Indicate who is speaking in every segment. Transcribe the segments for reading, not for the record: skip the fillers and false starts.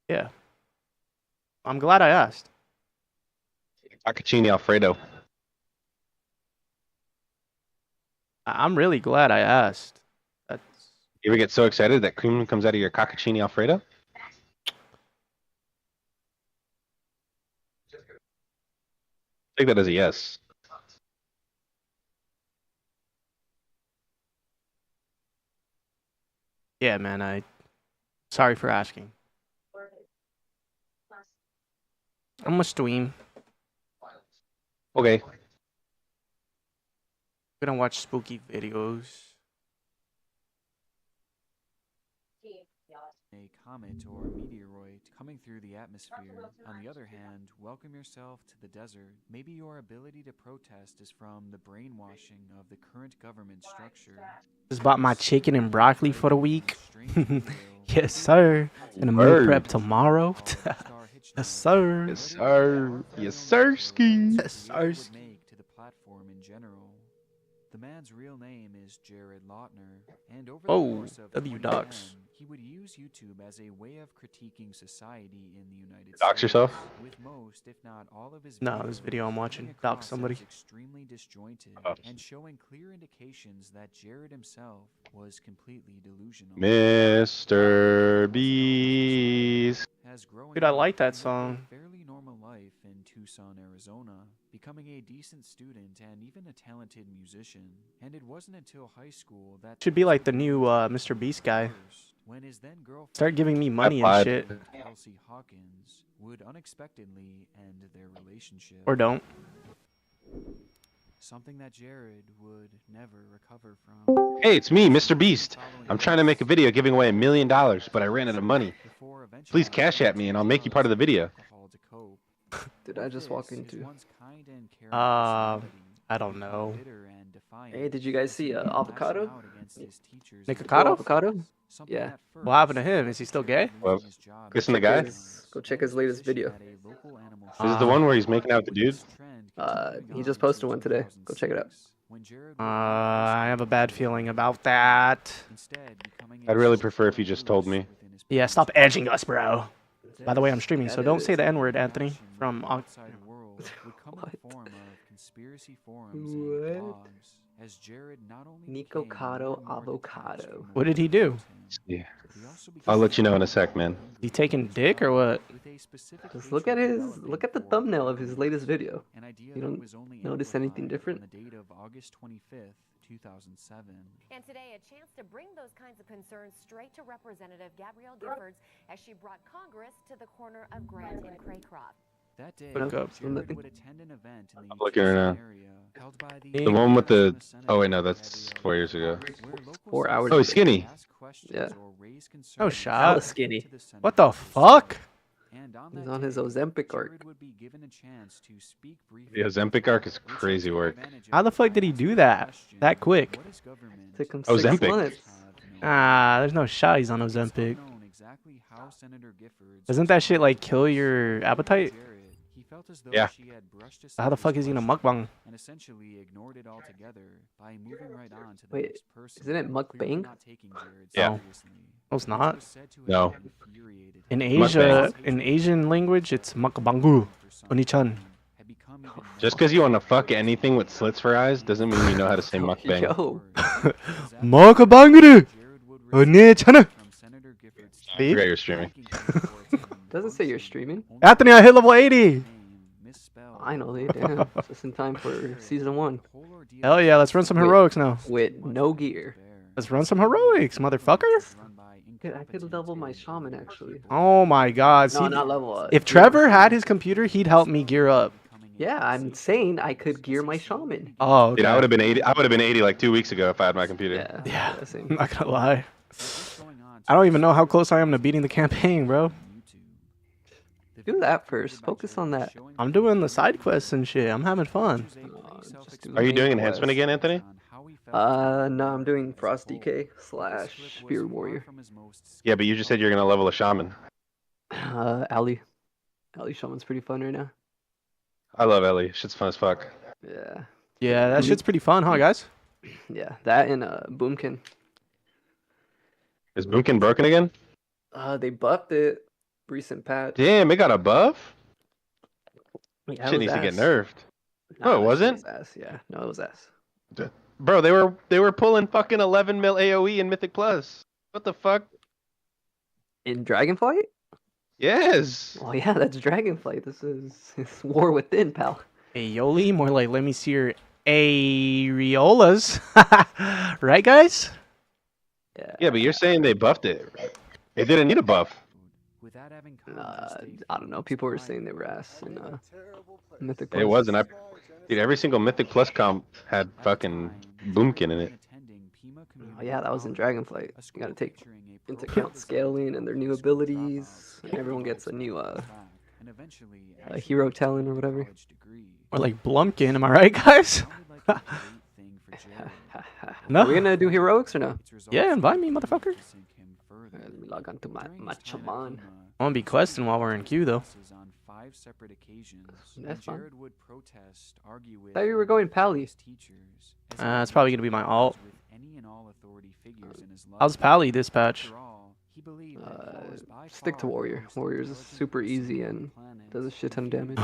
Speaker 1: Yeah. I'm glad I asked.
Speaker 2: Focaccioni Alfredo.
Speaker 1: I'm really glad I asked. That's
Speaker 2: You ever get so excited that cream comes out of your cocconcini Alfredo? Take that as a yes.
Speaker 1: yeah, man. Sorry for asking. I'm a stream.
Speaker 2: Okay.
Speaker 1: Gonna watch spooky videos.
Speaker 3: A comet or meteoroid coming through the atmosphere. On the other hand, welcome yourself to the desert. Maybe your ability to protest is from the brainwashing of the current government structure.
Speaker 1: Just bought my chicken and broccoli for the week. yes, sir. Gonna meal
Speaker 2: Word.
Speaker 1: prep tomorrow. yes, sir.
Speaker 2: Yes, sir. Yes, sir. Ski.
Speaker 1: Yes, sir.
Speaker 3: would make to the platform in general. The man's real name is Jared Lautner, and over the
Speaker 1: Oh,
Speaker 3: course of
Speaker 1: W
Speaker 3: 2010,
Speaker 1: docs.
Speaker 3: he would use YouTube as a way of critiquing society in the United
Speaker 2: Dox
Speaker 3: States.
Speaker 2: yourself.
Speaker 3: With most, if not all of his
Speaker 1: No,
Speaker 3: videos,
Speaker 1: this video I'm watching.
Speaker 3: coming
Speaker 1: Dox
Speaker 3: across
Speaker 1: somebody.
Speaker 3: as extremely disjointed
Speaker 2: Oh.
Speaker 3: and showing clear indications that Jared himself was completely delusional.
Speaker 2: Mr. Beast.
Speaker 3: As growing
Speaker 1: Dude, I
Speaker 3: up,
Speaker 1: like that
Speaker 3: he lived
Speaker 1: song.
Speaker 3: a fairly normal life in Tucson, Arizona, becoming a decent student and even a talented musician. And it wasn't until high school that
Speaker 1: Should be like the new Mr. Beast guy.
Speaker 3: when his then girlfriend
Speaker 1: Start giving me money and
Speaker 2: lied.
Speaker 1: shit.
Speaker 3: Kelsey Hawkins would unexpectedly end their relationship.
Speaker 1: Or don't.
Speaker 3: Something that Jared would never recover from.
Speaker 2: Hey, it's me, Mr. Beast. I'm trying to make a video giving away $1 million, but I ran out of money. Please cash at me and I'll make you part of the video.
Speaker 4: Did I just walk into?
Speaker 1: I don't know.
Speaker 4: Hey, did you guys see Avocado?
Speaker 1: Nikocado?
Speaker 4: Avocado? Yeah.
Speaker 1: What happened to him? Is he still gay?
Speaker 2: Well, kissing the guy?
Speaker 4: Go check his latest video.
Speaker 2: Is it the one where he's making out with the dude?
Speaker 4: He just posted one today. Go check it out.
Speaker 1: I have a bad feeling about that.
Speaker 2: I'd really prefer if you just told me.
Speaker 1: Yeah, stop edging us, bro. By the way, I'm streaming, so don't say the N-word, Anthony. From
Speaker 4: What? Nikocado avocado.
Speaker 1: what did he do?
Speaker 2: Yeah. I'll let you know in a sec, man.
Speaker 1: He taking dick or what?
Speaker 4: Just look at the thumbnail of his latest video. You don't notice anything different?
Speaker 3: On the date of August 25th, 2007.
Speaker 5: And today, a chance to bring those kinds of concerns straight to Representative Gabrielle Giffords as she brought Congress to the corner of Grant and Craycroft.
Speaker 3: That day,
Speaker 1: Look up.
Speaker 3: Jared would attend an event in the
Speaker 2: I'm looking right now.
Speaker 3: area held by
Speaker 2: The one with the... Oh, wait, no, that's 4 years ago.
Speaker 4: 4 hours.
Speaker 2: Oh, he's skinny.
Speaker 4: Yeah.
Speaker 1: Oh,
Speaker 4: Hella
Speaker 1: shot.
Speaker 4: skinny.
Speaker 1: What the fuck?
Speaker 4: He's on his Ozempic arc.
Speaker 2: The Ozempic arc is crazy work.
Speaker 1: How the fuck did he do that? That quick?
Speaker 4: Took him
Speaker 2: Ozempic.
Speaker 4: 6 months.
Speaker 1: Ah, there's no shot he's on Ozempic. Doesn't that shit like kill your appetite?
Speaker 2: Yeah.
Speaker 1: How the fuck is he in a mukbang?
Speaker 3: And essentially ignored it altogether by moving right on to the
Speaker 4: Wait,
Speaker 3: next person.
Speaker 4: isn't it mukbang?
Speaker 3: Not taking Jared
Speaker 2: Yeah.
Speaker 3: seriously.
Speaker 1: No, it's not.
Speaker 3: This was said to have
Speaker 2: No.
Speaker 3: infuriated
Speaker 1: In
Speaker 3: him.
Speaker 1: Asia, in Asian language, it's mukbangu. Oni-chan.
Speaker 3: Had become even
Speaker 2: Just because you want to fuck anything with slits for eyes doesn't mean you know how to say mukbang.
Speaker 4: Yo.
Speaker 1: Mukbanguru. Oni-chan.
Speaker 2: I forgot you're streaming.
Speaker 4: Doesn't say you're streaming.
Speaker 1: Anthony, I hit level 80.
Speaker 4: Finally, damn. Just in time for season 1.
Speaker 1: Hell yeah, let's run some heroics now.
Speaker 4: With no gear.
Speaker 1: Let's run some heroics, motherfucker.
Speaker 4: Dude, I could level my shaman actually.
Speaker 1: Oh my god.
Speaker 4: No,
Speaker 1: See,
Speaker 4: not level.
Speaker 1: if Trevor had his computer, he'd help me gear up.
Speaker 4: Yeah, I'm saying I could gear my shaman.
Speaker 1: Oh, okay.
Speaker 2: Dude, I would have been 80. I would have been 80 like 2 weeks ago if I had my computer.
Speaker 4: Yeah.
Speaker 1: Yeah,
Speaker 4: Same.
Speaker 1: I'm not gonna lie. I don't even know how close I am to beating the campaign, bro.
Speaker 4: Do that first. Focus on that.
Speaker 1: I'm doing the side quests and shit. I'm having fun.
Speaker 4: Just do
Speaker 2: Are you
Speaker 4: main
Speaker 2: doing
Speaker 4: quest.
Speaker 2: enhancement again, Anthony?
Speaker 4: No, I'm doing Frost DK / Spirit Warrior.
Speaker 2: Yeah, but you just said you're gonna level a shaman.
Speaker 4: Ali. Ali Shaman's pretty fun right now.
Speaker 2: I love Ellie. Shit's fun as fuck.
Speaker 4: Yeah.
Speaker 1: Yeah, that shit's pretty fun, huh, guys?
Speaker 4: Yeah, that and Boomkin.
Speaker 2: Is Boomkin broken again?
Speaker 4: They buffed it. recent patch.
Speaker 2: Damn, it got a buff?
Speaker 4: Yeah, it
Speaker 2: Shit
Speaker 4: was
Speaker 2: needs to get
Speaker 4: ass.
Speaker 2: nerfed.
Speaker 4: Nah,
Speaker 2: No, it
Speaker 4: that shit
Speaker 2: wasn't?
Speaker 4: was ass. Yeah, no, it was ass.
Speaker 2: Bro, they were pulling fucking 11 mil AoE in Mythic Plus. What the fuck?
Speaker 4: In Dragonflight?
Speaker 2: Yes.
Speaker 4: Oh yeah, that's Dragonflight. This is it's War Within, pal.
Speaker 1: Aioli, more like let me see your areolas. Right, guys?
Speaker 4: Yeah.
Speaker 2: Yeah, but you're saying they buffed it. It didn't need a buff.
Speaker 3: Without having
Speaker 4: I don't know. People were saying they were ass in Mythic Plus.
Speaker 2: It wasn't. Dude, every single Mythic Plus comp had fucking Boomkin in it.
Speaker 4: Oh yeah, that was in Dragonflight. You gotta take into account scaling and their new abilities, and everyone gets a new hero talent or whatever.
Speaker 1: Or like Blumpkin, am I right, guys? No.
Speaker 4: Are we gonna do heroics or no?
Speaker 1: Yeah, invite me, motherfucker.
Speaker 4: Let me log on to my chaman.
Speaker 1: I won't be questing while we're in queue, though.
Speaker 4: That's fine. Thought you were going Pally.
Speaker 1: It's probably gonna be my alt. How's Pally this patch?
Speaker 4: Stick to Warrior. Warrior's super easy and does a shit ton of damage.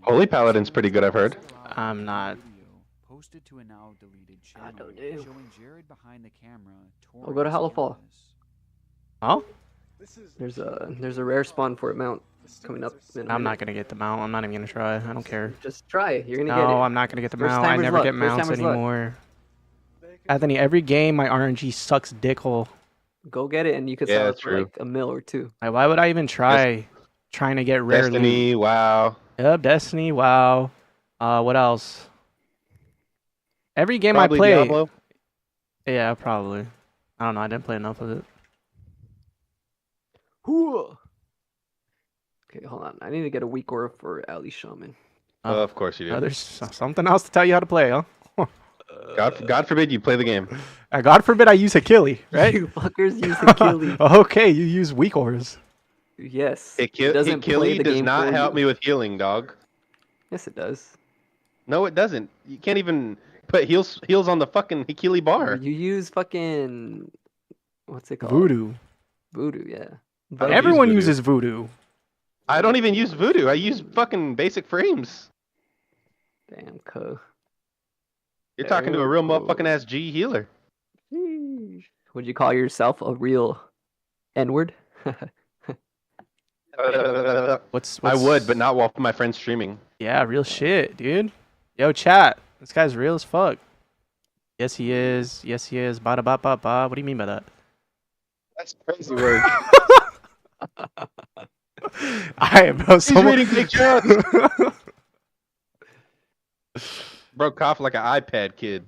Speaker 2: Holy Paladin's pretty good, I've heard.
Speaker 1: I'm not.
Speaker 4: I don't know. I'll go to Hallowfall.
Speaker 1: Oh?
Speaker 4: There's a rare spawn for a mount coming up. In a
Speaker 1: I'm
Speaker 4: minute.
Speaker 1: not gonna get the mount. I'm not even gonna try. I don't care.
Speaker 4: Just try it. You're gonna get it.
Speaker 1: No, I'm not gonna get the
Speaker 4: First
Speaker 1: mount. I
Speaker 4: timer's
Speaker 1: never
Speaker 4: luck.
Speaker 1: get
Speaker 4: First
Speaker 1: mounts
Speaker 4: timer's luck.
Speaker 1: anymore. Anthony, every game my RNG sucks dickhole.
Speaker 4: Go get it, and you could
Speaker 2: Yeah,
Speaker 4: sell it
Speaker 2: that's
Speaker 4: for
Speaker 2: true.
Speaker 4: like a mil or two.
Speaker 1: Like, why would I even trying to get rare loot?
Speaker 2: Destiny, WoW.
Speaker 1: Yep, Destiny, WoW. What else? Every game
Speaker 2: Probably
Speaker 1: I play.
Speaker 2: Diablo.
Speaker 1: Yeah, probably. I don't know. I didn't play enough of it.
Speaker 4: Okay, hold on. I need to get a weak aura for Ali Shaman.
Speaker 1: Oh.
Speaker 2: Of course you do.
Speaker 1: There's something else to tell you how to play, huh?
Speaker 2: God forbid you play the game.
Speaker 1: God forbid I use Achille, right?
Speaker 4: You fuckers use Achilles.
Speaker 1: Okay, you use weak auras.
Speaker 4: Yes.
Speaker 2: Achilles does not help
Speaker 4: me.
Speaker 2: me with healing, dog.
Speaker 4: Yes, it does.
Speaker 2: No, it doesn't. You can't even put heals on the fucking Achilles bar.
Speaker 4: You use fucking what's it called?
Speaker 1: Voodoo.
Speaker 4: Voodoo, yeah.
Speaker 2: I don't
Speaker 1: Everyone
Speaker 2: use
Speaker 1: uses voodoo.
Speaker 2: I don't even use voodoo. I use fucking basic frames.
Speaker 4: Damn, co.
Speaker 2: You're talking to a real motherfucking ass G healer.
Speaker 4: Would you call yourself a real N-word?
Speaker 1: What's
Speaker 2: I would, but not while my friend's streaming.
Speaker 1: Yeah, real shit, dude. Yo, chat. This guy's real as fuck. Yes, he is. Yes, he is. Ba da ba ba ba. What do you mean by that?
Speaker 2: That's crazy word.
Speaker 1: I am
Speaker 2: He's reading big chats. Broke off like an iPad kid.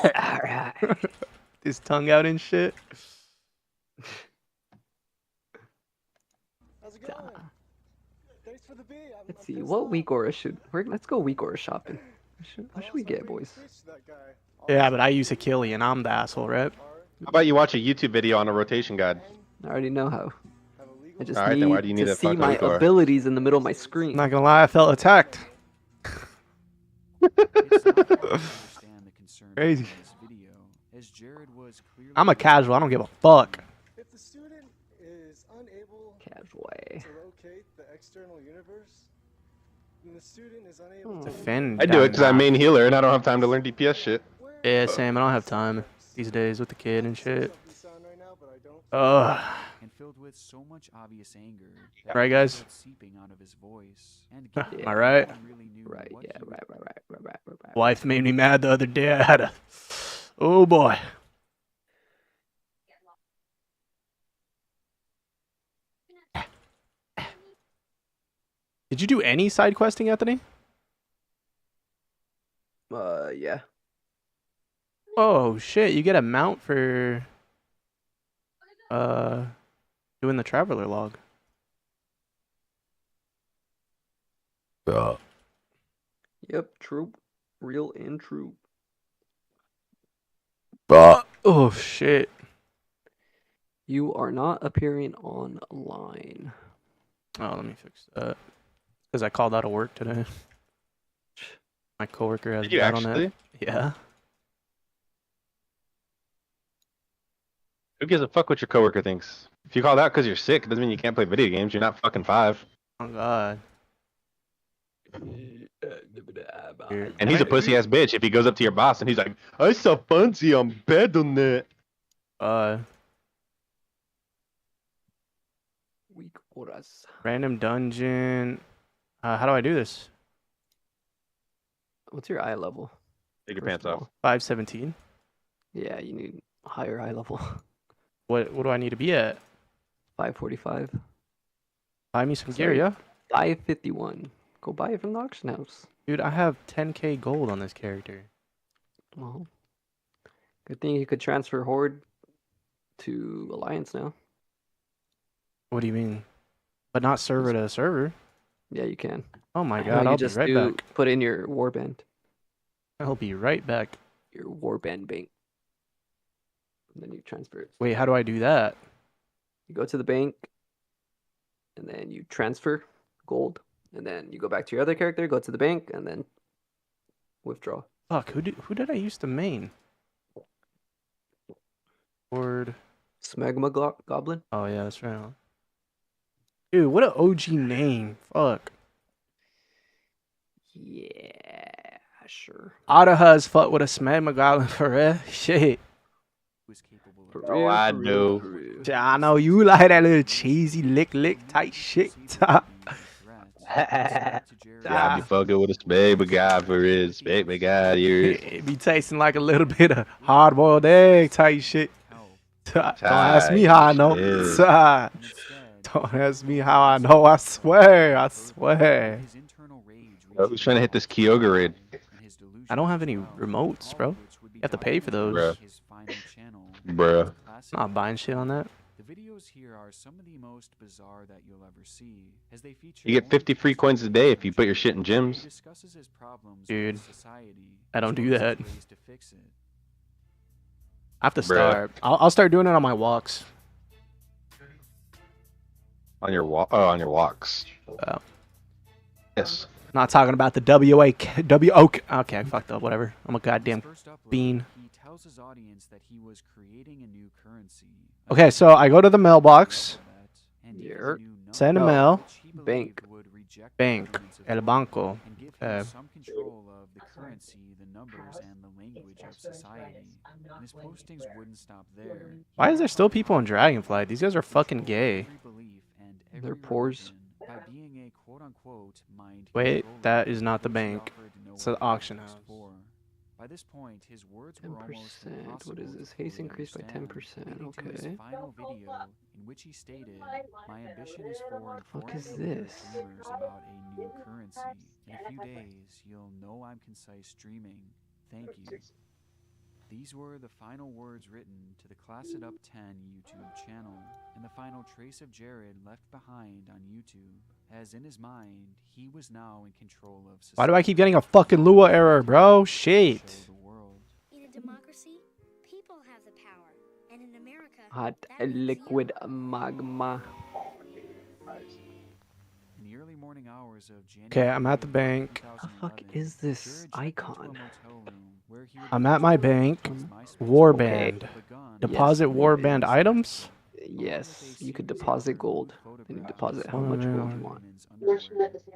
Speaker 4: Alright.
Speaker 1: His tongue out and shit.
Speaker 6: How's it going? Thanks for the beat.
Speaker 4: Let's see, what weak aura let's go weak aura shopping. What should we get, boys?
Speaker 1: Yeah, but I use Achille and I'm the asshole, right?
Speaker 2: How about you watch a YouTube video on a rotation guide?
Speaker 4: I already know how. I just
Speaker 2: Alright,
Speaker 4: need
Speaker 2: then why do you need
Speaker 4: to
Speaker 2: a
Speaker 4: see
Speaker 2: fucking
Speaker 4: my
Speaker 2: weak aura?
Speaker 4: abilities in the middle of my screen.
Speaker 1: Not gonna lie, I felt attacked. Crazy. I'm a casual. I don't give a fuck.
Speaker 6: If the student is unable
Speaker 4: Casual way.
Speaker 6: to locate the external universe, then the student is unable to
Speaker 1: Defend.
Speaker 2: I do it because I'm main healer and I don't have time to learn DPS shit.
Speaker 1: Yeah, Sam. I don't have time these days with the kid and shit.
Speaker 6: sound right now, but I don't.
Speaker 1: Ugh.
Speaker 3: And filled with so much obvious anger
Speaker 1: Right, guys?
Speaker 3: seeping out of his voice. And
Speaker 1: Am I right?
Speaker 4: Right, yeah, right.
Speaker 1: Wife made me mad the other day. I had a. Oh boy. Did you do any side questing, Anthony?
Speaker 4: Yeah.
Speaker 1: Oh shit! You get a mount for doing the traveler log.
Speaker 4: Yep, true. Real and true.
Speaker 1: Oh shit!
Speaker 4: You are not appearing online.
Speaker 1: Oh, let me fix that. Because I called out of work today. My coworker has
Speaker 2: Did you
Speaker 1: bad on
Speaker 2: actually?
Speaker 1: that. Yeah.
Speaker 2: Who gives a fuck what your coworker thinks? If you call that because you're sick, it doesn't mean you can't play video games. You're not fucking 5.
Speaker 1: Oh God. Dude,
Speaker 2: And he's a pussy ass bitch if he goes up to your boss and he's like, I saw fancy on bed on that.
Speaker 4: Weak horas.
Speaker 1: Random dungeon. How do I do this?
Speaker 4: What's your eye level?
Speaker 2: Take your
Speaker 4: First
Speaker 2: pants
Speaker 4: of
Speaker 2: off.
Speaker 4: all?
Speaker 1: 517.
Speaker 4: Yeah, you need a higher eye level.
Speaker 1: What do I need to be at?
Speaker 4: 545.
Speaker 1: Buy me some gear,
Speaker 4: Sorry.
Speaker 1: yeah?
Speaker 4: 551. Go buy it from the auction house.
Speaker 1: Dude, I have 10k gold on this character.
Speaker 4: Well, good thing you could transfer Horde to Alliance now.
Speaker 1: What do you mean? But not server to server.
Speaker 4: Yeah, you can.
Speaker 1: Oh my
Speaker 4: No,
Speaker 1: God,
Speaker 4: you
Speaker 1: I'll
Speaker 4: just
Speaker 1: be right
Speaker 4: do
Speaker 1: back.
Speaker 4: put in your warband.
Speaker 1: I'll be right back.
Speaker 4: Your warband bank. And then you transfer it.
Speaker 1: Wait, how do I do that?
Speaker 4: You go to the bank, and then you transfer gold, and then you go back to your other character, go to the bank, and then withdraw.
Speaker 1: Fuck, who did I use to main? Horde.
Speaker 4: Smegma Goblin.
Speaker 1: Oh yeah, that's right. Dude, what an OG name. Fuck.
Speaker 4: Yeah, sure.
Speaker 1: Ottaha's fuck with a smegma goblin for real. Shit.
Speaker 4: For
Speaker 2: Oh, I
Speaker 4: for
Speaker 2: know.
Speaker 4: for real.
Speaker 1: I know you like that little cheesy lick type shit.
Speaker 2: Yeah, I be fucking with a spade, but God for his spade, but God, you're.
Speaker 1: It be tasting like a little bit of hard boiled egg type shit. Don't ask me how I know. Don't ask me how I know. I swear. I swear.
Speaker 2: I was trying to hit this Kyogre raid.
Speaker 1: I don't have any remotes, bro. You have to pay for those.
Speaker 2: Bruh.
Speaker 1: I'm not buying shit on that.
Speaker 3: The videos here are some of the most bizarre that you'll ever see, as they feature
Speaker 2: You get 50 free coins a day if you put your shit in gyms.
Speaker 1: Dude, I don't do that. I have to
Speaker 2: Bruh.
Speaker 1: start. I'll start doing it on my walks.
Speaker 2: On your on your walks.
Speaker 1: Oh.
Speaker 2: Yes.
Speaker 1: Not talking about the WO. Okay, I fucked up. Whatever. I'm a goddamn bean.
Speaker 3: He tells his audience that he was creating a new currency.
Speaker 1: Okay, so I go to the mailbox.
Speaker 4: Here.
Speaker 1: Send a
Speaker 4: No.
Speaker 1: mail.
Speaker 4: Bank.
Speaker 1: Bank. El Banco.
Speaker 3: And give
Speaker 1: Okay.
Speaker 3: him some control of the currency, the numbers, and the language of society. And his postings wouldn't stop there.
Speaker 1: Why is there still people on Dragonflight? These guys are fucking gay.
Speaker 3: Every belief and
Speaker 4: They're
Speaker 3: every
Speaker 4: pores.
Speaker 3: religion by being a quote-unquote mind
Speaker 1: Wait,
Speaker 3: controller,
Speaker 1: that is not the
Speaker 3: which
Speaker 1: bank.
Speaker 3: offered no
Speaker 1: It's the
Speaker 3: other
Speaker 1: auction
Speaker 3: purpose
Speaker 1: house.
Speaker 3: for. By this point, his words were almost
Speaker 4: 10%.
Speaker 3: impossible
Speaker 4: What is
Speaker 3: to
Speaker 4: this? Haste
Speaker 3: fully
Speaker 4: increased by
Speaker 3: understand,
Speaker 4: 10%.
Speaker 3: leading to his
Speaker 4: Okay.
Speaker 3: final video, in which he stated, "My ambition is for
Speaker 4: fuck is
Speaker 3: informing your
Speaker 4: this?
Speaker 3: dreamers about a new currency. In a few days, you'll know I'm concise streaming. Thank you." These were the final words written to the Class It Up 10 YouTube channel, and the final trace of Jared left behind on YouTube, as in his mind, he was now in control of society.
Speaker 1: Why do I keep getting a fucking Lua error, bro? Shit.
Speaker 3: Show the world.
Speaker 7: In a democracy, people have the power, and in America,
Speaker 4: Hot
Speaker 7: that means
Speaker 4: liquid
Speaker 7: you.
Speaker 4: magma.
Speaker 3: In the early morning hours of January
Speaker 1: Okay, I'm at the bank.
Speaker 4: The fuck
Speaker 3: 2011,
Speaker 4: is this
Speaker 3: Jared checked into a
Speaker 4: icon?
Speaker 3: motel room where he would
Speaker 1: I'm
Speaker 3: be
Speaker 1: at my
Speaker 3: presented
Speaker 1: bank.
Speaker 3: with his MySpace
Speaker 1: Warband.
Speaker 3: profile with a gun.
Speaker 1: Deposit
Speaker 4: Yes,
Speaker 1: warband
Speaker 4: it is.
Speaker 1: items?
Speaker 4: Yes, you could deposit gold. Then you deposit how much gold you want.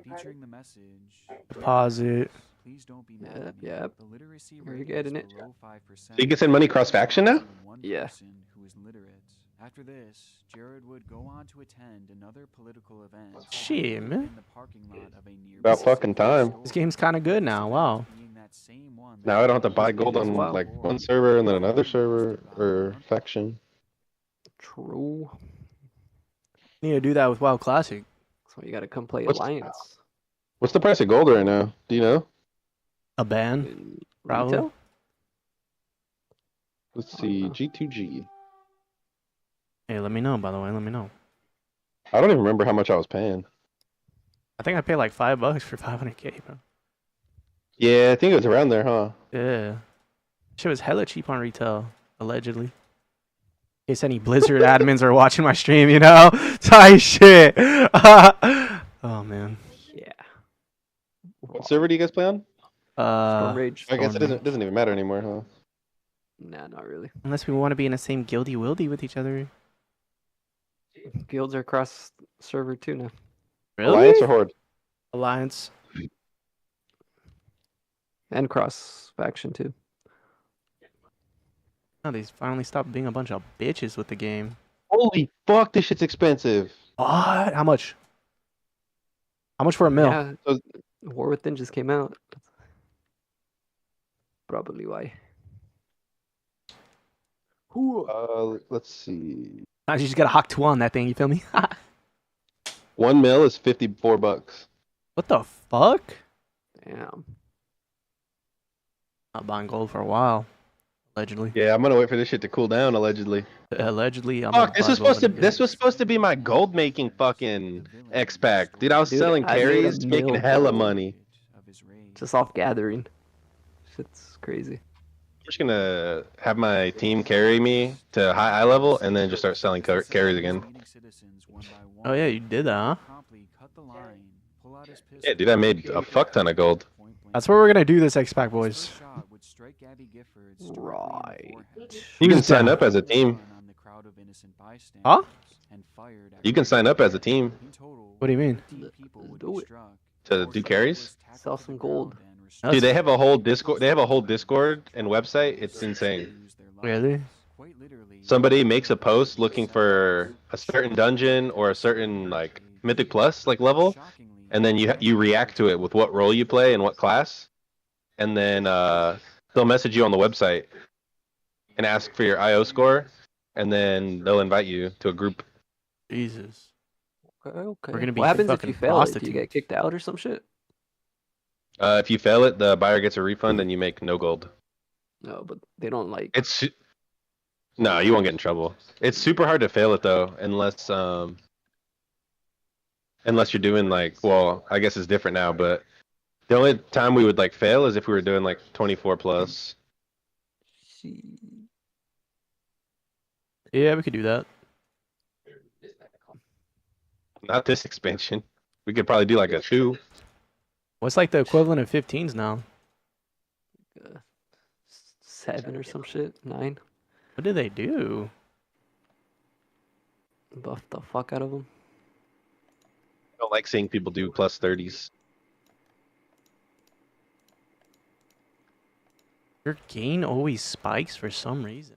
Speaker 3: Featuring the message,
Speaker 1: Deposit.
Speaker 3: please don't be mad
Speaker 4: Yep,
Speaker 3: at me.
Speaker 4: yep.
Speaker 3: The literacy
Speaker 4: You're
Speaker 3: rate
Speaker 4: getting
Speaker 3: is
Speaker 4: it.
Speaker 3: below 5%.
Speaker 2: So you can send money cross faction now?
Speaker 3: One
Speaker 4: Yeah.
Speaker 3: person who is literate. After this, Jared would go on to attend another political event.
Speaker 1: Shit, man.
Speaker 3: In the parking lot of a nearby
Speaker 2: About fucking time.
Speaker 1: This game's kind of good now. Wow.
Speaker 3: being that same one
Speaker 2: Now I don't have to buy gold
Speaker 4: As
Speaker 2: on
Speaker 4: well.
Speaker 2: like one server and then another server or faction.
Speaker 4: True.
Speaker 1: Need to do that with WoW Classic.
Speaker 4: So you gotta come play
Speaker 2: What's-
Speaker 4: Alliance.
Speaker 2: What's the price of gold right now? Do you know?
Speaker 1: A ban?
Speaker 4: In
Speaker 1: Probably.
Speaker 4: retail?
Speaker 2: Let's see. G2G.
Speaker 1: Hey, let me know, by the way. Let me know.
Speaker 2: I don't even remember how much I was paying.
Speaker 1: I think I paid like $5 for 500k, bro.
Speaker 2: Yeah, I think it was around there, huh?
Speaker 1: Yeah. Shit was hella cheap on retail, allegedly. In case any Blizzard admins are watching my stream, you know? Tight shit. Oh, man.
Speaker 4: Yeah.
Speaker 2: What server do you guys play on?
Speaker 4: Storm Rage.
Speaker 2: I guess
Speaker 1: Storm
Speaker 2: it doesn't even matter anymore, huh?
Speaker 4: Nah, not really.
Speaker 1: Unless we want to be in the same guildy wildy with each other.
Speaker 4: Guilds are cross server too now.
Speaker 1: Really?
Speaker 2: Alliance or Horde?
Speaker 1: Alliance.
Speaker 4: And cross faction too.
Speaker 1: Oh, they finally stopped being a bunch of bitches with the game.
Speaker 2: Holy fuck, this shit's expensive.
Speaker 1: What? How much? How much for a mil?
Speaker 4: Yeah,
Speaker 2: So-
Speaker 4: War Within just came out. Probably why.
Speaker 2: Let's see.
Speaker 1: You just gotta hawk 2 on that thing, you feel me?
Speaker 2: 1 mil is $54.
Speaker 1: What the fuck?
Speaker 4: Damn.
Speaker 1: Not buying gold for a while. Allegedly.
Speaker 2: Yeah, I'm gonna wait for this shit to cool down. Allegedly.
Speaker 1: Allegedly, I'm
Speaker 2: Fuck, this
Speaker 1: gonna
Speaker 2: was
Speaker 1: buy gold
Speaker 2: supposed to.
Speaker 1: when it
Speaker 2: This
Speaker 1: gets-
Speaker 2: was supposed to be my gold making fucking X pack, dude. I was
Speaker 4: Dude,
Speaker 2: selling
Speaker 4: I made a
Speaker 2: carries, making
Speaker 4: mil
Speaker 2: hella
Speaker 4: gold.
Speaker 2: money.
Speaker 4: Just off gathering. Shit's crazy.
Speaker 2: I'm just gonna have my team carry me to high level, and then just start selling carries again.
Speaker 1: Oh yeah, you did that, huh?
Speaker 2: Yeah, dude, I made a fuck ton of gold.
Speaker 1: That's what we're gonna do this X-Pack, boys.
Speaker 4: Right.
Speaker 2: You can
Speaker 1: Who's
Speaker 2: sign
Speaker 1: down?
Speaker 2: up as a team.
Speaker 1: Huh?
Speaker 2: You can sign up as a team
Speaker 1: What do you mean?
Speaker 4: Do it.
Speaker 2: to do carries.
Speaker 4: Sell some gold.
Speaker 2: Dude, they have a whole Discord. They have a whole Discord and website. It's insane.
Speaker 1: Really?
Speaker 2: Somebody makes a post looking for a certain dungeon or a certain like Mythic Plus like level, and then you react to it with what role you play and what class, and then they'll message you on the website and ask for your IO score, and then they'll invite you to a group.
Speaker 1: Jesus.
Speaker 4: Okay.
Speaker 1: We're gonna be
Speaker 4: What happens if
Speaker 1: fucking
Speaker 4: you fail it? Do you
Speaker 1: prostitutes.
Speaker 4: get kicked out or some shit?
Speaker 2: If you fail it, the buyer gets a refund and you make no gold.
Speaker 4: No, but they don't like.
Speaker 2: No, you won't get in trouble. It's super hard to fail it though, unless you're doing like, well, I guess it's different now, but the only time we would like fail is if we were doing like 24 plus.
Speaker 1: Yeah, we could do that.
Speaker 2: Not this expansion. We could probably do like a 2.
Speaker 1: What's like the equivalent of 15s now?
Speaker 4: 7 or some shit. 9.
Speaker 1: What do they do?
Speaker 4: Buff the fuck out of them.
Speaker 2: I don't like seeing people do plus 30s.
Speaker 1: Your gain always spikes for some reason.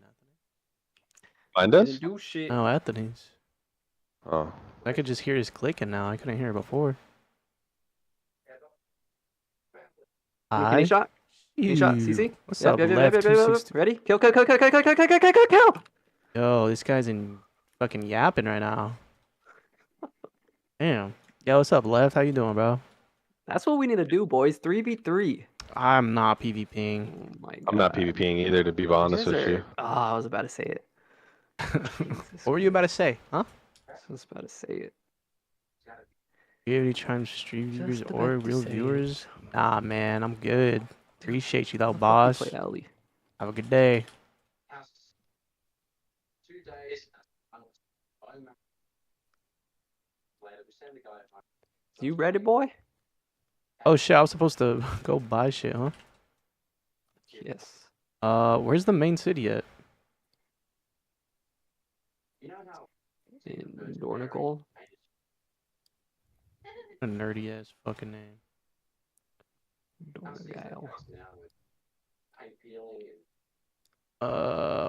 Speaker 2: Mine does?
Speaker 4: Didn't do shit.
Speaker 1: Oh, Anthony's.
Speaker 2: Oh.
Speaker 1: I could just hear his clicking now. I couldn't hear it before.
Speaker 4: Any shot? Any shot? CC?
Speaker 1: What's
Speaker 4: Yep,
Speaker 1: up,
Speaker 4: yep, yep,
Speaker 1: left
Speaker 4: yep, yep, yep,
Speaker 1: 260?
Speaker 4: Ready? Kill, kill, kill, kill, kill, kill, kill, kill, kill, kill, kill, kill.
Speaker 1: Yo, this guy's in fucking yapping right now. Damn. Yo, what's up, left? How you doing, bro?
Speaker 4: That's what we need to do, boys. 3v3.
Speaker 1: I'm not PvPing.
Speaker 4: Oh my god.
Speaker 2: I'm not PvPing either, to be honest with you.
Speaker 4: Oh, I was about to say it.
Speaker 1: What were you about to say, huh?
Speaker 4: I was about to say it.
Speaker 1: Do you have any time stream viewers
Speaker 4: Just
Speaker 1: or
Speaker 4: about to
Speaker 1: real
Speaker 4: say it.
Speaker 1: viewers? Nah, man, I'm good. Appreciate you, though,
Speaker 4: Fuck
Speaker 1: boss.
Speaker 4: you play Alley.
Speaker 1: Have a good day.
Speaker 4: You ready, boy?
Speaker 1: Oh shit, I was supposed to go buy shit, huh?
Speaker 4: Yes.
Speaker 1: Where's the main city at?
Speaker 4: In Dornicle.
Speaker 1: A nerdy ass fucking name.
Speaker 4: Dornagale.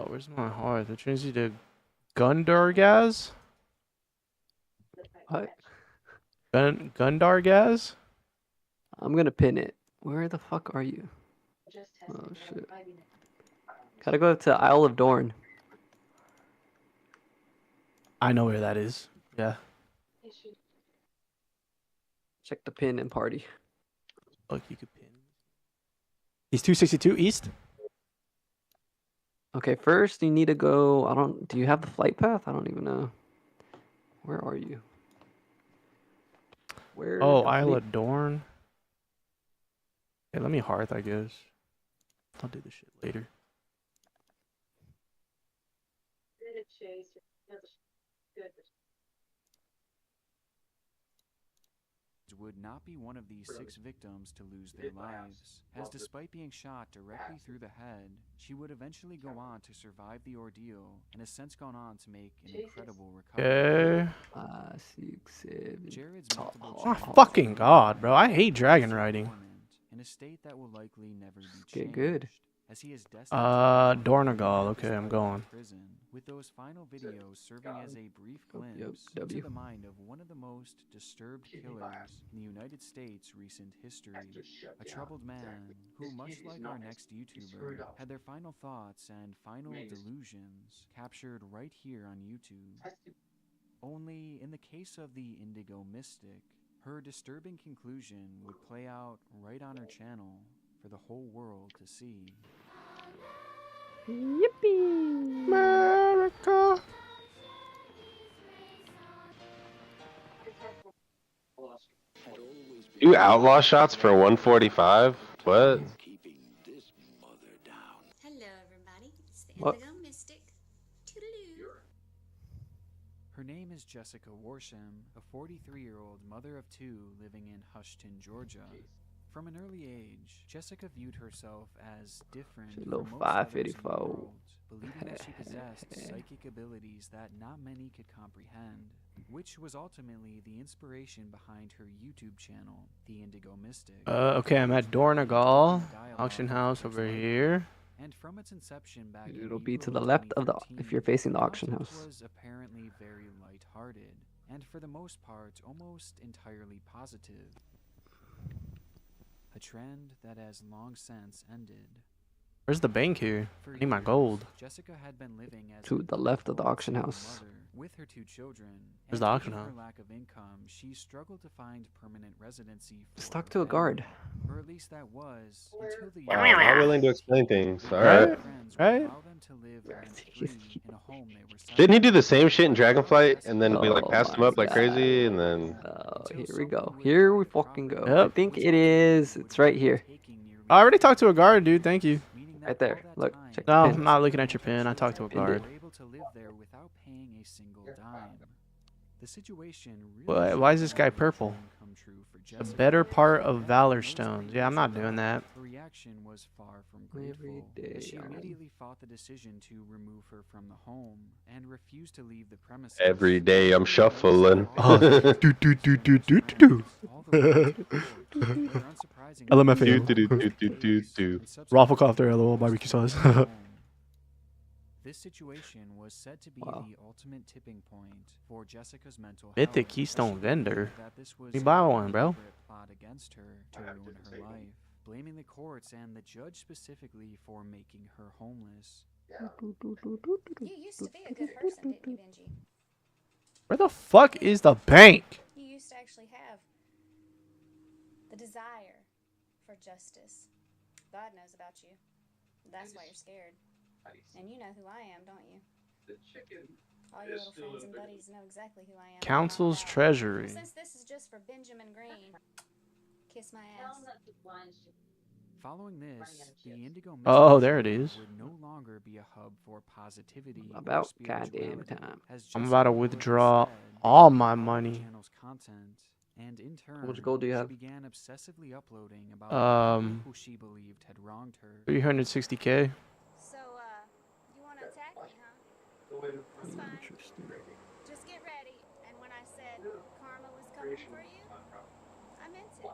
Speaker 1: Where's my hearth? It turns you to Gundargaz?
Speaker 4: What?
Speaker 1: Gundargaz?
Speaker 4: I'm gonna pin it. Where the fuck are you? Oh shit. Gotta go to Isle of Dorn.
Speaker 1: I know where that is. Yeah.
Speaker 4: Check the pin and party.
Speaker 1: Fuck, you could pin. He's 262 east?
Speaker 4: Okay, first you need to go. Do you have the flight path? I don't even know. Where are you? Where?
Speaker 1: Oh,
Speaker 4: the
Speaker 1: Isle
Speaker 4: fleet-
Speaker 1: of Dorn. Okay, let me hearth, I guess. I'll do this shit later.
Speaker 3: would not be one of these 6 victims to lose their lives, as despite being shot directly through the head, she would eventually go on to survive the ordeal and has since gone on to make an incredible recovery.
Speaker 1: Okay.
Speaker 4: 5, 6, 7.
Speaker 3: Jared's multiple
Speaker 1: Oh,
Speaker 3: charges
Speaker 1: fucking
Speaker 3: leave
Speaker 1: God,
Speaker 3: him
Speaker 1: bro. I hate dragon
Speaker 3: dormant
Speaker 1: riding.
Speaker 3: in a state that will likely never be
Speaker 4: Get
Speaker 3: changed,
Speaker 4: good.
Speaker 3: as he is destined to
Speaker 1: Dornagal. Okay, I'm going.
Speaker 3: prison, with those final videos serving as a brief glimpse
Speaker 4: W.
Speaker 3: into the mind of one of the most disturbed killers in the United States' recent history. A troubled man who, much like our next YouTuber, had their final thoughts and final delusions captured right here on YouTube. Only in the case of the Indigo Mystic, her disturbing conclusion would play out right on her channel for the whole world to see.
Speaker 4: Yippee!
Speaker 1: America.
Speaker 2: Do outlaw shots for 145? What?
Speaker 7: Hello, everybody. It's the
Speaker 4: What?
Speaker 7: Indigo Mystic. Toodaloo.
Speaker 3: Her name is Jessica Worsham, a 43-year-old mother of 2 living in Hushton, Georgia. From an early age, Jessica viewed herself as different
Speaker 4: She's a
Speaker 3: from
Speaker 4: little
Speaker 3: most others in the
Speaker 4: 584.
Speaker 3: world, believing that she possessed psychic abilities that not many could comprehend, which was ultimately the inspiration behind her YouTube channel, The Indigo Mystic.
Speaker 1: Okay, I'm at Dornagal. Auction house over here.
Speaker 3: And from its inception back in
Speaker 4: It'll be to
Speaker 3: April
Speaker 4: the left of the,
Speaker 3: 2013,
Speaker 4: if you're facing the auction
Speaker 3: content
Speaker 4: house.
Speaker 3: was apparently very light-hearted, and for the most part, almost entirely positive. A trend that has long since ended.
Speaker 1: Where's the bank here?
Speaker 3: For
Speaker 1: I need my
Speaker 3: years,
Speaker 1: gold.
Speaker 3: Jessica had been living as
Speaker 4: To
Speaker 3: a
Speaker 4: the left of the
Speaker 3: single
Speaker 4: auction house.
Speaker 3: mother with her 2 children.
Speaker 1: Where's
Speaker 3: and
Speaker 1: the auction
Speaker 3: given
Speaker 1: house?
Speaker 3: her lack of income, she struggled to find permanent residency for
Speaker 4: Just talk
Speaker 3: her
Speaker 4: to a
Speaker 3: family.
Speaker 4: guard.
Speaker 3: Or at least that was until the
Speaker 2: Wow, not willing to explain things. All
Speaker 1: Right?
Speaker 2: right.
Speaker 3: friends
Speaker 1: Right?
Speaker 3: would allow them to live rent-free in a home they were
Speaker 2: Didn't he do the
Speaker 3: selling.
Speaker 2: same shit in Dragonflight and then we like
Speaker 4: Oh
Speaker 2: passed him
Speaker 4: my
Speaker 2: up like
Speaker 4: God.
Speaker 2: crazy and then
Speaker 4: Oh,
Speaker 3: Until
Speaker 4: here we
Speaker 3: someone
Speaker 4: go.
Speaker 3: would
Speaker 4: Here
Speaker 3: buy
Speaker 4: we
Speaker 3: the
Speaker 4: fucking go.
Speaker 3: property,
Speaker 1: Yep.
Speaker 4: I think
Speaker 3: which
Speaker 4: it is.
Speaker 3: ultimately
Speaker 4: It's
Speaker 3: would
Speaker 4: right
Speaker 3: be
Speaker 4: here.
Speaker 3: taking nearly
Speaker 1: I already
Speaker 3: 4
Speaker 1: talked to a guard, dude.
Speaker 3: years,
Speaker 1: Thank you.
Speaker 3: meaning that
Speaker 4: Right there.
Speaker 3: all that
Speaker 4: Look,
Speaker 3: time,
Speaker 4: check the
Speaker 1: No,
Speaker 4: pin.
Speaker 1: I'm not looking at your pin. I talked to a
Speaker 3: children
Speaker 1: guard.
Speaker 3: were able to live there without paying a single dime. The situation really
Speaker 1: Why is
Speaker 3: should
Speaker 1: this
Speaker 3: have
Speaker 1: guy
Speaker 3: made a
Speaker 1: purple?
Speaker 3: dream come true for
Speaker 1: The
Speaker 3: Jessica.
Speaker 1: better part of
Speaker 3: However,
Speaker 1: Valor
Speaker 3: most
Speaker 1: Stones.
Speaker 3: videos
Speaker 1: Yeah, I'm not
Speaker 3: of
Speaker 1: doing that.
Speaker 3: her reaction was far from
Speaker 4: Every
Speaker 3: grateful,
Speaker 4: day
Speaker 3: as she
Speaker 4: on.
Speaker 3: immediately fought the decision to remove her from the home and refused to leave the premises.
Speaker 2: every day I'm
Speaker 3: Ultimately,
Speaker 2: shuffling.
Speaker 1: Oh, do, do, do, do, do, do.
Speaker 3: all the way to court, where unsurprisingly,
Speaker 1: LMFAO.
Speaker 2: Do, do, do, do, do, do.
Speaker 3: and subsequently
Speaker 1: Rafflecopter, LOL, barbecue sauce.
Speaker 3: home. This situation was said to be
Speaker 4: Wow.
Speaker 3: the ultimate tipping point for Jessica's mental
Speaker 1: Mythic
Speaker 3: health, as
Speaker 1: Keystone
Speaker 3: she
Speaker 1: Vendor.
Speaker 3: believed that this was
Speaker 1: Me buy
Speaker 3: a
Speaker 1: one, bro.
Speaker 3: deliberate plot against her to ruin her life, blaming the courts and the judge specifically for making her homeless.
Speaker 7: You used to be a good person, didn't you, Benji?
Speaker 1: Where the fuck is the bank?
Speaker 7: You used to actually have the desire for justice. God knows about you. That's why you're scared. And you know who I am, don't you? All your little friends and buddies know exactly who I am.
Speaker 1: Council's Treasury.
Speaker 7: Since this is just for Benjamin Green, kiss my ass.
Speaker 3: Following this, the Indigo
Speaker 1: Oh,
Speaker 3: Mystic
Speaker 1: there it
Speaker 3: Channel
Speaker 1: is.
Speaker 3: would no longer be a hub for positivity or
Speaker 4: About goddamn
Speaker 3: spirituality,
Speaker 4: time.
Speaker 3: as
Speaker 1: I'm
Speaker 3: Jessica
Speaker 1: about to
Speaker 3: would
Speaker 1: withdraw
Speaker 3: instead
Speaker 1: all my
Speaker 3: all the
Speaker 1: money.
Speaker 3: channel's content, and in turn,
Speaker 4: much gold do you
Speaker 3: she
Speaker 4: have?
Speaker 3: began obsessively uploading about who she believed had wronged her.
Speaker 1: 360K.
Speaker 7: So, you want to attack me, huh? That's fine.
Speaker 4: Interesting.
Speaker 7: Just get ready. And when I said karma was coming for you, I meant it.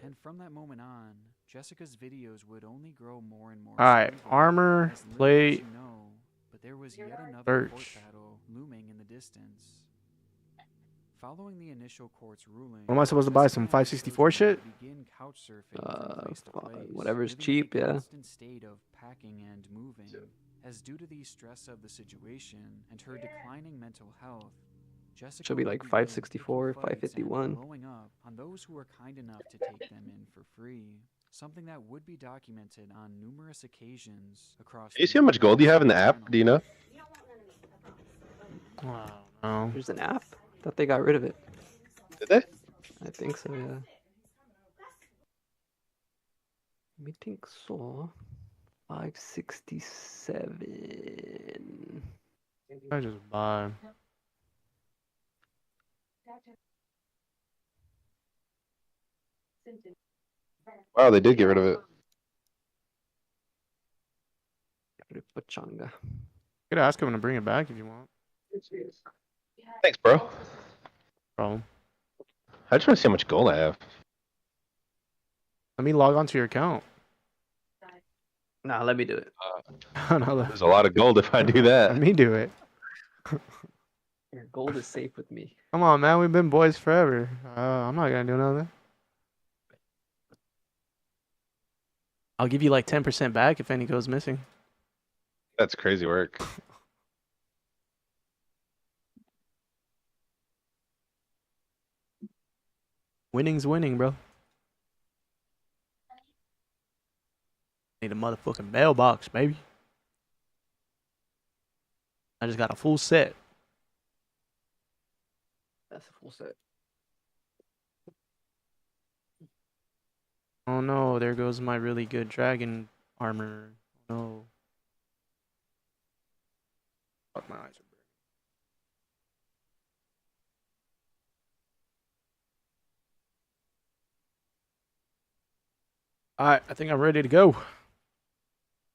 Speaker 3: And from that moment on, Jessica's videos would only grow more and more.
Speaker 1: Alright,
Speaker 3: scathing,
Speaker 1: armor,
Speaker 3: as little
Speaker 1: plate,
Speaker 3: did you know, but there was yet another court
Speaker 1: search.
Speaker 3: battle looming in the distance. Following the initial court's ruling,
Speaker 1: What am I supposed to buy, some
Speaker 3: Jessica and her
Speaker 1: 564
Speaker 3: children
Speaker 1: shit?
Speaker 3: would begin couch surfing from place to place,
Speaker 4: whatever's
Speaker 3: living in
Speaker 4: cheap,
Speaker 3: a
Speaker 4: yeah.
Speaker 3: constant state of packing and moving, as due to the stress of the situation and her declining mental health, Jessica
Speaker 4: Should be
Speaker 3: would
Speaker 4: like
Speaker 3: begin
Speaker 4: 564,
Speaker 3: picking fights and
Speaker 4: 551.
Speaker 3: blowing up on those who were kind enough to take them in for free. Something that would be documented on numerous occasions across.
Speaker 2: Do you see how much gold you have in the app? Do you know?
Speaker 1: Oh,
Speaker 4: There's an app? Thought they got rid of it.
Speaker 2: Did they?
Speaker 4: I think so, yeah. Let me think so. 567.
Speaker 1: I just buy.
Speaker 2: Wow, they did get rid of it.
Speaker 4: Pachanga.
Speaker 1: You could ask him to bring it back if you want.
Speaker 2: Thanks, bro.
Speaker 1: Problem.
Speaker 2: I just want to see how much gold I have.
Speaker 1: Let me log onto your account.
Speaker 4: Nah, let me do it.
Speaker 1: No,
Speaker 2: There's a lot of gold if I do
Speaker 1: let
Speaker 2: that.
Speaker 1: me do it.
Speaker 4: Your gold is safe with me.
Speaker 1: Come on, man. We've been boys forever. I'm not gonna do nothing. I'll give you like 10% back if any goes missing.
Speaker 2: That's crazy work.
Speaker 1: Winning's winning, bro. Need a motherfucking mailbox, baby. I just got a full set.
Speaker 4: That's a full set.
Speaker 1: Oh no, there goes my really good dragon armor. No. Fuck, my eyes are burning. Alright, I think I'm ready to go.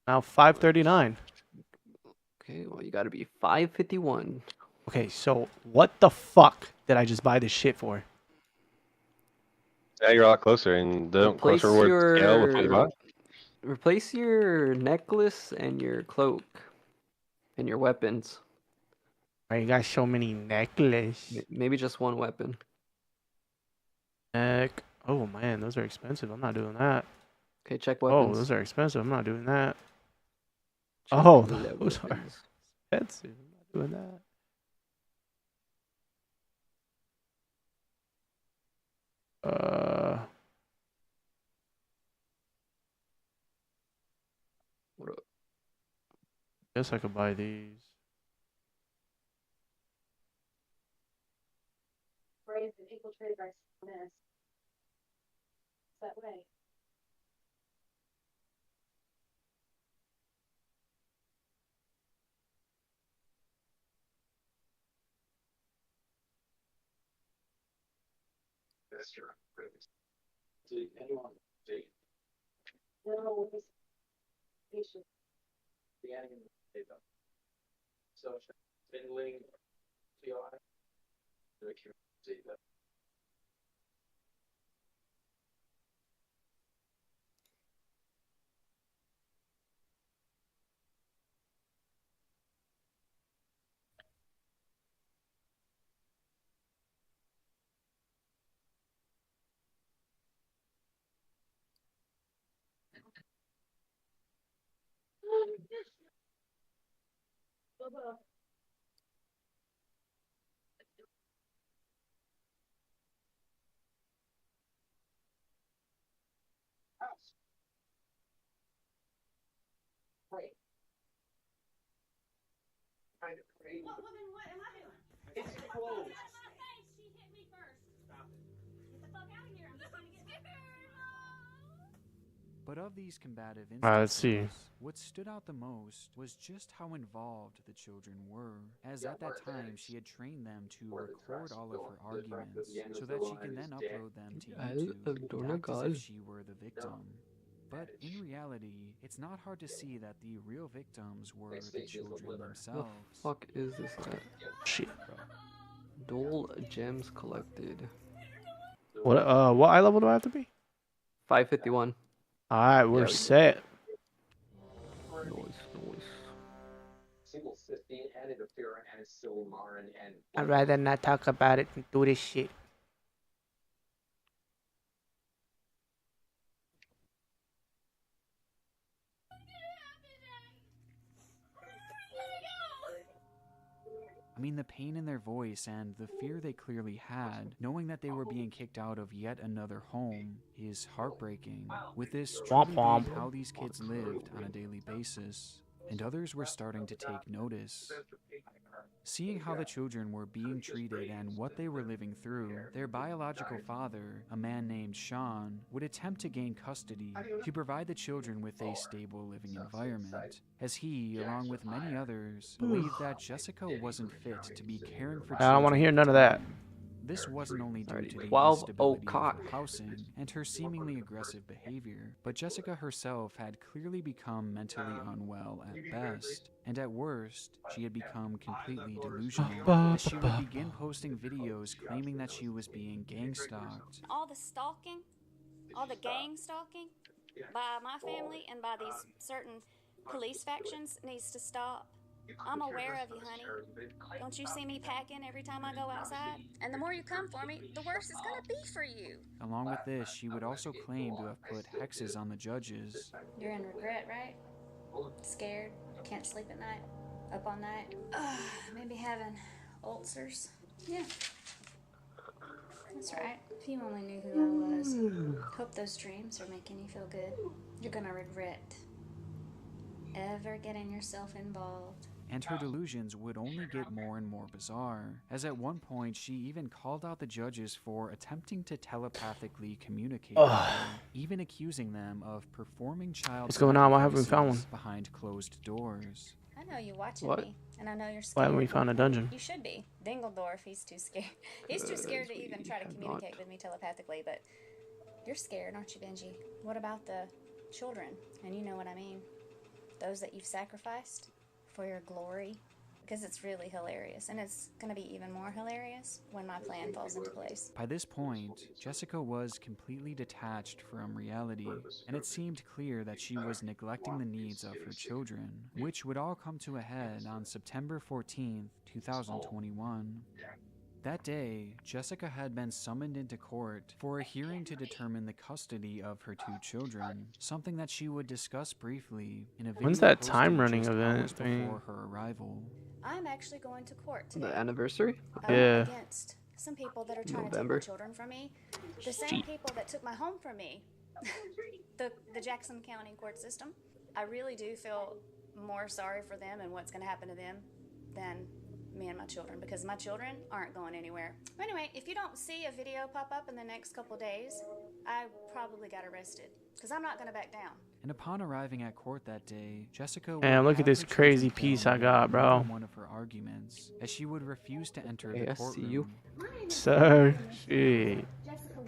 Speaker 1: Now 5:39.
Speaker 4: Okay, well you gotta be 551.
Speaker 1: Okay, so what the fuck did I just buy this shit for?
Speaker 2: Yeah, you're a lot closer, and don't
Speaker 4: Replace
Speaker 2: closer rewards scale with what you
Speaker 4: your
Speaker 2: bought.
Speaker 4: replace your necklace and your cloak and your weapons.
Speaker 1: Why you got so many necklace?
Speaker 4: Maybe just one weapon.
Speaker 1: Neck. Oh man, those are expensive. I'm not doing that.
Speaker 4: Okay, check
Speaker 1: Oh,
Speaker 4: weapons.
Speaker 1: those are expensive. I'm not doing that.
Speaker 4: Check
Speaker 1: Oh,
Speaker 4: the
Speaker 1: those are
Speaker 4: weapons.
Speaker 1: expensive. I'm not doing that.
Speaker 4: What up?
Speaker 1: Guess I could buy these.
Speaker 8: Brave and equal trade rights miss. That way. No, it's patient. Right. Kind of crazy. Well, then what am I doing? It's close. She hit me first. Stop it. Get the fuck out of here. I'm just trying to get
Speaker 3: But of these combative
Speaker 1: Let's see.
Speaker 3: instances, what stood out the most was just how involved the children were, as at that time she had trained them to record all of her arguments so that she can then upload them to YouTube and act as if she were the victim. But in reality, it's not hard to see that the real victims were the children themselves.
Speaker 4: Fuck is this at?
Speaker 1: Shit.
Speaker 4: Dual gems collected.
Speaker 1: What eye level do I have to be?
Speaker 4: 551.
Speaker 1: Alright, we're set.
Speaker 4: Noise.
Speaker 1: I'd rather not talk about it and do this shit.
Speaker 3: I mean, the pain in their voice and the fear they clearly had, knowing that they were being kicked out of yet another home, is heartbreaking. With this truly
Speaker 1: Womp
Speaker 3: being how these kids lived on a daily basis, and others were starting to take notice. Seeing how the children were being treated and what they were living through, their biological father, a man named Sean, would attempt to gain custody to provide the children with a stable living environment, as he, along with many others, believed that Jessica wasn't fit to be caring for children.
Speaker 1: I don't want to hear none of that.
Speaker 3: This wasn't only due to the
Speaker 4: 12
Speaker 3: instability of
Speaker 4: o'clock.
Speaker 3: her housing and her seemingly aggressive behavior, but Jessica herself had clearly become mentally unwell at best, and at worst, she had become completely delusional, as she would begin posting videos claiming that she was being gang stalked.
Speaker 7: All the stalking, all the gang stalking by my family and by these certain police factions needs to stop. I'm aware of you, honey. Don't you see me packing every time I go outside? And the more you come for me, the worse it's gonna be for you.
Speaker 3: Along with this, she would also claim to have put hexes on the judges.
Speaker 7: You're in regret, right? Scared? Can't sleep at night? Up all night? Maybe having ulcers? Yeah. That's right. If you only knew who I was. Hope those dreams are making you feel good. You're gonna regret ever getting yourself involved.
Speaker 3: And her delusions would only get more and more bizarre, as at one point she even called out the judges for attempting to telepathically communicate with her, even accusing them of performing child
Speaker 1: What's going on? Why haven't we found one?
Speaker 3: behind closed doors.
Speaker 7: I know you watching
Speaker 4: What?
Speaker 7: me, and I know you're scared.
Speaker 1: Why haven't we found a dungeon?
Speaker 7: You should be. Dingledorf, he's too scared. He's too scared to even try to communicate with me telepathically, but you're scared, aren't you, Benji? What about the children? And you know what I mean. Those that you've sacrificed for your glory. Because it's really hilarious, and it's going to be even more hilarious when my plan falls into place.
Speaker 3: By this point, Jessica was completely detached from reality, and it seemed clear that she was neglecting the needs of her children, which would all come to a head on September 14th, 2021. That day, Jessica had been summoned into court for a hearing to determine the custody of her two children, something that she would discuss briefly in a video
Speaker 1: When's that
Speaker 3: posted
Speaker 1: time running
Speaker 3: just
Speaker 1: event
Speaker 3: hours
Speaker 1: thing?
Speaker 3: before her arrival.
Speaker 7: I'm actually going to court today.
Speaker 4: The anniversary?
Speaker 1: Yeah.
Speaker 7: Against some people that are trying to take
Speaker 4: November.
Speaker 7: my children from me. The same people that took my home from me. the Jackson County court system. I really do feel more sorry for them and what's going to happen to them than me and my children, because my children aren't going anywhere. Anyway, if you don't see a video pop up in the next couple days, I probably got arrested, because I'm not going to back down.
Speaker 3: And upon arriving at court that day, Jessica would
Speaker 1: Man, look at
Speaker 3: have
Speaker 1: this
Speaker 3: her
Speaker 1: crazy
Speaker 3: children
Speaker 1: piece I
Speaker 3: filmed
Speaker 1: got, bro.
Speaker 3: in one of her arguments, as she would refuse to enter
Speaker 4: Hey,
Speaker 3: the
Speaker 4: I see
Speaker 3: courtroom.
Speaker 4: you.
Speaker 1: So, shit.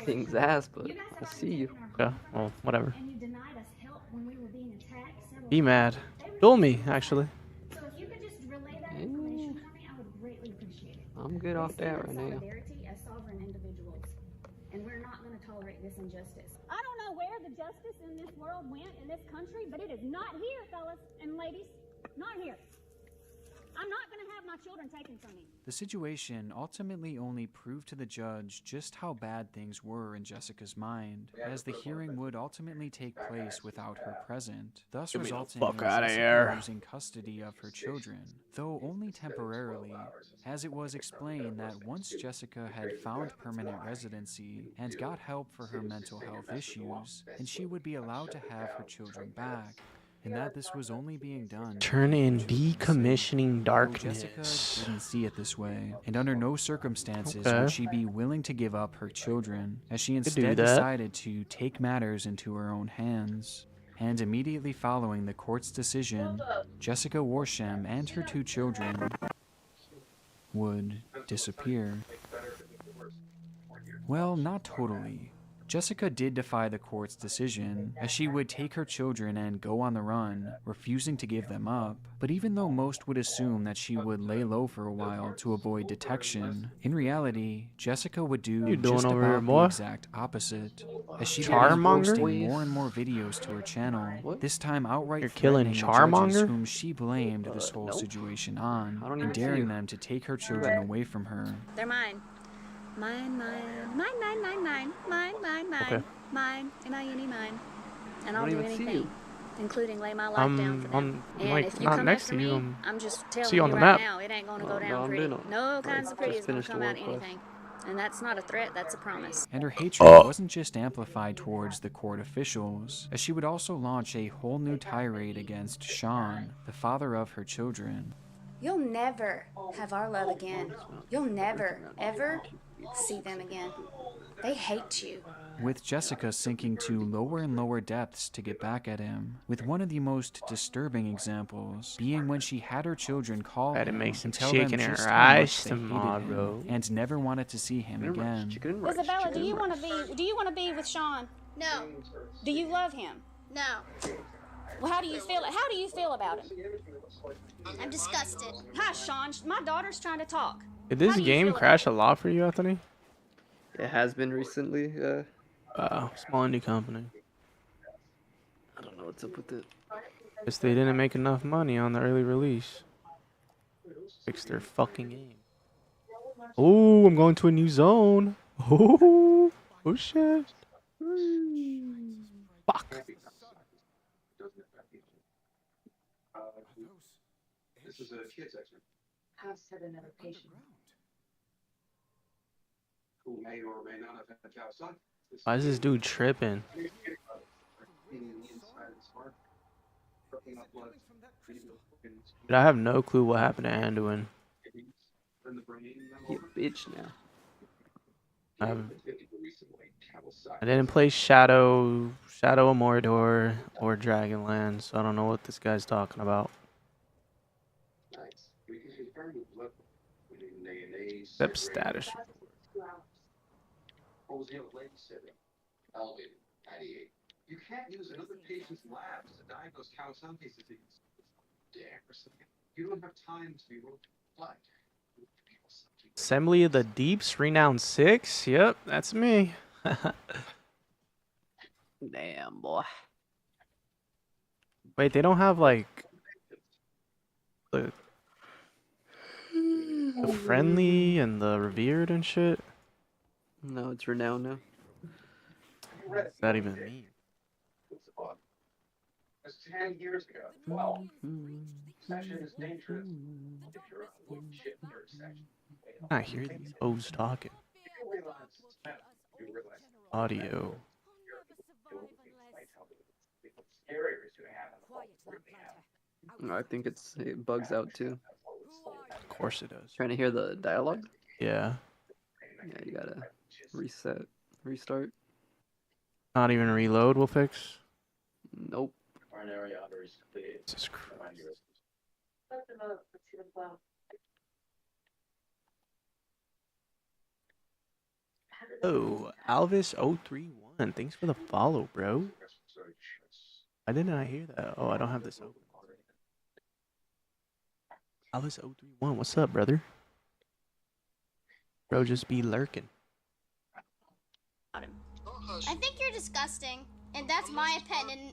Speaker 4: King's ass, but I see you.
Speaker 1: Okay, well, whatever.
Speaker 8: And you denied us help when we were being attacked several
Speaker 1: Be
Speaker 8: times.
Speaker 1: mad. Duel me, actually.
Speaker 8: So if you could just relay that information for me, I would greatly appreciate it.
Speaker 4: I'm good off
Speaker 8: We stand
Speaker 4: that
Speaker 8: in
Speaker 4: right now.
Speaker 8: solidarity as sovereign individuals, and we're not going to tolerate this injustice. I don't know where the justice in this world went in this country, but it is not here, fellas and ladies. Not here. I'm not going to have my children taken from me.
Speaker 3: The situation ultimately only proved to the judge just how bad things were in Jessica's mind, as the hearing would ultimately take place without her present, thus
Speaker 1: Get me the
Speaker 3: resulting
Speaker 1: fuck
Speaker 3: in
Speaker 1: outta
Speaker 3: Jessica
Speaker 1: here.
Speaker 3: losing custody of her children, though only temporarily, as it was explained that once Jessica had found permanent residency and got help for her mental health issues, then she would be allowed to have her children back, and that this was only being done
Speaker 1: Turn in decommissioning
Speaker 3: Though
Speaker 1: darkness.
Speaker 3: Jessica didn't see it this way, and under no circumstances
Speaker 1: Okay.
Speaker 3: would she be willing to give up her children, as she
Speaker 1: do
Speaker 3: instead
Speaker 1: that.
Speaker 3: decided to take matters into her own hands. And immediately following the court's decision, Jessica Warsham and her two children would disappear. Well, not totally. Jessica did defy the court's decision, as she would take her children and go on the run, refusing to give them up. But even though most would assume that she would lay low for a while to avoid detection, in reality, Jessica would do
Speaker 1: You doing
Speaker 3: just
Speaker 1: over
Speaker 3: about
Speaker 1: here, boy?
Speaker 3: the exact opposite, as she began
Speaker 1: Charmonger?
Speaker 3: posting more and more videos to her channel,
Speaker 4: What?
Speaker 3: this time outright
Speaker 1: You're killing
Speaker 3: threatening the judges
Speaker 1: Charmonger?
Speaker 3: whom she blamed this whole
Speaker 4: nope.
Speaker 3: situation on,
Speaker 4: I don't
Speaker 3: and
Speaker 4: even see
Speaker 3: daring
Speaker 4: you.
Speaker 3: them to take her children away from her.
Speaker 7: They're mine. Mine, mine, mine, mine, mine, mine, mine, mine, mine,
Speaker 1: Okay.
Speaker 7: mine, M-I-N-E, mine. And
Speaker 4: I
Speaker 7: I'll
Speaker 4: don't
Speaker 7: do
Speaker 4: even see
Speaker 7: anything,
Speaker 4: you.
Speaker 7: including lay my life down for them.
Speaker 1: I'm
Speaker 7: And
Speaker 1: like
Speaker 7: if you
Speaker 1: not
Speaker 7: come
Speaker 1: next
Speaker 7: after
Speaker 1: to you.
Speaker 7: me,
Speaker 1: I'm
Speaker 7: I'm just telling
Speaker 1: see
Speaker 7: you
Speaker 1: you on the
Speaker 7: right
Speaker 1: map.
Speaker 7: now, it ain't gonna go
Speaker 4: No,
Speaker 7: down
Speaker 4: I'm
Speaker 7: pretty.
Speaker 4: doing it.
Speaker 7: No kinds
Speaker 4: Just
Speaker 7: of pretty is gonna
Speaker 4: finished the
Speaker 7: come out
Speaker 4: work quest.
Speaker 7: anything. And that's not a threat, that's a promise.
Speaker 3: And her hatred wasn't just amplified towards the court officials, as she would also launch a whole new tirade against Sean, the father of her children.
Speaker 7: You'll never have our love again. You'll never, ever see them again. They hate you.
Speaker 3: With Jessica sinking to lower and lower depths to get back at him, with one of the most disturbing examples being when she had her children call
Speaker 1: Had to
Speaker 3: him
Speaker 1: make some
Speaker 3: and tell
Speaker 1: chicken
Speaker 3: them
Speaker 1: and
Speaker 3: just how much
Speaker 1: rice
Speaker 3: they hated
Speaker 1: tomorrow.
Speaker 3: him and never wanted to see him again.
Speaker 7: Isabella, do you want to be with Sean?
Speaker 9: No.
Speaker 7: Do you love him?
Speaker 9: No.
Speaker 7: Well, how do you feel about him?
Speaker 9: I'm disgusted.
Speaker 7: Hi, Sean. My daughter's trying to talk.
Speaker 1: Did this
Speaker 7: How do you
Speaker 1: game
Speaker 7: feel
Speaker 1: crash a lot for you, Anthony?
Speaker 4: It has been recently.
Speaker 1: Small indie company.
Speaker 4: I don't know what's up with it.
Speaker 1: Guess they didn't make enough money on the early release. Fix their fucking game. Oh, I'm going to a new zone. Oh shit. Fuck.
Speaker 10: This is a kid's x-ray.
Speaker 11: House had another patient.
Speaker 10: Who may or may not have had calcite.
Speaker 1: Why is this dude tripping? Dude, I have no clue what happened to Anduin.
Speaker 4: You bitch now.
Speaker 1: I didn't play Shadow of Mordor or Dragonland, so I don't know what this guy's talking about. Step status.
Speaker 10: You can't use another patient's labs to diagnose Kawasaki disease. You don't have time to be blind.
Speaker 1: Assembly of the Deeps, Renown 6. Yep, that's me.
Speaker 4: Damn, boy.
Speaker 1: Wait, they don't have like the friendly and the revered and shit?
Speaker 4: No, it's renowned now.
Speaker 1: What does that even mean?
Speaker 10: That's 10 years ago. 12. Session is dangerous. If you're on shit third section.
Speaker 1: I hear these O's talking. Audio.
Speaker 4: I think it bugs out too.
Speaker 1: Of course it does.
Speaker 4: Trying to hear the dialogue?
Speaker 1: Yeah.
Speaker 4: Yeah, you gotta reset, restart.
Speaker 1: Not even reload will fix?
Speaker 4: Nope.
Speaker 1: Jesus Christ. Oh, Alvis031. Thanks for the follow, bro. Why didn't I hear that? Oh, I don't have this open. Alvis031, what's up, brother? Bro, just be lurking.
Speaker 9: I think you're disgusting, and that's my opinion.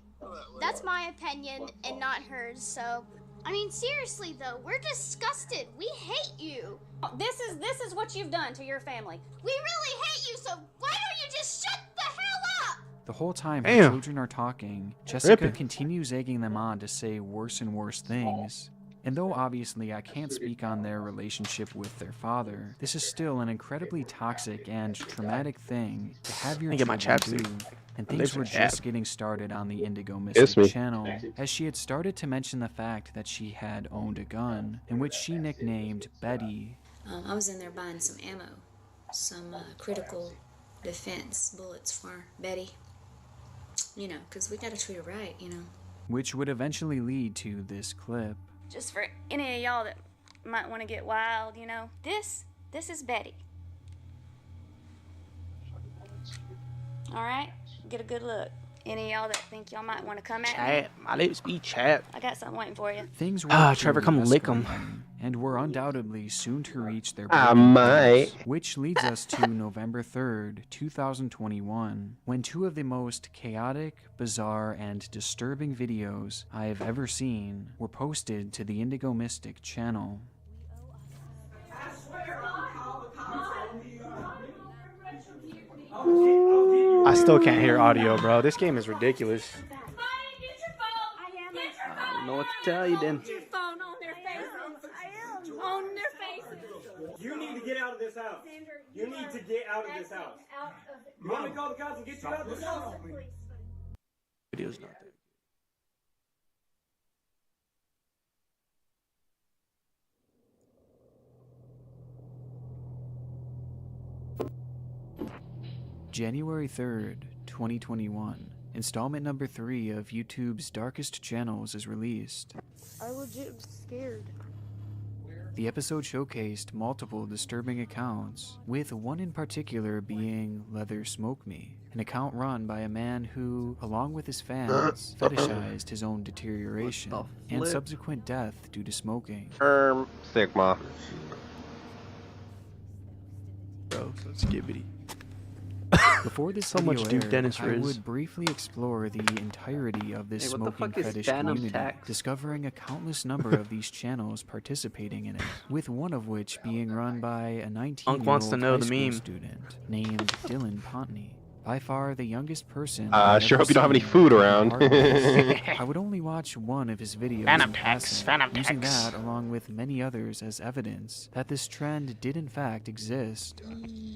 Speaker 9: That's my opinion and not hers. So, I mean, seriously though, we're disgusted. We hate you.
Speaker 7: This is what you've done to your family.
Speaker 9: We really hate you. So why don't you just shut the hell up?
Speaker 3: The whole time her
Speaker 1: Damn.
Speaker 3: children are talking, Jessica
Speaker 1: Ripping.
Speaker 3: continues egging them on to say worse and worse things. And though obviously I can't speak on their relationship with their father, this is still an incredibly toxic and traumatic thing to have your
Speaker 1: Let me get my
Speaker 3: children
Speaker 1: chapstick.
Speaker 3: do. And
Speaker 1: Lips
Speaker 3: things
Speaker 1: are
Speaker 3: were
Speaker 1: chapped.
Speaker 3: just getting started on the Indigo
Speaker 2: Kiss me.
Speaker 3: Mystic channel, as she had started to mention the fact that she had owned a gun, in which she nicknamed Betty.
Speaker 11: I was in there buying some ammo, some critical defense bullets for Betty. You know, because we gotta treat her right, you know.
Speaker 3: Which would eventually lead to this clip.
Speaker 7: Just for any of y'all that might want to get wild, you know. This is Betty. All right, get a good look. Any of y'all that think y'all might want to come at me,
Speaker 1: Chat. My lips be chapped.
Speaker 7: I got something waiting for you.
Speaker 3: Things were
Speaker 1: Trevor,
Speaker 3: truly
Speaker 1: come lick 'em.
Speaker 3: escalating, and were undoubtedly soon to reach their
Speaker 2: I
Speaker 3: breaking
Speaker 2: might.
Speaker 3: points, which leads us to November 3rd, 2021, when two of the most chaotic, bizarre, and disturbing videos I have ever seen were posted to the Indigo Mystic channel.
Speaker 1: I still can't hear audio, bro. This game is ridiculous.
Speaker 4: I don't know what to tell you then.
Speaker 8: Phone on their faces. I am. On their faces.
Speaker 6: You need to get out of this house. You need to get out of this house. You want me to call the cops and get you out of this house?
Speaker 1: Video's not there.
Speaker 3: January 3rd, 2021. Installment number 3 of YouTube's Darkest Channels is released.
Speaker 4: I legit am scared.
Speaker 3: The episode showcased multiple disturbing accounts, with one in particular being Leather Smoke Me, an account run by a man who, along with his fans, fetishized his own deterioration and subsequent death due to smoking.
Speaker 2: Sigma.
Speaker 1: Bro, so skibbity.
Speaker 3: Before this
Speaker 1: So much
Speaker 3: video
Speaker 1: Duke
Speaker 3: aired,
Speaker 1: Dennis
Speaker 3: I
Speaker 1: Riz.
Speaker 3: would briefly explore the entirety of this
Speaker 4: Hey, what the
Speaker 3: smoking
Speaker 4: fuck is
Speaker 3: fetish
Speaker 4: Phantom
Speaker 3: community,
Speaker 4: Tax?
Speaker 3: discovering a countless number of these channels participating in it, with one of which being run by a 19-year-old
Speaker 1: wants to know
Speaker 3: high
Speaker 1: the
Speaker 3: school
Speaker 1: meme.
Speaker 3: student named Dylan Pontney. By far the youngest person.
Speaker 2: Sure hope you don't have any food around.
Speaker 3: I would only watch one of his videos
Speaker 1: Phantom
Speaker 3: in
Speaker 1: Tax,
Speaker 3: passing,
Speaker 1: Phantom
Speaker 3: using
Speaker 1: Tax.
Speaker 3: that along with many others as evidence that this trend did in fact exist.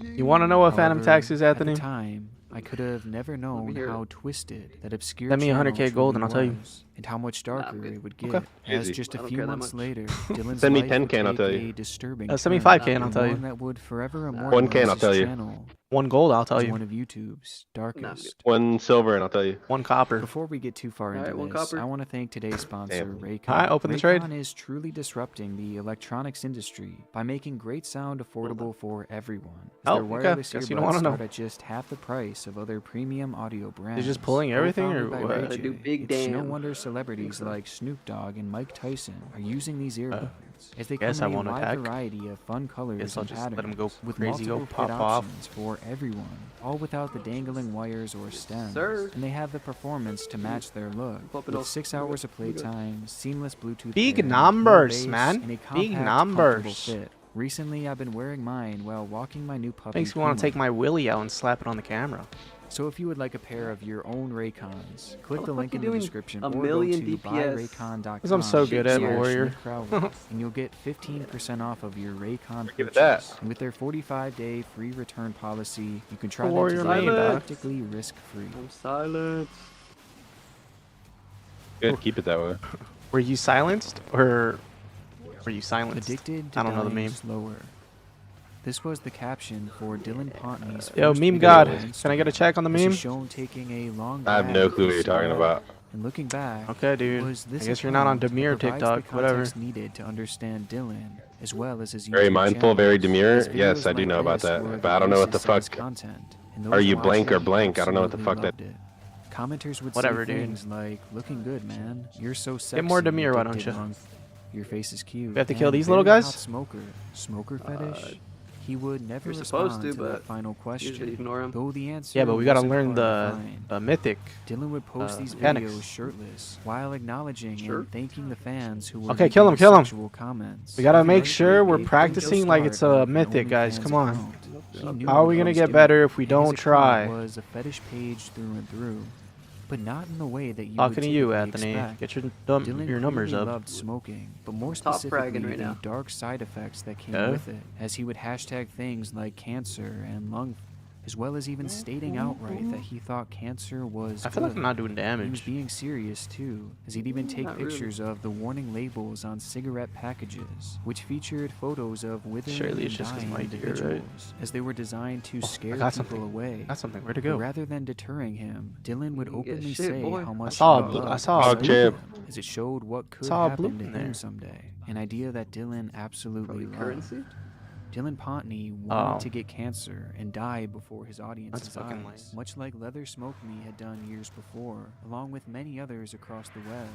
Speaker 1: You want to know what Phantom
Speaker 3: However,
Speaker 1: Tax is, Anthony?
Speaker 3: At the time, I could have never known
Speaker 4: hear
Speaker 3: how twisted that obscure
Speaker 1: Send me
Speaker 3: channel
Speaker 1: 100K gold and I'll tell you.
Speaker 3: was, and how much darker
Speaker 4: good.
Speaker 3: it would get.
Speaker 1: Okay.
Speaker 3: As
Speaker 2: Easy.
Speaker 3: just
Speaker 4: I
Speaker 3: a
Speaker 4: don't
Speaker 3: few
Speaker 4: care that
Speaker 3: months
Speaker 4: much.
Speaker 3: later, Dylan's
Speaker 2: Send me
Speaker 3: life
Speaker 2: 10K
Speaker 3: would
Speaker 2: and I'll
Speaker 3: take
Speaker 2: tell
Speaker 3: a
Speaker 2: you.
Speaker 3: disturbing
Speaker 1: Send me
Speaker 3: turn,
Speaker 1: 5K and I'll tell you.
Speaker 3: one that would forever
Speaker 2: 1K and I'll
Speaker 3: immortalize
Speaker 2: tell
Speaker 3: his
Speaker 2: you.
Speaker 3: channel
Speaker 1: 1 gold, I'll tell
Speaker 3: as
Speaker 1: you.
Speaker 3: one of YouTube's darkest.
Speaker 2: 1 silver and I'll tell you.
Speaker 1: 1 copper.
Speaker 3: Before we get too far
Speaker 4: Alright,
Speaker 3: into
Speaker 4: 1
Speaker 3: this,
Speaker 4: copper.
Speaker 3: I want to thank today's sponsor,
Speaker 2: Damn.
Speaker 3: Raycon.
Speaker 1: Alright, open the trade.
Speaker 3: Raycon is truly disrupting the electronics industry by making great sound affordable for everyone. As
Speaker 1: Oh,
Speaker 3: their
Speaker 1: okay.
Speaker 3: wireless
Speaker 1: Guess you don't
Speaker 3: earbuds
Speaker 1: wanna know.
Speaker 3: start at just half the price of other premium audio brands.
Speaker 1: They're just pulling everything, or
Speaker 3: Co-founded by
Speaker 1: what?
Speaker 3: Ray
Speaker 4: They do
Speaker 3: J,
Speaker 4: big
Speaker 3: it's no
Speaker 4: damn.
Speaker 3: wonder celebrities like Snoop Dogg and Mike Tyson are using these earbuds, as they
Speaker 1: guess
Speaker 3: come
Speaker 1: I
Speaker 3: in a
Speaker 1: won't
Speaker 3: wide
Speaker 1: attack.
Speaker 3: variety of fun colors
Speaker 1: Guess I'll
Speaker 3: and
Speaker 1: just let
Speaker 3: patterns,
Speaker 1: 'em go
Speaker 3: with
Speaker 1: crazy, go
Speaker 3: multiple fit
Speaker 1: pop off.
Speaker 3: options for everyone, all without the dangling wires or stems.
Speaker 4: Sir.
Speaker 3: And they have the performance to match their look,
Speaker 4: Pop it
Speaker 3: with
Speaker 4: off.
Speaker 3: 6 hours of playtime, seamless Bluetooth
Speaker 1: Big
Speaker 3: pairing,
Speaker 1: numbers,
Speaker 3: low bass,
Speaker 1: man.
Speaker 3: and a
Speaker 1: Big
Speaker 3: compact, comfortable
Speaker 1: numbers.
Speaker 3: fit. Recently, I've been wearing mine while walking my new puppy.
Speaker 1: Makes me want to
Speaker 3: Puma.
Speaker 1: take my willy out and slap it on the camera.
Speaker 3: So if you would like a pair of your own Raycons, click
Speaker 4: How
Speaker 3: the
Speaker 4: the
Speaker 3: link
Speaker 4: fuck
Speaker 3: in
Speaker 4: you
Speaker 3: the
Speaker 4: doing
Speaker 3: description
Speaker 4: a
Speaker 3: or go
Speaker 4: million
Speaker 3: to
Speaker 4: DPS?
Speaker 3: buyraycon.com.
Speaker 1: 'Cause I'm so good at
Speaker 3: /Nick
Speaker 1: Warrior.
Speaker 3: Crowley, and you'll get 15% off of your Raycon
Speaker 2: Give it
Speaker 3: purchase.
Speaker 2: that.
Speaker 3: And with their 45-day free return policy, you can try them
Speaker 1: Warrior
Speaker 3: today
Speaker 1: lane, dog.
Speaker 3: practically risk-free.
Speaker 4: I'm silent.
Speaker 2: Good, keep it that way.
Speaker 1: Were you silenced or were you silenced?
Speaker 3: Addicted to
Speaker 1: I don't know the
Speaker 3: dying
Speaker 1: meme.
Speaker 3: slower. This was the caption for Dylan Pontney's
Speaker 1: Yo,
Speaker 3: first
Speaker 1: meme
Speaker 3: video
Speaker 1: god.
Speaker 3: on
Speaker 1: Can I get a
Speaker 3: Instagram,
Speaker 1: check on the
Speaker 3: as he's
Speaker 1: meme?
Speaker 3: shown taking a long
Speaker 2: I have no
Speaker 3: drag
Speaker 2: clue what
Speaker 3: with
Speaker 2: you're talking
Speaker 3: cigarette.
Speaker 2: about.
Speaker 3: And looking back,
Speaker 1: Okay, dude.
Speaker 3: was this
Speaker 1: I guess you're not on
Speaker 3: account that
Speaker 1: Demure
Speaker 3: provides
Speaker 1: TikTok,
Speaker 3: the
Speaker 1: whatever.
Speaker 3: context needed to understand Dylan, as well as his
Speaker 2: Very
Speaker 3: YouTube
Speaker 2: mindful, very
Speaker 3: channels.
Speaker 2: demure.
Speaker 3: His
Speaker 2: Yes,
Speaker 3: videos
Speaker 2: I do
Speaker 3: like
Speaker 2: know about
Speaker 3: this
Speaker 2: that,
Speaker 3: were
Speaker 2: but I don't know what the
Speaker 3: basis of his
Speaker 2: fuck.
Speaker 3: content, and
Speaker 2: Are
Speaker 3: those
Speaker 2: you blank or
Speaker 3: watching
Speaker 2: blank? I don't know what the
Speaker 3: absolutely
Speaker 2: fuck that-
Speaker 3: loved it. Commenters would
Speaker 1: Whatever,
Speaker 3: say
Speaker 1: dude.
Speaker 3: things like, "Looking good, man. You're so sexy."
Speaker 1: Get more demure, why don't
Speaker 3: addicted
Speaker 1: you?
Speaker 3: monk. Your face is cute.
Speaker 1: We have to kill
Speaker 3: and
Speaker 1: these little
Speaker 3: very
Speaker 1: guys?
Speaker 3: hot smoker fetish. He would never
Speaker 4: You're
Speaker 3: respond
Speaker 4: supposed to,
Speaker 3: that
Speaker 4: but
Speaker 3: final question.
Speaker 4: usually ignore him.
Speaker 3: Though the answer
Speaker 1: Yeah, but we gotta
Speaker 3: wasn't
Speaker 1: learn
Speaker 3: hard to
Speaker 1: the
Speaker 3: find.
Speaker 1: mythic.
Speaker 3: Dylan would post these
Speaker 1: mechanics.
Speaker 3: videos shirtless while acknowledging
Speaker 4: Sure.
Speaker 3: and thanking the fans who were
Speaker 1: Okay, kill
Speaker 3: making
Speaker 1: him, kill him.
Speaker 3: sexual comments.
Speaker 1: We gotta
Speaker 3: Every
Speaker 1: make
Speaker 3: night
Speaker 1: sure
Speaker 3: he
Speaker 1: we're
Speaker 3: gave
Speaker 1: practicing
Speaker 3: the
Speaker 1: like it's
Speaker 3: start
Speaker 1: a
Speaker 3: of an
Speaker 1: mythic, guys.
Speaker 3: OnlyFans
Speaker 1: Come on.
Speaker 3: account. He knew
Speaker 1: How are
Speaker 3: what
Speaker 1: we
Speaker 3: he
Speaker 1: gonna
Speaker 3: was
Speaker 1: get
Speaker 3: doing,
Speaker 1: better if we
Speaker 3: and his
Speaker 1: don't
Speaker 3: account
Speaker 1: try?
Speaker 3: Was a fetish page through and through, but not in the way that you
Speaker 1: Talking
Speaker 3: would
Speaker 1: to you,
Speaker 3: typically
Speaker 1: Anthony.
Speaker 3: expect.
Speaker 1: Get your
Speaker 3: Dylan
Speaker 1: numbers
Speaker 3: clearly
Speaker 1: up.
Speaker 3: loved smoking, but more
Speaker 4: Top
Speaker 3: specifically
Speaker 4: fragging right
Speaker 3: the
Speaker 4: now.
Speaker 3: dark side effects that came
Speaker 1: Yeah?
Speaker 3: with it, as he would hashtag things like cancer and lung, as well as even stating outright that he thought cancer was
Speaker 1: I feel like
Speaker 3: good.
Speaker 1: I'm not doing
Speaker 3: He was
Speaker 1: damage.
Speaker 3: being serious too, as he'd even take
Speaker 4: Not really.
Speaker 3: pictures of the warning labels on cigarette packages, which featured photos of withering
Speaker 1: Surely it's
Speaker 3: and
Speaker 1: just 'cause
Speaker 3: dying
Speaker 1: my deer, right?
Speaker 3: individuals, as they were designed to scare
Speaker 1: got
Speaker 3: people
Speaker 1: something.
Speaker 3: away.
Speaker 1: Got something. Where to
Speaker 3: But
Speaker 1: go?
Speaker 3: rather than deterring him, Dylan would
Speaker 4: You can get
Speaker 3: openly
Speaker 4: shit,
Speaker 3: say
Speaker 4: boy.
Speaker 3: how much
Speaker 1: saw
Speaker 3: he
Speaker 1: a blue- I
Speaker 3: loved
Speaker 1: saw a
Speaker 3: smoking
Speaker 2: chip.
Speaker 3: them, as it showed what could
Speaker 1: Saw a
Speaker 3: happen
Speaker 1: blue
Speaker 3: to
Speaker 1: in
Speaker 3: him
Speaker 1: there.
Speaker 3: someday. An idea that Dylan absolutely
Speaker 4: Probably
Speaker 3: loved.
Speaker 4: currency.
Speaker 3: Dylan Pontney wanted
Speaker 1: Oh.
Speaker 3: to get cancer and die before his audience's
Speaker 1: That's fucking
Speaker 3: eyes,
Speaker 1: lame.
Speaker 3: much like Leather Smoke Me had done years before, along with many others across the web,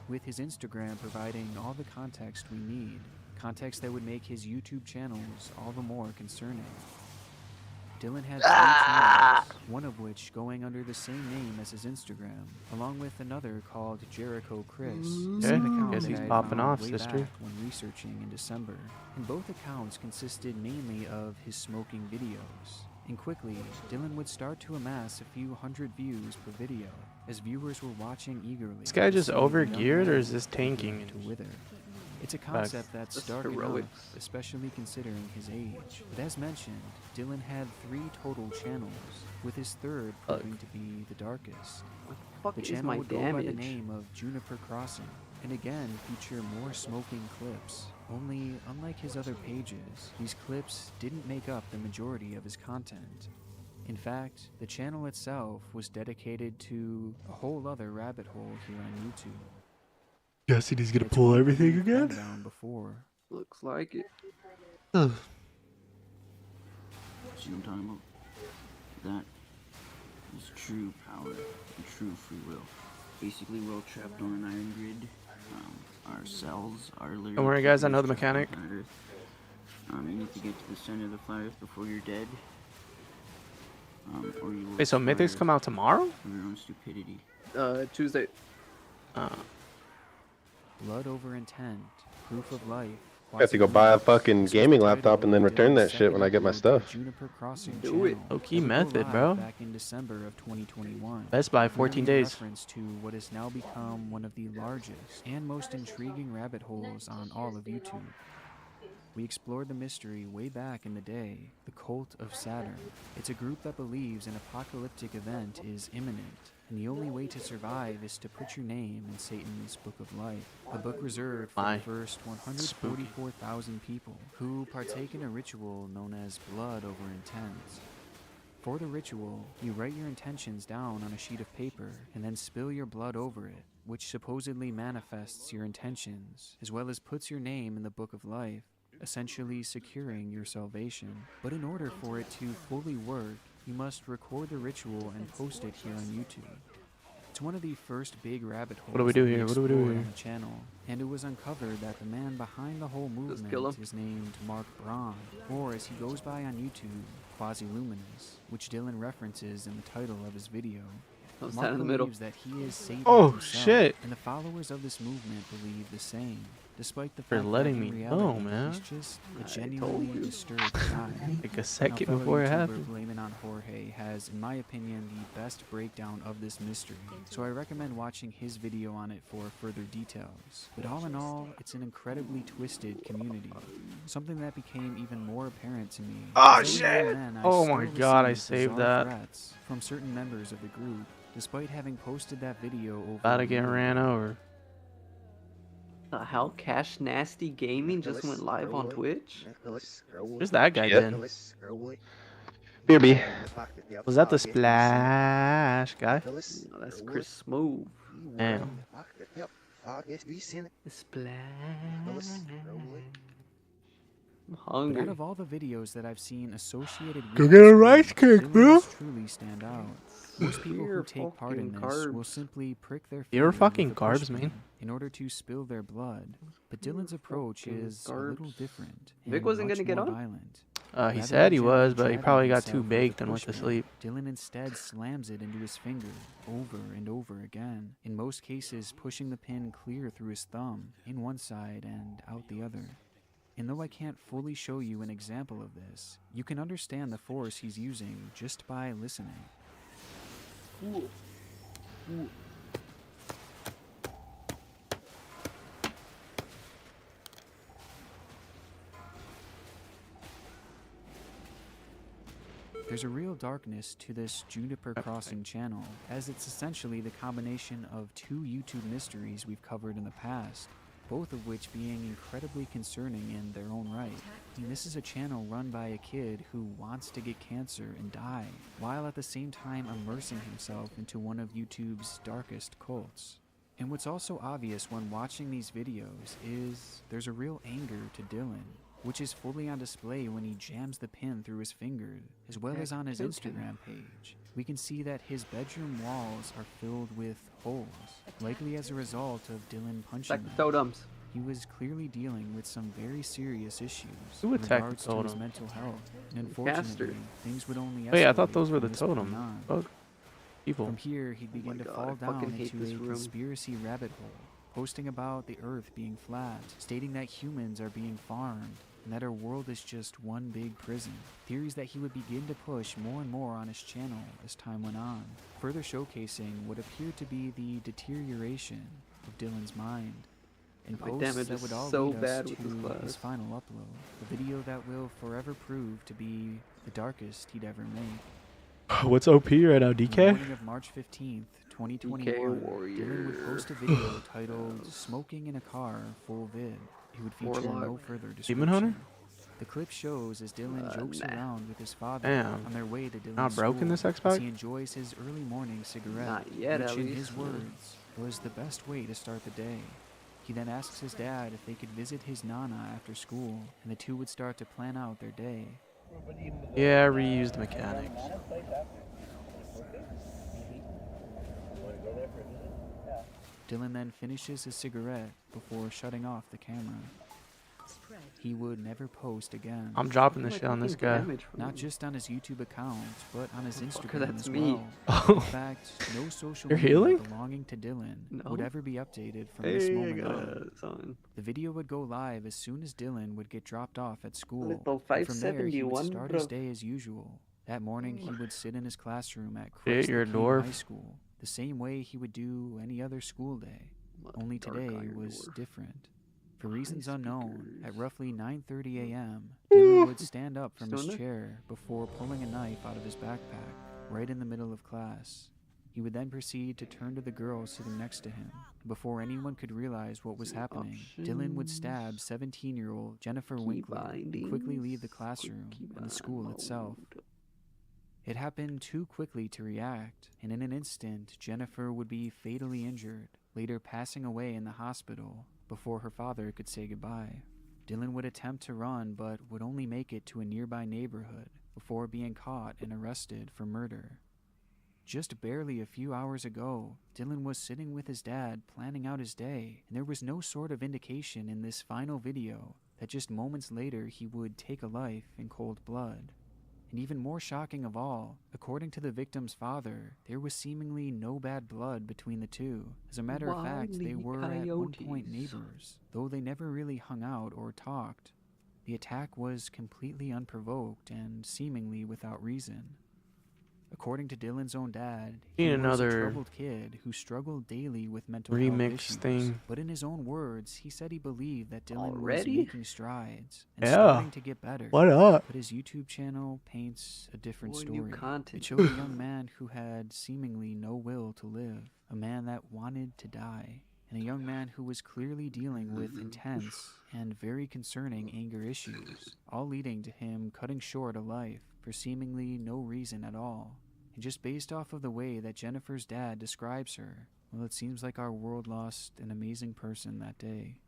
Speaker 3: with his Instagram providing all the context we need, context that would make his YouTube channels all the more concerning. Dylan had 3 channels, one of which going under the same name as his Instagram, along with another called Jericho Chris. the
Speaker 1: Okay,
Speaker 3: same account
Speaker 1: guess
Speaker 3: that
Speaker 1: he's
Speaker 3: I had
Speaker 1: popping
Speaker 3: found
Speaker 1: off,
Speaker 3: way
Speaker 1: sister.
Speaker 3: back when researching in December. And both accounts consisted mainly of his smoking videos. And quickly, Dylan would start to amass a few hundred views per video, as viewers were watching eagerly.
Speaker 1: This guy
Speaker 3: to
Speaker 1: just
Speaker 3: see the young
Speaker 1: overgeared, or
Speaker 3: man
Speaker 1: is this tanking?
Speaker 3: begin to wither. It's a concept that's
Speaker 4: That's
Speaker 3: stark enough,
Speaker 4: heroics.
Speaker 3: especially considering his age. But as mentioned, Dylan had 3 total channels, with his third
Speaker 4: Fuck.
Speaker 3: proving to be the darkest.
Speaker 4: What the fuck
Speaker 3: The
Speaker 4: is
Speaker 3: channel
Speaker 4: my
Speaker 3: would go by the
Speaker 4: damage?
Speaker 3: name of Juniper Crossing, and again feature more smoking clips. Only, unlike his other pages, these clips didn't make up the majority of his content. In fact, the channel itself was dedicated to a whole other rabbit hole here on YouTube.
Speaker 1: Guessing he's gonna
Speaker 3: It's
Speaker 1: pull
Speaker 3: one that
Speaker 1: everything
Speaker 3: we've been
Speaker 1: again.
Speaker 3: down before.
Speaker 4: Looks like it.
Speaker 1: Ugh.
Speaker 12: See what I'm talking about? That is true power and true free will. Basically, we're all trapped on an iron grid. Our cells are literally...
Speaker 1: Don't worry, guys. I know the
Speaker 12: trapped on
Speaker 1: mechanic.
Speaker 12: planet Earth. You need to get to the center of the flat Earth before you're dead. Or you will
Speaker 1: Wait, so Mythics
Speaker 12: expire
Speaker 1: come out tomorrow?
Speaker 12: from your own stupidity.
Speaker 4: Tuesday.
Speaker 3: Blood over intent, proof of life.
Speaker 2: I have to go buy a fucking gaming laptop and then return that shit when I get my stuff.
Speaker 3: Juniper Crossing
Speaker 4: Do it.
Speaker 1: Low-key method, bro.
Speaker 3: Back in December of 2021.
Speaker 1: Best Buy, 14 days.
Speaker 3: Reference to what has now become one of the largest and most intriguing rabbit holes on all of YouTube. We explored the mystery way back in the day, the Cult of Saturn. It's a group that believes an apocalyptic event is imminent, and the only way to survive is to put your name in Satan's Book of Life, a book reserved for the first 144,000 people who partake in a ritual known as blood over intent. For the ritual, you write your intentions down on a sheet of paper and then spill your blood over it, which supposedly manifests your intentions, as well as puts your name in the Book of Life, essentially securing your salvation. But in order for it to fully work, you must record the ritual and post it here on YouTube. It's one of the first big rabbit holes
Speaker 1: What do we do
Speaker 3: that
Speaker 1: here? What do we do
Speaker 3: explored
Speaker 1: here?
Speaker 3: on the channel, and it was uncovered that the man behind the whole movement
Speaker 4: kill him.
Speaker 3: is named Mark Braun, or as he goes by on YouTube, Quasi-Luminous, which Dylan references in the title of his video.
Speaker 4: Those
Speaker 3: Mark
Speaker 4: down in the middle.
Speaker 3: believes that he is Satan
Speaker 1: Oh,
Speaker 3: himself,
Speaker 1: shit.
Speaker 3: and the followers of this movement believe the same, despite the
Speaker 1: For
Speaker 3: fact
Speaker 1: letting
Speaker 3: that in
Speaker 1: me
Speaker 3: reality,
Speaker 1: know, man.
Speaker 3: he's just a
Speaker 4: I
Speaker 3: genuinely
Speaker 4: told you.
Speaker 3: disturbed guy.
Speaker 1: Like a
Speaker 3: Now,
Speaker 1: second
Speaker 3: fellow
Speaker 1: before it
Speaker 3: YouTuber
Speaker 1: happened.
Speaker 3: Blame It on Jorge has, in my opinion, the best breakdown of this mystery, so I recommend watching his video on it for further details. But all in all, it's an incredibly twisted community, something that became even more apparent to me.
Speaker 1: Oh,
Speaker 3: as every
Speaker 1: shit.
Speaker 3: now and then I
Speaker 1: Oh my
Speaker 3: still
Speaker 1: God, I
Speaker 3: receive
Speaker 1: saved
Speaker 3: bizarre
Speaker 1: that.
Speaker 3: threats from certain members of the group, despite having posted that video over
Speaker 1: About to
Speaker 3: a
Speaker 1: get
Speaker 3: year
Speaker 1: ran
Speaker 3: ago.
Speaker 1: over.
Speaker 4: How Cash Nasty Gaming just went live on Twitch?
Speaker 1: Where's that guy
Speaker 2: Yep.
Speaker 1: been?
Speaker 2: BRB.
Speaker 1: Was that the Splash guy?
Speaker 4: No, that's Chris Smooth.
Speaker 1: Damn.
Speaker 4: Splash. I'm
Speaker 3: But
Speaker 4: hungry.
Speaker 3: out of all the videos that I've seen associated with
Speaker 1: Go get a
Speaker 3: this
Speaker 1: rice
Speaker 3: group,
Speaker 1: cake,
Speaker 3: Dylan's
Speaker 1: bro.
Speaker 3: truly stand out. Most people
Speaker 4: Beer
Speaker 3: who take part in
Speaker 4: fucking
Speaker 3: this will
Speaker 4: carbs.
Speaker 3: simply prick their
Speaker 1: You're
Speaker 3: finger
Speaker 1: fucking
Speaker 3: with a
Speaker 1: carbs,
Speaker 3: pushpin
Speaker 1: man.
Speaker 3: in order to spill their blood. But Dylan's approach
Speaker 4: fucking
Speaker 3: is a little
Speaker 4: carbs.
Speaker 3: different.
Speaker 4: Vic
Speaker 3: and
Speaker 4: wasn't
Speaker 3: much
Speaker 4: gonna get
Speaker 3: more
Speaker 4: on?
Speaker 3: violent.
Speaker 1: He
Speaker 3: Rather
Speaker 1: said
Speaker 3: than
Speaker 1: he
Speaker 3: gently
Speaker 1: was, but he
Speaker 3: jabbing
Speaker 1: probably got
Speaker 3: himself
Speaker 1: too
Speaker 3: with a
Speaker 1: baked and went to
Speaker 3: pushpin,
Speaker 1: sleep.
Speaker 3: Dylan instead slams it into his finger over and over again, in most cases pushing the pin clear through his thumb, in one side and out the other. And though I can't fully show you an example of this, you can understand the force he's using just by listening. There's a real darkness to this Juniper Crossing channel, as it's essentially the combination of two YouTube mysteries we've covered in the past, both of which being incredibly concerning in their own right. I mean, this is a channel run by a kid who wants to get cancer and die, while at the same time immersing himself into one of YouTube's darkest cults. And what's also obvious when watching these videos is there's a real anger to Dylan, which is fully on display when he jams the pin through his finger, as well as on his Instagram page. We can see that his bedroom walls are filled with holes, likely as a result of Dylan punching
Speaker 4: Like the
Speaker 3: them.
Speaker 4: totems.
Speaker 3: He was clearly dealing with some very serious issues
Speaker 1: Who
Speaker 3: in
Speaker 1: attacked the
Speaker 3: regards to his
Speaker 1: totem?
Speaker 3: mental health. And
Speaker 4: Caster.
Speaker 3: unfortunately, things would only
Speaker 1: Wait, I thought
Speaker 3: escalate
Speaker 1: those were
Speaker 3: from
Speaker 1: the
Speaker 3: this point
Speaker 1: totem.
Speaker 3: on.
Speaker 1: Fuck. People.
Speaker 3: From here, he'd begin to
Speaker 4: God,
Speaker 3: fall
Speaker 4: I
Speaker 3: down
Speaker 4: fucking hate
Speaker 3: into
Speaker 4: this
Speaker 3: a
Speaker 4: room.
Speaker 3: conspiracy rabbit hole, posting about the Earth being flat, stating that humans are being farmed, and that our world is just one big prison. Theories that he would begin to push more and more on his channel as time went on, further showcasing what appeared to be the deterioration of Dylan's mind. And
Speaker 4: My
Speaker 3: posts
Speaker 4: damage
Speaker 3: that
Speaker 4: is
Speaker 3: would all
Speaker 4: so
Speaker 3: lead us
Speaker 4: bad
Speaker 3: to
Speaker 4: with this
Speaker 3: his
Speaker 4: class.
Speaker 3: final upload, a video that will forever prove to be the darkest he'd ever made.
Speaker 1: What's OP right now,
Speaker 3: On the
Speaker 1: DK?
Speaker 3: morning of March 15th, 2021, Dylan
Speaker 4: warrior.
Speaker 3: would post a video titled "Smoking in a Car Full Vid." He would feature
Speaker 4: Warlock.
Speaker 3: no further
Speaker 1: Demon Hunter?
Speaker 3: description. The clip shows as Dylan jokes
Speaker 4: nah.
Speaker 3: around with his father
Speaker 1: Damn.
Speaker 3: on their way to Dylan's
Speaker 1: Not broken this
Speaker 3: school
Speaker 1: Xbox?
Speaker 3: as he enjoys his early morning cigarette,
Speaker 4: Not yet,
Speaker 3: which
Speaker 4: at
Speaker 3: in
Speaker 4: least.
Speaker 3: his words was the best way to start the day. He then asks his dad if they could visit his nana after school, and the two would start to plan out their day.
Speaker 1: Yeah, reused mechanics.
Speaker 3: Dylan then finishes his cigarette before shutting off the camera. He would never post again.
Speaker 1: I'm dropping this shit on this guy.
Speaker 3: Not just on his YouTube account, but on his Instagram
Speaker 4: that's
Speaker 3: as
Speaker 4: me.
Speaker 3: well. In fact, no social
Speaker 1: You're
Speaker 3: media
Speaker 1: healing?
Speaker 3: belonging to Dylan
Speaker 4: No.
Speaker 3: would ever be updated from this
Speaker 1: Hey,
Speaker 3: moment
Speaker 1: I got
Speaker 3: on.
Speaker 4: Son.
Speaker 3: The video would go live as soon as Dylan would get dropped off at school.
Speaker 4: Little
Speaker 3: And from there, he would
Speaker 4: 571,
Speaker 3: start
Speaker 4: bro.
Speaker 3: his day as usual. That morning, he would sit in his classroom at
Speaker 1: Shit,
Speaker 3: Christ
Speaker 1: you're a
Speaker 3: the King
Speaker 1: dwarf.
Speaker 3: High School, the same way he would do any other school day. Only
Speaker 4: Dark
Speaker 3: today
Speaker 4: iron
Speaker 3: was
Speaker 4: dwarf.
Speaker 3: different. For reasons unknown, at
Speaker 4: speakers.
Speaker 3: roughly 9:30 a.m., Dylan would stand up from his
Speaker 4: Still in there?
Speaker 3: chair before pulling a knife out of his backpack, right in the middle of class. He would then proceed to turn to the girl sitting next to him. Before anyone could realize what was happening, Dylan would stab 17-year-old Jennifer Winkler and quickly leave the classroom and the school itself. It happened too quickly to react, and in an instant, Jennifer would be fatally injured, later passing away in the hospital before her father could say goodbye. Dylan would attempt to run, but would only make it to a nearby neighborhood before being caught and arrested for murder. Just barely a few hours ago, Dylan was sitting with his dad planning out his day, and there was no sort of indication in this final video that just moments later he would take a life in cold blood. And even more shocking of all, according to the victim's father, there was seemingly no bad blood between the two. As a matter of fact, they were at one point neighbors, though they never really hung out or talked. The attack was completely unprovoked and seemingly without reason. According to Dylan's own dad, he
Speaker 1: Need
Speaker 3: was
Speaker 1: another
Speaker 3: a troubled kid who struggled daily with mental health
Speaker 1: remix
Speaker 3: issues.
Speaker 1: thing.
Speaker 3: But in his own words, he said he believed that Dylan
Speaker 4: Already?
Speaker 3: was making strides and
Speaker 1: Yeah.
Speaker 3: starting to get better.
Speaker 1: What up?
Speaker 3: But his YouTube channel paints a different
Speaker 4: More new
Speaker 3: story.
Speaker 4: content.
Speaker 3: It showed a young man who had seemingly no will to live, a man that wanted to die, and a young man who was clearly dealing with intense and very concerning anger issues, all leading to him cutting short a life for seemingly no reason at all. And just based off of the way that Jennifer's dad describes her, well, it seems like our world lost an amazing person that day.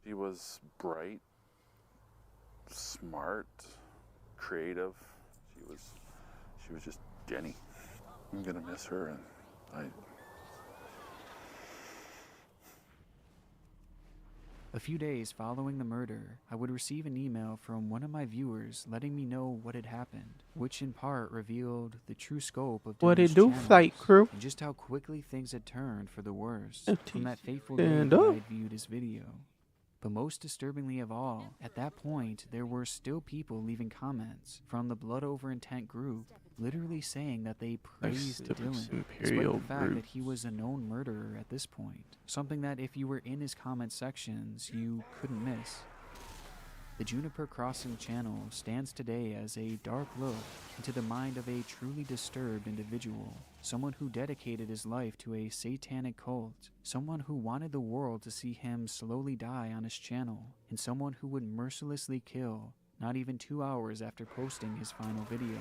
Speaker 13: She was bright, smart, creative. She was just Jenny. I'm gonna miss her, and
Speaker 3: A few days following the murder, I would receive an email from one of my viewers letting me know what had happened, which in part revealed the true scope of
Speaker 1: What
Speaker 3: Dylan's
Speaker 1: it do,
Speaker 3: channel
Speaker 1: Flight Crew?
Speaker 3: and just how quickly things had turned for the worse
Speaker 1: Empty.
Speaker 3: from that fateful day
Speaker 1: Stand
Speaker 3: that
Speaker 1: up.
Speaker 3: I viewed his video. But most disturbingly of all, at that point, there were still people leaving comments from the Blood Over Intent group, literally saying that they praised Dylan, despite
Speaker 1: Imperial
Speaker 3: the fact
Speaker 1: group.
Speaker 3: that he was a known murderer at this point. Something that if you were in his comment sections, you couldn't miss. The Juniper Crossing channel stands today as a dark look into the mind of a truly disturbed individual, someone who dedicated his life to a satanic cult, someone who wanted the world to see him slowly die on his channel, and someone who would mercilessly kill not even 2 hours after posting his final video.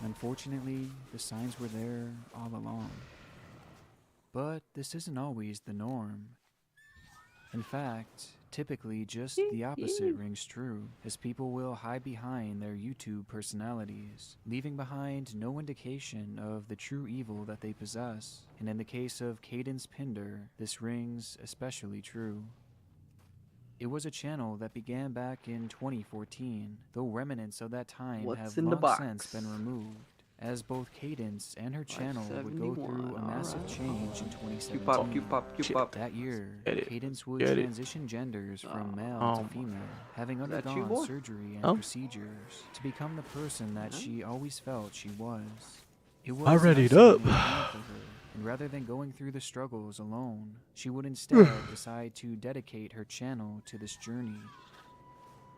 Speaker 3: Unfortunately, the signs were there all along. But this isn't always the norm. In fact, typically just the opposite rings true, as people will hide behind their YouTube personalities, leaving behind no indication of the true evil that they possess. And in the case of Cadence Pinder, this rings especially true. It was a channel that began back in 2014, though remnants of that time
Speaker 4: What's
Speaker 3: have
Speaker 4: in the
Speaker 3: long
Speaker 4: box?
Speaker 3: since been removed, as both Cadence and her channel would go through a massive change in 2017.
Speaker 4: Q-pop.
Speaker 3: That year,
Speaker 1: Get it.
Speaker 3: Cadence would
Speaker 1: Get it.
Speaker 3: transition genders from male
Speaker 1: Oh
Speaker 3: to
Speaker 1: my
Speaker 3: female, having
Speaker 4: that you,
Speaker 3: undergone
Speaker 4: boy?
Speaker 3: surgery and
Speaker 1: Oh.
Speaker 3: procedures to become the person that she always felt she was. It was
Speaker 1: I
Speaker 3: an
Speaker 1: read it
Speaker 3: isolating
Speaker 1: up.
Speaker 3: time for her, and rather than going through the struggles alone, she would instead decide to dedicate her channel to this journey.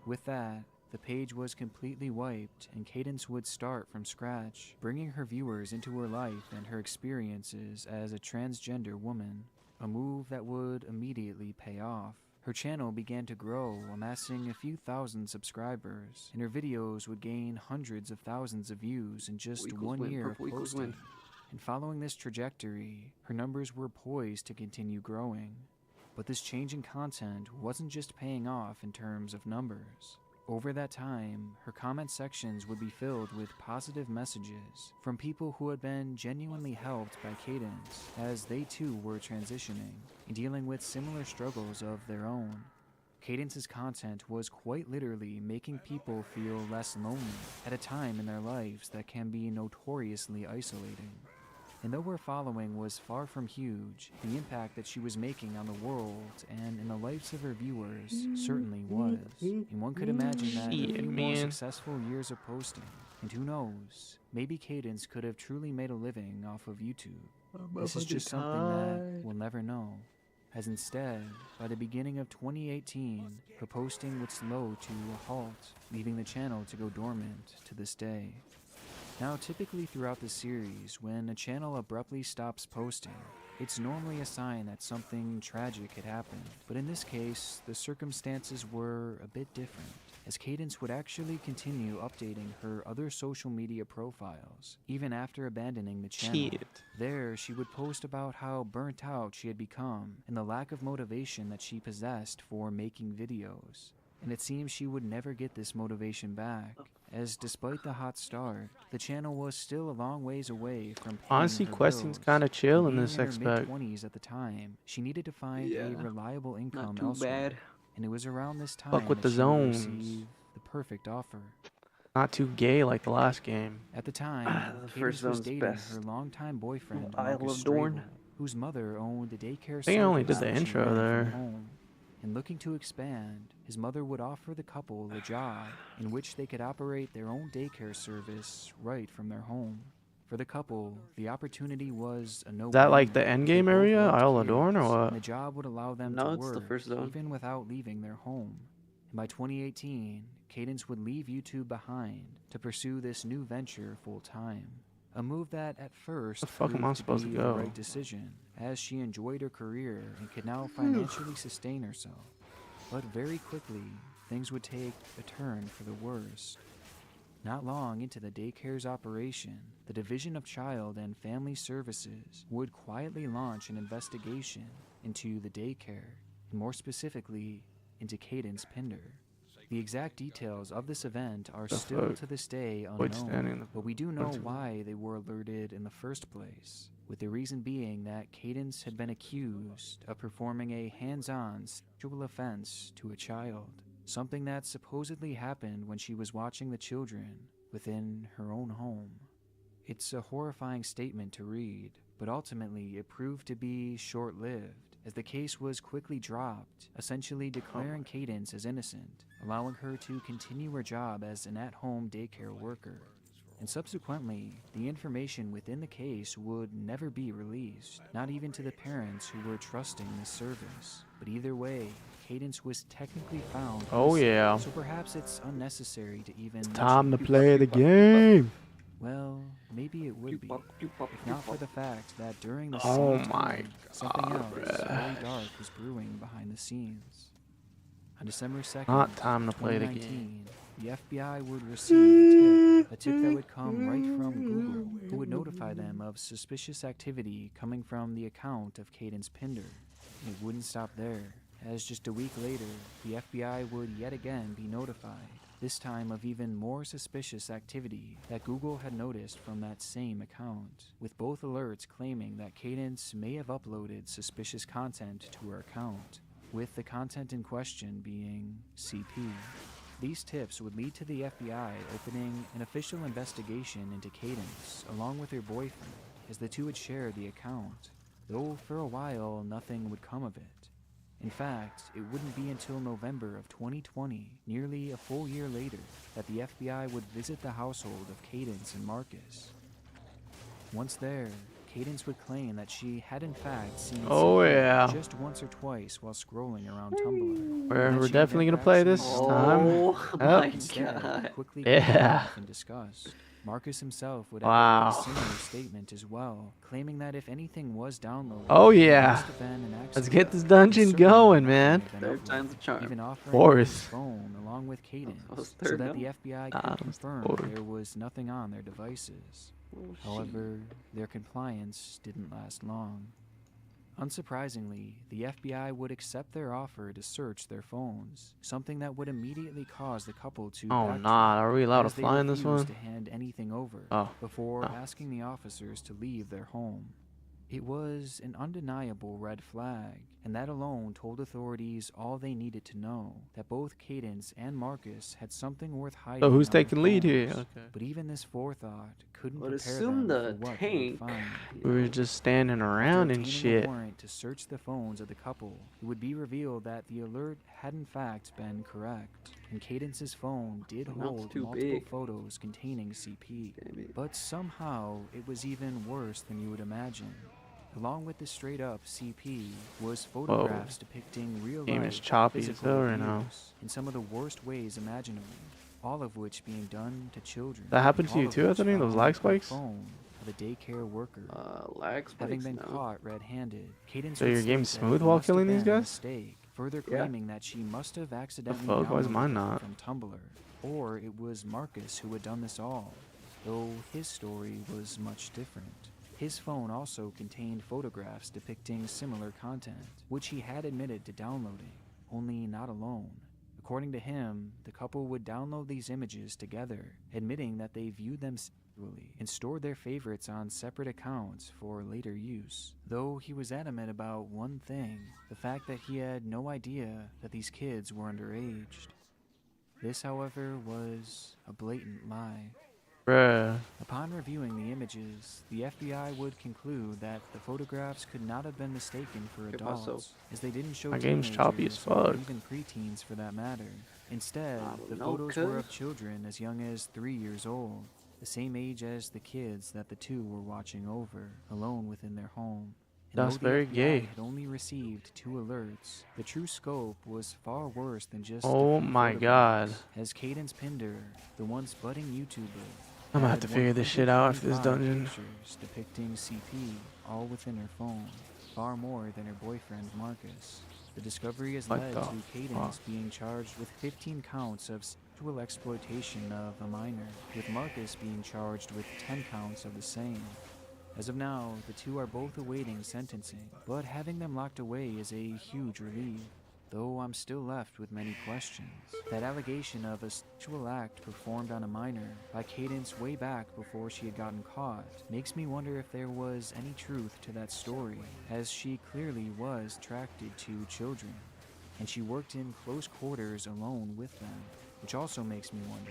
Speaker 3: With that, the page was completely wiped, and Cadence would start from scratch, bringing her viewers into her life and her experiences as a transgender woman, a move that would immediately pay off. Her channel began to grow, amassing a few thousand subscribers, and her videos would gain hundreds of thousands of views in just 1 year of posting. And following this trajectory, her numbers were poised to continue growing. But this change in content wasn't just paying off in terms of numbers. Over that time, her comment sections would be filled with positive messages from people who had been genuinely helped by Cadence, as they too were transitioning and dealing with similar struggles of their own. Cadence's content was quite literally making people feel less lonely at a time in their lives that can be notoriously isolating. And though her following was far from huge, the impact that she was making on the world and in the lives of her viewers certainly was. And one could imagine that a few more successful years of posting, and who knows, maybe Cadence could have truly made a living off of YouTube. This is just something that we'll never know. As instead, by the beginning of 2018, her posting would slow to a halt, leaving the channel to go dormant to this day. Now, typically throughout the series, when a channel abruptly stops posting, it's normally a sign that something tragic had happened. But in this case, the circumstances were a bit different, as Cadence would actually continue updating her other social media profiles, even after abandoning the channel. There, she would post about how burnt out she had become and the lack of motivation that she possessed for making videos. And it seems she would never get this motivation back, as despite the hot start, the channel was still a long ways away from paying
Speaker 1: Honestly,
Speaker 3: her
Speaker 1: Questing's
Speaker 3: bills.
Speaker 1: kind of chill in
Speaker 3: Being
Speaker 1: this
Speaker 3: in her
Speaker 1: aspect.
Speaker 3: mid-20s at the time, she needed to find a reliable income
Speaker 4: too
Speaker 3: elsewhere.
Speaker 4: bad.
Speaker 3: And it was around this time
Speaker 1: Fuck with
Speaker 3: that
Speaker 1: the
Speaker 3: she would
Speaker 1: zones.
Speaker 3: receive the perfect offer.
Speaker 1: Not too gay like the last game.
Speaker 3: At the time,
Speaker 4: The
Speaker 3: Cadence
Speaker 4: first
Speaker 3: was
Speaker 4: zone's
Speaker 3: dating
Speaker 4: best.
Speaker 3: her longtime boyfriend,
Speaker 4: Isle
Speaker 3: Marcus
Speaker 4: of Dorn.
Speaker 3: Strable, whose mother owned a daycare
Speaker 1: think I only
Speaker 3: service
Speaker 1: did the
Speaker 3: that she
Speaker 1: intro
Speaker 3: ran from
Speaker 1: there.
Speaker 3: home. And looking to expand, his mother would offer the couple a job in which they could operate their own daycare service right from their home. For the couple, the opportunity was a no-brainer.
Speaker 1: Is that like the end game
Speaker 3: They both
Speaker 1: area,
Speaker 3: loved
Speaker 1: Isle of Dorn, or
Speaker 3: kids,
Speaker 1: what?
Speaker 3: and the job would allow them
Speaker 4: No,
Speaker 3: to
Speaker 4: it's the
Speaker 3: work
Speaker 4: first zone.
Speaker 3: even without leaving their home. And by 2018, Cadence would leave YouTube behind to pursue this new venture full-time. A move that at first
Speaker 1: The fuck am I
Speaker 3: proved
Speaker 1: supposed to
Speaker 3: be
Speaker 1: go?
Speaker 3: the right decision, as she enjoyed her career and could now financially sustain herself. But very quickly, things would take a turn for the worst. Not long into the daycare's operation, the Division of Child and Family Services would quietly launch an investigation into the daycare, and more specifically, into Cadence Pinder. The exact details of this event are still to this day unknown, but we do know why they were alerted in the first place, with the reason being that Cadence had been accused of performing a hands-on sexual offense to a child, something that supposedly happened when she was watching the children within her own home. It's a horrifying statement to read, but ultimately it proved to be short-lived, as the case was quickly dropped, essentially declaring Cadence as innocent, allowing her to continue her job as an at-home daycare worker. And subsequently, the information within the case would never be released, not even to the parents who were trusting this service. But either way, Cadence was technically found innocent, so perhaps it's unnecessary to even
Speaker 1: Time to
Speaker 3: mention.
Speaker 1: play the game.
Speaker 3: Well, maybe it would be, if not for the fact that during the
Speaker 1: Oh
Speaker 3: same
Speaker 1: my
Speaker 3: time, something
Speaker 1: God,
Speaker 3: else
Speaker 1: bruh.
Speaker 3: very dark was brewing behind the scenes. On December 2nd,
Speaker 1: Not time to play the
Speaker 3: 2019, the FBI would receive a tip that would come right from Google, who would notify them of suspicious activity coming from the account of Cadence Pinder. And it wouldn't stop there, as just a week later, the FBI would yet again be notified, this time of even more suspicious activity that Google had noticed from that same account, with both alerts claiming that Cadence may have uploaded suspicious content to her account, with the content in question being CP. These tips would lead to the FBI opening an official investigation into Cadence, along with her boyfriend, as the two had shared the account, though for a while nothing would come of it. In fact, it wouldn't be until November of 2020, nearly a full year later, that the FBI would visit the household of Cadence and Marcus. Once there, Cadence would claim that she had in fact seen CP just once or twice while scrolling around Tumblr.
Speaker 1: We're definitely gonna play this time.
Speaker 4: Oh my
Speaker 3: Instead,
Speaker 4: god.
Speaker 3: quickly
Speaker 1: Yeah.
Speaker 3: in disgust. Marcus himself would
Speaker 1: Wow.
Speaker 3: echo a similar statement as well, claiming that if anything was downloaded,
Speaker 1: Oh
Speaker 3: it
Speaker 1: yeah.
Speaker 3: must have been an
Speaker 1: Let's
Speaker 3: accident.
Speaker 1: get this dungeon
Speaker 3: Certainly
Speaker 1: going,
Speaker 3: nothing
Speaker 1: man.
Speaker 3: had been
Speaker 4: Third
Speaker 3: uploaded,
Speaker 4: time's a charm.
Speaker 3: even offering
Speaker 1: Fourth.
Speaker 3: his phone along with Cadence,
Speaker 4: was
Speaker 3: so
Speaker 4: third
Speaker 3: that the
Speaker 4: now?
Speaker 3: FBI
Speaker 1: Nah,
Speaker 3: could
Speaker 1: it was
Speaker 3: confirm
Speaker 1: fourth.
Speaker 3: there was nothing on their devices.
Speaker 4: Oh,
Speaker 3: However, their compliance didn't last long. Unsurprisingly, the FBI would accept their offer to search their phones, something that would immediately cause the couple to
Speaker 1: Oh
Speaker 3: backtrack,
Speaker 1: nah, are we allowed to
Speaker 3: as they
Speaker 1: fly in this
Speaker 3: refused
Speaker 1: one?
Speaker 3: to hand anything over
Speaker 1: Oh.
Speaker 3: before
Speaker 1: Oh.
Speaker 3: asking the officers to leave their home. It was an undeniable red flag, and that alone told authorities all they needed to know, that both Cadence and Marcus had something worth hiding.
Speaker 1: So who's
Speaker 3: on their
Speaker 1: taking lead here?
Speaker 3: phones.
Speaker 1: Okay.
Speaker 3: But even this forethought couldn't
Speaker 4: Would
Speaker 3: prepare
Speaker 4: assume
Speaker 3: them
Speaker 4: the
Speaker 3: for what they would
Speaker 4: tank.
Speaker 3: find.
Speaker 1: We were just standing around and
Speaker 3: After obtaining
Speaker 1: shit.
Speaker 3: a warrant to search the phones of the couple, it would be revealed that the alert had in fact been correct, and Cadence's phone did
Speaker 4: Not
Speaker 3: hold
Speaker 4: too
Speaker 3: multiple
Speaker 4: big.
Speaker 3: photos containing CP.
Speaker 4: Damn it.
Speaker 3: But somehow it was even worse than you would imagine. Along with the straight-up CP was photographs depicting real
Speaker 1: Game
Speaker 3: life
Speaker 1: is choppy as
Speaker 3: physical
Speaker 1: hell right now.
Speaker 3: abuse in some of the worst ways imaginable, all of which being done to children.
Speaker 1: That happened to
Speaker 3: all
Speaker 1: you
Speaker 3: of
Speaker 1: too,
Speaker 3: which
Speaker 1: Anthony? Those
Speaker 3: found
Speaker 1: lag
Speaker 3: on the
Speaker 1: spikes?
Speaker 3: phone of a daycare worker.
Speaker 4: Lag
Speaker 3: Having
Speaker 4: spikes
Speaker 3: been
Speaker 4: now.
Speaker 3: caught red-handed, Cadence
Speaker 1: So
Speaker 3: would
Speaker 1: your
Speaker 3: state
Speaker 1: game's
Speaker 3: that
Speaker 1: smooth
Speaker 3: it
Speaker 1: while
Speaker 3: must have
Speaker 1: killing these
Speaker 3: been a
Speaker 1: guys?
Speaker 3: mistake, further
Speaker 4: Yeah.
Speaker 3: claiming that she must have accidentally
Speaker 1: fuck? Why is mine
Speaker 3: downloaded
Speaker 1: not?
Speaker 3: it from Tumblr, or it was Marcus who had done this all, though his story was much different. His phone also contained photographs depicting similar content, which he had admitted to downloading, only not alone. According to him, the couple would download these images together, admitting that they viewed them sexually and stored their favorites on separate accounts for later use. Though he was adamant about one thing, the fact that he had no idea that these kids were underage. This, however, was a blatant lie.
Speaker 1: Bruh.
Speaker 3: Upon reviewing the images, the FBI would conclude that the photographs could not have been mistaken for
Speaker 4: ¿Qué pasó?
Speaker 3: adults, as they didn't show
Speaker 1: My game's choppy as
Speaker 3: teenagers or
Speaker 1: fuck.
Speaker 3: even preteens for that matter. Instead,
Speaker 4: I don't
Speaker 3: the
Speaker 4: know,
Speaker 3: photos were of
Speaker 4: cuz.
Speaker 3: children as young as 3 years old, the same age as the kids that the two were watching over, alone within their home. And
Speaker 1: That's
Speaker 3: though the
Speaker 1: very
Speaker 3: FBI
Speaker 1: gay.
Speaker 3: had only received 2 alerts, the true scope was far worse than just
Speaker 1: Oh
Speaker 3: a few
Speaker 1: my
Speaker 3: photographs,
Speaker 1: god.
Speaker 3: as Cadence Pinder, the once budding YouTuber,
Speaker 1: I'm gonna have
Speaker 3: had
Speaker 1: to figure this shit out after this
Speaker 3: 125
Speaker 1: dungeon.
Speaker 3: pictures depicting CP, all within her phone, far more than her boyfriend Marcus. The discovery has
Speaker 1: What
Speaker 3: led
Speaker 1: the
Speaker 3: to Cadence
Speaker 1: fuck?
Speaker 3: being charged with 15 counts of sexual exploitation of a minor, with Marcus being charged with 10 counts of the same. As of now, the two are both awaiting sentencing, but having them locked away is a huge relief. Though I'm still left with many questions. That allegation of a sexual act performed on a minor by Cadence way back before she had gotten caught makes me wonder if there was any truth to that story, as she clearly was attracted to children, and she worked in close quarters alone with them, which also makes me wonder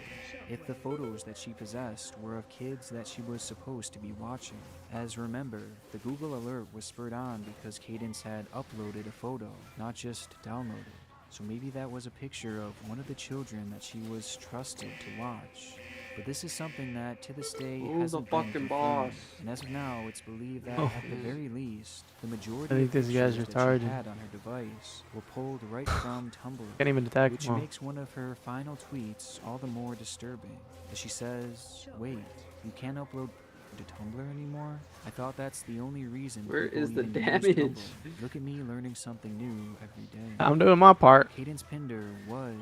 Speaker 3: if the photos that she possessed were of kids that she was supposed to be watching. As remember, the Google alert was spurred on because Cadence had uploaded a photo, not just downloaded. So maybe that was a picture of one of the children that she was trusted to watch. But this is something that, to this day,
Speaker 4: Who's the
Speaker 3: hasn't been
Speaker 4: fucking
Speaker 3: confirmed.
Speaker 4: boss?
Speaker 3: And as of now, it's believed that,
Speaker 1: Oh.
Speaker 3: at the very least, the majority
Speaker 1: I think
Speaker 3: of
Speaker 1: this guy's
Speaker 3: pictures that
Speaker 1: retarded.
Speaker 3: she had on her device were pulled right from Tumblr.
Speaker 1: Can't even attack
Speaker 3: Which
Speaker 1: him.
Speaker 3: makes one of her final tweets all the more disturbing, as she says, "Wait, you can't upload to Tumblr anymore? I thought that's the only reason
Speaker 4: Where
Speaker 3: people
Speaker 4: is the
Speaker 3: even use
Speaker 4: damage?
Speaker 3: Tumblr. Look at me learning something new every day."
Speaker 1: I'm doing my part.
Speaker 3: Cadence Pinder was,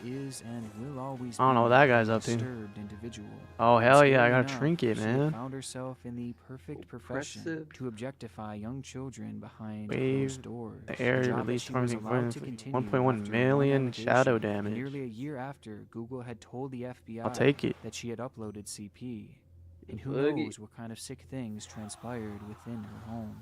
Speaker 3: is, and will always
Speaker 1: I don't know
Speaker 3: be
Speaker 1: what that guy's
Speaker 3: a
Speaker 1: up to.
Speaker 3: disturbed individual.
Speaker 1: Oh
Speaker 3: And
Speaker 1: hell yeah, I
Speaker 3: scary
Speaker 1: got a
Speaker 3: enough,
Speaker 1: trinket,
Speaker 3: she had
Speaker 1: man.
Speaker 3: found herself in the perfect profession
Speaker 4: Oppressive.
Speaker 3: to objectify young children behind
Speaker 1: Wave
Speaker 3: closed doors.
Speaker 1: the
Speaker 3: a
Speaker 1: air
Speaker 3: job that
Speaker 1: released
Speaker 3: she was allowed to
Speaker 1: 1.1
Speaker 3: continue
Speaker 1: million
Speaker 3: after
Speaker 1: shadow
Speaker 3: one allegation,
Speaker 1: damage.
Speaker 3: Nearly a year after Google had told the FBI
Speaker 1: I'll take it.
Speaker 3: that she had uploaded CP. And who
Speaker 4: Boogie.
Speaker 3: knows what kind of sick things transpired within her home.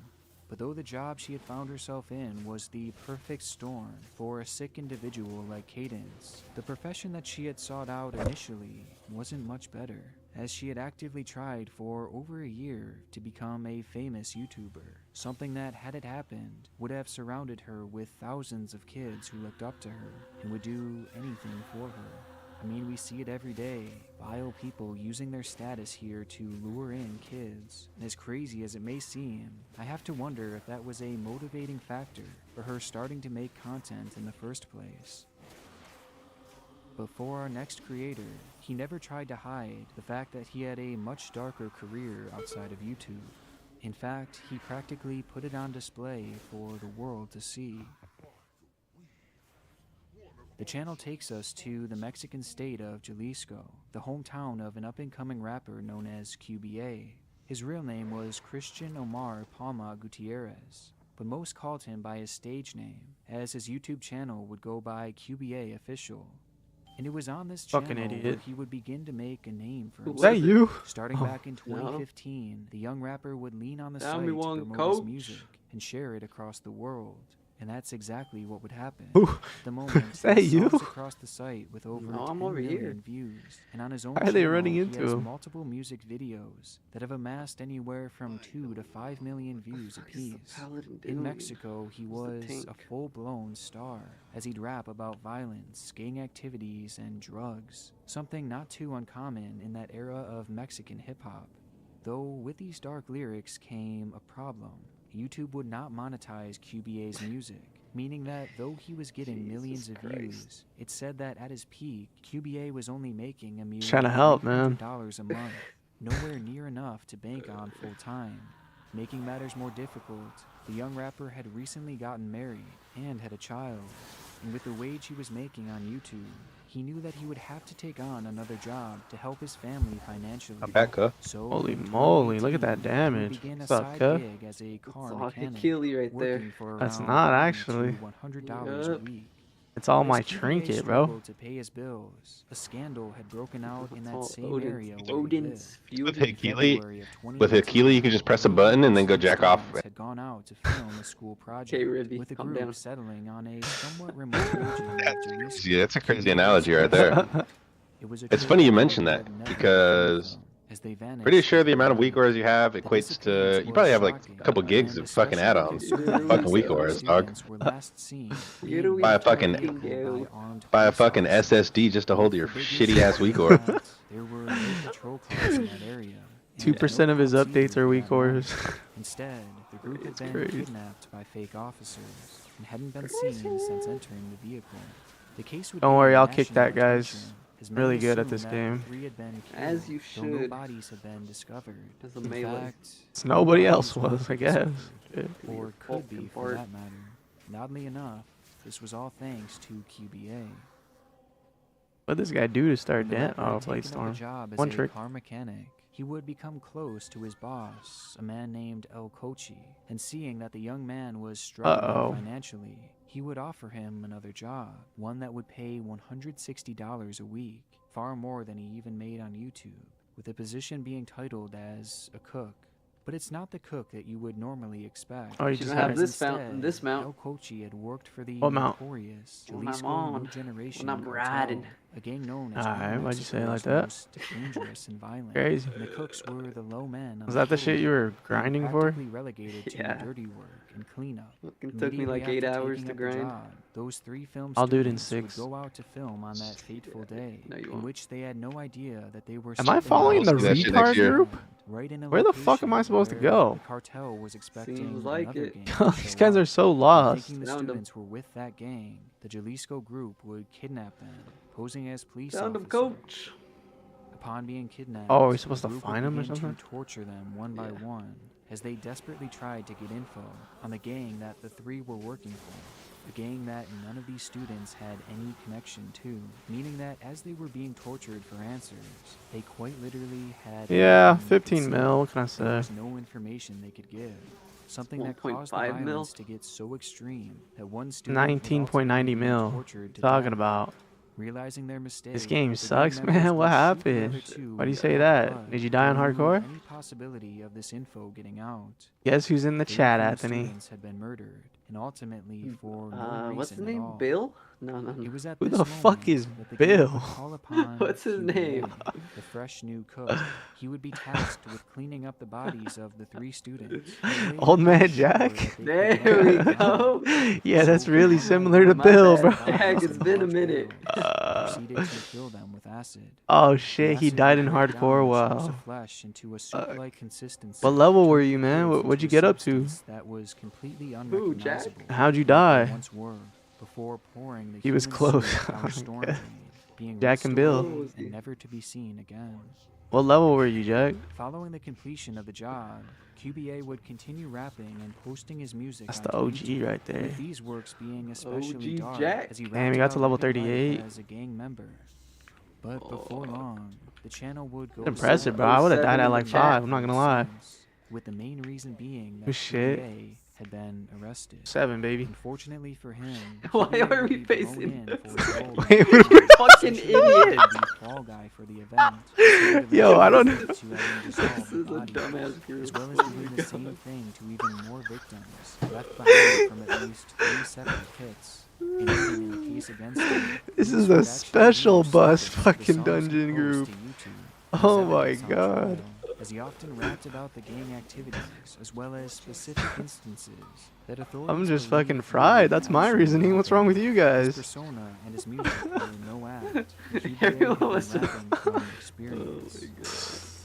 Speaker 3: But though the job she had found herself in was the perfect storm for a sick individual like Cadence, the profession that she had sought out initially wasn't much better, as she had actively tried for over a year to become a famous YouTuber, something that, had it happened, would have surrounded her with thousands of kids who looked up to her and would do anything for her. I mean, we see it every day. Vile people using their status here to lure in kids. And as crazy as it may seem, I have to wonder if that was a motivating factor for her starting to make content in the first place. But for our next creator, he never tried to hide the fact that he had a much darker career outside of YouTube. In fact, he practically put it on display for the world to see. The channel takes us to the Mexican state of Jalisco, the hometown of an up-and-coming rapper known as QBA. His real name was Christian Omar Palma Gutierrez, but most called him by his stage name, as his YouTube channel would go by QBA Official. And it was on this channel where he would begin to make a name for himself.
Speaker 1: Is that you?
Speaker 3: Starting back in 2015, the young rapper would lean on the site to promote his music and share it across the world. And that's exactly what would happen. The moment
Speaker 1: is that you?
Speaker 3: Across the site with over 10 million views, and on his own
Speaker 1: Why are they
Speaker 3: channel,
Speaker 1: running
Speaker 3: he
Speaker 1: into
Speaker 3: has
Speaker 1: him?
Speaker 3: multiple music videos that have amassed anywhere from 2 to 5 million views apiece. In Mexico, he was a full-blown star, as he'd rap about violence, gang activities, and drugs, something not too uncommon in that era of Mexican hip-hop. Though with these dark lyrics came a problem. YouTube would not monetize QBA's music, meaning that though he was getting millions of views, it said that at his peak, QBA was only making a mere
Speaker 1: Trying to help, man.
Speaker 3: $300 a month, nowhere near enough to bank on full time. Making matters more difficult, the young rapper had recently gotten married and had a child, and with the wage he was making on YouTube, he knew that he would have to take on another job to help his family financially. So
Speaker 1: holy moly, look at that damage.
Speaker 3: he began a
Speaker 1: What's up,
Speaker 3: side
Speaker 1: cuh?
Speaker 3: gig as a car
Speaker 4: It's
Speaker 3: mechanic,
Speaker 4: Achilles right there.
Speaker 3: working for
Speaker 1: That's
Speaker 3: around
Speaker 1: not
Speaker 3: $90
Speaker 1: actually.
Speaker 3: to $100 a week.
Speaker 1: It's all
Speaker 3: As
Speaker 1: my
Speaker 3: QBA
Speaker 1: trinket, bro.
Speaker 3: struggled to pay his bills, a scandal had broken out in that same area where he
Speaker 4: Odin's
Speaker 3: lived.
Speaker 2: With Hakili, you can just press a button and then go jack off.
Speaker 3: Had gone out to film a school project,
Speaker 4: Ribby,
Speaker 3: with the
Speaker 4: calm
Speaker 3: group
Speaker 4: down.
Speaker 3: settling on a somewhat remote region of Jalisco.
Speaker 2: Yeah, that's a crazy analogy right there. It's funny you mention that because pretty sure the amount of weak auras you have equates to you probably have like a couple gigs of fucking add-ons. Fucking weak auras, dog. Buy a fucking SSD just to hold your shitty ass weak aura.
Speaker 3: There were no patrol cars in that area.
Speaker 1: 2% of his updates are weak auras.
Speaker 3: Instead, the group had
Speaker 1: It's
Speaker 3: been
Speaker 1: crazy.
Speaker 3: kidnapped by fake officers and hadn't been seen since entering the vehicle. The case would
Speaker 1: Don't
Speaker 3: gain
Speaker 1: worry, I'll kick
Speaker 3: national
Speaker 1: that, guys.
Speaker 3: attention, as
Speaker 1: Really
Speaker 3: many
Speaker 1: good at
Speaker 3: assumed
Speaker 1: this
Speaker 3: that
Speaker 1: game.
Speaker 3: the three had been
Speaker 4: As
Speaker 3: killed,
Speaker 4: you
Speaker 3: though no
Speaker 4: should.
Speaker 3: bodies had been discovered.
Speaker 4: As a
Speaker 3: In
Speaker 4: melee.
Speaker 3: fact,
Speaker 1: It's nobody
Speaker 3: no
Speaker 1: else
Speaker 3: bodies
Speaker 1: was,
Speaker 3: were
Speaker 1: I guess.
Speaker 3: discovered,
Speaker 1: Yeah.
Speaker 3: or could be for
Speaker 4: apart.
Speaker 3: that matter. And oddly enough, this was all thanks to QBA.
Speaker 1: What did this guy do to start
Speaker 3: When the
Speaker 1: Dan?
Speaker 3: rapper
Speaker 1: Oh,
Speaker 3: had
Speaker 1: plate
Speaker 3: taken up a
Speaker 1: storm.
Speaker 3: job as
Speaker 1: One
Speaker 3: a
Speaker 1: trick.
Speaker 3: car mechanic, he would become close to his boss, a man named El Kochi, and seeing that the young man was struggling financially, he would offer him another job, one that would pay $160 a week, far more than he even made on YouTube, with the position being titled as a cook. But it's not the cook that you would normally expect.
Speaker 1: Oh, you
Speaker 4: Should
Speaker 1: just
Speaker 4: have
Speaker 1: had
Speaker 4: this
Speaker 3: Instead,
Speaker 4: this mount.
Speaker 3: El Kochi had worked for the
Speaker 1: What mount?
Speaker 3: notorious
Speaker 4: When I'm
Speaker 3: Jalisco
Speaker 4: on.
Speaker 3: New Generation
Speaker 4: When I'm
Speaker 3: Cartel,
Speaker 4: riding.
Speaker 3: a gang known as
Speaker 1: Alright,
Speaker 3: one of
Speaker 1: why'd you say it like
Speaker 3: Mexico's
Speaker 1: that?
Speaker 3: most dangerous and violent.
Speaker 1: Crazy.
Speaker 3: And the cooks were the low men. on
Speaker 1: Was that the shit
Speaker 3: crew,
Speaker 1: you were
Speaker 3: who were
Speaker 1: grinding for?
Speaker 3: practically relegated to
Speaker 4: Yeah.
Speaker 3: dirty work and cleanup.
Speaker 4: Fucking took me like
Speaker 3: Immediately
Speaker 4: 8
Speaker 3: after
Speaker 4: hours
Speaker 3: taking
Speaker 4: to
Speaker 3: up the
Speaker 4: grind.
Speaker 3: job, those three film
Speaker 1: I'll do it in
Speaker 3: students
Speaker 1: 6.
Speaker 3: would go out to film on that fateful day,
Speaker 4: No, you
Speaker 3: in
Speaker 4: won't.
Speaker 3: which they had no idea that they were.
Speaker 1: Am I
Speaker 3: stepping
Speaker 1: following
Speaker 3: out
Speaker 1: the
Speaker 2: I'll see that shit next
Speaker 1: retard
Speaker 2: year.
Speaker 1: group?
Speaker 3: right in a
Speaker 1: Where the fuck am I
Speaker 3: location
Speaker 1: supposed to
Speaker 3: where
Speaker 1: go?
Speaker 3: The cartel was expecting
Speaker 4: Seems like
Speaker 3: another
Speaker 4: it.
Speaker 3: gang to
Speaker 1: These
Speaker 3: show
Speaker 1: guys
Speaker 3: up.
Speaker 1: are so
Speaker 3: And
Speaker 1: lost.
Speaker 3: thinking the
Speaker 4: Found 'em.
Speaker 3: students were with that gang, the Jalisco group would kidnap them, posing as police
Speaker 4: Found him,
Speaker 3: officers.
Speaker 4: coach.
Speaker 3: Upon being kidnapped,
Speaker 1: Oh, are we supposed
Speaker 3: the
Speaker 1: to
Speaker 3: group
Speaker 1: find
Speaker 3: would
Speaker 1: him or
Speaker 3: begin
Speaker 1: something?
Speaker 3: to torture them one by one, as they desperately tried to get info on the gang that the three were working for, a gang that none of these students had any connection to, meaning that as they were being tortured for answers, they quite literally had
Speaker 1: Yeah,
Speaker 3: nothing they could
Speaker 1: 15
Speaker 3: say.
Speaker 1: mil, what can I
Speaker 3: There
Speaker 1: say?
Speaker 3: was no information they could give. Something that caused the
Speaker 4: 1.5 mil?
Speaker 3: violence to get so extreme that one student
Speaker 1: 19.90
Speaker 3: would ultimately be
Speaker 1: mil.
Speaker 3: tortured to
Speaker 1: Talking
Speaker 3: death.
Speaker 1: about.
Speaker 3: Realizing their mistake,
Speaker 1: This game
Speaker 3: the gang
Speaker 1: sucks,
Speaker 3: members
Speaker 1: man. What
Speaker 3: would shoot the
Speaker 1: happened?
Speaker 3: other two
Speaker 1: Why do you
Speaker 3: in
Speaker 1: say
Speaker 3: cold
Speaker 1: that?
Speaker 3: blood
Speaker 1: Did you die on
Speaker 3: to remove
Speaker 1: hardcore?
Speaker 3: Any possibility of this info getting out.
Speaker 1: Guess who's in the
Speaker 3: Three
Speaker 1: chat,
Speaker 3: fellow
Speaker 1: Anthony?
Speaker 3: students had been murdered, and ultimately for no
Speaker 4: What's his
Speaker 3: reason at
Speaker 4: name?
Speaker 3: all.
Speaker 4: Bill? No, no,
Speaker 3: It
Speaker 4: no.
Speaker 3: was at
Speaker 1: Who
Speaker 3: this
Speaker 1: the fuck
Speaker 3: moment
Speaker 1: is
Speaker 3: that the gang
Speaker 1: Bill?
Speaker 3: would call upon
Speaker 4: What's his
Speaker 3: QBA,
Speaker 4: name?
Speaker 3: the fresh new cook. He would be tasked with cleaning up the bodies of the three students. and they
Speaker 1: Old
Speaker 3: would
Speaker 1: man
Speaker 3: make sure
Speaker 1: Jack?
Speaker 3: that they
Speaker 4: There
Speaker 3: could get
Speaker 4: we
Speaker 3: out
Speaker 4: go.
Speaker 1: Yeah, that's
Speaker 3: So
Speaker 1: really
Speaker 3: Bill,
Speaker 1: similar to
Speaker 4: My
Speaker 1: Bill,
Speaker 4: bad,
Speaker 1: bro.
Speaker 4: Jack, it's been a minute.
Speaker 3: proceeded to fill them with acid.
Speaker 1: Oh
Speaker 3: The
Speaker 1: shit, he
Speaker 3: acid
Speaker 1: died
Speaker 3: would
Speaker 1: in
Speaker 3: break down
Speaker 1: hardcore.
Speaker 3: the chunks
Speaker 1: Wow.
Speaker 3: of flesh into a soup-like consistency,
Speaker 1: What level were you,
Speaker 3: turning
Speaker 1: man?
Speaker 3: goods
Speaker 1: What'd you
Speaker 3: into a
Speaker 1: get up to?
Speaker 3: substance that was completely
Speaker 4: Jack?
Speaker 3: unrecognizable
Speaker 1: How'd you
Speaker 3: from what they
Speaker 1: die?
Speaker 3: once were, before pouring the
Speaker 1: He was
Speaker 3: human
Speaker 1: close.
Speaker 3: sewage down a storm
Speaker 1: Okay.
Speaker 3: drain. being
Speaker 1: Jack and
Speaker 3: restored
Speaker 1: Bill.
Speaker 3: and never to be seen again.
Speaker 1: What level were you, Jack?
Speaker 3: Following the completion of the job, QBA would continue rapping and posting his music
Speaker 1: That's
Speaker 3: onto
Speaker 1: the OG
Speaker 3: YouTube,
Speaker 1: right there.
Speaker 3: with these works being especially
Speaker 4: OG
Speaker 3: dark
Speaker 4: Jack.
Speaker 3: as he
Speaker 1: Damn, he
Speaker 3: rapped
Speaker 1: got to
Speaker 3: about
Speaker 1: level
Speaker 3: living life
Speaker 1: 38.
Speaker 3: as a gang member. But before long, the channel would go
Speaker 1: Impressive, bro.
Speaker 3: silent.
Speaker 1: I would have died
Speaker 4: 07
Speaker 1: at
Speaker 4: in
Speaker 1: like
Speaker 4: the
Speaker 1: 5.
Speaker 4: chat.
Speaker 1: I'm not gonna lie.
Speaker 3: With the main reason being
Speaker 1: Oh,
Speaker 3: that
Speaker 1: shit.
Speaker 3: QBA had been arrested.
Speaker 1: 7, baby.
Speaker 3: Unfortunately for him,
Speaker 4: Why
Speaker 3: QBA
Speaker 4: are
Speaker 3: would
Speaker 4: we
Speaker 3: be thrown
Speaker 4: facing
Speaker 3: in
Speaker 4: this?
Speaker 3: for his role
Speaker 1: Why
Speaker 3: in
Speaker 1: are
Speaker 3: the
Speaker 1: we
Speaker 4: fucking
Speaker 3: Essentially, he would
Speaker 4: idiots?
Speaker 3: be the fall guy for the event. instead of
Speaker 1: Yo, I don't
Speaker 3: eventually
Speaker 1: know.
Speaker 3: to having dissolved
Speaker 4: This
Speaker 3: the
Speaker 4: is a
Speaker 3: body,
Speaker 4: dumbass group.
Speaker 3: as well as
Speaker 4: Oh
Speaker 3: doing
Speaker 4: my
Speaker 3: the
Speaker 4: God.
Speaker 3: same thing to even more victims left behind from at least 3 separate pits. And even in a case against him,
Speaker 1: This
Speaker 3: Lewis
Speaker 1: is
Speaker 3: would
Speaker 1: a
Speaker 3: actually
Speaker 1: special
Speaker 3: lose
Speaker 1: bus
Speaker 3: status to the
Speaker 1: fucking
Speaker 3: songs he
Speaker 1: dungeon
Speaker 3: posed
Speaker 1: group.
Speaker 3: to YouTube
Speaker 1: Oh
Speaker 3: as
Speaker 1: my
Speaker 3: evidence on
Speaker 1: god.
Speaker 3: trial, as he often rapped about the gang activities as well as specific instances that authorities
Speaker 1: I'm just
Speaker 3: believed
Speaker 1: fucking
Speaker 3: may
Speaker 1: fried.
Speaker 3: have
Speaker 1: That's my
Speaker 3: actually
Speaker 1: reasoning. What's wrong with you
Speaker 3: His
Speaker 1: guys?
Speaker 3: persona and his music were no act. and QBA
Speaker 4: Everyone
Speaker 3: had been
Speaker 4: was so-
Speaker 3: rapping from
Speaker 4: Oh
Speaker 3: experience.
Speaker 4: my god.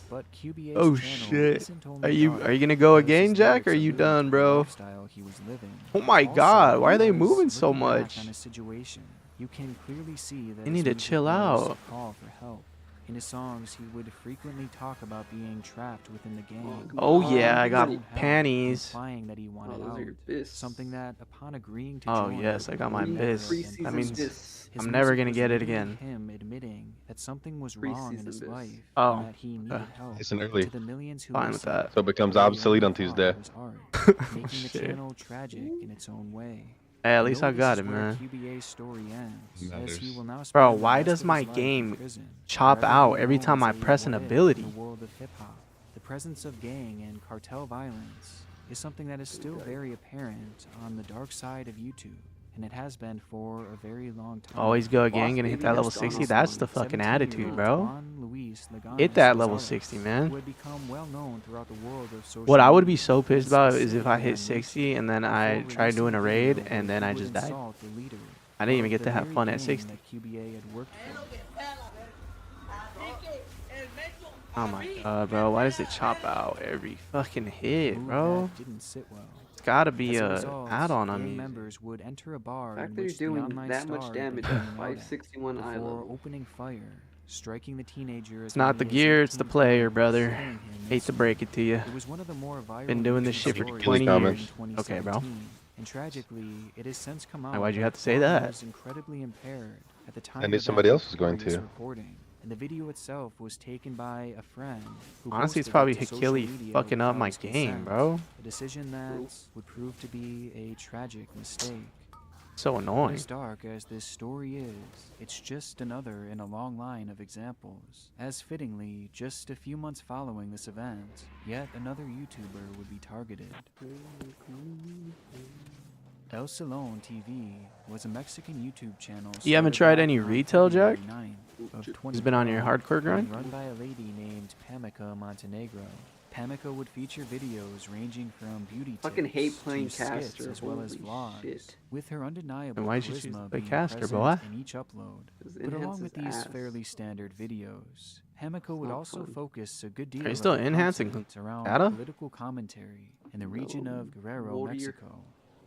Speaker 3: But QBA's
Speaker 1: Oh
Speaker 3: channel
Speaker 1: shit.
Speaker 3: isn't
Speaker 1: Are
Speaker 3: only
Speaker 1: you
Speaker 3: dark,
Speaker 1: are you gonna go
Speaker 3: as his
Speaker 1: again, Jack? Or are
Speaker 3: lyrics
Speaker 1: you
Speaker 3: allude
Speaker 1: done,
Speaker 3: to the
Speaker 1: bro?
Speaker 3: lifestyle he was living.
Speaker 1: Oh my
Speaker 3: Also,
Speaker 1: god. Why are they
Speaker 3: because
Speaker 1: moving so
Speaker 3: looking back
Speaker 1: much?
Speaker 3: on his situation, you can clearly see that
Speaker 1: You
Speaker 3: his
Speaker 1: need to
Speaker 3: music
Speaker 1: chill
Speaker 3: was
Speaker 1: out.
Speaker 3: a call for help. In his songs, he would frequently talk about being trapped within the gang.
Speaker 1: Oh
Speaker 4: Come
Speaker 1: yeah,
Speaker 4: on,
Speaker 1: I
Speaker 4: you
Speaker 1: got
Speaker 4: need
Speaker 3: help,
Speaker 1: panties.
Speaker 3: implying that he
Speaker 4: Oh,
Speaker 3: wanted
Speaker 4: those
Speaker 3: out.
Speaker 4: are your fists.
Speaker 3: Something that, upon agreeing to
Speaker 1: Oh
Speaker 3: join,
Speaker 1: yes, I got my
Speaker 3: he
Speaker 4: Need
Speaker 3: never
Speaker 1: biss.
Speaker 4: preseason
Speaker 1: That means
Speaker 4: fists.
Speaker 3: his
Speaker 1: I'm never
Speaker 3: music
Speaker 1: gonna
Speaker 3: was
Speaker 1: get it
Speaker 3: literally
Speaker 1: again.
Speaker 3: him admitting that something was wrong in
Speaker 4: Preseason
Speaker 3: his
Speaker 4: biss.
Speaker 3: life
Speaker 1: Oh,
Speaker 3: and that he needed
Speaker 1: okay.
Speaker 3: help.
Speaker 2: It's an early.
Speaker 3: To the millions who
Speaker 1: Fine with
Speaker 3: listened,
Speaker 1: that.
Speaker 2: So it becomes
Speaker 3: the only
Speaker 2: obsolete on
Speaker 3: thought
Speaker 2: Tuesday.
Speaker 3: was art,
Speaker 1: Oh,
Speaker 3: making the
Speaker 1: shit.
Speaker 3: channel tragic in its own way.
Speaker 1: Hey, at
Speaker 3: And
Speaker 1: least
Speaker 3: though
Speaker 1: I
Speaker 3: this
Speaker 1: got
Speaker 3: is
Speaker 1: it,
Speaker 3: where
Speaker 1: man.
Speaker 3: QBA's story ends, as
Speaker 2: Matters.
Speaker 3: he will now spend
Speaker 1: Bro,
Speaker 3: the
Speaker 1: why
Speaker 3: rest
Speaker 1: does
Speaker 3: of
Speaker 1: my
Speaker 3: his life
Speaker 1: game
Speaker 3: in prison,
Speaker 1: chop
Speaker 3: forever
Speaker 1: out
Speaker 3: being
Speaker 1: every
Speaker 3: known
Speaker 1: time
Speaker 3: as
Speaker 1: I
Speaker 3: a
Speaker 1: press an
Speaker 3: what-if
Speaker 1: ability?
Speaker 3: In the world of hip-hop, the presence of gang and cartel violence is something that is still very apparent on the dark side of YouTube, and it has been for a very long time.
Speaker 1: Always go again,
Speaker 4: Boss
Speaker 1: gonna hit
Speaker 4: baby,
Speaker 1: that level
Speaker 4: that's gone
Speaker 1: 60.
Speaker 4: off
Speaker 1: That's
Speaker 4: on
Speaker 1: the fucking
Speaker 3: 17-year-old
Speaker 1: attitude, bro.
Speaker 3: Juan Luis Leganes
Speaker 1: Hit that level
Speaker 3: Rosales,
Speaker 1: 60,
Speaker 3: who
Speaker 1: man.
Speaker 3: had become well known throughout the world of social
Speaker 1: What I would be
Speaker 3: media,
Speaker 1: so pissed about is if I
Speaker 3: specifically
Speaker 1: hit
Speaker 3: on
Speaker 1: 60
Speaker 3: YouTube,
Speaker 1: and then
Speaker 3: before
Speaker 1: I tried doing
Speaker 3: releasing
Speaker 1: a
Speaker 3: video
Speaker 1: raid
Speaker 3: where
Speaker 1: and then
Speaker 3: he
Speaker 1: I
Speaker 3: would
Speaker 1: just died.
Speaker 3: insult the leader
Speaker 1: I didn't even
Speaker 3: of
Speaker 1: get
Speaker 3: the
Speaker 1: to have
Speaker 3: very
Speaker 1: fun at
Speaker 3: gang
Speaker 1: 60.
Speaker 3: that QBA had worked for.
Speaker 1: Oh my god, bro. Why does it chop out every fucking hit,
Speaker 3: Move
Speaker 1: bro?
Speaker 3: that didn't sit well.
Speaker 1: It's gotta be
Speaker 3: As a
Speaker 1: a
Speaker 3: result,
Speaker 1: add-on on
Speaker 3: gang
Speaker 1: me.
Speaker 3: members would enter a bar
Speaker 4: The fact
Speaker 3: in
Speaker 4: that you're
Speaker 3: which the
Speaker 4: doing
Speaker 3: online
Speaker 4: that much
Speaker 3: star
Speaker 4: damage
Speaker 3: had
Speaker 4: at
Speaker 3: been out
Speaker 4: 561 eye
Speaker 3: before
Speaker 4: level.
Speaker 3: opening fire, striking the teenager.
Speaker 1: It's not the gear, it's the player, brother. Hate to break it to you.
Speaker 3: It was one of the more viral
Speaker 1: Been doing this
Speaker 3: YouTube
Speaker 1: shit for
Speaker 3: stories
Speaker 1: 20
Speaker 3: in
Speaker 1: years. Okay, bro.
Speaker 3: 2017, and tragically, it has since come out.
Speaker 1: Why'd you have to say
Speaker 3: Juan
Speaker 1: that?
Speaker 3: was incredibly impaired at the time
Speaker 2: I knew
Speaker 3: that
Speaker 2: somebody
Speaker 3: that
Speaker 2: else was going
Speaker 3: victorious
Speaker 2: to.
Speaker 3: Reporting. And the video itself was taken by a friend who
Speaker 1: Honestly, it's
Speaker 3: posted it
Speaker 1: probably
Speaker 3: to social
Speaker 1: Achilles
Speaker 3: media
Speaker 1: fucking up
Speaker 3: without
Speaker 1: my
Speaker 3: his
Speaker 1: game,
Speaker 3: consent,
Speaker 1: bro.
Speaker 3: a decision that would prove to be a tragic mistake.
Speaker 1: So annoying.
Speaker 3: As dark as this story is, it's just another in a long line of examples. As fittingly, just a few months following this event, yet another YouTuber would be targeted. El Salon TV was a Mexican YouTube channel.
Speaker 1: You haven't
Speaker 3: started
Speaker 1: tried any
Speaker 3: back on
Speaker 1: retail, Jack?
Speaker 3: February 9 of
Speaker 1: He's been on your
Speaker 3: 2012
Speaker 1: hardcore grind?
Speaker 3: and run by a lady named Pamika Montenegro. Pamika would feature videos ranging from beauty
Speaker 4: Fucking
Speaker 3: tips
Speaker 4: hate playing
Speaker 3: to skits
Speaker 4: caster.
Speaker 3: as well as
Speaker 4: Holy
Speaker 3: vlogs,
Speaker 4: shit.
Speaker 3: with her undeniable
Speaker 1: And why'd you choose to
Speaker 3: charisma
Speaker 1: play
Speaker 3: being
Speaker 1: caster,
Speaker 3: present
Speaker 1: boy?
Speaker 3: in each upload.
Speaker 4: This
Speaker 3: But along
Speaker 4: enhances
Speaker 3: with these
Speaker 4: ass.
Speaker 3: fairly standard videos, Pamika would
Speaker 4: not
Speaker 3: also
Speaker 4: fun.
Speaker 3: focus a good deal
Speaker 1: Are you
Speaker 3: of
Speaker 1: still
Speaker 3: her
Speaker 1: enhancing
Speaker 3: content around
Speaker 1: data?
Speaker 3: political commentary in the region of Guerrero,
Speaker 4: Warrior.
Speaker 3: Mexico.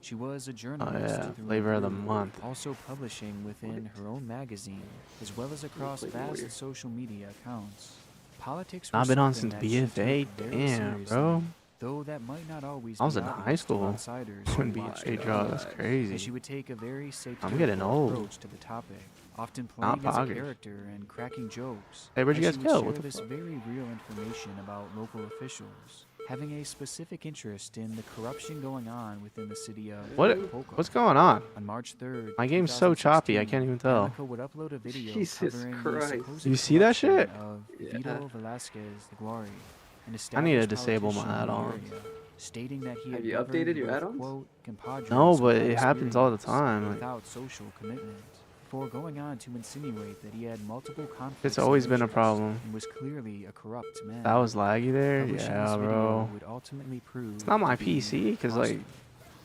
Speaker 3: She was a
Speaker 1: Oh
Speaker 3: journalist
Speaker 1: yeah,
Speaker 3: through
Speaker 1: flavor of the
Speaker 3: and through,
Speaker 1: month.
Speaker 3: also publishing within her own magazine, as well as across
Speaker 4: Play
Speaker 3: vast
Speaker 4: Warrior.
Speaker 3: social media accounts. Politics was
Speaker 1: I've been on
Speaker 3: something
Speaker 1: since
Speaker 3: that she
Speaker 1: BFA.
Speaker 3: took very
Speaker 1: Damn,
Speaker 3: seriously,
Speaker 1: bro.
Speaker 3: though that might not always
Speaker 1: I was
Speaker 3: be
Speaker 1: in high
Speaker 3: obvious to
Speaker 1: school
Speaker 3: outsiders
Speaker 1: when
Speaker 3: who watched
Speaker 1: BFA
Speaker 3: it.
Speaker 1: dropped. That's
Speaker 3: As
Speaker 1: crazy.
Speaker 3: she would take a very safe
Speaker 1: I'm getting old.
Speaker 3: approach to the topic, often
Speaker 1: Not
Speaker 3: playing as a
Speaker 1: poggers.
Speaker 3: character and cracking jokes.
Speaker 1: Hey, where'd you
Speaker 3: as
Speaker 1: guys
Speaker 3: she would
Speaker 1: go?
Speaker 3: share
Speaker 1: What the
Speaker 3: this
Speaker 1: fuck?
Speaker 3: very real information about local officials, having a specific interest in the corruption going on within the city of Acapulco.
Speaker 1: What's going on?
Speaker 3: On March 3rd,
Speaker 1: My game's so choppy, I can't even tell.
Speaker 3: Pamika would upload a video
Speaker 4: Jesus
Speaker 3: covering the
Speaker 4: Christ.
Speaker 3: supposed
Speaker 1: You see that
Speaker 3: corruption
Speaker 1: shit?
Speaker 3: of
Speaker 4: Yeah.
Speaker 3: Vito Velasquez de Guari, an
Speaker 1: I need to
Speaker 3: established
Speaker 1: disable my
Speaker 3: politician in the
Speaker 1: add-ons.
Speaker 3: area, stating that he
Speaker 4: Have
Speaker 3: had
Speaker 4: you
Speaker 3: governed
Speaker 4: updated your
Speaker 3: with,
Speaker 4: add-ons?
Speaker 3: quote, compadres
Speaker 1: No, but
Speaker 3: without
Speaker 1: it happens all the
Speaker 3: experience
Speaker 1: time.
Speaker 3: and
Speaker 1: Like,
Speaker 3: without social commitment, before going on to insinuate that he had multiple conflicts.
Speaker 1: it's
Speaker 3: of
Speaker 1: always been a
Speaker 3: interest
Speaker 1: problem.
Speaker 3: and was clearly a corrupt man.
Speaker 1: That was laggy there?
Speaker 3: Publishing
Speaker 1: Yeah,
Speaker 3: this video
Speaker 1: bro.
Speaker 3: would ultimately prove
Speaker 1: It's not my
Speaker 3: to be
Speaker 1: PC, because, like,
Speaker 3: costly.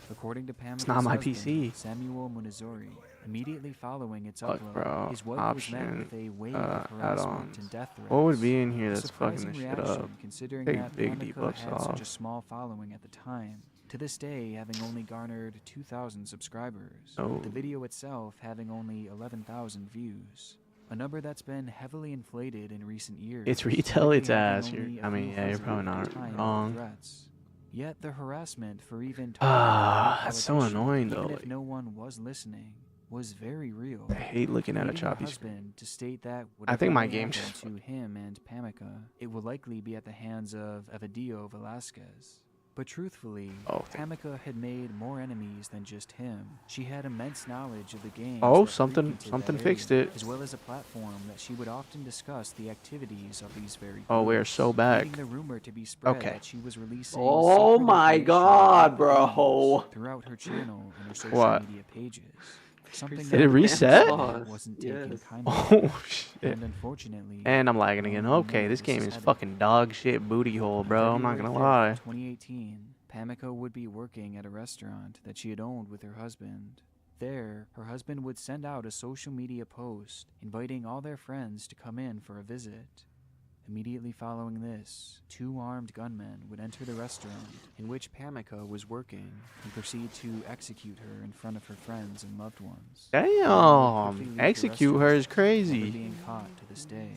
Speaker 3: According to Pamela's
Speaker 1: it's not my
Speaker 3: husband,
Speaker 1: PC.
Speaker 3: Samuel Munizori, immediately following its
Speaker 1: Fuck,
Speaker 3: upload,
Speaker 1: bro.
Speaker 3: his wife was met
Speaker 1: Option,
Speaker 3: with a wave of harassment
Speaker 1: add-ons.
Speaker 3: and death threats.
Speaker 1: What would be in here
Speaker 3: A
Speaker 1: that's fucking
Speaker 3: surprising
Speaker 1: this shit
Speaker 3: reaction,
Speaker 1: up?
Speaker 3: considering
Speaker 1: Take
Speaker 3: that
Speaker 1: big
Speaker 3: Pamela
Speaker 1: debuffs
Speaker 3: had such a
Speaker 1: off.
Speaker 3: small following at the time. To this day, having only garnered 2,000 subscribers,
Speaker 1: Oh.
Speaker 3: with the video itself having only 11,000 views. a number that's been heavily inflated in recent years.
Speaker 1: It's retail,
Speaker 3: likely
Speaker 1: it's
Speaker 3: having
Speaker 1: ass.
Speaker 3: only a
Speaker 1: I mean,
Speaker 3: few
Speaker 1: yeah, you're
Speaker 3: hundred
Speaker 1: probably
Speaker 3: at a
Speaker 1: not
Speaker 3: time
Speaker 1: wrong.
Speaker 3: threats. Yet the harassment for even
Speaker 1: Ah,
Speaker 3: targeting a
Speaker 1: that's so
Speaker 3: politician,
Speaker 1: annoying, though,
Speaker 3: even if
Speaker 1: like-
Speaker 3: no one was listening, was very real.
Speaker 1: I hate looking at a
Speaker 3: Leading her
Speaker 1: choppy screen.
Speaker 3: husband to state that
Speaker 1: I think my
Speaker 3: whatever
Speaker 1: game
Speaker 3: may
Speaker 1: just
Speaker 3: happen to him and Pamica, it will likely be at the hands of Evadillo Velasquez. But truthfully, Pamica had made more enemies than just him. She had immense knowledge of the games.
Speaker 1: Oh,
Speaker 3: that
Speaker 1: something
Speaker 3: frequented that
Speaker 1: fixed
Speaker 3: area,
Speaker 1: it.
Speaker 3: as well as a platform that she would often discuss the activities of these very groups.
Speaker 1: Oh, we are so back.
Speaker 3: Leading the rumor to be spread
Speaker 1: Okay.
Speaker 3: that she was releasing
Speaker 4: Oh
Speaker 3: secret
Speaker 4: my
Speaker 3: information
Speaker 4: God,
Speaker 3: about
Speaker 4: bro.
Speaker 3: games throughout her channel and her social
Speaker 1: What?
Speaker 3: media pages. Something
Speaker 1: Did
Speaker 3: that
Speaker 1: it
Speaker 3: the
Speaker 1: reset?
Speaker 3: management wasn't taken kindly to.
Speaker 1: Oh shit.
Speaker 3: And unfortunately,
Speaker 1: And I'm lagging again. Okay, this game is fucking dog shit booty hole, bro. I'm not gonna lie.
Speaker 3: 2018, Pamica would be working at a restaurant that she had owned with her husband. There, her husband would send out a social media post inviting all their friends to come in for a visit. Immediately following this, 2 armed gunmen would enter the restaurant in which Pamica was working and proceed to execute her in front of her friends and loved ones.
Speaker 1: Damn, execute her is
Speaker 3: Never
Speaker 1: crazy.
Speaker 3: being caught to this day.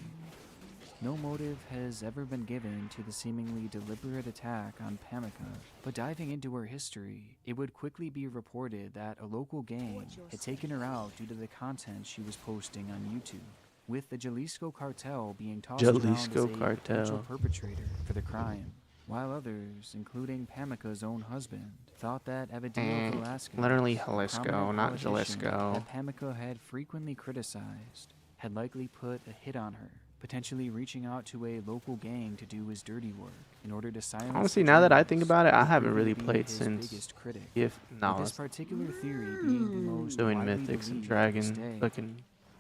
Speaker 3: No motive has ever been given to the seemingly deliberate attack on Pamica, but diving into her history, it would quickly be reported that a local gang had taken her out due to the content she was posting on YouTube, with the Jalisco cartel being tossed around as a potential
Speaker 1: cartel.
Speaker 3: perpetrator for the crime, while others, including Pamica's own husband, thought that Evadillo Velasquez,
Speaker 1: literally
Speaker 3: a
Speaker 1: Jalisco,
Speaker 3: prominent
Speaker 1: not
Speaker 3: politician
Speaker 1: Jalisco.
Speaker 3: that Pamica had frequently criticized, had likely put a hit on her, potentially reaching out to a local gang to do his dirty work in order to silence.
Speaker 1: Honestly,
Speaker 3: the
Speaker 1: now that I think
Speaker 3: journalist,
Speaker 1: about it, I
Speaker 3: who
Speaker 1: haven't
Speaker 3: proved
Speaker 1: really
Speaker 3: to be
Speaker 1: played
Speaker 3: his
Speaker 1: since
Speaker 3: biggest critic.
Speaker 1: if no,
Speaker 3: With this
Speaker 1: that's
Speaker 3: particular theory being the most
Speaker 1: doing
Speaker 3: widely
Speaker 1: mythics and
Speaker 3: believed to this
Speaker 1: dragon
Speaker 3: day.
Speaker 1: fucking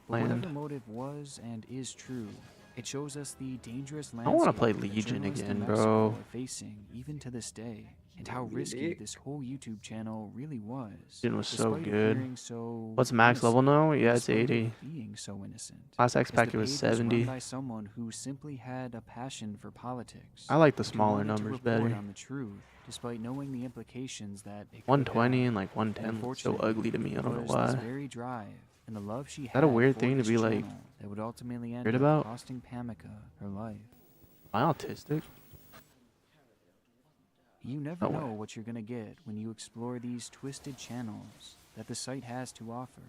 Speaker 3: But whatever
Speaker 1: land.
Speaker 3: motive was and is true, it shows us the dangerous
Speaker 1: I wanna
Speaker 3: landscape
Speaker 1: play
Speaker 3: that
Speaker 1: Legion
Speaker 3: journalists in
Speaker 1: again,
Speaker 3: Mexico
Speaker 1: bro.
Speaker 3: are facing even to this day, and how risky this whole YouTube channel really was.
Speaker 1: Legion was so
Speaker 3: despite
Speaker 1: good.
Speaker 3: appearing so
Speaker 1: What's max level
Speaker 3: innocent,
Speaker 1: now?
Speaker 3: and
Speaker 1: Yeah, it's
Speaker 3: despite it
Speaker 1: 80.
Speaker 3: being so innocent.
Speaker 1: Last I
Speaker 3: as the
Speaker 1: expected was
Speaker 3: page run
Speaker 1: 70.
Speaker 3: by someone who simply had a passion for politics.
Speaker 1: I like the
Speaker 3: and who
Speaker 1: smaller
Speaker 3: wanted to
Speaker 1: numbers
Speaker 3: report
Speaker 1: better.
Speaker 3: on the truth, despite knowing the implications that it could
Speaker 1: 120
Speaker 3: have.
Speaker 1: and like 110 looks so
Speaker 3: Unfortunately,
Speaker 1: ugly to me. I don't know
Speaker 3: it was this
Speaker 1: why.
Speaker 3: very drive and the love she
Speaker 1: Is that a
Speaker 3: had
Speaker 1: weird
Speaker 3: for
Speaker 1: thing to
Speaker 3: this
Speaker 1: be, like,
Speaker 3: channel that would ultimately end
Speaker 1: weird
Speaker 3: up
Speaker 1: about?
Speaker 3: costing Pamica her life.
Speaker 1: Am I autistic?
Speaker 3: You never
Speaker 1: No way.
Speaker 3: know what you're gonna get when you explore these twisted channels that the site has to offer.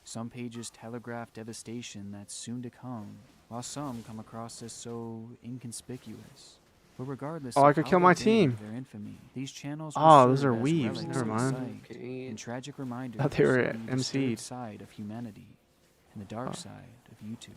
Speaker 3: Some pages telegraph devastation that's soon to come, while some come across as so inconspicuous. But regardless
Speaker 1: Oh, I
Speaker 3: of
Speaker 1: could
Speaker 3: how
Speaker 1: kill
Speaker 3: they
Speaker 1: my
Speaker 3: gained
Speaker 1: team.
Speaker 3: their infamy, these channels will
Speaker 1: Oh, those
Speaker 3: serve
Speaker 1: are
Speaker 3: as
Speaker 1: weaves.
Speaker 3: relics
Speaker 1: Never
Speaker 3: of the
Speaker 1: mind.
Speaker 3: site and tragic reminders
Speaker 1: Thought they were
Speaker 3: of the disturbed
Speaker 1: MC'd.
Speaker 3: side of humanity and the dark side of YouTube.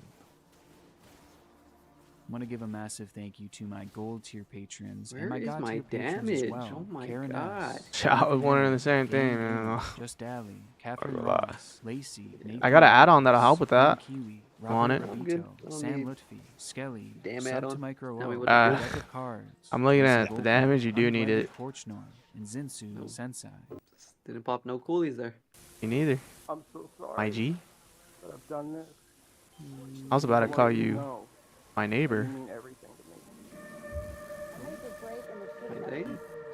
Speaker 3: I want to give a massive thank you to my gold tier patrons and
Speaker 4: Where
Speaker 3: my
Speaker 4: is
Speaker 3: god
Speaker 4: my
Speaker 3: tier patrons as
Speaker 4: damage?
Speaker 3: well.
Speaker 4: Oh my
Speaker 3: Karen
Speaker 4: God.
Speaker 3: S,
Speaker 1: I was
Speaker 3: Nathan
Speaker 1: wondering
Speaker 3: M,
Speaker 1: the same thing,
Speaker 3: Gabe
Speaker 1: man.
Speaker 3: Moon, Just Ali, Catherine
Speaker 1: gonna lie.
Speaker 3: Ross, Lacey, Nate
Speaker 1: I got an
Speaker 3: Davis,
Speaker 1: add-on that'll help with
Speaker 3: Ryan
Speaker 1: that.
Speaker 3: Kiwi,
Speaker 1: You
Speaker 3: Robert
Speaker 1: want it?
Speaker 4: I'm good.
Speaker 3: Rabito,
Speaker 4: I don't
Speaker 3: Sam
Speaker 4: need
Speaker 3: Lutfi, Skelly,
Speaker 4: damn
Speaker 3: Sub
Speaker 4: add-on.
Speaker 3: to Micro
Speaker 4: Tell me
Speaker 3: O,
Speaker 4: what to do.
Speaker 3: Deck of Cards,
Speaker 1: I'm looking
Speaker 3: Lisa
Speaker 1: at the
Speaker 3: Volkov,
Speaker 1: damage. You do need
Speaker 3: Unblended
Speaker 1: it.
Speaker 3: Porchnorn, and Zinsu Sensei.
Speaker 4: Didn't pop no coolies there.
Speaker 1: Me neither.
Speaker 6: I'm so sorry
Speaker 1: My G.
Speaker 6: that I've done this.
Speaker 1: I was about to
Speaker 6: I
Speaker 1: call
Speaker 6: want you to
Speaker 1: you
Speaker 6: know
Speaker 1: my neighbor.
Speaker 6: you mean everything to me.
Speaker 4: Hey,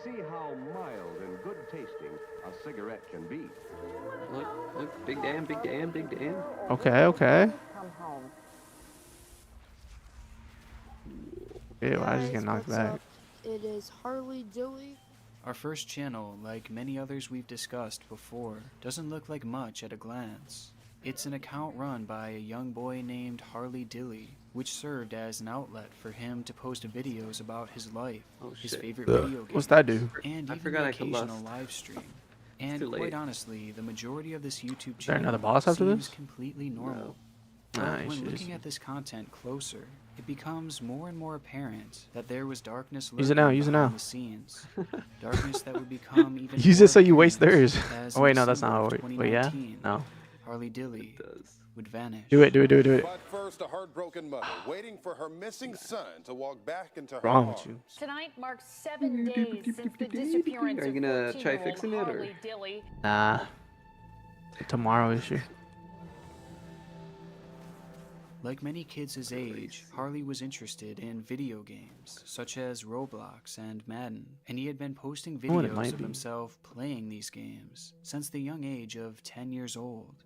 Speaker 14: See how mild and good tasting a cigarette can be.
Speaker 4: look, big damn, big damn, big damn.
Speaker 1: Okay, okay. Ew, I just get knocked back.
Speaker 15: It is Harley Dilly.
Speaker 3: Our first channel, like many others we've discussed before, doesn't look like much at a glance. It's an account run by a young boy named Harley Dilly, which served as an outlet for him to post videos about his life, his
Speaker 4: shit.
Speaker 3: favorite
Speaker 1: Ugh.
Speaker 3: video games,
Speaker 1: What's that do?
Speaker 3: and
Speaker 4: I
Speaker 3: even
Speaker 4: forgot
Speaker 3: the
Speaker 4: I could
Speaker 3: occasional
Speaker 4: lust.
Speaker 3: live stream. And
Speaker 4: too
Speaker 3: quite
Speaker 4: late.
Speaker 3: honestly, the majority of this YouTube
Speaker 1: there
Speaker 3: channel
Speaker 1: another boss after
Speaker 3: seems
Speaker 1: this?
Speaker 3: completely normal.
Speaker 1: Nah,
Speaker 3: But
Speaker 1: you
Speaker 3: when
Speaker 1: should
Speaker 3: looking
Speaker 1: just-
Speaker 3: at this content closer, it becomes more and more apparent that there was darkness
Speaker 1: Use it now,
Speaker 3: lurking
Speaker 1: use it
Speaker 3: behind
Speaker 1: now.
Speaker 3: the scenes. Darkness that would become even
Speaker 1: Use
Speaker 3: more
Speaker 1: it so you waste
Speaker 3: apparent
Speaker 1: theirs.
Speaker 3: as
Speaker 1: Oh wait,
Speaker 3: in
Speaker 1: no, that's
Speaker 3: December
Speaker 1: not
Speaker 3: of
Speaker 1: how it. Wait, yeah?
Speaker 3: 2019,
Speaker 1: No.
Speaker 3: Harley Dilly would vanish.
Speaker 1: Do it, do it, do it, do it.
Speaker 16: But first, a heartbroken mother waiting for her missing son to walk back into her
Speaker 1: Wrong
Speaker 16: arms.
Speaker 1: with you?
Speaker 5: Tonight marks 7 days since the disappearance
Speaker 4: Are you
Speaker 5: of
Speaker 4: gonna try
Speaker 5: 14-year-old
Speaker 4: fixing it, or?
Speaker 5: Harley Dilly.
Speaker 1: Nah. Tomorrow issue.
Speaker 3: Like many kids his age, Harley was interested in video games, such as Roblox and Madden, and he had been posting
Speaker 1: Oh, and it
Speaker 3: videos
Speaker 1: might
Speaker 3: of
Speaker 1: be.
Speaker 3: himself playing these games since the young age of 10 years old.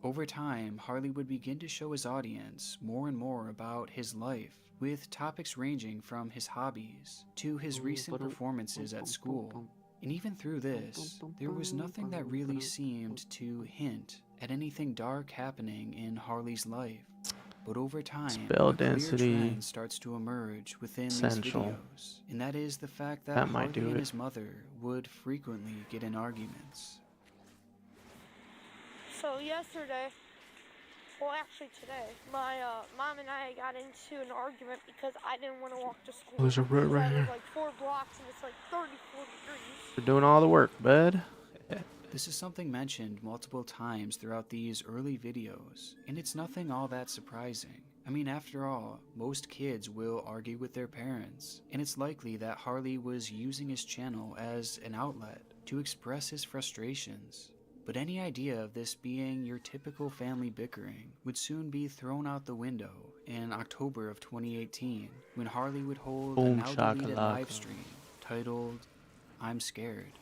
Speaker 3: Over time, Harley would begin to show his audience more and more about his life, with topics ranging from his hobbies to his recent performances at school. And even through this, there was nothing that really seemed to hint at anything dark happening in Harley's life. But over time,
Speaker 1: Spell
Speaker 3: a clear
Speaker 1: density
Speaker 3: trend starts to emerge within these
Speaker 1: essential.
Speaker 3: videos, and that is the fact that
Speaker 1: That might
Speaker 3: Harley
Speaker 1: do
Speaker 3: and
Speaker 1: it.
Speaker 3: his mother would frequently get in arguments.
Speaker 15: So yesterday, well actually today, my mom and I got into an argument because I didn't want to walk to school.
Speaker 1: There's a root right
Speaker 15: I live
Speaker 1: here.
Speaker 15: like 4 blocks and it's like 34 degrees.
Speaker 1: We're doing all the work, bud.
Speaker 3: This is something mentioned multiple times throughout these early videos, and it's nothing all that surprising. I mean, after all, most kids will argue with their parents, and it's likely that Harley was using his channel as an outlet to express his frustrations. But any idea of this being your typical family bickering would soon be thrown out the window in October of 2018, when Harley would hold a
Speaker 1: Boom
Speaker 3: now-deleted
Speaker 1: shakalaka.
Speaker 3: live stream titled, "I'm Scared."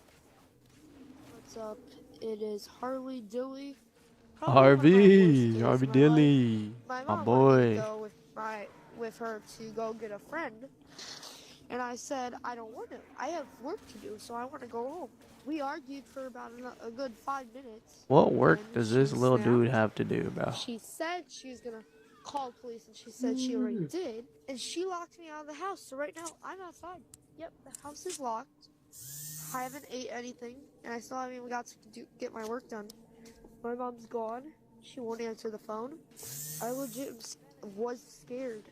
Speaker 15: What's up? It is Harley Dilly.
Speaker 1: Harvey Dilly,
Speaker 15: My
Speaker 1: my
Speaker 15: mom wanted me
Speaker 1: boy.
Speaker 15: to go with her to go get a friend, and I said I don't want to. I have work to do, so I want to go home. We argued for about a good 5 minutes.
Speaker 1: What work
Speaker 15: and
Speaker 1: does
Speaker 15: she
Speaker 1: this little
Speaker 15: snapped.
Speaker 1: dude have to do, bro?
Speaker 15: She said she was gonna call police, and she said she already did, and she locked me out of the house. So right now I'm outside. Yep, the house is locked. I haven't ate anything, and I still haven't even got to get my work done. My mom's gone. She won't answer the phone. I legit was scared.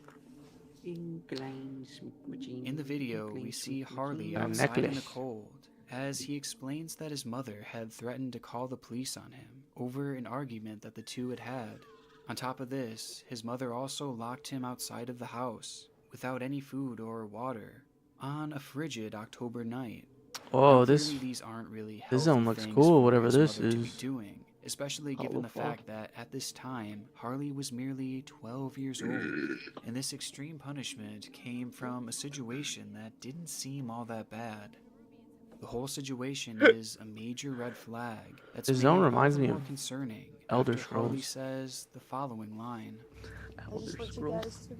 Speaker 3: In the video, we see Harley
Speaker 1: A
Speaker 3: outside in the
Speaker 1: necklace.
Speaker 3: cold as he explains that his mother had threatened to call the police on him over an argument that the two had had. On top of this, his mother also locked him outside of the house without any food or water on a frigid October night.
Speaker 1: Oh,
Speaker 3: Now,
Speaker 1: this
Speaker 3: clearly these aren't really
Speaker 1: this
Speaker 3: healthy
Speaker 1: zone looks
Speaker 3: things
Speaker 1: cool.
Speaker 3: for
Speaker 1: Whatever
Speaker 3: his
Speaker 1: this
Speaker 3: mother to be
Speaker 1: is.
Speaker 3: doing, especially given the fact that at this time Harley was merely 12 years old, and this extreme punishment came from a situation that didn't seem all that bad. The whole situation is a major red flag that's
Speaker 1: This
Speaker 3: made
Speaker 1: zone
Speaker 3: all
Speaker 1: reminds
Speaker 3: the
Speaker 1: me
Speaker 3: more
Speaker 1: of
Speaker 3: concerning
Speaker 1: Elder
Speaker 3: after Harley
Speaker 1: Scrolls.
Speaker 3: says the following line.
Speaker 15: I just want you guys to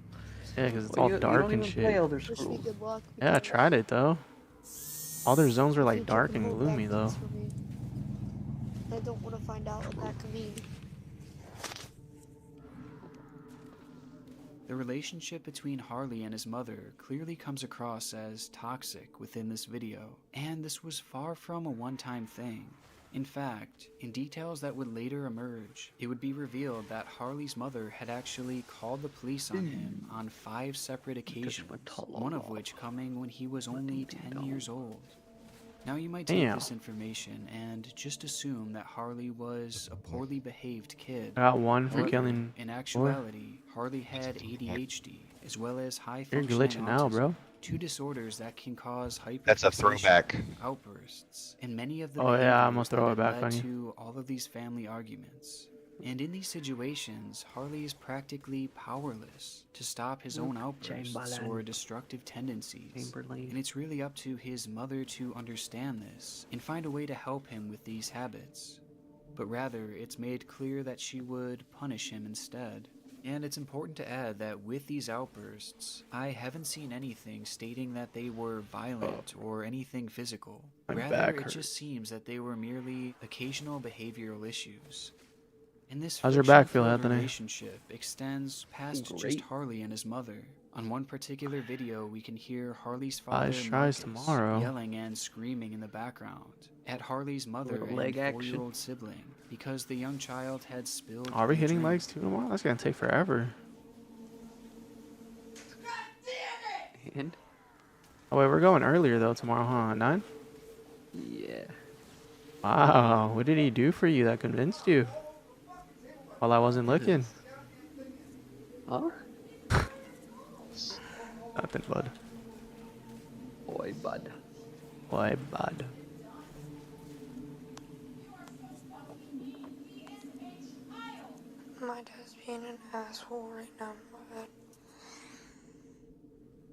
Speaker 1: Yeah, because it's
Speaker 4: Well,
Speaker 1: all
Speaker 4: you
Speaker 1: dark
Speaker 4: don't
Speaker 1: and
Speaker 4: even
Speaker 1: shit.
Speaker 4: play Elder
Speaker 15: wish me
Speaker 4: Scrolls.
Speaker 15: good luck.
Speaker 1: Yeah, I
Speaker 15: because
Speaker 1: tried it though. All their zones are
Speaker 15: I
Speaker 1: like
Speaker 15: think you
Speaker 1: dark
Speaker 15: can
Speaker 1: and
Speaker 15: hold
Speaker 1: gloomy
Speaker 15: back
Speaker 1: though.
Speaker 15: things for me. I don't want to find out what that could mean.
Speaker 3: The relationship between Harley and his mother clearly comes across as toxic within this video, and this was far from a one-time thing. In fact, in details that would later emerge, it would be revealed that Harley's mother had actually called the police on him on 5 separate occasions, one of which coming when he was only 10 years old. Now you might take
Speaker 1: Damn.
Speaker 3: this information and just assume that Harley was a poorly behaved kid.
Speaker 1: I got one for
Speaker 3: However,
Speaker 1: killing
Speaker 3: in
Speaker 1: four.
Speaker 3: actuality, Harley had ADHD as well as high
Speaker 1: You're
Speaker 3: functioning
Speaker 1: glitching out,
Speaker 3: autism,
Speaker 1: bro.
Speaker 3: 2 disorders that can cause
Speaker 2: That's a
Speaker 3: hyperfixation,
Speaker 2: throwback.
Speaker 3: outbursts, and many of the
Speaker 1: Oh yeah, I'm gonna
Speaker 3: behaviors
Speaker 1: throw
Speaker 3: that
Speaker 1: it back
Speaker 3: led
Speaker 1: on you.
Speaker 3: to all of these family arguments. And in these situations, Harley is practically powerless to stop his own outbursts
Speaker 4: Chamberlain.
Speaker 3: or destructive tendencies. And it's really up to his mother to understand this and find a way to help him with these habits. But rather, it's made clear that she would punish him instead. And it's important to add that with these outbursts, I haven't seen anything stating that they were violent or anything physical.
Speaker 1: My
Speaker 3: Rather,
Speaker 1: back
Speaker 3: it
Speaker 1: hurts.
Speaker 3: just seems that they were merely occasional behavioral issues. And this
Speaker 1: How's your back feel,
Speaker 3: friction-filled
Speaker 1: Anthony?
Speaker 3: relationship extends past just
Speaker 4: Great.
Speaker 3: Harley and his mother. On one particular video, we can hear Harley's father
Speaker 1: Eyes tries
Speaker 3: Marcus
Speaker 1: tomorrow.
Speaker 3: yelling and screaming in the background at Harley's mother
Speaker 4: Little
Speaker 3: and
Speaker 4: leg action.
Speaker 3: 4-year-old sibling because the young child had spilled
Speaker 1: Are we
Speaker 3: the
Speaker 1: hitting
Speaker 3: drink.
Speaker 1: legs too tomorrow? That's gonna take forever.
Speaker 4: And
Speaker 1: Oh wait, we're going earlier though tomorrow, huh? At 9?
Speaker 4: yeah.
Speaker 1: Wow, what did he do for you that convinced you? While I wasn't looking.
Speaker 4: Huh?
Speaker 1: Nothing, bud.
Speaker 4: Boy, bud.
Speaker 1: Boy, bud.
Speaker 15: My dad's being an asshole right now. But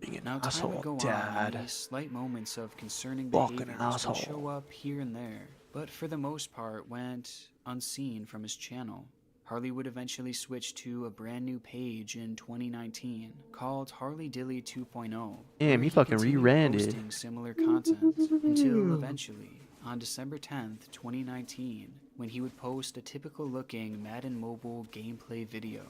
Speaker 1: Being an
Speaker 3: Now, time
Speaker 1: asshole,
Speaker 3: would go on,
Speaker 1: Dad.
Speaker 3: and these slight moments of concerning
Speaker 1: Fucking
Speaker 3: behaviors
Speaker 1: asshole.
Speaker 3: would show up here and there, but for the most part went unseen from his channel. Harley would eventually switch to a brand new page in 2019 called Harley Dilly 2.0.
Speaker 1: Damn, he fucking re-branded.
Speaker 3: Posting similar content until eventually, on December 10th, 2019, when he would post a typical looking Madden Mobile gameplay video.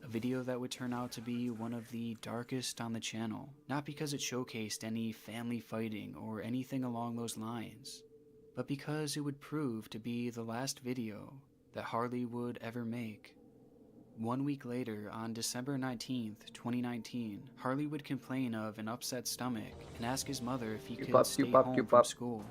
Speaker 3: A video that would turn out to be one of the darkest on the channel, not because it showcased any family fighting or anything along those lines, but because it would prove to be the last video that Harley would ever make. 1 week later, on December 19th, 2019, Harley would complain of an upset stomach and ask his mother if he could stay home from school.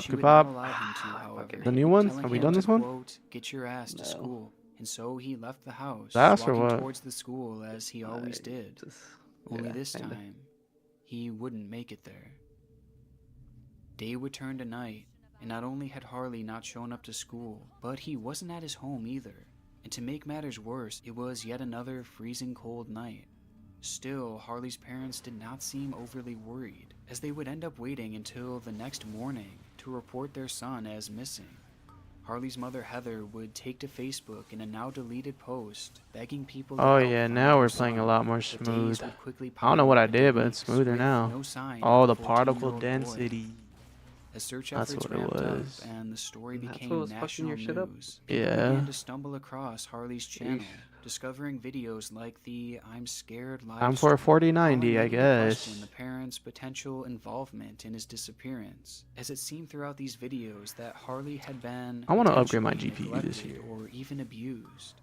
Speaker 3: She would not allow him to, however,
Speaker 1: The new ones?
Speaker 3: telling
Speaker 1: Have we
Speaker 3: him
Speaker 1: done
Speaker 3: to,
Speaker 1: this one?
Speaker 3: quote, "Get your ass to school." And so he left the house,
Speaker 1: Last or
Speaker 3: walking
Speaker 1: what?
Speaker 3: towards the school as he always did. Only this time, he wouldn't make it there. Day would turn to night, and not only had Harley not shown up to school, but he wasn't at his home either. And to make matters worse, it was yet another freezing cold night. Still, Harley's parents did not seem overly worried, as they would end up waiting until the next morning to report their son as missing. Harley's mother Heather would take to Facebook in a now deleted post, begging people to
Speaker 1: Oh
Speaker 3: help
Speaker 1: yeah,
Speaker 3: find
Speaker 1: now
Speaker 3: their
Speaker 1: we're playing a
Speaker 3: son.
Speaker 1: lot more
Speaker 3: The
Speaker 1: smooth.
Speaker 3: days would quickly
Speaker 1: I don't know what I
Speaker 3: pile up
Speaker 1: did, but
Speaker 3: into
Speaker 1: it's
Speaker 3: weeks
Speaker 1: smoother
Speaker 3: with
Speaker 1: now.
Speaker 3: no sign
Speaker 1: Oh,
Speaker 3: of
Speaker 1: the
Speaker 3: the
Speaker 1: particle
Speaker 3: 14-year-old boy.
Speaker 1: density.
Speaker 3: As search
Speaker 1: That's
Speaker 3: efforts
Speaker 1: what it
Speaker 3: ramped
Speaker 1: was.
Speaker 3: up and the story
Speaker 4: That's
Speaker 3: became
Speaker 4: what was fucking
Speaker 3: national
Speaker 4: your shit up?
Speaker 3: news, people
Speaker 1: Yeah.
Speaker 3: began to stumble across Harley's channel, discovering videos like the "I'm Scared" live
Speaker 1: Time for a
Speaker 3: stream,
Speaker 1: 4090,
Speaker 3: calling
Speaker 1: I
Speaker 3: into
Speaker 1: guess.
Speaker 3: question the parents' potential involvement in his disappearance, as it seemed throughout these videos that Harley had been
Speaker 1: I wanna upgrade my
Speaker 3: potentially
Speaker 1: GPU this
Speaker 3: neglected
Speaker 1: year.
Speaker 3: or even abused.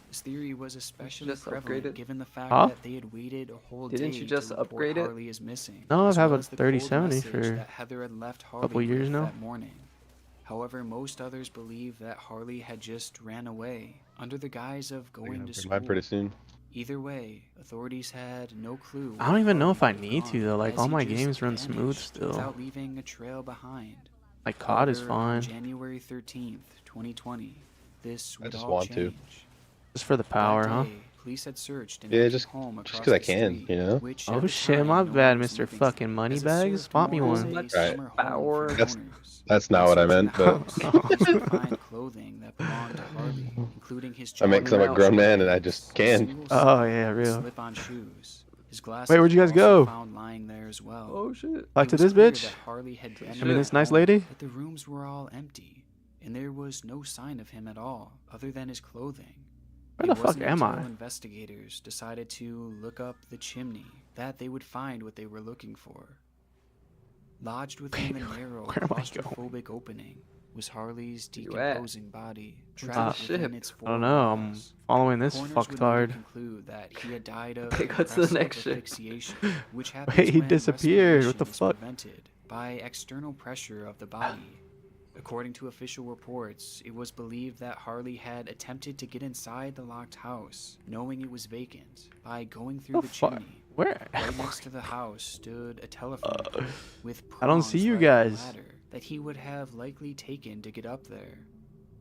Speaker 3: This theory was especially
Speaker 4: just upgrade
Speaker 3: prevalent
Speaker 4: it?
Speaker 3: given the fact
Speaker 1: Huh?
Speaker 3: that they had waited a whole
Speaker 4: Didn't
Speaker 3: day
Speaker 4: you just
Speaker 3: to report
Speaker 4: upgrade it?
Speaker 3: Harley is missing.
Speaker 1: No, I
Speaker 3: as
Speaker 1: have
Speaker 3: well
Speaker 1: a
Speaker 3: as the cold
Speaker 1: 3070
Speaker 3: message
Speaker 1: for
Speaker 3: that Heather had left
Speaker 1: a
Speaker 3: Harley
Speaker 1: couple years
Speaker 3: with
Speaker 1: now.
Speaker 3: that morning. However, most others believe that Harley had just ran away under the guise of going to school.
Speaker 2: Mine pretty soon.
Speaker 3: Either way, authorities had no clue.
Speaker 1: I don't even know if I
Speaker 3: Harley
Speaker 1: need
Speaker 3: had
Speaker 1: to
Speaker 3: gone,
Speaker 1: though. Like
Speaker 3: as
Speaker 1: all
Speaker 3: he
Speaker 1: my
Speaker 3: just
Speaker 1: games run smooth
Speaker 3: vanished
Speaker 1: still.
Speaker 3: without leaving a trail behind.
Speaker 1: Like COD is
Speaker 3: However, on
Speaker 1: fine.
Speaker 3: January 13th, 2020, this would
Speaker 2: just
Speaker 3: all
Speaker 2: want to.
Speaker 3: change.
Speaker 1: Just for the power,
Speaker 3: That
Speaker 1: huh?
Speaker 3: day, police had searched an
Speaker 2: Yeah,
Speaker 3: empty
Speaker 2: just
Speaker 3: home
Speaker 2: just
Speaker 3: across
Speaker 2: because I
Speaker 3: the
Speaker 2: can,
Speaker 3: street,
Speaker 2: you know.
Speaker 3: which at
Speaker 1: Oh
Speaker 3: the
Speaker 1: shit,
Speaker 3: time
Speaker 1: my
Speaker 3: no
Speaker 1: bad,
Speaker 3: one was
Speaker 1: Mr.
Speaker 3: living
Speaker 1: Fucking
Speaker 3: as it
Speaker 1: Moneybags.
Speaker 3: served
Speaker 1: Spot me
Speaker 3: more as
Speaker 1: one.
Speaker 3: a
Speaker 2: Right.
Speaker 3: summer home for the
Speaker 2: That's
Speaker 3: owners.
Speaker 2: that's not
Speaker 3: In
Speaker 2: what I
Speaker 3: searching
Speaker 2: meant,
Speaker 3: the
Speaker 2: but
Speaker 3: house, police would find clothing that belonged to Harley, including his
Speaker 2: I mean, 'cause I'm a
Speaker 3: jewelry,
Speaker 2: grown man and I
Speaker 3: shoes,
Speaker 2: just
Speaker 3: a
Speaker 2: can.
Speaker 3: single
Speaker 1: Oh
Speaker 3: set
Speaker 1: yeah,
Speaker 3: of
Speaker 1: real.
Speaker 3: slip-on shoes. His glasses
Speaker 1: Wait, where'd you
Speaker 3: were
Speaker 1: guys
Speaker 3: also
Speaker 1: go?
Speaker 3: found lying there as well.
Speaker 4: Oh shit.
Speaker 1: Back
Speaker 3: It
Speaker 1: to
Speaker 3: was
Speaker 1: this
Speaker 3: clear
Speaker 1: bitch.
Speaker 3: that Harley had been
Speaker 1: I
Speaker 3: in
Speaker 1: mean,
Speaker 3: the
Speaker 1: this nice
Speaker 3: home,
Speaker 1: lady.
Speaker 3: but the rooms were all empty, and there was no sign of him at all, other than his clothing.
Speaker 1: Where
Speaker 3: It
Speaker 1: the fuck
Speaker 3: wasn't
Speaker 1: am
Speaker 3: until
Speaker 1: I?
Speaker 3: investigators decided to look up the chimney that they would find what they were looking for. Lodged within the narrow,
Speaker 1: Where am I going?
Speaker 3: claustrophobic opening was Harley's
Speaker 4: you at?
Speaker 3: decomposing body,
Speaker 4: the
Speaker 3: trapped
Speaker 4: ship?
Speaker 3: within its
Speaker 1: I
Speaker 3: four
Speaker 1: don't know. I'm
Speaker 3: walls.
Speaker 1: following this
Speaker 3: Coroners would later
Speaker 1: fucktard.
Speaker 3: conclude that he had died of
Speaker 4: Okay, go to the
Speaker 3: compressive
Speaker 4: next ship.
Speaker 3: asphyxiation, which happens
Speaker 1: Wait, he
Speaker 3: when
Speaker 1: disappeared. What the
Speaker 3: respiration is
Speaker 1: fuck?
Speaker 3: prevented by external pressure of the body. According to official reports, it was believed that Harley had attempted to get inside the locked house, knowing it was vacant, by going through the
Speaker 1: fuck?
Speaker 3: chimney.
Speaker 1: Where?
Speaker 3: Right next to the house stood a telephone pole with
Speaker 1: I don't see
Speaker 3: prongs
Speaker 1: you
Speaker 3: like a
Speaker 1: guys.
Speaker 3: ladder that he would have likely taken to get up there.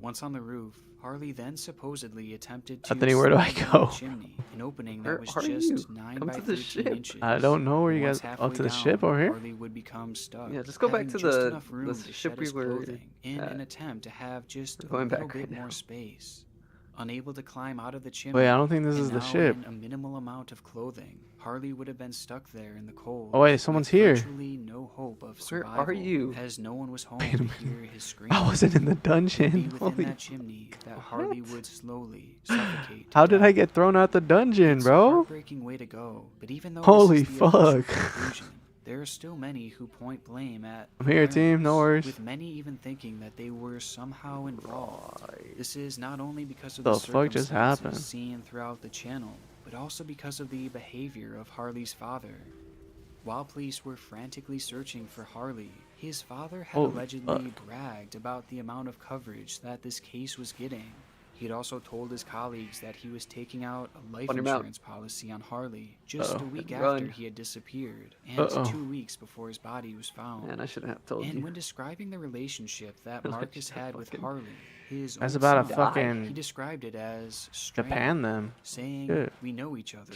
Speaker 3: Once on the roof, Harley then supposedly attempted to
Speaker 1: Anthony, where do I
Speaker 3: slide down
Speaker 1: go?
Speaker 3: the chimney, an opening
Speaker 4: Where
Speaker 3: that was
Speaker 4: are
Speaker 3: just
Speaker 4: you?
Speaker 3: 9
Speaker 4: Come
Speaker 3: by
Speaker 4: to the
Speaker 3: 13
Speaker 4: ship.
Speaker 3: inches.
Speaker 1: I don't know where you
Speaker 3: Once
Speaker 1: guys.
Speaker 3: halfway
Speaker 1: Up to the
Speaker 3: down,
Speaker 1: ship over here.
Speaker 3: Harley would become stuck.
Speaker 4: Yeah, just go back
Speaker 3: having
Speaker 4: to
Speaker 3: just
Speaker 4: the-
Speaker 3: enough room
Speaker 4: the
Speaker 3: to
Speaker 4: ship
Speaker 3: shed
Speaker 4: we
Speaker 3: his
Speaker 4: were
Speaker 3: clothing in
Speaker 4: at.
Speaker 3: an attempt to have just a
Speaker 4: Going
Speaker 3: little
Speaker 4: back
Speaker 3: bit
Speaker 4: right
Speaker 3: more
Speaker 4: now.
Speaker 3: space. Unable to climb out of the chimney.
Speaker 1: Wait, I don't think this
Speaker 3: and
Speaker 1: is the
Speaker 3: now
Speaker 1: ship.
Speaker 3: in a minimal amount of clothing, Harley would have been stuck there in the cold.
Speaker 1: Oh, wait, someone's
Speaker 3: with
Speaker 1: here.
Speaker 3: Virtually no hope of
Speaker 4: Where
Speaker 3: survival,
Speaker 4: are you?
Speaker 3: as no one was home
Speaker 1: Wait a
Speaker 3: to
Speaker 1: minute.
Speaker 3: hear his screams.
Speaker 1: I wasn't in the
Speaker 3: It would be
Speaker 1: dungeon.
Speaker 3: within
Speaker 1: Holy.
Speaker 3: that chimney that Harley would slowly suffocate. to
Speaker 1: How did I
Speaker 3: death.
Speaker 1: get thrown out the dungeon,
Speaker 3: It's a
Speaker 1: bro?
Speaker 3: heartbreaking way to go, but even though
Speaker 1: Holy
Speaker 3: this is the official
Speaker 1: fuck.
Speaker 3: conclusion, there are still many who point blame at
Speaker 1: I'm here, team. No
Speaker 3: parents,
Speaker 1: worries.
Speaker 3: with many even thinking that they were somehow involved. This is not only because of
Speaker 1: The
Speaker 3: the
Speaker 1: fuck just
Speaker 3: circumstances
Speaker 1: happened?
Speaker 3: seen throughout the channel, but also because of the behavior of Harley's father. While police were frantically searching for Harley, his father had
Speaker 1: Holy
Speaker 3: allegedly
Speaker 1: fuck.
Speaker 3: bragged about the amount of coverage that this case was getting. He had also told his colleagues that he was taking out a life
Speaker 4: On your mount.
Speaker 3: insurance policy on Harley just
Speaker 1: Uh-oh.
Speaker 3: a week
Speaker 4: Run.
Speaker 3: after he had disappeared, and
Speaker 1: Uh-oh.
Speaker 3: 2 weeks before his body was found.
Speaker 4: Man, I shouldn't have told
Speaker 3: And
Speaker 4: you.
Speaker 3: when describing the relationship that
Speaker 4: Like,
Speaker 3: Marcus had with
Speaker 4: fucking-
Speaker 3: Harley, his
Speaker 1: That's
Speaker 3: own
Speaker 1: about a
Speaker 3: son,
Speaker 1: fucking
Speaker 3: he described it as strained,
Speaker 1: Japan them.
Speaker 3: saying,
Speaker 1: Shit.
Speaker 3: "We know each other."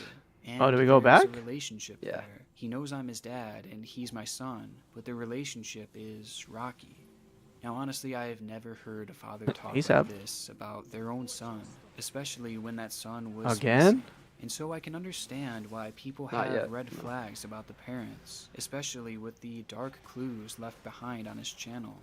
Speaker 1: Oh, do we
Speaker 3: And
Speaker 1: go
Speaker 3: there's
Speaker 1: back?
Speaker 3: A relationship
Speaker 4: Yeah.
Speaker 3: there. He knows I'm his dad and he's my son, but the relationship is rocky. Now, honestly, I have never heard a father talk
Speaker 1: ASAP.
Speaker 3: like this about their own son, especially when that son was
Speaker 1: Again?
Speaker 3: missing. And so I can understand why people
Speaker 4: Not
Speaker 3: have
Speaker 4: yet,
Speaker 3: red
Speaker 4: no.
Speaker 3: flags about the parents, especially with the dark clues left behind on his channel.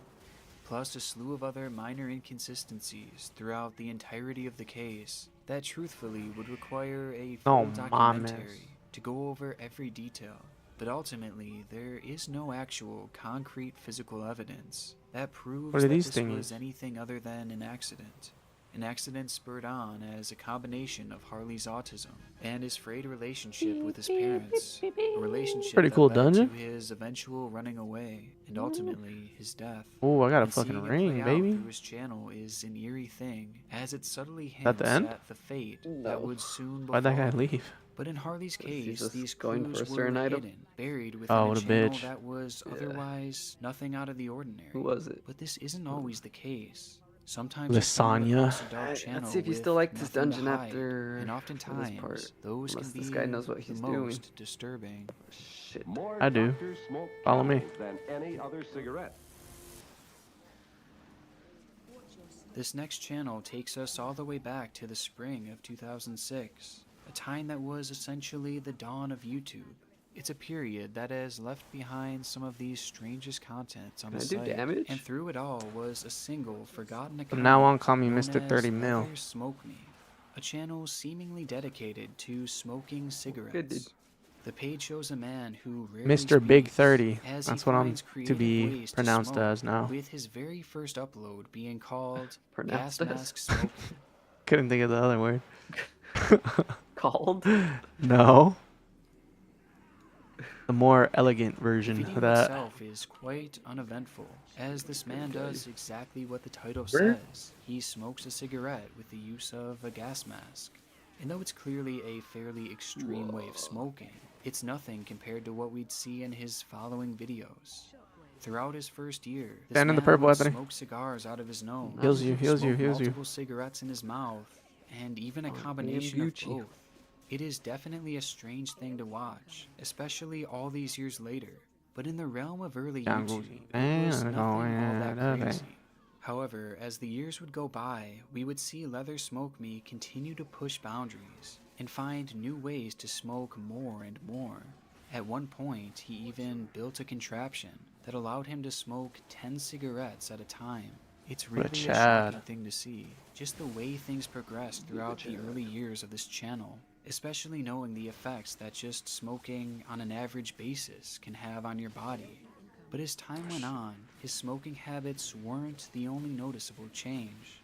Speaker 3: Plus a slew of other minor inconsistencies throughout the entirety of the case that truthfully would require a full
Speaker 1: No
Speaker 3: documentary to go over every detail. But ultimately, there is no actual concrete physical evidence that proves
Speaker 1: What are
Speaker 3: that
Speaker 1: these
Speaker 3: this was
Speaker 1: thingies?
Speaker 3: anything other than an accident. An accident spurred on as a combination of Harley's autism and his frayed relationship with his parents, a relationship
Speaker 1: Pretty
Speaker 3: that
Speaker 1: cool
Speaker 3: led
Speaker 1: dungeon.
Speaker 3: to his eventual running away and ultimately his death.
Speaker 1: Oh, I got a
Speaker 3: And
Speaker 1: fucking
Speaker 3: seeing it
Speaker 1: ring,
Speaker 3: play out
Speaker 1: baby.
Speaker 3: through his channel is an eerie thing, as it subtly
Speaker 1: At the
Speaker 3: hints
Speaker 1: end?
Speaker 3: at the fate
Speaker 4: No.
Speaker 3: that would soon
Speaker 1: Why'd that guy
Speaker 3: befall.
Speaker 1: leave?
Speaker 3: But in Harley's
Speaker 4: He's
Speaker 3: case,
Speaker 4: just
Speaker 3: these
Speaker 4: going for
Speaker 3: clues
Speaker 4: a
Speaker 3: were
Speaker 4: certain item.
Speaker 3: hidden, buried within
Speaker 1: Oh,
Speaker 3: a
Speaker 1: what a
Speaker 3: channel
Speaker 1: bitch.
Speaker 3: that was
Speaker 4: Yeah.
Speaker 3: otherwise nothing out of the ordinary.
Speaker 4: Who was it?
Speaker 3: But this isn't always the case. Sometimes you stumble
Speaker 1: Lasagna.
Speaker 3: across a dark channel
Speaker 4: Let's see if you
Speaker 3: with
Speaker 4: still like this
Speaker 3: nothing to
Speaker 4: dungeon
Speaker 3: hide,
Speaker 4: after
Speaker 3: and
Speaker 4: this
Speaker 3: oftentimes
Speaker 4: part.
Speaker 3: those
Speaker 4: Unless
Speaker 3: can
Speaker 4: this
Speaker 3: be
Speaker 4: guy knows what
Speaker 3: the
Speaker 4: he's doing.
Speaker 3: most disturbing.
Speaker 4: Shit.
Speaker 14: More
Speaker 1: I do.
Speaker 14: Dr. Smoke
Speaker 1: Follow me.
Speaker 14: Camels than any other cigarette.
Speaker 3: This next channel takes us all the way back to the spring of 2006, a time that was essentially the dawn of YouTube. It's a period that has left behind some of the strangest contents on
Speaker 4: Can
Speaker 3: the
Speaker 4: I do
Speaker 3: site,
Speaker 4: damage?
Speaker 3: and through it all was a single forgotten account
Speaker 1: From now on, call me
Speaker 3: known
Speaker 1: Mr.
Speaker 3: as
Speaker 1: 30 mil.
Speaker 3: Leather Smoke Me, a channel seemingly dedicated to smoking cigarettes.
Speaker 4: Good, dude.
Speaker 3: The page shows a man who rarely
Speaker 1: Mr. Big
Speaker 3: speaks,
Speaker 1: 30.
Speaker 3: as he
Speaker 1: That's what I'm
Speaker 3: finds
Speaker 1: to
Speaker 3: creative
Speaker 1: be
Speaker 3: ways
Speaker 1: pronounced
Speaker 3: smoke,
Speaker 1: as now.
Speaker 3: with his very first upload being called
Speaker 4: Pronounced
Speaker 3: Gas
Speaker 4: as?
Speaker 3: Mask Smoking.
Speaker 1: Couldn't think of the other word.
Speaker 4: Called?
Speaker 1: No. The more elegant
Speaker 3: The
Speaker 1: version
Speaker 3: video
Speaker 1: of that.
Speaker 3: itself is quite uneventful, as this man does exactly what the title
Speaker 1: Where?
Speaker 3: says. He smokes a cigarette with the use of a gas mask. And though it's clearly a fairly extreme way of smoking, it's nothing compared to what we'd see in his following videos. Throughout his first year, this
Speaker 1: Stand in the
Speaker 3: man
Speaker 1: purple,
Speaker 3: would
Speaker 1: Anthony.
Speaker 3: smoke cigars out of his nose,
Speaker 1: Heals you, heals you,
Speaker 3: smoke
Speaker 1: heals you.
Speaker 3: multiple cigarettes in his mouth, and even a combination of
Speaker 4: Gucci.
Speaker 3: both. It is definitely a strange thing to watch, especially all these years later. But in the realm of early YouTube, it was nothing all that crazy. However, as the years would go by, we would see Leather Smoke Me continue to push boundaries and find new ways to smoke more and more. At one point, he even built a contraption that allowed him to smoke 10 cigarettes at a time. It's
Speaker 1: What a
Speaker 3: really a
Speaker 1: Chad.
Speaker 3: shocking thing to see, just the way things progressed throughout the early years of this channel, especially knowing the effects that just smoking on an average basis can have on your body. But as time went on, his smoking habits weren't the only noticeable change.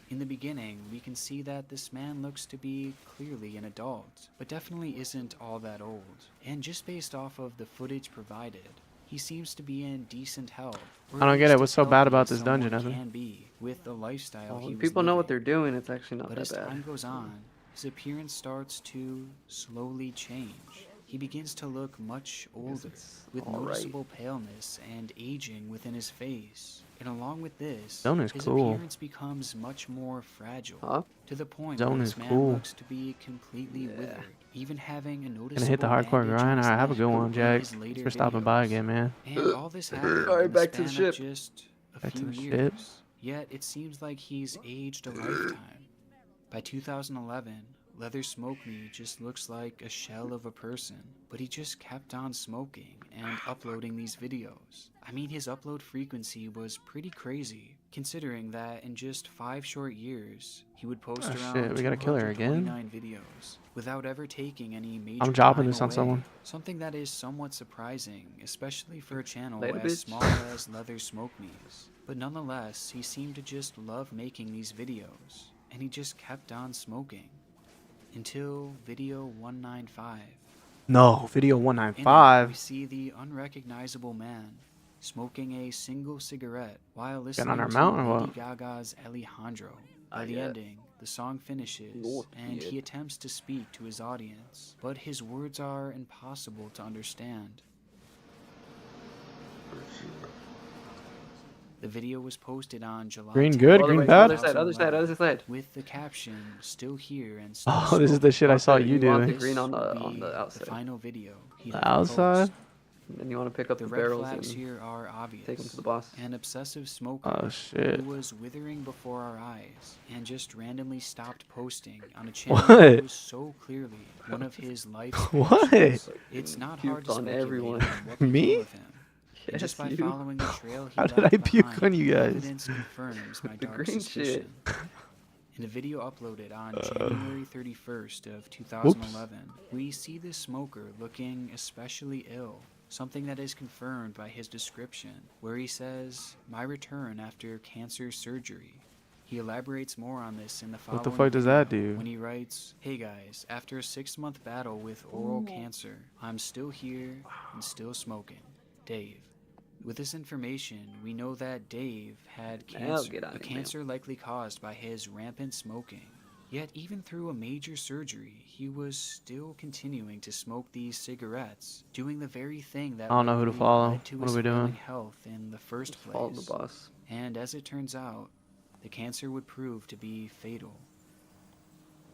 Speaker 3: In the beginning, we can see that this man looks to be clearly an adult, but definitely isn't all that old. And just based off of the footage provided, he seems to be in decent health. or
Speaker 1: I don't
Speaker 3: at
Speaker 1: get
Speaker 3: least
Speaker 1: it. What's
Speaker 3: as
Speaker 1: so bad
Speaker 3: healthy
Speaker 1: about
Speaker 3: as
Speaker 1: this
Speaker 3: someone
Speaker 1: dungeon, Evan?
Speaker 3: can be with the lifestyle he
Speaker 4: When
Speaker 3: was
Speaker 4: people know what
Speaker 3: living.
Speaker 4: they're doing, it's actually not
Speaker 3: But
Speaker 4: that
Speaker 3: as
Speaker 4: bad.
Speaker 3: time goes on, his appearance starts to slowly change. He begins to look much older, with
Speaker 4: alright.
Speaker 3: noticeable paleness and aging within his face. And along with this,
Speaker 1: Zone is
Speaker 3: his
Speaker 1: cool.
Speaker 3: appearance becomes much more fragile,
Speaker 4: Huh?
Speaker 3: to the point
Speaker 1: Zone
Speaker 3: where
Speaker 1: is
Speaker 3: this man
Speaker 1: cool.
Speaker 3: looks to be completely withered, even having a noticeable
Speaker 1: Gonna hit the hardcore
Speaker 3: bandage on
Speaker 1: grind.
Speaker 3: his
Speaker 1: Alright, have a
Speaker 3: neck
Speaker 1: good one,
Speaker 3: in
Speaker 1: Jack.
Speaker 3: his
Speaker 1: Thanks
Speaker 3: later
Speaker 1: for stopping by
Speaker 3: videos.
Speaker 1: again, man.
Speaker 3: And all this happened
Speaker 4: Alright,
Speaker 3: in the
Speaker 4: back to the
Speaker 3: span of
Speaker 4: ship.
Speaker 3: just a
Speaker 1: Back to
Speaker 3: few
Speaker 1: the ship.
Speaker 3: years. Yet it seems like he's aged a lifetime. By 2011, Leather Smoke Me just looks like a shell of a person, but he just kept on smoking and uploading these videos. I mean, his upload frequency was pretty crazy, considering that in just 5 short years, he would post
Speaker 1: Oh,
Speaker 3: around
Speaker 1: shit, we gotta kill her again?
Speaker 3: 229 videos without ever taking any major
Speaker 1: I'm dropping
Speaker 3: time
Speaker 1: this on
Speaker 3: away.
Speaker 1: someone.
Speaker 3: Something that is somewhat surprising, especially for a channel
Speaker 4: Later,
Speaker 3: as
Speaker 4: bitch.
Speaker 3: small as Leather Smoke Me's. But nonetheless, he seemed to just love making these videos, and he just kept on smoking. Until video 195.
Speaker 1: No, video
Speaker 3: In it,
Speaker 1: 195.
Speaker 3: we see the unrecognizable man smoking a single cigarette while
Speaker 1: on
Speaker 3: listening
Speaker 1: our
Speaker 3: to
Speaker 1: mount or
Speaker 3: Lady
Speaker 1: what?
Speaker 3: Gaga's Alejandro. By the
Speaker 4: yeah.
Speaker 3: ending, the song finishes,
Speaker 4: Lord,
Speaker 3: and
Speaker 4: yeah.
Speaker 3: he attempts to speak to his audience, but his words are impossible to understand. The video was posted on July
Speaker 1: Green
Speaker 3: 10th,
Speaker 1: good, green bad?
Speaker 4: Other side, other side, other side.
Speaker 3: with the caption "Still here and still
Speaker 1: Oh, this is the shit I saw you
Speaker 4: You want the
Speaker 1: doing.
Speaker 4: green on
Speaker 3: This
Speaker 4: the
Speaker 3: would be
Speaker 4: outside.
Speaker 3: final video he'd
Speaker 1: The
Speaker 3: ever
Speaker 1: outside?
Speaker 3: post.
Speaker 4: And then you want to pick up
Speaker 3: The
Speaker 4: the
Speaker 3: red
Speaker 4: barrels
Speaker 3: flags
Speaker 4: and
Speaker 3: here are obvious.
Speaker 4: take them to the boss.
Speaker 3: An obsessive smoker
Speaker 1: Oh shit.
Speaker 3: who was withering before our eyes and just randomly stopped posting on a channel
Speaker 1: What?
Speaker 3: that was so clearly one of his life's
Speaker 1: What?
Speaker 3: passions. It's not hard to
Speaker 4: Puked on
Speaker 3: speculate
Speaker 4: everyone.
Speaker 3: on what became
Speaker 1: Me?
Speaker 3: of him. And just by
Speaker 4: Yes, you.
Speaker 3: following the trail he
Speaker 1: How did
Speaker 3: left
Speaker 1: I puke
Speaker 3: behind,
Speaker 1: on you guys?
Speaker 3: evidence confirms my
Speaker 4: The
Speaker 3: dark
Speaker 4: green
Speaker 3: suspicion.
Speaker 4: shit.
Speaker 3: In a video uploaded on January 31st of 2011, we see this smoker looking especially ill, something that is confirmed by his description, where he says, "My return after cancer surgery." He elaborates more on this in the following
Speaker 1: What the fuck does
Speaker 3: video
Speaker 1: that do?
Speaker 3: when he writes, "Hey guys, after a 6-month battle with oral cancer, I'm still here and still smoking. Dave." With this information, we know that Dave had cancer,
Speaker 4: get on
Speaker 3: a
Speaker 4: it,
Speaker 3: cancer likely caused by his rampant smoking. Yet even through a major surgery, he was still continuing to smoke these cigarettes, doing the very thing that
Speaker 1: I don't know who to
Speaker 3: literally
Speaker 1: follow.
Speaker 3: led to
Speaker 1: What
Speaker 3: his
Speaker 1: are we doing?
Speaker 3: failing health in the first place.
Speaker 4: Follow the boss.
Speaker 3: And as it turns out, the cancer would prove to be fatal.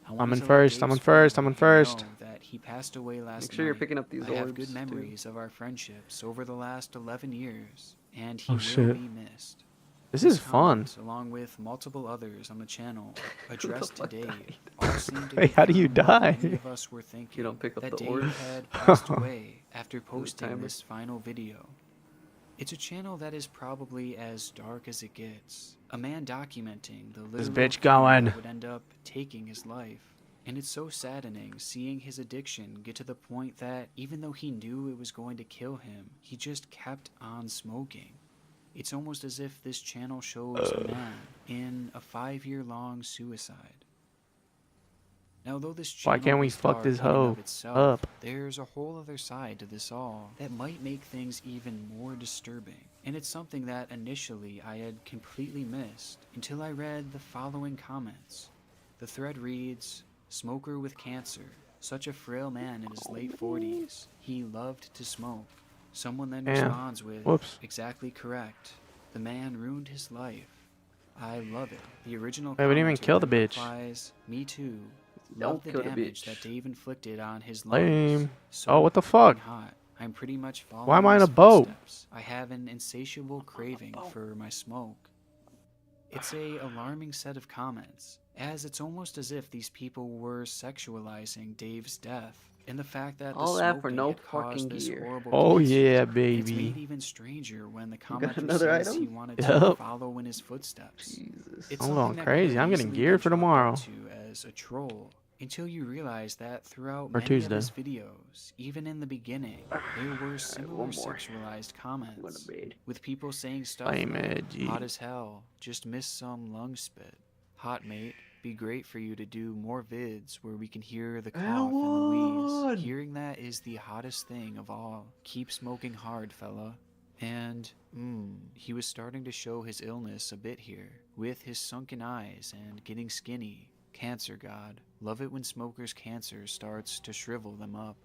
Speaker 3: I
Speaker 1: I'm
Speaker 3: wanted
Speaker 1: in
Speaker 3: to let
Speaker 1: first, I'm
Speaker 3: Dave's
Speaker 1: in first,
Speaker 3: family
Speaker 1: I'm in first.
Speaker 3: know that he passed away last
Speaker 4: Make sure you're
Speaker 3: night.
Speaker 4: picking up these
Speaker 3: I have
Speaker 4: orbs,
Speaker 3: good
Speaker 4: too.
Speaker 3: memories of our friendships over the last 11 years, and he
Speaker 1: Oh,
Speaker 3: will
Speaker 1: shit.
Speaker 3: be missed.
Speaker 1: This is fun.
Speaker 3: comment, along with multiple others on the channel, addressed to
Speaker 4: fuck
Speaker 3: Dave,
Speaker 4: died?
Speaker 3: all seem to
Speaker 1: Wait, how do you
Speaker 3: confirm what
Speaker 1: die?
Speaker 3: many of us were thinking,
Speaker 4: You don't pick up
Speaker 3: that
Speaker 4: the
Speaker 3: Dave
Speaker 4: orbs?
Speaker 3: had passed away after posting
Speaker 4: timer.
Speaker 3: this final video. It's a channel that is probably as dark as it gets. A man documenting the
Speaker 1: This
Speaker 3: literal
Speaker 1: bitch
Speaker 3: thing
Speaker 1: going.
Speaker 3: that would end up taking his life. And it's so saddening seeing his addiction get to the point that even though he knew it was going to kill him, he just kept on smoking. It's almost as if this channel shows a man in a 5-year-long suicide. Now, though this
Speaker 1: Why
Speaker 3: channel
Speaker 1: can't we
Speaker 3: is
Speaker 1: fuck
Speaker 3: dark
Speaker 1: this
Speaker 3: in and
Speaker 1: hoe
Speaker 3: of itself,
Speaker 1: up?
Speaker 3: there's a whole other side to this all that might make things even more disturbing. And it's something that initially I had completely missed until I read the following comments. The thread reads, "Smoker with cancer, such a frail man in his late 40s. He loved to smoke." Someone then
Speaker 1: Damn.
Speaker 3: responds with,
Speaker 1: Whoops.
Speaker 3: "Exactly correct. The man ruined his life. I love it." The original
Speaker 1: Hey, we didn't even
Speaker 3: commenter
Speaker 1: kill the
Speaker 3: then
Speaker 1: bitch.
Speaker 3: replies, "Me too.
Speaker 4: Don't
Speaker 3: Love the
Speaker 4: kill the
Speaker 3: damage
Speaker 4: bitch.
Speaker 3: that Dave inflicted on his
Speaker 1: Lame.
Speaker 3: lungs.
Speaker 1: Oh, what the
Speaker 3: fucking
Speaker 1: fuck?
Speaker 3: hot. I'm pretty much following
Speaker 1: Why am I in
Speaker 3: his
Speaker 1: a boat?
Speaker 3: footsteps. I have an insatiable craving for my smoke." It's a alarming set of comments, as it's almost as if these people were sexualizing Dave's death, and the fact that
Speaker 4: All
Speaker 3: the
Speaker 4: that for
Speaker 3: smoking
Speaker 4: no
Speaker 3: had caused
Speaker 4: fucking
Speaker 3: this
Speaker 4: gear.
Speaker 3: horrible
Speaker 1: Oh
Speaker 3: cancer.
Speaker 1: yeah,
Speaker 3: And it's made
Speaker 1: baby.
Speaker 3: even stranger when the
Speaker 4: got
Speaker 3: commenter
Speaker 4: another
Speaker 3: says he
Speaker 4: item?
Speaker 3: wanted to
Speaker 1: Yup.
Speaker 3: follow in his footsteps.
Speaker 4: Jesus.
Speaker 3: It's
Speaker 1: I'm
Speaker 3: something
Speaker 1: going
Speaker 3: that
Speaker 1: crazy.
Speaker 3: could
Speaker 1: I'm getting
Speaker 3: easily
Speaker 1: geared
Speaker 3: be
Speaker 1: for
Speaker 3: chalked
Speaker 1: tomorrow.
Speaker 3: up to as a troll, until you realize that throughout
Speaker 1: Or
Speaker 3: many
Speaker 1: Tuesday.
Speaker 3: of his videos, even in the beginning, there were similar
Speaker 4: one more.
Speaker 3: sexualized comments,
Speaker 4: bed.
Speaker 3: with people saying stuff
Speaker 1: Lame
Speaker 3: like,
Speaker 1: edgy.
Speaker 3: "Hot as hell, just missed some lung spit. Hot mate, be great for you to do more vids where we can hear the cough and the wheeze. Hearing that is the hottest thing of all. Keep smoking hard, fella." And, he was starting to show his illness a bit here, with his sunken eyes and getting skinny. Cancer god. Love it when smokers' cancer starts to shrivel them up.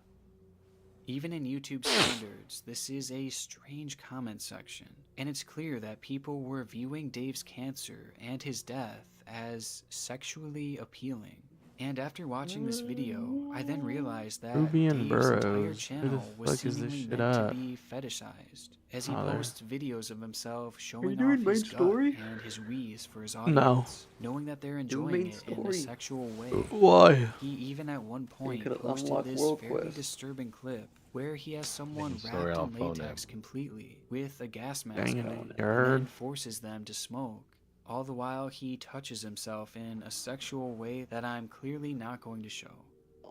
Speaker 3: Even in YouTube standards, this is a strange comment section, and it's clear that people were viewing Dave's cancer and his death as sexually appealing. And after watching this video, I then realized that
Speaker 1: Ruby and
Speaker 3: Dave's entire
Speaker 1: Burrows. Who the
Speaker 3: channel was
Speaker 1: fuck is this
Speaker 3: seemingly
Speaker 1: shit
Speaker 3: meant
Speaker 1: up?
Speaker 3: to be fetishized, as he
Speaker 1: Oh, there.
Speaker 3: posts videos of himself
Speaker 4: you
Speaker 3: showing
Speaker 4: doing
Speaker 3: off
Speaker 4: main
Speaker 3: his gut
Speaker 4: story?
Speaker 3: and his wheeze for his
Speaker 1: No.
Speaker 3: audience, knowing that they're
Speaker 4: main
Speaker 3: enjoying it in a
Speaker 4: story.
Speaker 3: sexual way.
Speaker 1: Why?
Speaker 3: He even at one point
Speaker 4: could've
Speaker 3: posted
Speaker 4: unlocked
Speaker 3: this
Speaker 4: World
Speaker 3: very
Speaker 4: Quest.
Speaker 3: disturbing clip where he has someone
Speaker 2: Making story
Speaker 3: wrapped
Speaker 2: on
Speaker 3: in
Speaker 2: phone
Speaker 3: latex completely with a gas mask
Speaker 1: Dang it,
Speaker 3: on, and
Speaker 1: nerd.
Speaker 3: then forces them to smoke. All the while he touches himself in a sexual way that I'm clearly not going to show.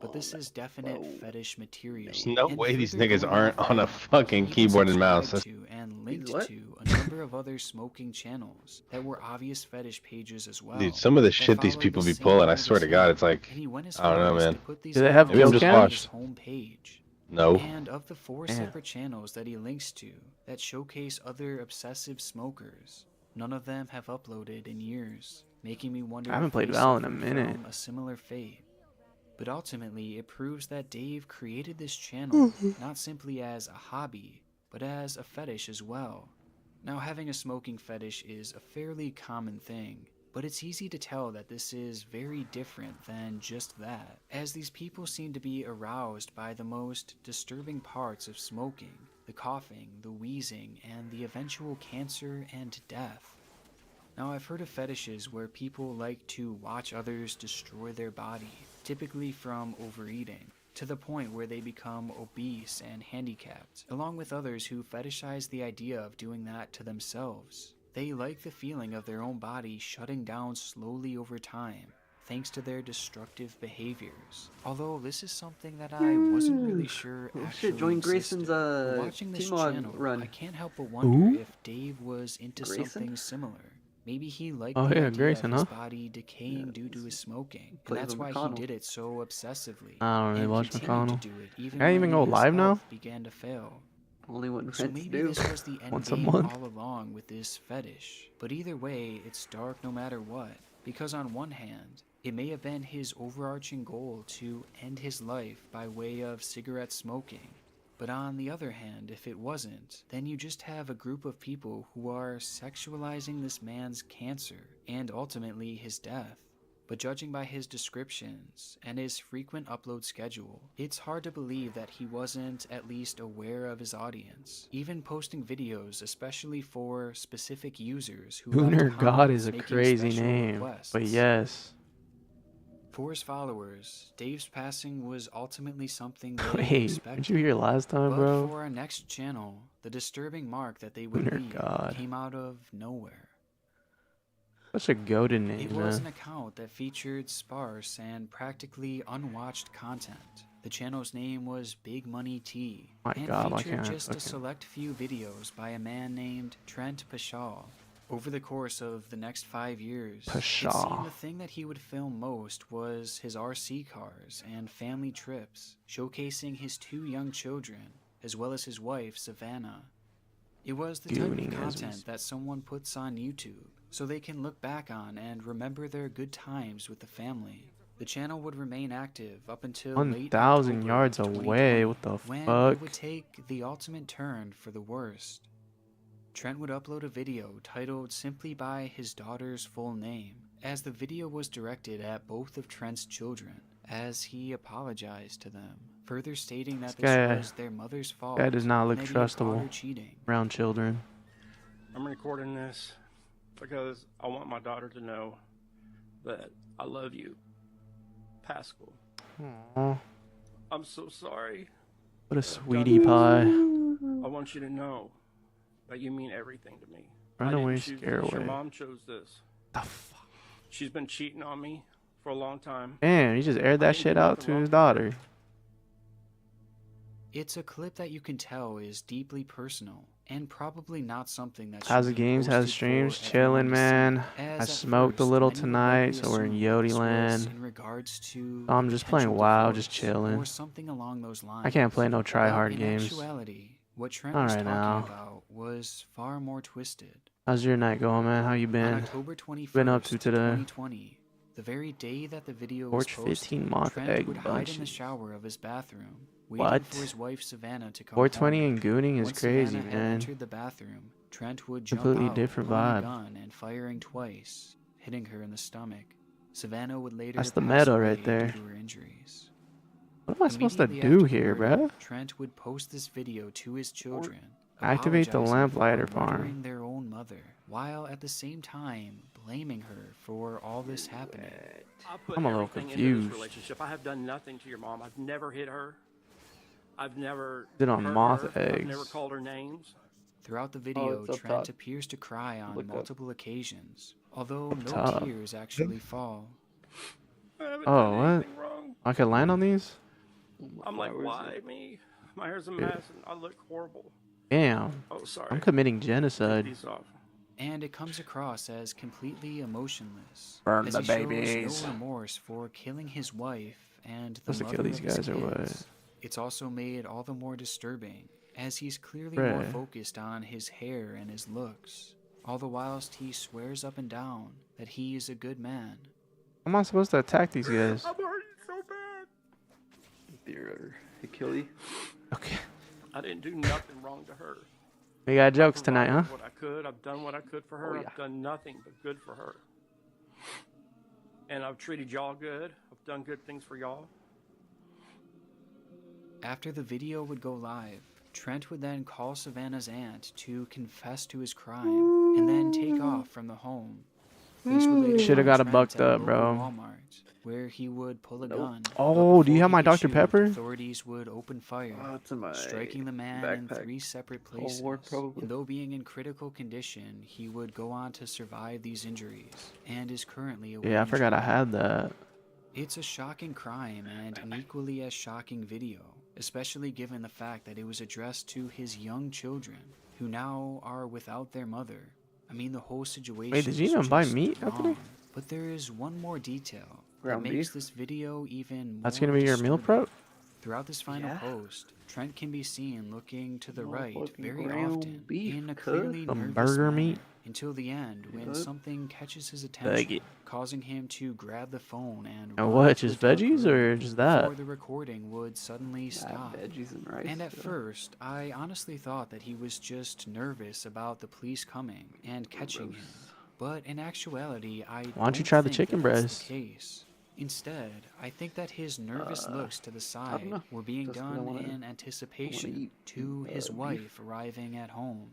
Speaker 3: But this is definite fetish material.
Speaker 2: There's no
Speaker 3: And
Speaker 2: way these
Speaker 3: further
Speaker 2: niggas
Speaker 3: going
Speaker 2: aren't
Speaker 3: off
Speaker 2: on a
Speaker 3: that,
Speaker 2: fucking
Speaker 3: he
Speaker 2: keyboard and mouse.
Speaker 3: subscribed to and linked
Speaker 4: what?
Speaker 3: to a number of other smoking channels that were obvious fetish pages as well.
Speaker 2: Dude, some of the
Speaker 3: that
Speaker 2: shit these
Speaker 3: followed
Speaker 2: people
Speaker 3: the
Speaker 2: be
Speaker 3: same
Speaker 2: pulling, I
Speaker 3: rules
Speaker 2: swear
Speaker 3: as
Speaker 2: to God,
Speaker 3: him,
Speaker 2: it's like,
Speaker 3: and he went as
Speaker 2: I don't know,
Speaker 3: far as
Speaker 2: man.
Speaker 3: to put these
Speaker 1: Do they have
Speaker 2: Maybe I'm
Speaker 3: videos
Speaker 2: just
Speaker 3: on
Speaker 2: washed.
Speaker 3: his homepage.
Speaker 2: No.
Speaker 3: And of the 4
Speaker 1: Damn.
Speaker 3: separate channels that he links to that showcase other obsessive smokers, none of them have uploaded in years, making me wonder
Speaker 1: I haven't
Speaker 3: if
Speaker 1: played
Speaker 3: they
Speaker 1: WoW in a
Speaker 3: suffered
Speaker 1: minute.
Speaker 3: from a similar fate. But ultimately, it proves that Dave created this channel not simply as a hobby, but as a fetish as well. Now, having a smoking fetish is a fairly common thing, but it's easy to tell that this is very different than just that, as these people seem to be aroused by the most disturbing parts of smoking, the the coughing, the wheezing, and the eventual cancer and death. Now, I've heard of fetishes where people like to watch others destroy their body, typically from overeating, to the point where they become obese and handicapped, along with others who fetishize the idea of doing that to themselves. They like the feeling of their own body shutting down slowly over time, thanks to their destructive behaviors. Although this is something that I wasn't really sure
Speaker 4: Oh
Speaker 3: actually
Speaker 4: shit, join
Speaker 3: existed.
Speaker 4: Grayson's
Speaker 3: But watching this
Speaker 4: T-Mod
Speaker 3: channel,
Speaker 4: run.
Speaker 3: I can't help but wonder
Speaker 1: Who?
Speaker 3: if Dave was into
Speaker 4: Grayson?
Speaker 3: something similar. Maybe he liked
Speaker 1: Oh
Speaker 3: the
Speaker 1: yeah,
Speaker 3: idea
Speaker 1: Grayson,
Speaker 3: of his
Speaker 1: huh?
Speaker 3: body decaying due to his smoking, and
Speaker 4: Plays
Speaker 3: that's
Speaker 4: with
Speaker 3: why
Speaker 4: McConnell.
Speaker 3: he did it so obsessively,
Speaker 1: I don't really
Speaker 3: and
Speaker 1: watch
Speaker 3: continued to
Speaker 1: McConnell.
Speaker 3: do it even
Speaker 1: Can I even
Speaker 3: when
Speaker 1: go
Speaker 3: his
Speaker 1: live now?
Speaker 3: health began to fail.
Speaker 4: Only when
Speaker 3: So
Speaker 4: friends
Speaker 3: maybe
Speaker 4: do.
Speaker 3: this was the end
Speaker 1: Once a
Speaker 3: game
Speaker 1: month.
Speaker 3: all along with this fetish. But either way, it's dark no matter what. Because on one hand, it may have been his overarching goal to end his life by way of cigarette smoking. But on the other hand, if it wasn't, then you just have a group of people who are sexualizing this man's cancer and ultimately his death. But judging by his descriptions and his frequent upload schedule, it's hard to believe that he wasn't at least aware of his audience, even posting videos especially for specific users who left
Speaker 1: Gooner God
Speaker 3: comments
Speaker 1: is a
Speaker 3: making
Speaker 1: crazy
Speaker 3: special
Speaker 1: name,
Speaker 3: requests.
Speaker 1: but yes.
Speaker 3: For his followers, Dave's passing was ultimately something they
Speaker 1: Wait,
Speaker 3: expected.
Speaker 1: didn't you hear last time,
Speaker 3: But
Speaker 1: bro?
Speaker 3: for our next channel, the disturbing mark that they would
Speaker 1: Gooner
Speaker 3: leave
Speaker 1: God.
Speaker 3: came out of nowhere.
Speaker 1: Such a goated name,
Speaker 3: It was
Speaker 1: man.
Speaker 3: an account that featured sparse and practically unwatched content. The channel's name was Big Money T,
Speaker 1: My
Speaker 3: and
Speaker 1: God, why
Speaker 3: featured
Speaker 1: can't I
Speaker 3: just a
Speaker 1: fucking-
Speaker 3: select few videos by a man named Trent Pashaw. Over the course of the next 5 years, it
Speaker 1: Pashaw.
Speaker 3: seemed the thing that he would film most was his RC cars and family trips, showcasing his 2 young children, as well as his wife, Savannah. It was the type of
Speaker 1: Gooning as we
Speaker 3: content that someone puts on YouTube, so they can look back on and remember their good times with the family. The channel would remain active up until late
Speaker 1: 1,000
Speaker 3: October
Speaker 1: yards
Speaker 3: of
Speaker 1: away,
Speaker 3: 2020,
Speaker 1: what the
Speaker 3: when
Speaker 1: fuck?
Speaker 3: it would take the ultimate turn for the worst. Trent would upload a video titled simply by his daughter's full name, as the video was directed at both of Trent's children, as he apologized to them, further stating that this
Speaker 1: guy-
Speaker 3: was their mother's fault.
Speaker 1: Guy does not
Speaker 3: and
Speaker 1: look
Speaker 3: that he had caught her
Speaker 1: trustable
Speaker 3: cheating.
Speaker 1: around children.
Speaker 17: I'm recording this because I want my daughter to know that I love you, Pascal.
Speaker 1: Aw,
Speaker 17: I'm so sorry.
Speaker 1: what a sweetie pie.
Speaker 17: I want you to know that you mean everything to me.
Speaker 1: Run
Speaker 17: I didn't
Speaker 1: away,
Speaker 17: choose
Speaker 1: scare
Speaker 17: this. Your
Speaker 1: away.
Speaker 17: mom chose this. She's been cheating on me for a long time.
Speaker 1: Damn, he just aired
Speaker 17: I
Speaker 1: that
Speaker 17: didn't
Speaker 1: shit
Speaker 17: do
Speaker 1: out
Speaker 17: nothing
Speaker 1: to
Speaker 17: wrong
Speaker 1: his
Speaker 17: to her.
Speaker 1: daughter.
Speaker 3: It's a clip that you can tell is deeply personal, and probably not something that
Speaker 1: How's
Speaker 3: should
Speaker 1: the
Speaker 3: be
Speaker 1: games? How's
Speaker 3: posted
Speaker 1: streams?
Speaker 3: for everyone
Speaker 1: Chilling,
Speaker 3: to see,
Speaker 1: man.
Speaker 3: as
Speaker 1: I
Speaker 3: at
Speaker 1: smoked a
Speaker 3: first,
Speaker 1: little
Speaker 3: many would
Speaker 1: tonight,
Speaker 3: likely
Speaker 1: so we're in
Speaker 3: assume
Speaker 1: Yodi
Speaker 3: this was
Speaker 1: land.
Speaker 3: in regards to
Speaker 1: I'm just playing
Speaker 3: potential
Speaker 1: WoW, just
Speaker 3: divorce,
Speaker 1: chilling.
Speaker 3: or something along those lines.
Speaker 1: I can't play no
Speaker 3: But
Speaker 1: try-hard
Speaker 3: in
Speaker 1: games.
Speaker 3: actuality, what Trent
Speaker 1: Not
Speaker 3: was
Speaker 1: right
Speaker 3: talking
Speaker 1: now.
Speaker 3: about was far more twisted.
Speaker 1: How's your night going, man? How you
Speaker 3: On
Speaker 1: been?
Speaker 3: October 21st,
Speaker 1: Been up to today?
Speaker 3: 2020, the very day that the video was
Speaker 1: Torch
Speaker 3: posted,
Speaker 1: 15 moth
Speaker 3: Trent
Speaker 1: egg
Speaker 3: would hide in the
Speaker 1: bunches.
Speaker 3: shower of his bathroom, waiting
Speaker 1: What?
Speaker 3: for his wife Savannah to come
Speaker 1: 420
Speaker 3: home.
Speaker 1: and gooning is
Speaker 3: Once
Speaker 1: crazy,
Speaker 3: Savannah had
Speaker 1: man.
Speaker 3: entered the bathroom, Trent would jump
Speaker 1: Completely
Speaker 3: out,
Speaker 1: different
Speaker 3: pulling
Speaker 1: vibe.
Speaker 3: a gun and firing twice, hitting her in the stomach. Savannah would later
Speaker 1: That's the
Speaker 3: pass
Speaker 1: meta
Speaker 3: away
Speaker 1: right there.
Speaker 3: due to her injuries.
Speaker 1: What am I supposed to
Speaker 3: Immediately
Speaker 1: do
Speaker 3: after the
Speaker 1: here,
Speaker 3: murder,
Speaker 1: bruh?
Speaker 3: Trent would post this video to his children,
Speaker 1: Activate the
Speaker 3: apologizing
Speaker 1: lamplighter
Speaker 3: for
Speaker 1: farm.
Speaker 3: murdering their own mother, while at the same time blaming her for all this happening.
Speaker 17: I put
Speaker 1: I'm a little
Speaker 17: everything into
Speaker 1: confused.
Speaker 17: this relationship. I have done nothing to your mom. I've never hit her. I've never
Speaker 1: Did on
Speaker 17: hurt
Speaker 1: moth
Speaker 17: her. I've never
Speaker 1: eggs.
Speaker 17: called her names.
Speaker 3: Throughout the video,
Speaker 4: it's up
Speaker 3: Trent
Speaker 4: top.
Speaker 3: appears to cry on
Speaker 4: Look up.
Speaker 3: multiple occasions, although no
Speaker 1: top.
Speaker 3: tears actually fall.
Speaker 17: I haven't
Speaker 1: Oh,
Speaker 17: done
Speaker 1: what?
Speaker 17: anything wrong.
Speaker 1: I could land on these?
Speaker 17: I'm like,
Speaker 4: Where is
Speaker 17: why
Speaker 4: it?
Speaker 17: me? My hair's a
Speaker 1: Yeah.
Speaker 17: mess and I look horrible.
Speaker 1: Damn.
Speaker 17: Oh, sorry.
Speaker 1: I'm committing
Speaker 17: Take
Speaker 1: genocide.
Speaker 17: these off.
Speaker 3: And it comes across as completely emotionless,
Speaker 1: Burn
Speaker 3: as
Speaker 1: the
Speaker 3: he shows
Speaker 1: babies.
Speaker 3: no remorse for killing his wife and the
Speaker 1: Supposed to
Speaker 3: mother
Speaker 1: kill these
Speaker 3: of his
Speaker 1: guys or what?
Speaker 3: kids. It's also made all the more disturbing, as he's clearly more
Speaker 1: Bruh.
Speaker 3: focused on his hair and his looks, all the whilst he swears up and down that he is a good man.
Speaker 1: How am I supposed to attack these guys?
Speaker 17: I'm hurting so bad.
Speaker 4: Dear Achilles.
Speaker 1: Okay.
Speaker 17: I didn't do nothing wrong to her.
Speaker 1: We got jokes tonight, huh?
Speaker 17: What I could. I've done what I could for her.
Speaker 4: Oh, yeah.
Speaker 17: I've done nothing but good for her. And I've treated y'all good. I've done good things for y'all.
Speaker 3: After the video would go live, Trent would then call Savannah's aunt to confess to his crime and then take off from the home. Police would later
Speaker 1: Should have
Speaker 3: find
Speaker 1: got it
Speaker 3: Trent
Speaker 1: bucked
Speaker 3: at a
Speaker 1: up,
Speaker 3: local
Speaker 1: bro.
Speaker 3: Walmart, where he would pull a gun.
Speaker 1: Oh,
Speaker 3: But
Speaker 1: do you
Speaker 3: before
Speaker 1: have
Speaker 3: he
Speaker 1: my
Speaker 3: could
Speaker 1: Dr.
Speaker 3: shoot,
Speaker 1: Pepper?
Speaker 3: Authorities would open fire,
Speaker 4: it's in my
Speaker 3: striking the man in
Speaker 4: backpack.
Speaker 3: 3 separate
Speaker 4: Cold
Speaker 3: places.
Speaker 4: War, probably.
Speaker 3: And though being in critical condition, he would go on to survive these injuries and is currently awaiting
Speaker 1: Yeah, I forgot I
Speaker 3: treatment.
Speaker 1: had that.
Speaker 3: It's a shocking crime and an equally as shocking video, especially given the fact that it was addressed to his young children, who now are without their mother. I mean, the whole situation
Speaker 1: Wait, did you
Speaker 3: is
Speaker 1: even buy
Speaker 3: just
Speaker 1: meat after
Speaker 3: wrong. But there is one more detail
Speaker 4: Ground
Speaker 3: that makes
Speaker 4: beef?
Speaker 3: this video even more
Speaker 1: That's gonna be your meal
Speaker 3: disturbing.
Speaker 1: prep?
Speaker 3: Throughout this final
Speaker 4: Yeah.
Speaker 3: post, Trent can be seen looking to the right
Speaker 4: Motherfucking
Speaker 3: very
Speaker 4: ground
Speaker 3: often
Speaker 4: beef,
Speaker 3: in a
Speaker 4: cuz.
Speaker 3: clearly
Speaker 1: Some
Speaker 3: nervous
Speaker 1: burger
Speaker 3: manner,
Speaker 1: meat?
Speaker 3: until the end when
Speaker 4: Yep.
Speaker 3: something catches his
Speaker 1: Bag
Speaker 3: attention,
Speaker 1: it.
Speaker 3: causing him to grab the phone and
Speaker 1: And
Speaker 3: run
Speaker 1: what,
Speaker 3: to the
Speaker 1: just
Speaker 3: dark
Speaker 1: veggies
Speaker 3: room
Speaker 1: or just that?
Speaker 3: before the recording would suddenly stop.
Speaker 4: Veggies and rice.
Speaker 3: And at
Speaker 4: yeah.
Speaker 3: first, I honestly thought that he was just nervous about the police coming and catching him. But in actuality, I
Speaker 1: Why don't you
Speaker 3: don't
Speaker 1: try the
Speaker 3: think
Speaker 1: chicken
Speaker 3: that that's
Speaker 1: breast?
Speaker 3: the case. Instead, I think that his nervous looks to the
Speaker 4: don't
Speaker 3: side
Speaker 4: know.
Speaker 3: were being
Speaker 4: Just 'cause I
Speaker 3: done
Speaker 4: wanna-
Speaker 3: in anticipation
Speaker 4: eat,
Speaker 3: to his
Speaker 4: beef.
Speaker 3: wife arriving at home.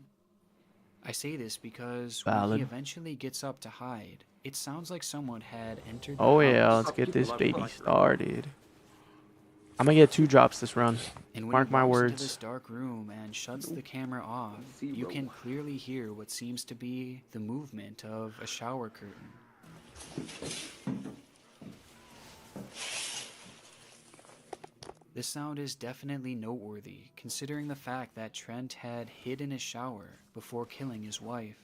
Speaker 3: I say this because when
Speaker 1: Valid.
Speaker 3: he eventually gets up to hide, it sounds like someone had entered the
Speaker 1: Oh yeah,
Speaker 3: house.
Speaker 1: let's get this baby started. I'm gonna get 2 drops this run.
Speaker 3: And when
Speaker 1: Mark
Speaker 3: he
Speaker 1: my
Speaker 3: walks into this
Speaker 1: words.
Speaker 3: dark room and shuts the camera off, you can clearly hear what seems to be the movement of a shower curtain. This sound is definitely noteworthy, considering the fact that Trent had hid in his shower before killing his wife.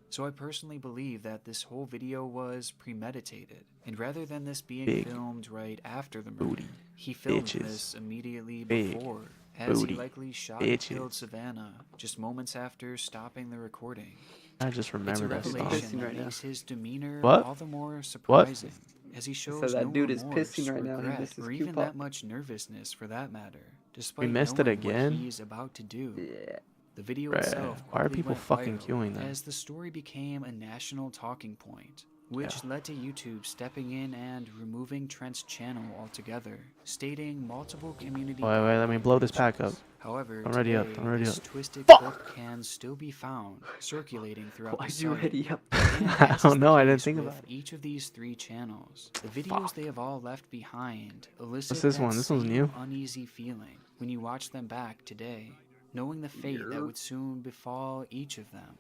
Speaker 3: So I personally believe that this whole video was premeditated, and rather than this being
Speaker 1: Big
Speaker 3: filmed right after the murder,
Speaker 1: booty
Speaker 3: he filmed
Speaker 1: bitches.
Speaker 3: this immediately
Speaker 1: Big
Speaker 3: before, as
Speaker 1: booty
Speaker 3: he likely shot and killed
Speaker 1: bitches.
Speaker 3: Savannah just moments after stopping the recording.
Speaker 1: I just
Speaker 3: It's a
Speaker 1: remember that
Speaker 3: revelation
Speaker 1: song.
Speaker 3: that makes his demeanor
Speaker 1: What?
Speaker 3: all the more
Speaker 1: What?
Speaker 3: surprising, as he shows
Speaker 4: So that
Speaker 3: no
Speaker 4: dude is
Speaker 3: remorse,
Speaker 4: pissing right now. He
Speaker 3: regret,
Speaker 4: missed his
Speaker 3: or
Speaker 4: cue
Speaker 3: even
Speaker 4: pop.
Speaker 3: that much nervousness for that matter, despite
Speaker 1: missed it
Speaker 3: knowing
Speaker 1: again?
Speaker 3: what he's about to do.
Speaker 4: Yeah.
Speaker 3: The video
Speaker 1: Bruh,
Speaker 3: itself
Speaker 1: why are
Speaker 3: quickly
Speaker 1: people
Speaker 3: went
Speaker 1: fucking
Speaker 3: viral
Speaker 1: queuing them?
Speaker 3: as the story became a national talking point, which led to YouTube stepping in and removing Trent's channel altogether, stating multiple community
Speaker 1: Wait, let me blow this pack up.
Speaker 3: However,
Speaker 1: I'm ready up.
Speaker 3: today,
Speaker 1: I'm ready
Speaker 3: this
Speaker 1: up.
Speaker 3: twisted
Speaker 1: Fuck!
Speaker 3: clip can still be found circulating throughout
Speaker 4: Why'd
Speaker 3: the
Speaker 4: you
Speaker 3: site.
Speaker 4: ready up?
Speaker 3: And
Speaker 1: I
Speaker 3: as is
Speaker 1: don't
Speaker 3: the
Speaker 1: know, I didn't
Speaker 3: case
Speaker 1: think
Speaker 3: with
Speaker 1: about it.
Speaker 3: each of these 3 channels, the videos they have all left behind elicit
Speaker 1: What's this
Speaker 3: that
Speaker 1: one? This one's
Speaker 3: same
Speaker 1: new?
Speaker 3: uneasy feeling when you watch them back today, knowing the fate that would soon befall each of them.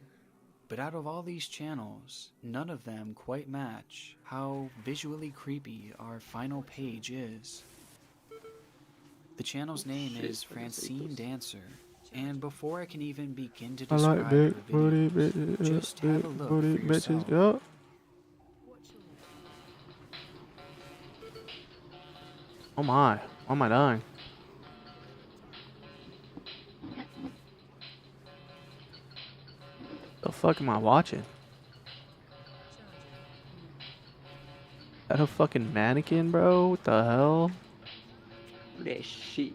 Speaker 3: But out of all these channels, none of them quite match how visually creepy our final page is. The channel's name is Francine Dancer, and before I can even begin to
Speaker 1: I
Speaker 3: describe
Speaker 1: like
Speaker 3: her
Speaker 1: big booty
Speaker 3: videos,
Speaker 1: bitches.
Speaker 3: just have a
Speaker 1: Big
Speaker 3: look
Speaker 1: booty
Speaker 3: for
Speaker 1: bitches.
Speaker 3: yourself.
Speaker 1: Yup. Oh my. Why am I dying? The fuck am I watching? That a fucking mannequin, bro? What the hell?
Speaker 4: That shit.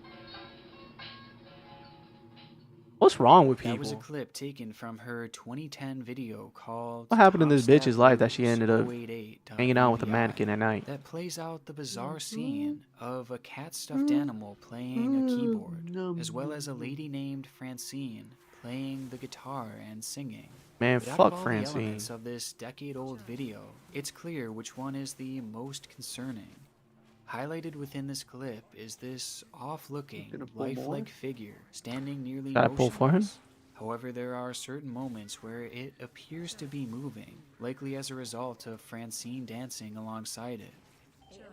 Speaker 1: What's wrong with
Speaker 3: That was a
Speaker 1: people?
Speaker 3: clip taken from her 2010 video called
Speaker 1: What happened in
Speaker 3: Top
Speaker 1: this bitch's
Speaker 3: Stat
Speaker 1: life that she
Speaker 3: Rules
Speaker 1: ended up
Speaker 3: 088
Speaker 1: hanging out with a
Speaker 3: AVI
Speaker 1: mannequin at night?
Speaker 3: that plays out the bizarre scene of a cat stuffed animal playing a keyboard, as well as a lady named Francine playing the guitar and singing.
Speaker 1: Man,
Speaker 3: But out
Speaker 1: fuck
Speaker 3: of all
Speaker 1: Francine.
Speaker 3: the elements of this decade-old video, it's clear which one is the most concerning. Highlighted within this clip is this off-looking,
Speaker 4: Gonna pull more?
Speaker 3: lifelike figure standing nearly
Speaker 1: Gotta pull for him?
Speaker 3: motionless. However, there are certain moments where it appears to be moving, likely as a result of Francine dancing alongside it.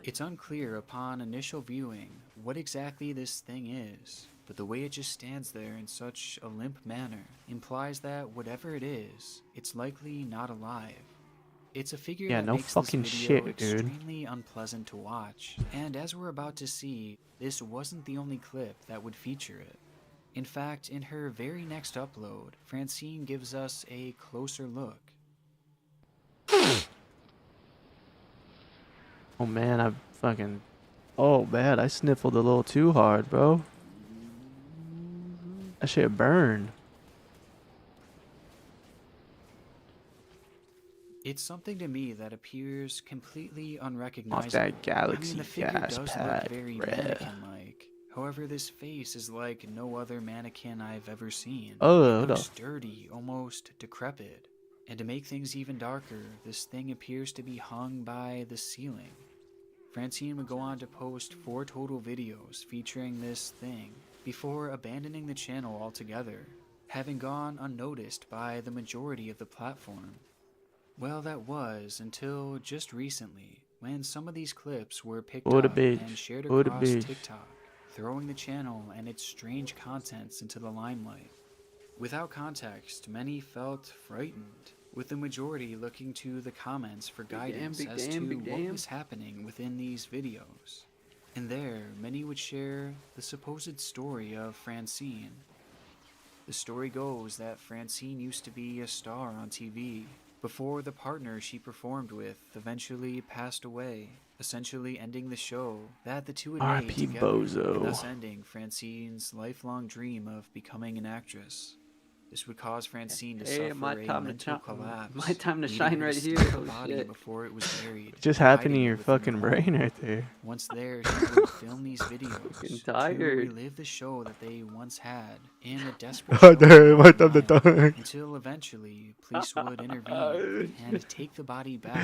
Speaker 3: It's unclear upon initial viewing what exactly this thing is, but the way it just stands there in such a limp manner implies that whatever it is, it's likely not alive. It's a figure
Speaker 1: Yeah,
Speaker 3: that
Speaker 1: no
Speaker 3: makes
Speaker 1: fucking
Speaker 3: this video
Speaker 1: shit, dude.
Speaker 3: extremely unpleasant to watch, and as we're about to see, this wasn't the only clip that would feature it. In fact, in her very next upload, Francine gives us a closer look.
Speaker 1: Oh man, I fucking... Oh bad, I sniffled a little too hard, bro. That shit burned.
Speaker 3: It's something to me that appears completely
Speaker 1: Off
Speaker 3: unrecognizable.
Speaker 1: that galaxy
Speaker 3: I mean, the figure
Speaker 1: gas
Speaker 3: does
Speaker 1: pad,
Speaker 3: look very
Speaker 1: bruh.
Speaker 3: mannequin-like, However, this face is like no other mannequin I've ever seen.
Speaker 1: Oh,
Speaker 3: It
Speaker 1: no.
Speaker 3: looks dirty, almost decrepit. And to make things even darker, this thing appears to be hung by the ceiling. Francine would go on to post 4 total videos featuring this thing before abandoning the channel altogether, having gone unnoticed by the majority of the platform. Well, that was until just recently, when some of these clips were picked
Speaker 1: What a
Speaker 3: up
Speaker 1: bitch.
Speaker 3: and shared
Speaker 1: What a
Speaker 3: across
Speaker 1: bitch.
Speaker 3: TikTok, throwing the channel and its strange contents into the limelight. Without context, many felt frightened, with the majority looking to the comments for guidance as to what was happening within these videos. And there, many would share the supposed story of Francine. The story goes that Francine used to be a star on TV before the partner she performed with eventually passed away, essentially ending the show that the two had made
Speaker 1: R.I.P.
Speaker 3: together,
Speaker 1: Bozo.
Speaker 3: and thus ending Francine's lifelong dream of becoming an actress. This would cause Francine to
Speaker 4: Hey,
Speaker 3: suffer
Speaker 4: my
Speaker 3: a
Speaker 4: time to
Speaker 3: mental
Speaker 4: shine.
Speaker 3: collapse,
Speaker 4: My time to
Speaker 3: leading
Speaker 4: shine
Speaker 3: her
Speaker 4: right
Speaker 3: to
Speaker 4: here.
Speaker 3: steal the
Speaker 4: Oh,
Speaker 3: body
Speaker 4: shit.
Speaker 3: before it was buried.
Speaker 1: What just happened to
Speaker 3: hiding it
Speaker 1: your
Speaker 3: within her
Speaker 1: fucking
Speaker 3: home.
Speaker 1: brain right there?
Speaker 3: Once there, she would film these videos to
Speaker 4: tired.
Speaker 3: relive the show that they once had in a desperate
Speaker 1: Oh,
Speaker 3: show
Speaker 1: damn,
Speaker 3: of
Speaker 1: I thought the
Speaker 3: denial,
Speaker 1: dog.
Speaker 3: until eventually police would intervene and take the body back,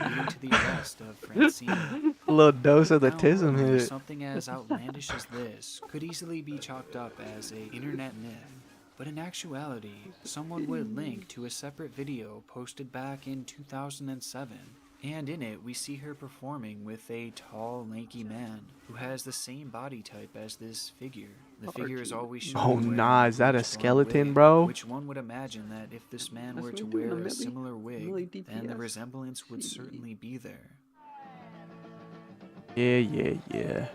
Speaker 3: leading to the arrest of Francine.
Speaker 1: A little dose of the
Speaker 3: Now,
Speaker 1: tism
Speaker 3: normally,
Speaker 1: hit.
Speaker 3: something as outlandish as this could easily be chalked up as a internet myth. But in actuality, someone would link to a separate video posted back in 2007, and in it we see her performing with a tall, lanky man who has the same body type as this figure. The figure is always shown
Speaker 1: Oh,
Speaker 3: wearing
Speaker 1: nah,
Speaker 3: a
Speaker 1: is that a
Speaker 3: bleach blonde
Speaker 1: skeleton,
Speaker 3: wig,
Speaker 1: bro?
Speaker 3: which one would imagine that if this man
Speaker 4: That's
Speaker 3: were
Speaker 4: what
Speaker 3: to
Speaker 4: we do,
Speaker 3: wear a
Speaker 4: Millie.
Speaker 3: similar wig,
Speaker 4: Millie
Speaker 3: then the
Speaker 4: DPS.
Speaker 3: resemblance would certainly be there.
Speaker 1: Yeah.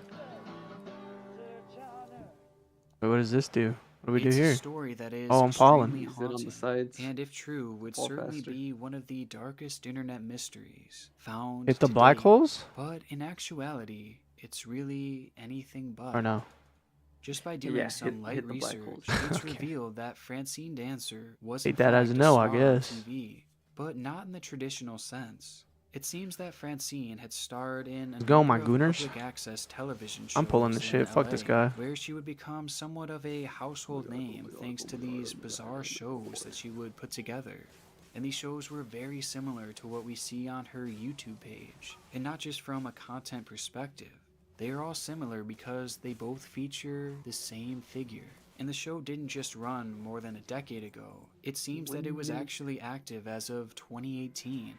Speaker 1: Wait, what does this do? What do we do
Speaker 3: It's
Speaker 1: here?
Speaker 3: a story that is
Speaker 1: Oh, I'm falling.
Speaker 3: extremely
Speaker 4: Use it on the
Speaker 3: haunting,
Speaker 4: sides.
Speaker 3: and if true, would
Speaker 4: Fall
Speaker 3: certainly
Speaker 4: faster.
Speaker 3: be one of the darkest internet mysteries found
Speaker 1: Hit the
Speaker 3: to
Speaker 1: black
Speaker 3: date.
Speaker 1: holes?
Speaker 3: But in actuality, it's really anything but.
Speaker 1: Or no?
Speaker 3: Just by doing
Speaker 4: Yeah,
Speaker 3: some light
Speaker 4: hit the black
Speaker 3: research,
Speaker 4: holes.
Speaker 3: it's
Speaker 1: Okay.
Speaker 3: revealed that Francine Dancer was
Speaker 1: Take
Speaker 3: in
Speaker 1: that
Speaker 3: fact
Speaker 1: as a
Speaker 3: a
Speaker 1: no, I
Speaker 3: star
Speaker 1: guess.
Speaker 3: on TV, but not in the traditional sense. It seems that Francine had starred in a
Speaker 1: Let's go, my
Speaker 3: number of
Speaker 1: gooners.
Speaker 3: public access television shows
Speaker 1: I'm pulling the
Speaker 3: in
Speaker 1: shit. Fuck this
Speaker 3: LA,
Speaker 1: guy.
Speaker 3: where she would become somewhat of a household name thanks to these bizarre shows that she would put together. And these shows were very similar to what we see on her YouTube page, and not just from a content perspective. They are all similar because they both feature the same figure. And the show didn't just run more than a decade ago. It seems that it was actually active as of 2018.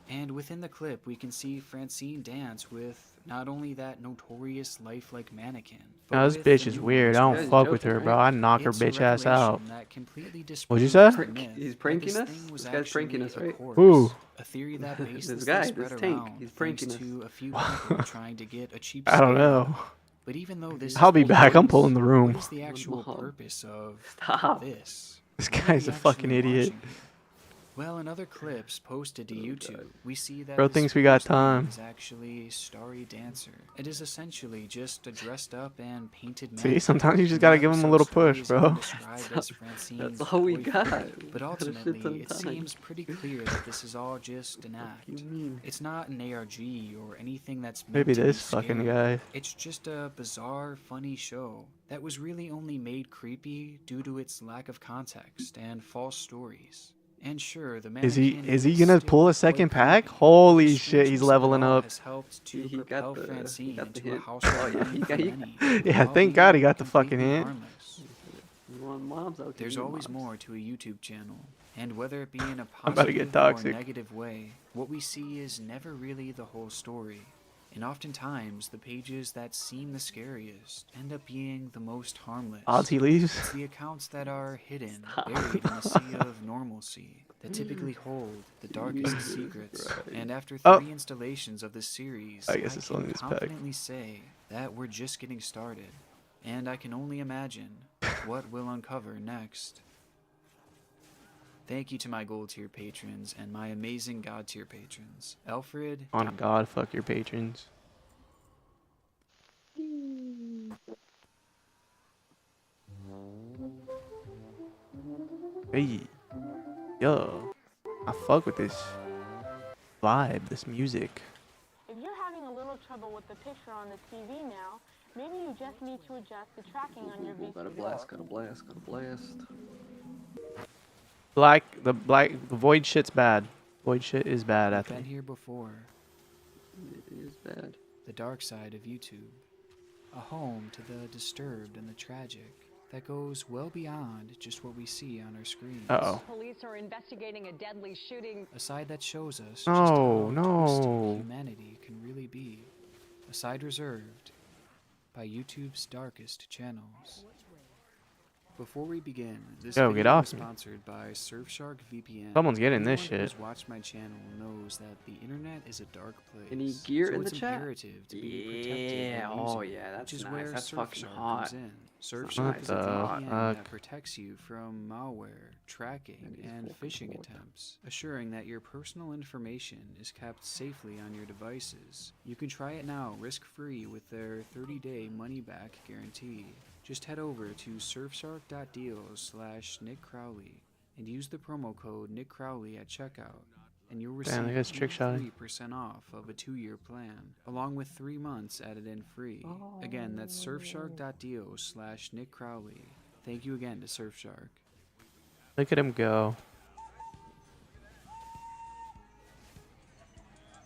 Speaker 3: And within the clip, we can see Francine dance with not only that notorious lifelike mannequin, but
Speaker 1: No, this
Speaker 3: with
Speaker 1: bitch
Speaker 3: the
Speaker 1: is
Speaker 3: new
Speaker 1: weird.
Speaker 3: one
Speaker 1: I
Speaker 3: as
Speaker 1: don't
Speaker 4: He's
Speaker 3: well.
Speaker 1: fuck with
Speaker 4: joking,
Speaker 1: her, bro.
Speaker 4: right?
Speaker 1: I knock her
Speaker 3: It's a
Speaker 1: bitch ass out.
Speaker 3: revelation that completely
Speaker 1: What'd you
Speaker 3: disproves
Speaker 1: say?
Speaker 3: the myth
Speaker 4: He's
Speaker 3: that
Speaker 4: pranking
Speaker 3: this
Speaker 4: us?
Speaker 3: thing was
Speaker 4: This guy's pranking
Speaker 3: actually
Speaker 4: us,
Speaker 3: a
Speaker 4: right?
Speaker 3: corpse.
Speaker 1: Who?
Speaker 3: A theory that
Speaker 4: This
Speaker 3: baselessly
Speaker 4: guy,
Speaker 3: spread
Speaker 4: this tank,
Speaker 3: around
Speaker 4: he's
Speaker 3: thanks
Speaker 4: pranking us.
Speaker 3: to a few people trying to get a cheap
Speaker 1: I don't
Speaker 3: scale.
Speaker 1: know.
Speaker 3: But even though this
Speaker 1: I'll
Speaker 3: is
Speaker 1: be
Speaker 3: the
Speaker 1: back. I'm
Speaker 3: case,
Speaker 1: pulling the room.
Speaker 3: what is the actual
Speaker 4: Mom.
Speaker 3: purpose of
Speaker 4: Stop.
Speaker 3: this?
Speaker 1: This
Speaker 3: What are
Speaker 1: guy's
Speaker 3: we
Speaker 1: a fucking
Speaker 3: actually
Speaker 1: idiot.
Speaker 3: watching here? Well, in other clips posted to YouTube, we see that
Speaker 1: Bro
Speaker 3: this
Speaker 1: thinks we got
Speaker 3: figure's name
Speaker 1: time.
Speaker 3: is actually Starry Dancer. It is essentially just a dressed up and painted
Speaker 1: See,
Speaker 3: man.
Speaker 1: sometimes you just gotta give him a little push, bro.
Speaker 3: That's
Speaker 4: all we got.
Speaker 3: But
Speaker 4: Got a shit
Speaker 3: ultimately,
Speaker 4: ton of
Speaker 3: it
Speaker 4: time.
Speaker 3: seems pretty clear that this is all just an act.
Speaker 4: you mean?
Speaker 3: It's not an ARG or anything that's meant
Speaker 1: Maybe
Speaker 3: to be
Speaker 1: this fucking
Speaker 3: scary.
Speaker 1: guy.
Speaker 3: It's just a bizarre, funny show that was really only made creepy due to its lack of context and false stories. And sure, the
Speaker 1: Is he
Speaker 3: mannequin
Speaker 1: gonna
Speaker 3: still
Speaker 1: pull a
Speaker 3: quite
Speaker 1: second
Speaker 3: creepy,
Speaker 1: pack?
Speaker 3: but
Speaker 1: Holy
Speaker 3: the
Speaker 1: shit, he's
Speaker 3: strangeness of it
Speaker 1: leveling
Speaker 3: all
Speaker 1: up.
Speaker 3: has helped to
Speaker 4: He
Speaker 3: propel
Speaker 4: got the
Speaker 3: Francine into a
Speaker 4: hint.
Speaker 3: household
Speaker 4: Oh, yeah,
Speaker 3: name
Speaker 4: he
Speaker 3: for
Speaker 4: got- he-
Speaker 3: many,
Speaker 1: Yeah,
Speaker 3: while
Speaker 1: thank God he
Speaker 3: being
Speaker 1: got the fucking
Speaker 3: completely
Speaker 1: hint.
Speaker 3: harmless.
Speaker 4: You want moms out
Speaker 3: There's
Speaker 4: here,
Speaker 3: always
Speaker 4: moms.
Speaker 3: more to a YouTube channel, and whether it be in a
Speaker 1: I'm about to get
Speaker 3: positive or
Speaker 1: toxic.
Speaker 3: negative way, what we see is never really the whole story. And oftentimes, the pages that seem the scariest end up being the most harmless.
Speaker 1: Odds he leaves.
Speaker 3: It's the accounts that are hidden, buried in a sea of normalcy, that typically hold the darkest secrets. And after 3 installations of this series,
Speaker 1: I guess it's
Speaker 3: can
Speaker 1: only this pack.
Speaker 3: confidently say that we're just getting started. And I can only imagine what we'll uncover next. Thank you to my gold tier patrons and my amazing god tier patrons. Alfred,
Speaker 1: On God, fuck your patrons. Hey, yo, I fuck with this vibe, this music.
Speaker 18: If you're having a little trouble with the picture on the TV now,
Speaker 8: Maybe you just need to adjust the tracking on your VC.
Speaker 4: Got a blast, got a blast, got a blast.
Speaker 1: The void shit's bad. Void shit is bad,
Speaker 3: We've
Speaker 1: Anthony.
Speaker 3: been here before.
Speaker 4: It is bad.
Speaker 3: The dark side of YouTube. A home to the disturbed and the tragic that goes well beyond just what we see on our screens.
Speaker 1: Uh-oh.
Speaker 18: Police are investigating a deadly shooting.
Speaker 3: A side that shows us just
Speaker 1: No,
Speaker 3: how twisted
Speaker 1: no.
Speaker 3: humanity can really be. A side reserved by YouTube's darkest channels. Before we begin, this
Speaker 1: Yo,
Speaker 3: video
Speaker 1: get off
Speaker 3: is
Speaker 1: me.
Speaker 3: sponsored by Surfshark VPN.
Speaker 1: Someone's getting this
Speaker 3: Anyone who's
Speaker 1: shit.
Speaker 3: watched my channel knows that the internet is a dark place.
Speaker 4: Any gear
Speaker 3: so
Speaker 4: in the
Speaker 3: it's
Speaker 4: chat?
Speaker 3: imperative to be protected
Speaker 4: Yeah,
Speaker 3: when
Speaker 4: oh
Speaker 3: using it,
Speaker 4: yeah, that's
Speaker 3: which is
Speaker 4: nice.
Speaker 3: where
Speaker 4: That's fucking
Speaker 3: Surfshark
Speaker 4: hot.
Speaker 3: comes in. Surfshark
Speaker 1: What
Speaker 3: is a
Speaker 1: the
Speaker 3: VPN
Speaker 1: fuck?
Speaker 3: that protects you from malware, tracking, and phishing attempts, assuring that your personal information is kept safely on your devices. You can try it now risk-free with their 30-day money-back guarantee. Just head over to surfshark.deal/NickCrowley and use the promo code NickCrowley at checkout, and you'll receive
Speaker 1: Damn, that guy's trick shot.
Speaker 3: 3% off of a 2-year plan, along with 3 months added in free. Again, that's surfshark.deal/NickCrowley. Thank you again to Surfshark.
Speaker 1: Look at him go.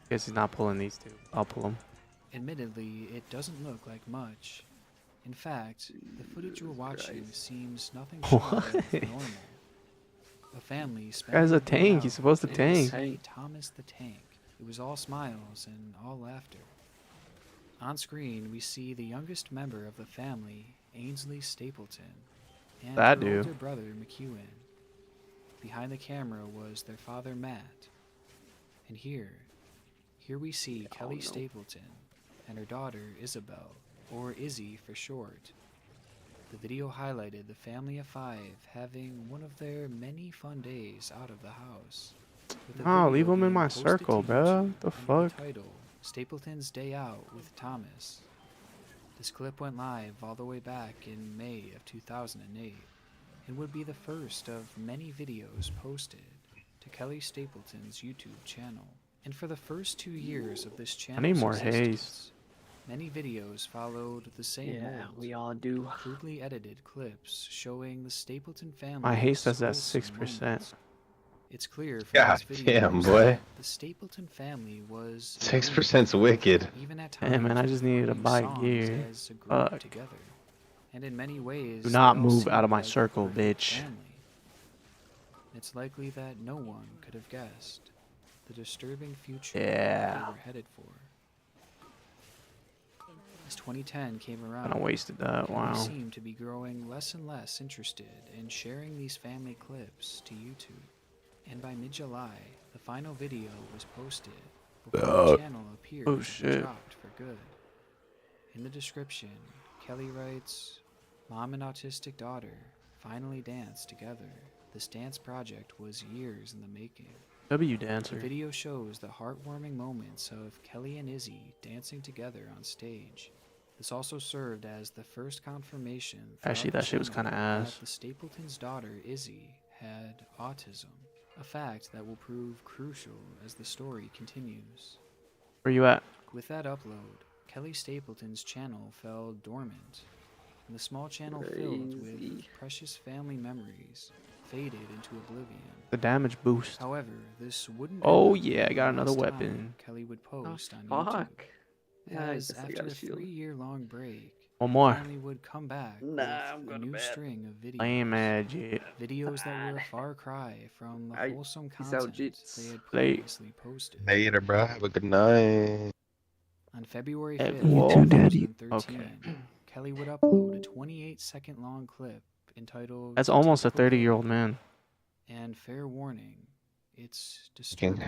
Speaker 1: Guess he's not pulling these two. I'll pull them.
Speaker 3: Admittedly, it doesn't look like much. In fact, the footage you're watching seems nothing short of normal. A family spending
Speaker 1: Guy's a
Speaker 3: the day
Speaker 1: tank.
Speaker 3: out
Speaker 1: He's supposed to
Speaker 3: with
Speaker 1: tank.
Speaker 3: St. Thomas the Tank. It was all smiles and all laughter. On screen, we see the youngest member of the family, Ainsley Stapleton, and
Speaker 1: That
Speaker 3: her
Speaker 1: dude.
Speaker 3: older brother, McEwen. Behind the camera was their father, Matt. And here we see Kelly Stapleton and her daughter, Isabel, or Izzy for short. The video highlighted the family of 5 having one of their many fun days out of the house. with the
Speaker 1: Oh,
Speaker 3: video
Speaker 1: leave him in
Speaker 3: being
Speaker 1: my
Speaker 3: posted
Speaker 1: circle,
Speaker 3: to
Speaker 1: bro.
Speaker 3: YouTube
Speaker 1: The
Speaker 3: under
Speaker 1: fuck?
Speaker 3: The title, Stapleton's Day Out with Thomas. This clip went live all the way back in May of 2008 and would be the first of many videos posted to Kelly Stapleton's YouTube channel. And for the first 2 years of this channel's
Speaker 1: need more
Speaker 3: existence,
Speaker 1: haze.
Speaker 3: many videos followed the same
Speaker 4: Yeah,
Speaker 3: mold.
Speaker 4: we all do.
Speaker 3: Crudely edited clips showing the Stapleton family.
Speaker 1: My haze says that's 6%.
Speaker 3: It's clear from
Speaker 2: God
Speaker 3: these videos
Speaker 2: damn, boy.
Speaker 3: that the Stapleton family was
Speaker 2: 6%'s wicked.
Speaker 3: even at
Speaker 1: Damn, man, I
Speaker 3: times
Speaker 1: just needed to
Speaker 3: recording
Speaker 1: buy
Speaker 3: songs
Speaker 1: gear.
Speaker 3: as a group
Speaker 1: Fuck.
Speaker 3: together. And in many ways,
Speaker 1: Do not
Speaker 3: they all
Speaker 1: move
Speaker 3: seemed
Speaker 1: out of my
Speaker 3: like a
Speaker 1: circle,
Speaker 3: perfect
Speaker 1: bitch.
Speaker 3: family. It's likely that no one could have guessed the disturbing future
Speaker 1: Yeah.
Speaker 3: they were headed for. As 2010 came around,
Speaker 1: Kinda wasted that,
Speaker 3: Kelly
Speaker 1: wow.
Speaker 3: seemed to be growing less and less interested in sharing these family clips to YouTube. And by mid-July, the final video was posted before the channel appeared
Speaker 1: Oh,
Speaker 3: to be
Speaker 1: shit.
Speaker 3: dropped for good. In the description, Kelly writes, "Mom and autistic daughter finally danced together. This dance project was years in the making."
Speaker 1: W
Speaker 3: The
Speaker 1: dancer.
Speaker 3: video shows the heartwarming moments of Kelly and Izzy dancing together on stage. This also served as the first confirmation
Speaker 1: Actually,
Speaker 3: throughout
Speaker 1: that shit was
Speaker 3: the channel
Speaker 1: kinda ass.
Speaker 3: that the Stapleton's daughter, Izzy, had autism, a fact that will prove crucial as the story continues.
Speaker 1: Where you at?
Speaker 3: With that upload, Kelly Stapleton's channel fell dormant, and the small channel filled with
Speaker 4: Crazy.
Speaker 3: precious family memories faded into oblivion.
Speaker 1: The damage boost.
Speaker 3: However, this wouldn't
Speaker 1: Oh,
Speaker 3: ever be
Speaker 1: yeah, I got
Speaker 3: the
Speaker 1: another
Speaker 3: last time
Speaker 1: weapon.
Speaker 3: Kelly would post on
Speaker 4: fuck.
Speaker 3: YouTube.
Speaker 4: Yeah, I
Speaker 3: As
Speaker 4: guess I
Speaker 3: after
Speaker 4: got a
Speaker 3: a
Speaker 4: shield.
Speaker 3: 3-year-long break,
Speaker 1: One more.
Speaker 3: Kelly would come back
Speaker 4: Nah,
Speaker 3: with
Speaker 4: I'm
Speaker 3: a
Speaker 4: going to
Speaker 3: new
Speaker 4: bed.
Speaker 3: string of videos.
Speaker 1: Lame magic.
Speaker 3: Videos that were a far cry from the
Speaker 4: Aight,
Speaker 3: wholesome
Speaker 4: peace out,
Speaker 3: content
Speaker 4: Jits.
Speaker 3: they had
Speaker 1: Late.
Speaker 3: previously posted.
Speaker 2: Later, bro. Have a good night.
Speaker 3: On February
Speaker 1: Hey,
Speaker 3: 5th,
Speaker 1: you too, Daddy.
Speaker 3: 2013, Kelly would upload a 28-second long clip entitled
Speaker 1: That's almost a
Speaker 3: Typical
Speaker 1: 30-year-old man.
Speaker 3: And fair warning, it's disturbing.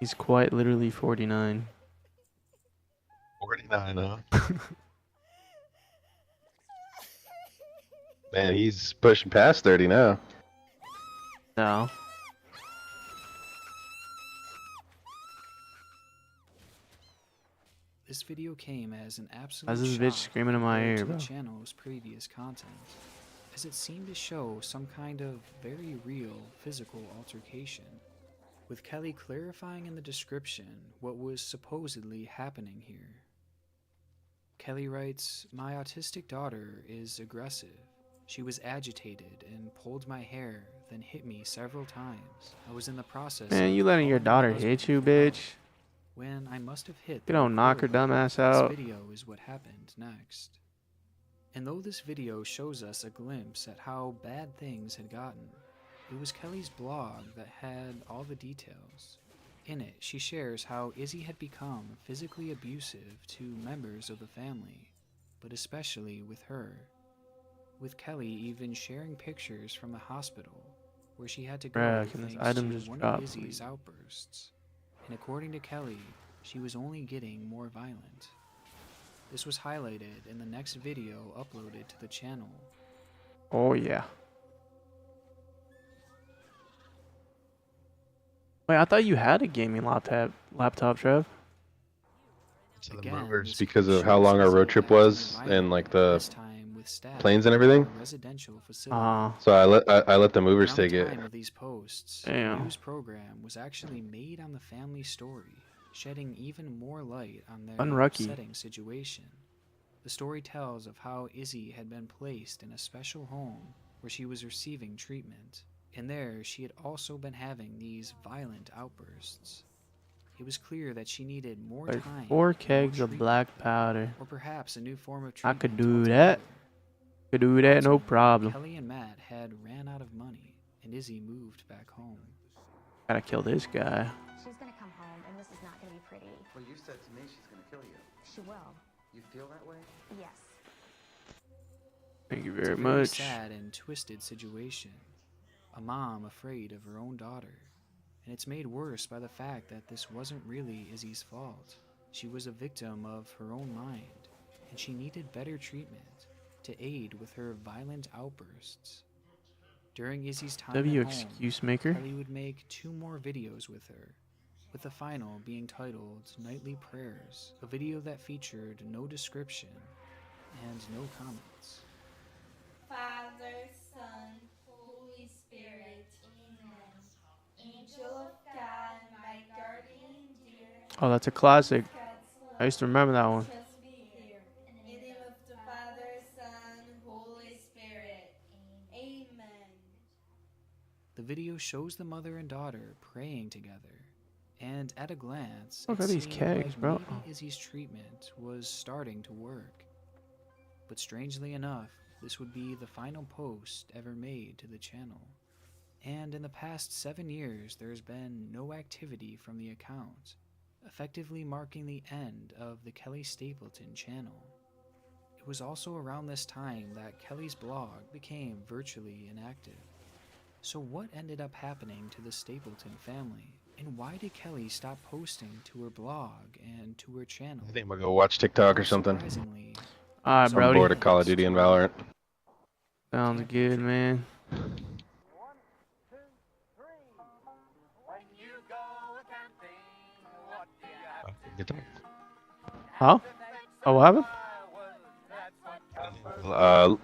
Speaker 1: He's quite literally 49.
Speaker 2: 49, huh? Man, he's pushing past 30 now.
Speaker 1: No.
Speaker 3: This video came as an absolute
Speaker 1: How's this bitch
Speaker 3: shock
Speaker 1: screaming in my
Speaker 3: compared
Speaker 1: ear,
Speaker 3: to the
Speaker 1: bro?
Speaker 3: channel's previous content, as it seemed to show some kind of very real physical altercation. with Kelly clarifying in the description what was supposedly happening here. Kelly writes, "My autistic daughter is aggressive. She was agitated and pulled my hair, then hit me several times. I was in the process
Speaker 1: Man,
Speaker 3: of
Speaker 1: you letting your
Speaker 3: calling my
Speaker 1: daughter
Speaker 3: husband
Speaker 1: hit you,
Speaker 3: for help
Speaker 1: bitch?
Speaker 3: when I must have hit
Speaker 1: You
Speaker 3: the
Speaker 1: don't knock her
Speaker 3: record
Speaker 1: dumb
Speaker 3: button.
Speaker 1: ass out.
Speaker 3: This video is what happened next. And though this video shows us a glimpse at how bad things had gotten, it was Kelly's blog that had all the details. In it, she shares how Izzy had become physically abusive to members of the family, but especially with her. With Kelly even sharing pictures from the hospital, where she had to go
Speaker 1: Bruh, can this
Speaker 3: thanks
Speaker 1: item
Speaker 3: to
Speaker 1: just
Speaker 3: one
Speaker 1: drop,
Speaker 3: of Izzy's
Speaker 1: please?
Speaker 3: outbursts. And according to Kelly, she was only getting more violent. This was highlighted in the next video uploaded to the channel.
Speaker 1: Oh yeah. Wait, I thought you had a gaming laptop, Trev.
Speaker 2: To the
Speaker 3: Again,
Speaker 2: movers
Speaker 3: this
Speaker 2: because of
Speaker 3: shows
Speaker 2: how long our
Speaker 3: Izzy
Speaker 2: road trip
Speaker 3: acting
Speaker 2: was
Speaker 3: violent,
Speaker 2: and like the
Speaker 3: this time with staff
Speaker 2: planes and
Speaker 3: at
Speaker 2: everything.
Speaker 3: a residential facility.
Speaker 2: So I let the movers
Speaker 3: Around the
Speaker 2: take it.
Speaker 3: time of these posts,
Speaker 1: Damn.
Speaker 3: a news program was actually made on the family story, shedding even more light on their
Speaker 1: Unlucky.
Speaker 3: upsetting situation. The story tells of how Izzy had been placed in a special home where she was receiving treatment, and there she had also been having these violent outbursts. It was clear that she needed more
Speaker 1: Like
Speaker 3: time,
Speaker 1: 4
Speaker 3: and more
Speaker 1: kegs of
Speaker 3: treatment,
Speaker 1: black powder.
Speaker 3: or perhaps a new form of
Speaker 1: I
Speaker 3: treatment.
Speaker 1: could do that. Could do that, no problem.
Speaker 3: Kelly and Matt had ran out of money, and Izzy moved back home.
Speaker 1: Gotta kill this guy.
Speaker 5: She's gonna come home, and this is not gonna be pretty.
Speaker 19: Well, you said to me she's gonna kill you.
Speaker 5: She will.
Speaker 19: You feel that way?
Speaker 5: Yes.
Speaker 1: Thank you
Speaker 3: It's
Speaker 1: very
Speaker 3: a very
Speaker 1: much.
Speaker 3: sad and twisted situation. A mom afraid of her own daughter. And it's made worse by the fact that this wasn't really Izzy's fault. She was a victim of her own mind, and she needed better treatment to aid with her violent outbursts. During Izzy's time
Speaker 1: W
Speaker 3: at home,
Speaker 1: excuse maker.
Speaker 3: Kelly would make 2 more videos with her, with the final being titled Nightly Prayers, a video that featured no description and no comments.
Speaker 20: Father, Son, Holy Spirit, Amen. Angel of God, my guardian dear.
Speaker 1: Oh, that's a classic. I used to remember that one.
Speaker 20: Just be here. In the name of the Father, Son, Holy Spirit. Amen.
Speaker 3: The video shows the mother and daughter praying together, and at a glance,
Speaker 1: Look
Speaker 3: it
Speaker 1: at these
Speaker 3: seemed
Speaker 1: kegs,
Speaker 3: like
Speaker 1: bro.
Speaker 3: maybe Izzy's treatment was starting to work. But strangely enough, this would be the final post ever made to the channel. And in the past 7 years, there's been no activity from the account, effectively marking the end of the Kelly Stapleton channel. It was also around this time that Kelly's blog became virtually inactive. So what ended up happening to the Stapleton family? And why did Kelly stop posting to her blog and to her channel?
Speaker 2: I think I'm gonna go watch TikTok or something.
Speaker 3: Surprisingly,
Speaker 1: Alright,
Speaker 2: I'm
Speaker 1: Brody.
Speaker 2: bored of Call of Duty and Valorant.
Speaker 1: Sounds good, man. Huh? Oh, what happened?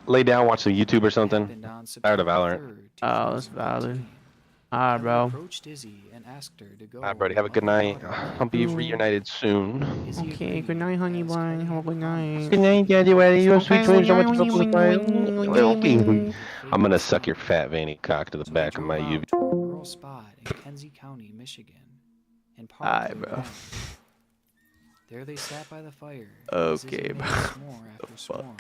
Speaker 2: Lay down, watch some YouTube or something. Tired of Valorant.
Speaker 1: Oh, that's valid. Alright, bro.
Speaker 3: approached Izzy and asked her to go.
Speaker 2: Alright, Brody, have a good night. I'll be reunited soon.
Speaker 1: Okay, good night, honey bun. Have a good night.
Speaker 2: Good night, Daddy. Why you have sweet
Speaker 1: Okay,
Speaker 2: dreams?
Speaker 1: good
Speaker 2: So much
Speaker 1: night,
Speaker 2: love from the fire.
Speaker 1: honey bun.
Speaker 2: Okay. I'm gonna suck your fat veiny cock to the back of my UV.
Speaker 3: To a rural spot in Kenzie County, Michigan, and parked
Speaker 1: Alright,
Speaker 3: their
Speaker 1: bro.
Speaker 3: van. There they sat by the fire.
Speaker 1: Okay,
Speaker 3: Izzy made
Speaker 1: bro.
Speaker 3: s'more after s'more,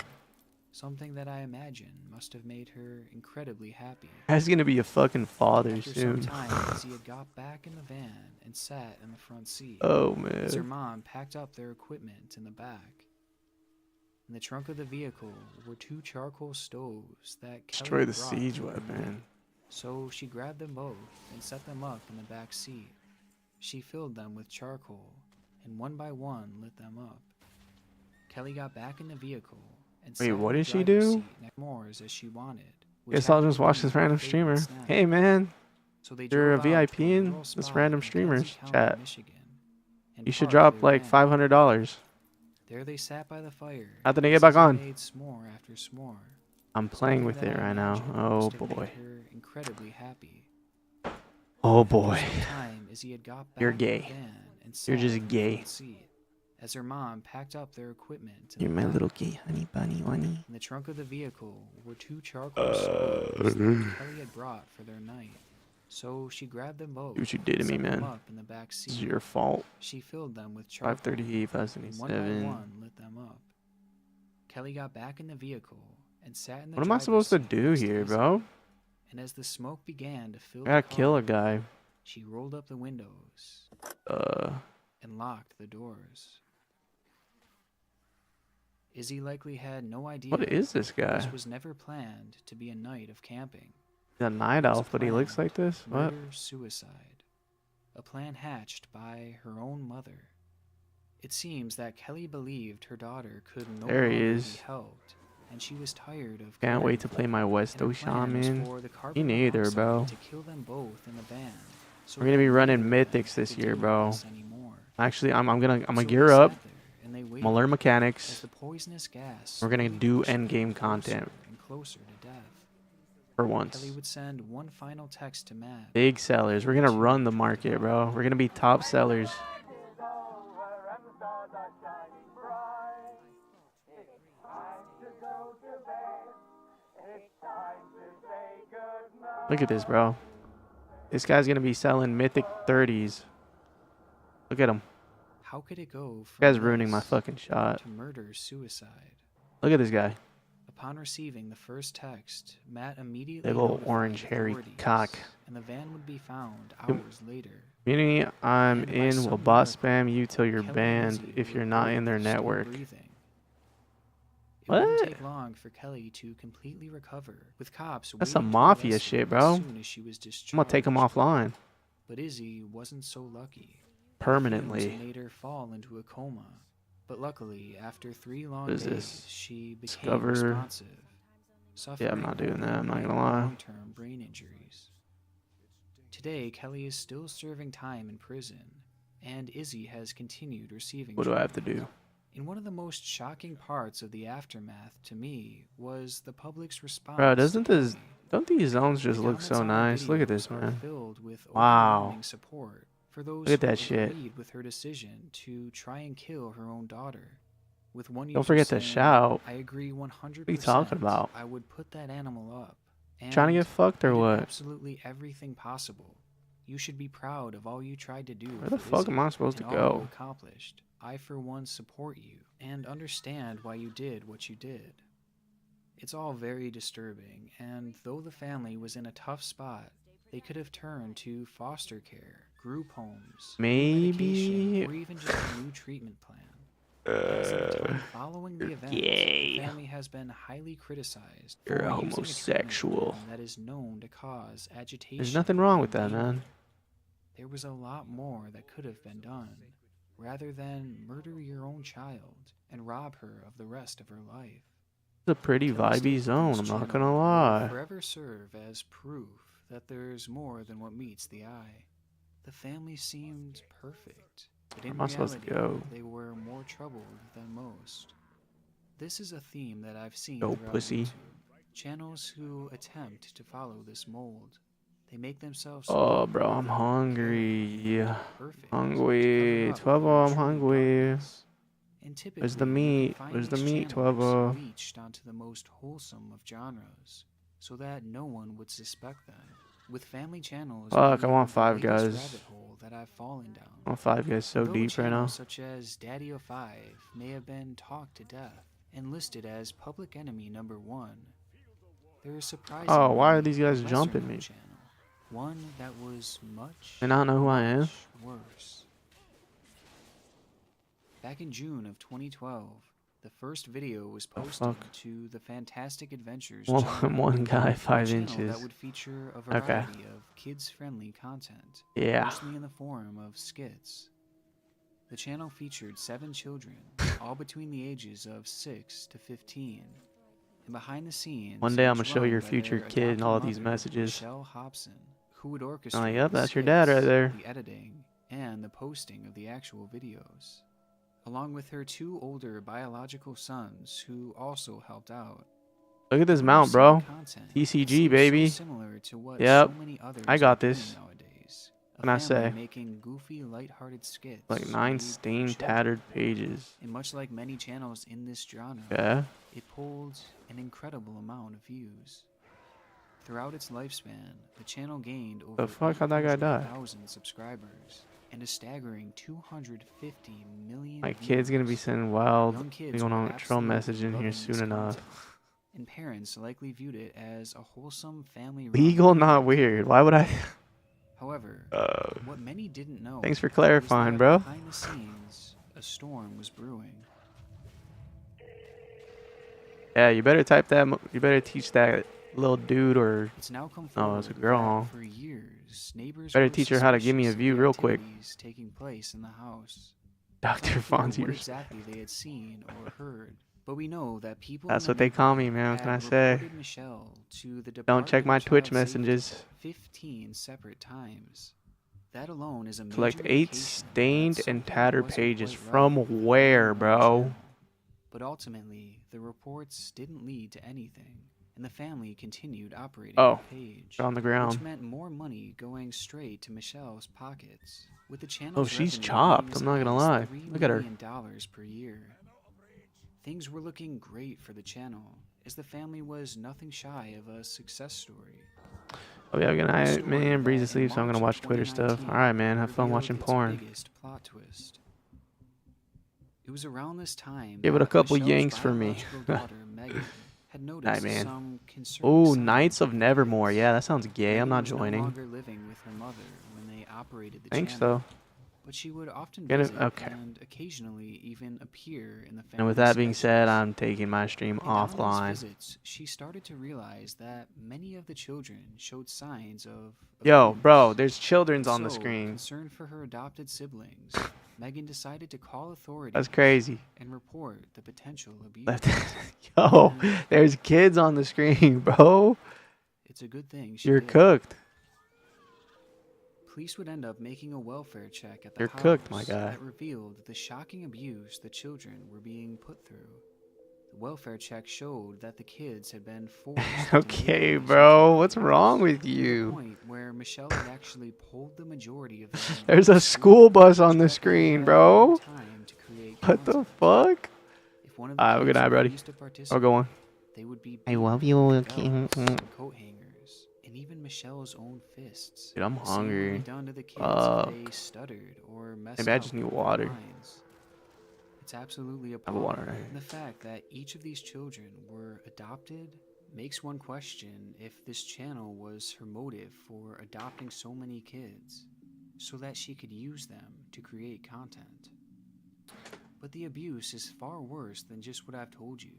Speaker 3: something that I imagine must have made her incredibly happy.
Speaker 1: That's gonna be a fucking father
Speaker 3: After
Speaker 1: soon.
Speaker 3: some time, Izzy had got back in the van and sat in the front seat.
Speaker 1: Oh,
Speaker 3: As her
Speaker 1: man.
Speaker 3: mom packed up their equipment in the back. In the trunk of the vehicle were 2 charcoal stoves that Kelly
Speaker 1: Destroy the
Speaker 3: brought
Speaker 1: siege
Speaker 3: with her.
Speaker 1: weapon.
Speaker 3: So she grabbed them both and set them up in the back seat. She filled them with charcoal and one by one lit them up. Kelly got back in the vehicle and
Speaker 1: Wait,
Speaker 3: sat
Speaker 1: what
Speaker 3: in the
Speaker 1: did she
Speaker 3: driver's
Speaker 1: do?
Speaker 3: seat next to Moore's as she wanted. which
Speaker 1: Guess I'll
Speaker 3: happened
Speaker 1: just
Speaker 3: to
Speaker 1: watch
Speaker 3: be
Speaker 1: this
Speaker 3: her
Speaker 1: random
Speaker 3: favorite
Speaker 1: streamer.
Speaker 3: snack.
Speaker 1: Hey, man.
Speaker 3: So they
Speaker 1: You're a
Speaker 3: drove out
Speaker 1: VIP
Speaker 3: to a
Speaker 1: in
Speaker 3: rural
Speaker 1: this
Speaker 3: spot
Speaker 1: random
Speaker 3: in
Speaker 1: streamers
Speaker 3: Kenzie County,
Speaker 1: chat.
Speaker 3: Michigan, and
Speaker 1: You should
Speaker 3: parked
Speaker 1: drop
Speaker 3: their
Speaker 1: like
Speaker 3: van.
Speaker 1: $500.
Speaker 3: There they sat by the fire.
Speaker 1: After they
Speaker 3: as
Speaker 1: get back
Speaker 3: Izzy
Speaker 1: on.
Speaker 3: made s'more after s'more.
Speaker 1: I'm playing
Speaker 3: Something
Speaker 1: with
Speaker 3: that
Speaker 1: it
Speaker 3: I
Speaker 1: right now.
Speaker 3: imagine
Speaker 1: Oh,
Speaker 3: must have made
Speaker 1: boy.
Speaker 3: her incredibly happy.
Speaker 1: Oh
Speaker 3: After
Speaker 1: boy.
Speaker 3: some time, Izzy had got back
Speaker 1: You're
Speaker 3: in the
Speaker 1: gay.
Speaker 3: van and
Speaker 1: You're
Speaker 3: sat
Speaker 1: just
Speaker 3: in the
Speaker 1: gay.
Speaker 3: front seat as her mom packed up their equipment in
Speaker 1: You're
Speaker 3: the
Speaker 1: my
Speaker 3: back.
Speaker 1: little gay honey bunny bunny.
Speaker 3: In the trunk of the vehicle were 2 charcoal skulls that Kelly had brought for their night. So she grabbed them both.
Speaker 1: See what you did to me,
Speaker 3: set them
Speaker 1: man.
Speaker 3: up in the back seat.
Speaker 1: This is your fault.
Speaker 3: She filled them with charcoal.
Speaker 1: 538,
Speaker 3: and one by
Speaker 1: 577.
Speaker 3: one lit them up. Kelly got back in the vehicle and sat in the
Speaker 1: What am I
Speaker 3: driver's
Speaker 1: supposed to
Speaker 3: seat
Speaker 1: do
Speaker 3: next to
Speaker 1: here,
Speaker 3: Izzy.
Speaker 1: bro?
Speaker 3: And as the smoke began to fill
Speaker 1: I
Speaker 3: the
Speaker 1: gotta
Speaker 3: car,
Speaker 1: kill a guy.
Speaker 3: she rolled up the windows and locked the doors. Izzy likely had no idea.
Speaker 1: What is this guy?
Speaker 3: This was never planned to be a night of camping.
Speaker 1: He's a night elf, but he looks like this? What?
Speaker 3: Murder, suicide. A plan hatched by her own mother. It seems that Kelly believed her daughter could no
Speaker 1: There he
Speaker 3: longer
Speaker 1: is.
Speaker 3: be helped, and she was tired of
Speaker 1: Can't wait to
Speaker 3: killing
Speaker 1: play my
Speaker 3: them.
Speaker 1: Westo
Speaker 3: And her plan was
Speaker 1: Shaman.
Speaker 3: for the
Speaker 1: Me
Speaker 3: Carpenter
Speaker 1: neither,
Speaker 3: homicide
Speaker 1: bro.
Speaker 3: to kill them both in the van, so
Speaker 1: We're gonna
Speaker 3: that
Speaker 1: be running
Speaker 3: neither of them
Speaker 1: mythics this
Speaker 3: could
Speaker 1: year,
Speaker 3: deal with
Speaker 1: bro.
Speaker 3: this anymore.
Speaker 1: Actually, I'm gonna
Speaker 3: So
Speaker 1: gear
Speaker 3: they
Speaker 1: up.
Speaker 3: sat there and they
Speaker 1: I'm
Speaker 3: waited
Speaker 1: gonna learn
Speaker 3: as
Speaker 1: mechanics.
Speaker 3: the poisonous gas
Speaker 1: We're gonna
Speaker 3: slowly
Speaker 1: do
Speaker 3: pushed them
Speaker 1: end game
Speaker 3: closer
Speaker 1: content
Speaker 3: and closer to death.
Speaker 1: for once.
Speaker 3: Kelly would send one final text to Matt.
Speaker 1: Big sellers. We're gonna run the market, bro. We're gonna be top sellers. Look at this, bro. This guy's gonna be selling mythic 30s. Look at him.
Speaker 3: How could it go
Speaker 1: This
Speaker 3: from
Speaker 1: guy's ruining my
Speaker 3: this
Speaker 1: fucking shot.
Speaker 3: to murder suicide?
Speaker 1: Look at this guy.
Speaker 3: Upon receiving the first text, Matt immediately
Speaker 1: Big old
Speaker 3: notified
Speaker 1: orange hairy
Speaker 3: authorities,
Speaker 1: cock.
Speaker 3: and the van would be found
Speaker 1: Com-
Speaker 3: hours later.
Speaker 1: Community I'm
Speaker 3: And by
Speaker 1: in
Speaker 3: some
Speaker 1: will bot
Speaker 3: miracle,
Speaker 1: spam you till you're
Speaker 3: Kelly and
Speaker 1: banned
Speaker 3: Izzy
Speaker 1: if
Speaker 3: were
Speaker 1: you're not
Speaker 3: both
Speaker 1: in their
Speaker 3: still
Speaker 1: network.
Speaker 3: breathing. It wouldn't
Speaker 1: What?
Speaker 3: take long for Kelly to completely recover, with cops
Speaker 1: That's some
Speaker 3: waiting to
Speaker 1: mafia
Speaker 3: arrest her
Speaker 1: shit,
Speaker 3: as
Speaker 1: bro.
Speaker 3: soon as she was
Speaker 1: I'm gonna take him
Speaker 3: discharged.
Speaker 1: offline
Speaker 3: But Izzy wasn't so lucky.
Speaker 1: permanently.
Speaker 3: Fumes made her fall into a coma. But luckily, after 3 long
Speaker 1: What is
Speaker 3: days,
Speaker 1: this?
Speaker 3: she became
Speaker 1: Discover.
Speaker 3: responsive.
Speaker 1: Yeah, I'm not
Speaker 3: suffering
Speaker 1: doing that. I'm not
Speaker 3: only
Speaker 1: gonna lie.
Speaker 3: long-term brain injuries. Today, Kelly is still serving time in prison, and Izzy has continued receiving
Speaker 1: What do I have to
Speaker 3: treatment.
Speaker 1: do?
Speaker 3: And one of the most shocking parts of the aftermath to me was the public's response.
Speaker 1: Bro,
Speaker 3: to
Speaker 1: don't these zones just
Speaker 3: The
Speaker 1: look so
Speaker 3: comments on the
Speaker 1: nice? Look at
Speaker 3: videos
Speaker 1: this,
Speaker 3: are
Speaker 1: man.
Speaker 3: filled with
Speaker 1: Wow.
Speaker 3: overwhelming support for those
Speaker 1: Look at
Speaker 3: who
Speaker 1: that shit.
Speaker 3: agreed with her decision to try and kill her own daughter. With one
Speaker 1: Don't
Speaker 3: user
Speaker 1: forget to
Speaker 3: saying,
Speaker 1: shout.
Speaker 3: I agree 100%.
Speaker 1: What are you talking about?
Speaker 3: I would put that animal up.
Speaker 1: Trying to
Speaker 3: And
Speaker 1: get fucked or
Speaker 3: you did
Speaker 1: what?
Speaker 3: Absolutely everything possible. You should be proud of all you tried to do.
Speaker 1: Where the
Speaker 3: for
Speaker 1: fuck
Speaker 3: Izzy
Speaker 1: am I supposed to
Speaker 3: and all you
Speaker 1: go?
Speaker 3: accomplished. I, for one, support you and understand why you did what you did. It's all very disturbing, and though the family was in a tough spot, they could have turned to foster care, group homes, new medication,
Speaker 1: Maybe.
Speaker 3: or even just a new treatment plan. As of the time following the event,
Speaker 1: gay.
Speaker 3: the family has been highly criticized
Speaker 1: You're
Speaker 3: for
Speaker 1: a
Speaker 3: using
Speaker 1: homosexual.
Speaker 3: treatment plan that is known to cause agitation.
Speaker 1: There's nothing wrong with that,
Speaker 3: and
Speaker 1: man.
Speaker 3: there was a lot more that could have been done, rather than murder your own child and rob her of the rest of her life.
Speaker 1: It's a pretty
Speaker 3: Kelly's
Speaker 1: vibey
Speaker 3: take
Speaker 1: zone,
Speaker 3: on
Speaker 1: I'm
Speaker 3: this
Speaker 1: not
Speaker 3: channel
Speaker 1: gonna
Speaker 3: will
Speaker 1: lie.
Speaker 3: forever serve as proof that there's more than what meets the eye. The family seemed perfect, but in
Speaker 1: Where am I supposed to
Speaker 3: reality,
Speaker 1: go?
Speaker 3: they were more troubled than most. This is a theme that I've seen
Speaker 1: Yo,
Speaker 3: throughout
Speaker 1: pussy.
Speaker 3: YouTube. Channels who attempt to follow this mold. They make themselves
Speaker 1: Oh,
Speaker 3: look
Speaker 1: bro, I'm
Speaker 3: perfect,
Speaker 1: hungry.
Speaker 3: perfect,
Speaker 1: Hungry.
Speaker 3: covered up
Speaker 1: 12
Speaker 3: with
Speaker 1: I'm
Speaker 3: true
Speaker 1: hungry.
Speaker 3: darkness. And typically,
Speaker 1: Where's the
Speaker 3: you can
Speaker 1: meat?
Speaker 3: find
Speaker 1: Where's the
Speaker 3: these
Speaker 1: meat,
Speaker 3: channels
Speaker 1: 12?
Speaker 3: reached onto the most wholesome of genres, so that no one would suspect them. With family channels,
Speaker 1: Fuck, I
Speaker 3: being
Speaker 1: want
Speaker 3: the
Speaker 1: Five
Speaker 3: latest
Speaker 1: Guys.
Speaker 3: rabbit hole that I've fallen down.
Speaker 1: I want Five Guys so
Speaker 3: Though
Speaker 1: deep right now.
Speaker 3: channels such as Daddy05 may have been talked to death and listed as public enemy number 1, there is surprisingly
Speaker 1: Oh, why are these
Speaker 3: a
Speaker 1: guys
Speaker 3: lesser
Speaker 1: jumping
Speaker 3: known
Speaker 1: me?
Speaker 3: channel, one that was much,
Speaker 1: They not know who I am?
Speaker 3: much worse. Back in June of 2012, the first video was posted
Speaker 1: fuck?
Speaker 3: to the Fantastic Adventures
Speaker 1: One-
Speaker 3: channel,
Speaker 1: one guy,
Speaker 3: a
Speaker 1: 5
Speaker 3: channel
Speaker 1: inches.
Speaker 3: that would feature a
Speaker 1: Okay.
Speaker 3: variety of kids-friendly content,
Speaker 1: Yeah.
Speaker 3: mostly in the form of skits. The channel featured 7 children, all between the ages of 6 to 15. And behind the scenes,
Speaker 1: One day
Speaker 3: it
Speaker 1: I'm
Speaker 3: was
Speaker 1: gonna show
Speaker 3: run
Speaker 1: your
Speaker 3: by
Speaker 1: future
Speaker 3: their
Speaker 1: kid and all of
Speaker 3: adopted
Speaker 1: these
Speaker 3: mother,
Speaker 1: messages.
Speaker 3: Michelle Hobson, who would
Speaker 1: Oh,
Speaker 3: orchestrate
Speaker 1: yep,
Speaker 3: the
Speaker 1: that's your dad right
Speaker 3: skits,
Speaker 1: there.
Speaker 3: the editing, and the posting of the actual videos, along with her 2 older biological sons who also helped out.
Speaker 1: Look at this
Speaker 3: Her
Speaker 1: mount, bro.
Speaker 3: content
Speaker 1: TCG,
Speaker 3: seems so
Speaker 1: baby.
Speaker 3: similar to what
Speaker 1: Yep.
Speaker 3: so many others
Speaker 1: I
Speaker 3: are
Speaker 1: got
Speaker 3: doing
Speaker 1: this.
Speaker 3: nowadays.
Speaker 1: What can I
Speaker 3: family
Speaker 1: say?
Speaker 3: making goofy, lighthearted skits.
Speaker 1: Like 9
Speaker 3: made
Speaker 1: stained,
Speaker 3: shelter.
Speaker 1: tattered pages.
Speaker 3: And much like many channels in this genre,
Speaker 1: Yeah.
Speaker 3: it pulled an incredible amount of views. Throughout its lifespan, the channel gained over
Speaker 1: The fuck? How'd that guy die?
Speaker 3: 800,000 subscribers and a staggering 250 million
Speaker 1: My kid's gonna be
Speaker 3: views.
Speaker 1: sending wild
Speaker 3: Young kids
Speaker 1: going
Speaker 3: were
Speaker 1: on a troll
Speaker 3: absolutely
Speaker 1: message in here
Speaker 3: loving
Speaker 1: soon
Speaker 3: this
Speaker 1: enough.
Speaker 3: content, and parents likely viewed it as a wholesome family
Speaker 1: Legal, not weird. Why would I?
Speaker 3: However, what many didn't know
Speaker 1: Thanks for
Speaker 3: was
Speaker 1: clarifying,
Speaker 3: that
Speaker 1: bro.
Speaker 3: behind the scenes, a storm was brewing.
Speaker 1: Yeah, you better type that. You better teach that little dude or.
Speaker 3: It's now come
Speaker 1: Oh, it's a
Speaker 3: forward
Speaker 1: girl.
Speaker 3: that for years, neighbors
Speaker 1: Better
Speaker 3: were
Speaker 1: teach her how to give me a
Speaker 3: suspicious of
Speaker 1: view
Speaker 3: the
Speaker 1: real quick.
Speaker 3: activities taking place in the house.
Speaker 1: Dr.
Speaker 3: Unclear
Speaker 1: Fonzie.
Speaker 3: what exactly they had seen or heard, but we know that people
Speaker 1: That's
Speaker 3: in the
Speaker 1: what they call me,
Speaker 3: neighborhood
Speaker 1: man. What can I
Speaker 3: had
Speaker 1: say?
Speaker 3: reported Michelle to the
Speaker 1: Don't check
Speaker 3: Department
Speaker 1: my
Speaker 3: of
Speaker 1: Twitch
Speaker 3: Child Safety
Speaker 1: messages.
Speaker 3: 15 separate times. That alone is a major
Speaker 1: Collect 8
Speaker 3: indication
Speaker 1: stained
Speaker 3: that
Speaker 1: and
Speaker 3: something
Speaker 1: tattered
Speaker 3: wasn't
Speaker 1: pages.
Speaker 3: quite right
Speaker 1: From
Speaker 3: with the
Speaker 1: where,
Speaker 3: family
Speaker 1: bro?
Speaker 3: channel. But ultimately, the reports didn't lead to anything, and the family continued operating
Speaker 1: Oh,
Speaker 3: the page,
Speaker 1: on the ground.
Speaker 3: which meant more money going straight to Michelle's pockets. With the
Speaker 1: Oh,
Speaker 3: channel's
Speaker 1: she's
Speaker 3: revenue
Speaker 1: chopped.
Speaker 3: being as
Speaker 1: I'm not gonna
Speaker 3: high
Speaker 1: lie.
Speaker 3: as $3
Speaker 1: Look at her.
Speaker 3: million per year. Things were looking great for the channel, as the family was nothing shy of a success story.
Speaker 1: Oh yeah, good
Speaker 3: A
Speaker 1: night,
Speaker 3: story
Speaker 1: man.
Speaker 3: that
Speaker 1: Breezy
Speaker 3: in
Speaker 1: sleep, so I'm
Speaker 3: March
Speaker 1: gonna
Speaker 3: of
Speaker 1: watch Twitter stuff.
Speaker 3: 2019
Speaker 1: All right, man. Have fun
Speaker 3: revealed
Speaker 1: watching
Speaker 3: its
Speaker 1: porn.
Speaker 3: biggest plot twist. It was around this time
Speaker 1: Give it a
Speaker 3: that
Speaker 1: couple
Speaker 3: Michelle's
Speaker 1: yanks for me.
Speaker 3: biological daughter, Megan, had
Speaker 1: Night,
Speaker 3: noticed
Speaker 1: man.
Speaker 3: some concerning
Speaker 1: Oh,
Speaker 3: signs
Speaker 1: Knights of
Speaker 3: with her
Speaker 1: Nevermore.
Speaker 3: kids.
Speaker 1: Yeah, that sounds gay. I'm
Speaker 3: Megan
Speaker 1: not
Speaker 3: was no
Speaker 1: joining.
Speaker 3: longer living with her mother when they operated the
Speaker 1: Thanks,
Speaker 3: channel,
Speaker 1: though.
Speaker 3: but she would often
Speaker 1: Gonna-
Speaker 3: visit
Speaker 1: okay.
Speaker 3: and occasionally even appear in the family
Speaker 1: And with that being
Speaker 3: sketches.
Speaker 1: said, I'm taking my stream
Speaker 3: And on these
Speaker 1: offline.
Speaker 3: visits, she started to realize that many of the children showed signs of
Speaker 1: Yo,
Speaker 3: abuse.
Speaker 1: bro, there's children's on the
Speaker 3: So,
Speaker 1: screen.
Speaker 3: concerned for her adopted siblings, Megan decided to call authorities
Speaker 1: That's crazy.
Speaker 3: and report the potential abuse.
Speaker 1: Yo, there's kids on the screen, bro.
Speaker 3: It's a good thing she
Speaker 1: You're
Speaker 3: did.
Speaker 1: cooked.
Speaker 3: Police would end up making a welfare check at the
Speaker 1: You're
Speaker 3: house
Speaker 1: cooked, my guy.
Speaker 3: that revealed the shocking abuse the children were being put through. The welfare check showed that the kids had been forced into
Speaker 1: Okay,
Speaker 3: making
Speaker 1: bro. What's wrong with
Speaker 3: to the
Speaker 1: you?
Speaker 3: point where Michelle had actually pulled the majority of them
Speaker 1: There's a school bus on the screen, bro.
Speaker 3: time to create
Speaker 1: What the
Speaker 3: content.
Speaker 1: fuck?
Speaker 3: If one of the
Speaker 1: Alright, good
Speaker 3: kids
Speaker 1: night, buddy.
Speaker 3: refused to
Speaker 1: I'll go on.
Speaker 3: participate, they would be
Speaker 1: I
Speaker 3: beaten
Speaker 1: love you,
Speaker 3: with
Speaker 1: King.
Speaker 3: belts and coat hangers, and even Michelle's own fists.
Speaker 1: Dude, I'm
Speaker 3: The same would be
Speaker 1: hungry.
Speaker 3: done to the kids
Speaker 1: Fuck.
Speaker 3: if they stuttered or messed
Speaker 1: Maybe I
Speaker 3: up
Speaker 1: just need
Speaker 3: with their
Speaker 1: water.
Speaker 3: lines. It's absolutely
Speaker 1: have
Speaker 3: appalling.
Speaker 1: water right here.
Speaker 3: And the fact that each of these children were adopted makes one question if this channel was her motive for adopting so many kids, so that she could use them to create content. But the abuse is far worse than just what I've told you.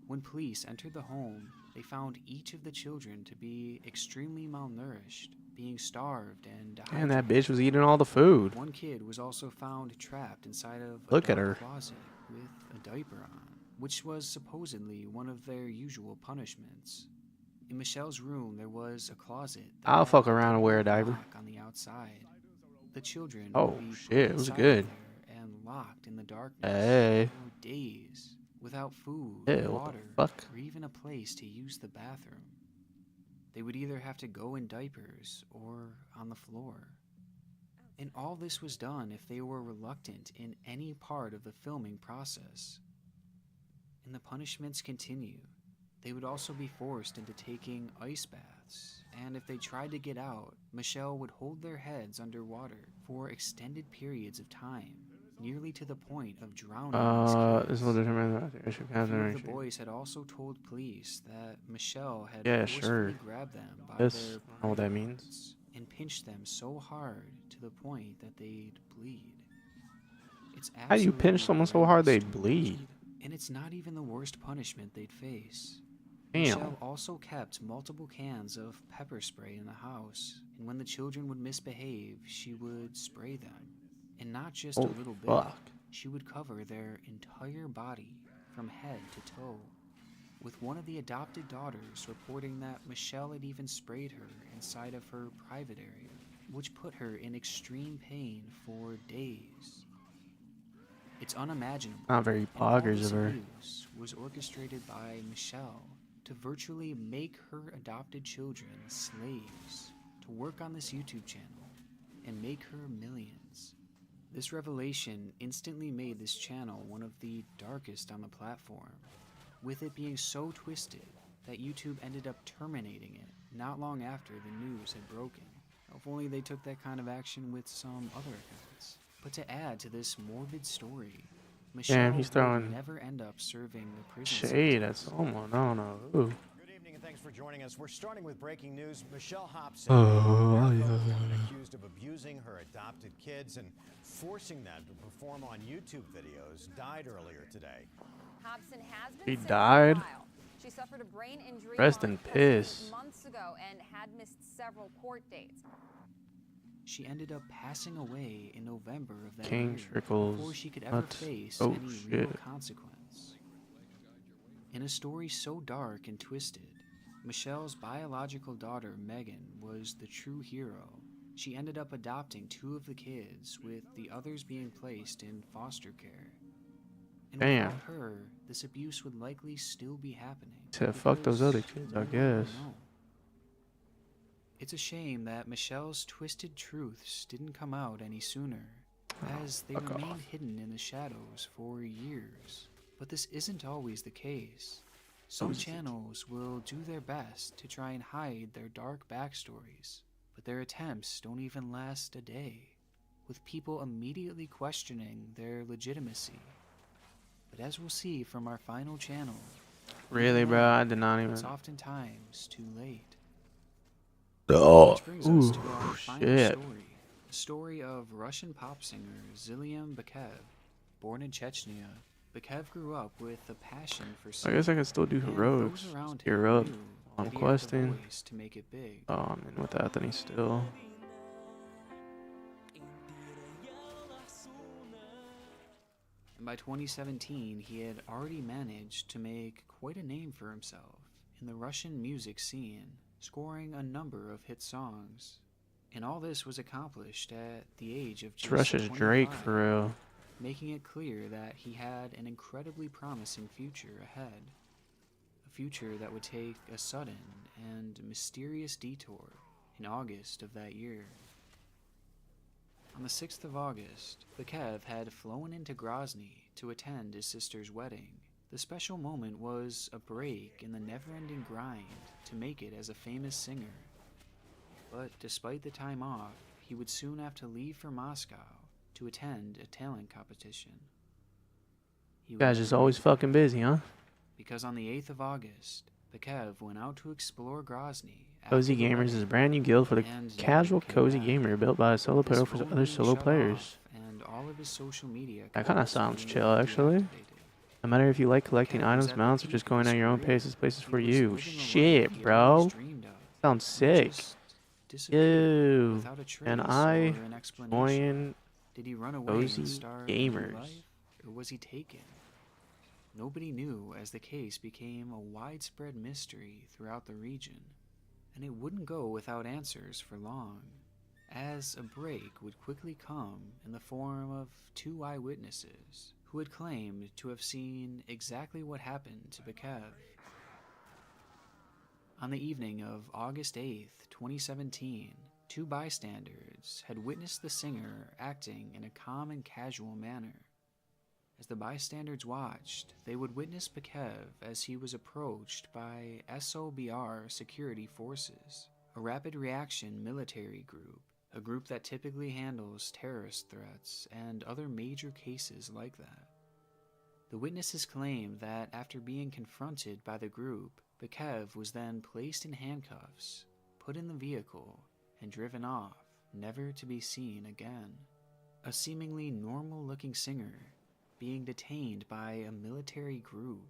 Speaker 3: When police entered the home, they found each of the children to be extremely malnourished, being starved and dehydrated.
Speaker 1: And that bitch was eating all the food.
Speaker 3: One kid was also found trapped inside of a
Speaker 1: Look at
Speaker 3: dark
Speaker 1: her.
Speaker 3: closet with a diaper on, which was supposedly one of their usual punishments. In Michelle's room, there was a closet. that
Speaker 1: I'll
Speaker 3: had
Speaker 1: fuck around and wear a diaper.
Speaker 3: lock on the outside. The children
Speaker 1: Oh,
Speaker 3: would be put
Speaker 1: shit, it was
Speaker 3: inside
Speaker 1: good.
Speaker 3: there and locked in the darkness
Speaker 1: Hey.
Speaker 3: for days, without food,
Speaker 1: Hey, what the
Speaker 3: water,
Speaker 1: fuck?
Speaker 3: or even a place to use the bathroom. They would either have to go in diapers or on the floor. And all this was done if they were reluctant in any part of the filming process. And the punishments continue. They would also be forced into taking ice baths, and if they tried to get out, Michelle would hold their heads underwater for extended periods of time, nearly to the point of drowning these
Speaker 1: This
Speaker 3: kids.
Speaker 1: will determine the
Speaker 3: A few of the boys had also told police that Michelle had
Speaker 1: Yeah,
Speaker 3: forcefully
Speaker 1: sure.
Speaker 3: grabbed them by
Speaker 1: Yes,
Speaker 3: their
Speaker 1: I don't know what that
Speaker 3: private
Speaker 1: means.
Speaker 3: parts and pinched them so hard to the point that they'd bleed. It's
Speaker 1: How do you pinch
Speaker 3: absolutely
Speaker 1: someone so hard they
Speaker 3: horrendous to
Speaker 1: bleed?
Speaker 3: watch. And it's not even the worst punishment they'd face.
Speaker 1: Damn.
Speaker 3: Michelle also kept multiple cans of pepper spray in the house, and when the children would misbehave, she would spray them. And not just a
Speaker 1: Holy
Speaker 3: little bit.
Speaker 1: fuck.
Speaker 3: She would cover their entire body from head to toe, with one of the adopted daughters reporting that Michelle had even sprayed her inside of her private area, which put her in extreme pain for days. It's unimaginable.
Speaker 1: Not very
Speaker 3: and all
Speaker 1: poggers
Speaker 3: this
Speaker 1: of her.
Speaker 3: abuse was orchestrated by Michelle to virtually make her adopted children slaves to work on this YouTube channel and make her millions. This revelation instantly made this channel one of the darkest on the platform, with it being so twisted that YouTube ended up terminating it not long after the news had broken. If only they took that kind of action with some other accounts. But to add to this morbid story, Michelle
Speaker 1: Damn, he's
Speaker 3: would
Speaker 1: throwing
Speaker 3: never end up serving the prison
Speaker 1: shade at
Speaker 3: sentence.
Speaker 1: someone. I don't know who.
Speaker 21: Good evening and thanks for joining us. We're starting with breaking news. Michelle Hobson, accused of abusing her adopted kids and forcing them to perform on YouTube videos, died earlier today.
Speaker 5: Hobson has been
Speaker 1: He
Speaker 5: sick for a
Speaker 1: died?
Speaker 5: while. She suffered a brain injury
Speaker 1: Rest
Speaker 5: while
Speaker 1: in
Speaker 5: in custody
Speaker 1: piss.
Speaker 5: months ago and had missed several court dates.
Speaker 3: She ended up passing away in November of that
Speaker 1: King
Speaker 3: year
Speaker 1: trickles
Speaker 3: before she could ever
Speaker 1: nuts.
Speaker 3: face
Speaker 1: Oh,
Speaker 3: any
Speaker 1: shit.
Speaker 3: real consequence. In a story so dark and twisted, Michelle's biological daughter Megan was the true hero. She ended up adopting 2 of the kids, with the others being placed in foster care. And
Speaker 1: Damn.
Speaker 3: without her, this abuse would likely still be happening.
Speaker 1: To fuck those other
Speaker 3: because
Speaker 1: kids,
Speaker 3: no
Speaker 1: I
Speaker 3: one will
Speaker 1: guess.
Speaker 3: know. It's a shame that Michelle's twisted truths didn't come out any sooner, as they
Speaker 1: fuck
Speaker 3: remained
Speaker 1: off.
Speaker 3: hidden in the shadows for years. But this isn't always the case. Some channels will do their best to try and hide their dark backstories, but their attempts don't even last a day, with people immediately questioning their legitimacy. But as we'll see from our final channel,
Speaker 1: Really, bro? I did not even.
Speaker 3: it's oftentimes too late.
Speaker 1: Oh,
Speaker 3: Which brings us to
Speaker 1: ooh,
Speaker 3: our final
Speaker 1: shit.
Speaker 3: story. The story of Russian pop singer Ziliam Bakev. Born in Chechnya, Bakev grew up with a passion for
Speaker 1: I
Speaker 3: singing.
Speaker 1: guess I can still do
Speaker 3: and
Speaker 1: heroics.
Speaker 3: those around
Speaker 1: Gear
Speaker 3: him
Speaker 1: up.
Speaker 3: knew
Speaker 1: I'm
Speaker 3: that he had the
Speaker 1: questing.
Speaker 3: voice to make it big.
Speaker 1: Oh, I'm in with Anthony still.
Speaker 3: And by 2017, he had already managed to make quite a name for himself in the Russian music scene, scoring a number of hit songs. And all this was accomplished at the age of
Speaker 1: It's
Speaker 3: just
Speaker 1: Russia's
Speaker 3: 25,
Speaker 1: Drake for real.
Speaker 3: making it clear that he had an incredibly promising future ahead. A future that would take a sudden and mysterious detour in August of that year. On the 6th of August, Bakev had flown into Grozny to attend his sister's wedding. The special moment was a break in the never-ending grind to make it as a famous singer. But despite the time off, he would soon have to leave for Moscow to attend a talent competition. He
Speaker 1: You guys
Speaker 3: was
Speaker 1: just always
Speaker 3: right,
Speaker 1: fucking busy, huh?
Speaker 3: because on the 8th of August, Bakev went out to explore Grozny.
Speaker 1: Cozy
Speaker 3: after the
Speaker 1: Gamers is
Speaker 3: wedding,
Speaker 1: a brand new guild for the
Speaker 3: and
Speaker 1: casual
Speaker 3: never came
Speaker 1: cozy
Speaker 3: back.
Speaker 1: gamer built by a solo
Speaker 3: With his
Speaker 1: player for
Speaker 3: phone
Speaker 1: other
Speaker 3: being
Speaker 1: solo
Speaker 3: shut
Speaker 1: players.
Speaker 3: off and all of his social media
Speaker 1: That kind of
Speaker 3: accounts
Speaker 1: sounds
Speaker 3: being
Speaker 1: chill, actually.
Speaker 3: deactivated.
Speaker 1: No matter if you like collecting
Speaker 3: Bakev was
Speaker 1: items,
Speaker 3: at the
Speaker 1: mounts, or
Speaker 3: peak
Speaker 1: just
Speaker 3: of
Speaker 1: going
Speaker 3: his
Speaker 1: at your own
Speaker 3: career.
Speaker 1: pace, this place is
Speaker 3: He
Speaker 1: for
Speaker 3: was
Speaker 1: you.
Speaker 3: living the
Speaker 1: Shit,
Speaker 3: life he
Speaker 1: bro.
Speaker 3: always dreamed of.
Speaker 1: Sounds
Speaker 3: He
Speaker 1: sick.
Speaker 3: just disappeared
Speaker 1: Yo,
Speaker 3: without a trace
Speaker 1: and
Speaker 3: or
Speaker 1: I
Speaker 3: an explanation.
Speaker 1: join
Speaker 3: Did he run away
Speaker 1: Cozy
Speaker 3: and start a new
Speaker 1: Gamers.
Speaker 3: life, or was he taken? Nobody knew, as the case became a widespread mystery throughout the region, and it wouldn't go without answers for long, as a break would quickly come in the form of 2 eyewitnesses who had claimed to have seen exactly what happened to Bakev. On the evening of August 8th, 2017, 2 bystanders had witnessed the singer acting in a calm and casual manner. As the bystanders watched, they would witness Bakev as he was approached by SOBR security forces, a rapid reaction military group, a group that typically handles terrorist threats and other major cases like that. The witnesses claimed that after being confronted by the group, Bakev was then placed in handcuffs, put in the vehicle, and driven off, never to be seen again. A seemingly normal-looking singer being detained by a military group.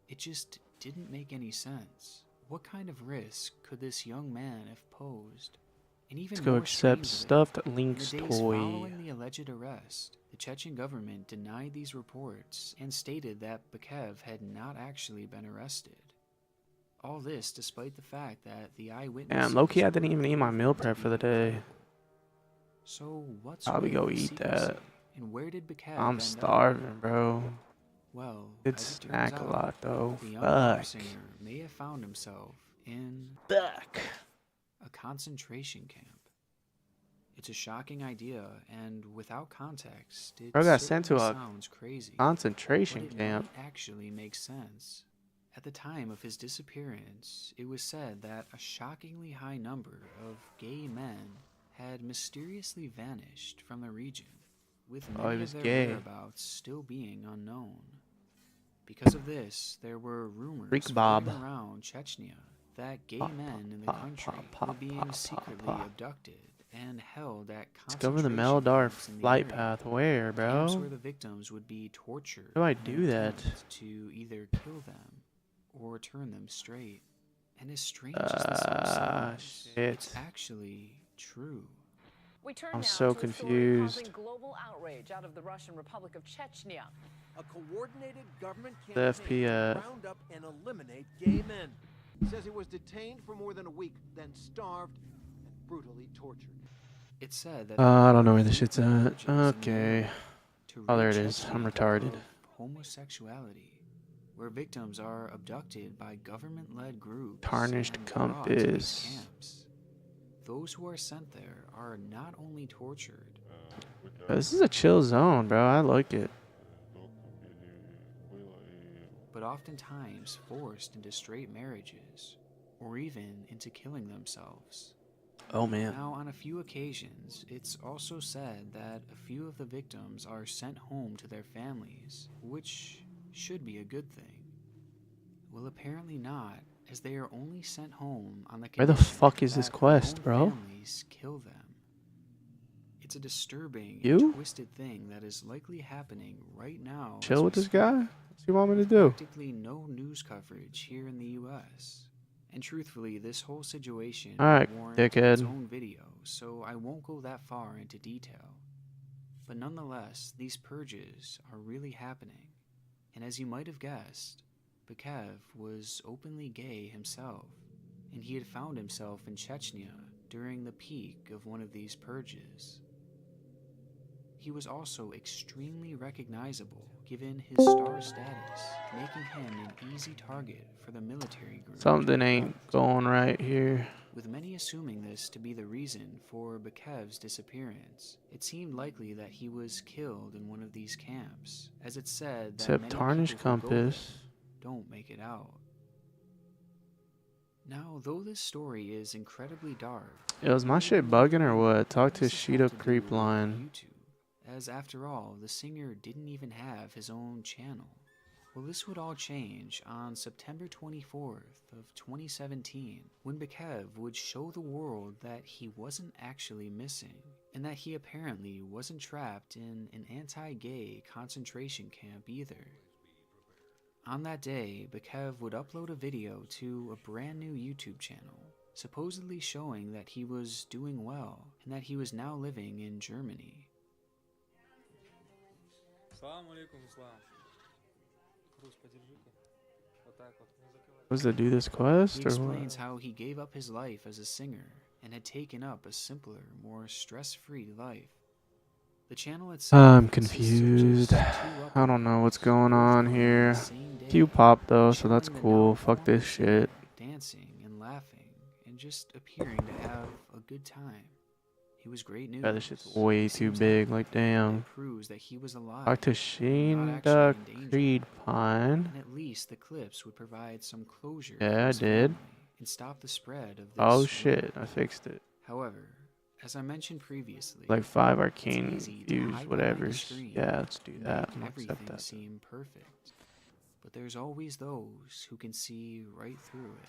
Speaker 3: It just didn't make any sense. What kind of risk could this young man have posed? And even
Speaker 1: Let's go
Speaker 3: more
Speaker 1: accept
Speaker 3: strange of it,
Speaker 1: stuffed
Speaker 3: in
Speaker 1: Link's
Speaker 3: the days
Speaker 1: toy.
Speaker 3: following the alleged arrest, the Chechen government denied these reports and stated that Bakev had not actually been arrested. All this despite the fact that the eyewitnesses...
Speaker 1: Damn, low-key, I didn't even
Speaker 3: were
Speaker 1: eat my meal
Speaker 3: proven to
Speaker 1: prep for the
Speaker 3: be
Speaker 1: day.
Speaker 3: credible. So what's
Speaker 1: Probably
Speaker 3: real
Speaker 1: go eat
Speaker 3: secrecy?
Speaker 1: that.
Speaker 3: And where did Bakev
Speaker 1: I'm
Speaker 3: end up?
Speaker 1: starving, bro.
Speaker 3: Well,
Speaker 1: Good
Speaker 3: as it turns
Speaker 1: snack a
Speaker 3: out,
Speaker 1: lot, though.
Speaker 3: the young pop
Speaker 1: Fuck.
Speaker 3: singer may have found himself in
Speaker 1: Fuck.
Speaker 3: a concentration camp. It's a shocking idea, and without context, it
Speaker 1: Bro got sent to
Speaker 3: certainly
Speaker 1: a
Speaker 3: sounds crazy.
Speaker 1: concentration
Speaker 3: But it
Speaker 1: camp.
Speaker 3: might actually make sense. At the time of his disappearance, it was said that a shockingly high number of gay men had mysteriously vanished from the region, with
Speaker 1: Oh,
Speaker 3: many
Speaker 1: he
Speaker 3: of
Speaker 1: was
Speaker 3: their
Speaker 1: gay.
Speaker 3: whereabouts still being unknown. Because of this, there were rumors
Speaker 1: Freak Bob.
Speaker 3: floating around Chechnya that gay
Speaker 1: Pop,
Speaker 3: men in the
Speaker 1: pop,
Speaker 3: country
Speaker 1: pop,
Speaker 3: were
Speaker 1: pop,
Speaker 3: being
Speaker 1: pop,
Speaker 3: secretly
Speaker 1: pop.
Speaker 3: abducted and held at
Speaker 1: Discover the
Speaker 3: concentration
Speaker 1: Meldar
Speaker 3: camps in the
Speaker 1: flight
Speaker 3: area.
Speaker 1: path. Where,
Speaker 3: Camps
Speaker 1: bro?
Speaker 3: where the victims would be tortured.
Speaker 1: How do I
Speaker 3: in an
Speaker 1: do that?
Speaker 3: attempt to either kill them or turn them straight. And as strange as this all sounds,
Speaker 1: Shit.
Speaker 3: it's actually true.
Speaker 18: We turn
Speaker 1: I'm
Speaker 18: now
Speaker 1: so
Speaker 18: to a story
Speaker 1: confused.
Speaker 18: causing global outrage out of the Russian Republic of Chechnya.
Speaker 10: A coordinated government
Speaker 1: The
Speaker 10: campaign to
Speaker 1: FP,
Speaker 10: round up and eliminate gay men. Says he was detained for more than a week, then starved and brutally tortured.
Speaker 3: It's said that
Speaker 1: I don't know where this shit's at. Okay.
Speaker 3: to
Speaker 1: Oh, there it
Speaker 3: rid
Speaker 1: is.
Speaker 3: Chechnya
Speaker 1: I'm retarded.
Speaker 3: of homosexuality, where victims are abducted by government-led groups.
Speaker 1: Tarnished
Speaker 3: and brought to these
Speaker 1: compass.
Speaker 3: camps. Those who are sent there are not only tortured.
Speaker 1: Bro, this is a chill zone, bro. I like it.
Speaker 3: But oftentimes forced into straight marriages, or even into killing themselves.
Speaker 1: Oh, man.
Speaker 3: Now, on a few occasions, it's also said that a few of the victims are sent home to their families, which should be a good thing. Well, apparently not, as they are only sent home on the
Speaker 1: Where the
Speaker 3: condition
Speaker 1: fuck is this
Speaker 3: that their
Speaker 1: quest,
Speaker 3: own
Speaker 1: bro?
Speaker 3: families kill them. It's a disturbing
Speaker 1: You?
Speaker 3: and twisted thing that is likely happening right now.
Speaker 1: Chill
Speaker 3: as
Speaker 1: with
Speaker 3: we
Speaker 1: this
Speaker 3: speak.
Speaker 1: guy? What's you want me to do?
Speaker 3: Practically no news coverage here in the U.S. And truthfully, this whole situation
Speaker 1: Alright,
Speaker 3: warrants its
Speaker 1: dickhead.
Speaker 3: own video, so I won't go that far into detail. But nonetheless, these purges are really happening. And as you might have guessed, Bakayev was openly gay himself, and he had found himself in Chechnya during the peak of one of these purges. He was also extremely recognizable given his star status, making him an easy target for the military group.
Speaker 1: Something ain't going right here.
Speaker 3: With many assuming this to be the reason for Bakayev's disappearance, it seemed likely that he was killed in one of these camps, as it said that
Speaker 1: Except
Speaker 3: many
Speaker 1: tarnished
Speaker 3: people who go there
Speaker 1: compass.
Speaker 3: don't make it out. Now, though this story is incredibly dark,
Speaker 1: Yo, is my shit bugging or what? Talk to Sheeta Creep line.
Speaker 3: as after all, the singer didn't even have his own channel. Well, this would all change on September 24th of 2017, when Bakayev would show the world that he wasn't actually missing, and that he apparently wasn't trapped in an anti-gay concentration camp either. On that day, Bakayev would upload a video to a brand new YouTube channel, supposedly showing that he was doing well, and that he was now living in Germany.
Speaker 1: Was to do this quest
Speaker 3: He
Speaker 1: or
Speaker 3: explains
Speaker 1: what?
Speaker 3: how he gave up his life as a singer and had taken up a simpler, more stress-free life. The channel itself
Speaker 1: I'm
Speaker 3: consists of
Speaker 1: confused.
Speaker 3: just two
Speaker 1: I don't know what's going on here. Q pop though, so that's cool. Fuck this shit.
Speaker 3: dancing and laughing and just appearing to have a good time. He was great news.
Speaker 1: Yeah, this shit's way too big. Like, damn.
Speaker 3: Proves that he was alive.
Speaker 1: Talk to
Speaker 3: not
Speaker 1: Sheeta
Speaker 3: actually in danger.
Speaker 1: Creed Pine.
Speaker 3: And at least the clips would provide some closure
Speaker 1: Yeah,
Speaker 3: for
Speaker 1: I
Speaker 3: his
Speaker 1: did.
Speaker 3: family and stop the spread of this.
Speaker 1: Oh
Speaker 3: rumor.
Speaker 1: shit, I fixed it.
Speaker 3: However, as I mentioned previously,
Speaker 1: Like 5
Speaker 3: it's
Speaker 1: arcane
Speaker 3: easy to
Speaker 1: views,
Speaker 3: hide behind
Speaker 1: whatever.
Speaker 3: the screen
Speaker 1: Yeah, let's do
Speaker 3: and
Speaker 1: that.
Speaker 3: make
Speaker 1: I'm gonna accept
Speaker 3: everything
Speaker 1: that.
Speaker 3: seem perfect. But there's always those who can see right through it.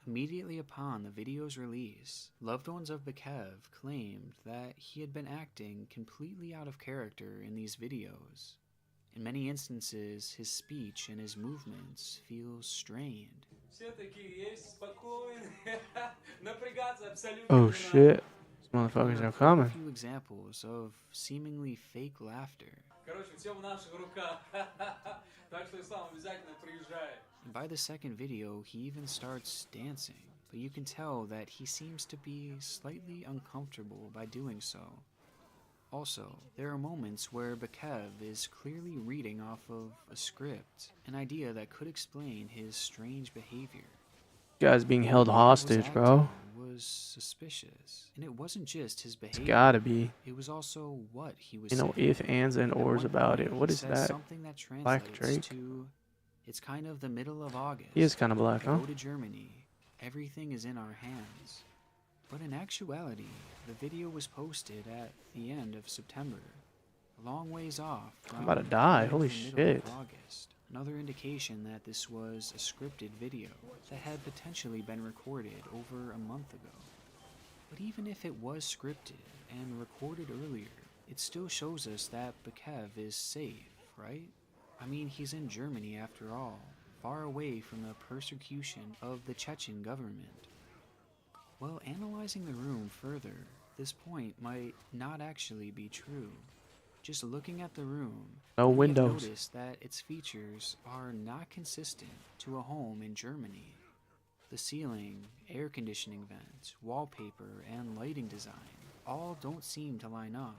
Speaker 3: Immediately upon the video's release, loved ones of Bakayev claimed that he had been acting completely out of character in these videos. In many instances, his speech and his movements feel strained.
Speaker 1: Oh shit. These motherfuckers
Speaker 3: There
Speaker 1: are
Speaker 3: are
Speaker 1: coming.
Speaker 3: a few examples of seemingly fake laughter. And by the second video, he even starts dancing, but you can tell that he seems to be slightly uncomfortable by doing so. Also, there are moments where Bakayev is clearly reading off of a script, an idea that could explain his strange behavior.
Speaker 1: Guy's being held hostage, bro.
Speaker 3: Was was suspicious. And it wasn't just his behavior.
Speaker 1: It's gotta be.
Speaker 3: It was also what he was
Speaker 1: You know,
Speaker 3: saying.
Speaker 1: if, ands, and
Speaker 3: At
Speaker 1: ors
Speaker 3: one
Speaker 1: about
Speaker 3: point,
Speaker 1: it. What
Speaker 3: he
Speaker 1: is
Speaker 3: says
Speaker 1: that?
Speaker 3: something that
Speaker 1: Black
Speaker 3: translates
Speaker 1: Drake?
Speaker 3: to, it's kind of the middle of August.
Speaker 1: He is kind of black, huh?
Speaker 3: Go to Germany. Everything is in our hands. But in actuality, the video was posted at the end of September, a long ways off from
Speaker 1: I'm about to die.
Speaker 3: right
Speaker 1: Holy
Speaker 3: the middle
Speaker 1: shit.
Speaker 3: of August. Another indication that this was a scripted video that had potentially been recorded over a month ago. But even if it was scripted and recorded earlier, it still shows us that Bakev is safe, right? I mean, he's in Germany after all, far away from the persecution of the Chechen government. Well, analyzing the room further, this point might not actually be true. Just looking at the room,
Speaker 1: No
Speaker 3: you might
Speaker 1: windows.
Speaker 3: notice that its features are not consistent to a home in Germany. The ceiling, air conditioning vents, wallpaper, and lighting design all don't seem to line up,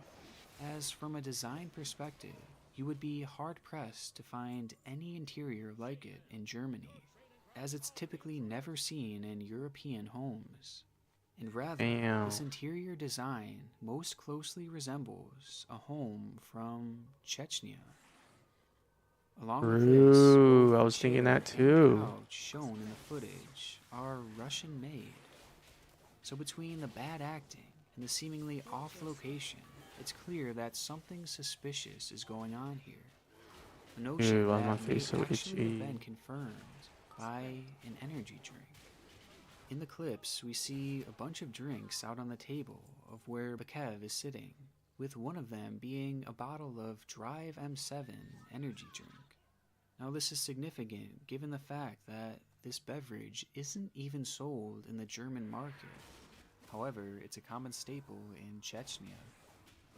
Speaker 3: as from a design perspective, you would be hard-pressed to find any interior like it in Germany, as it's typically never seen in European homes. And rather,
Speaker 1: Damn.
Speaker 3: this interior design most closely resembles a home from Chechnya. Along with this,
Speaker 1: True.
Speaker 3: both
Speaker 1: I
Speaker 3: the
Speaker 1: was thinking
Speaker 3: chair
Speaker 1: that
Speaker 3: and
Speaker 1: too.
Speaker 3: couch shown in the footage are Russian-made. So between the bad acting and the seemingly off location, it's clear that something suspicious is going on here. A notion
Speaker 1: Ew, why is
Speaker 3: that
Speaker 1: my
Speaker 3: may
Speaker 1: face so
Speaker 3: actually have
Speaker 1: itchy?
Speaker 3: been confirmed by an energy drink. In the clips, we see a bunch of drinks out on the table of where Bakev is sitting, with one of them being a bottle of Drive M7 energy drink. Now this is significant given the fact that this beverage isn't even sold in the German market. However, it's a common staple in Chechnya.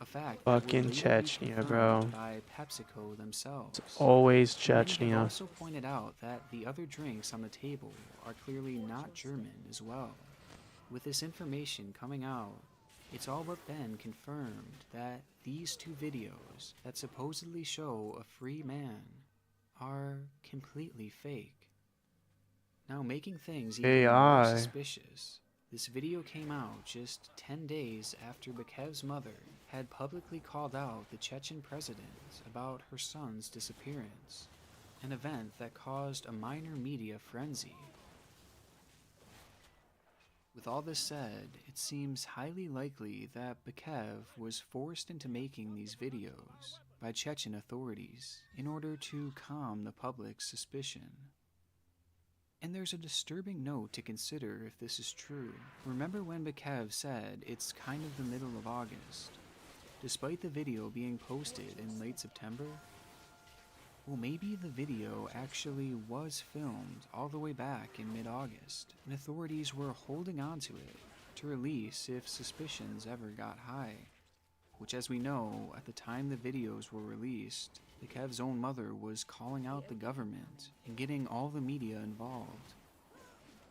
Speaker 3: A fact that
Speaker 1: Fucking
Speaker 3: would later be
Speaker 1: Chechnya,
Speaker 3: confirmed
Speaker 1: bro.
Speaker 3: by PepsiCo themselves.
Speaker 1: It's always
Speaker 3: And many have
Speaker 1: Chechnya.
Speaker 3: also pointed out that the other drinks on the table are clearly not German as well. With this information coming out, it's all but been confirmed that these two videos that supposedly show a free man are completely fake. Now, making things even more
Speaker 1: AI.
Speaker 3: suspicious, this video came out just 10 days after Bakev's mother had publicly called out the Chechen president about her son's disappearance, an event that caused a minor media frenzy. With all this said, it seems highly likely that Bakev was forced into making these videos by Chechen authorities in order to calm the public's suspicion. And there's a disturbing note to consider if this is true. Remember when Bakev said it's kind of the middle of August, despite the video being posted in late September? Well, maybe the video actually was filmed all the way back in mid-August, and authorities were holding on to it to release if suspicions ever got high. Which, as we know, at the time the videos were released, Bakev's own mother was calling out the government and getting all the media involved.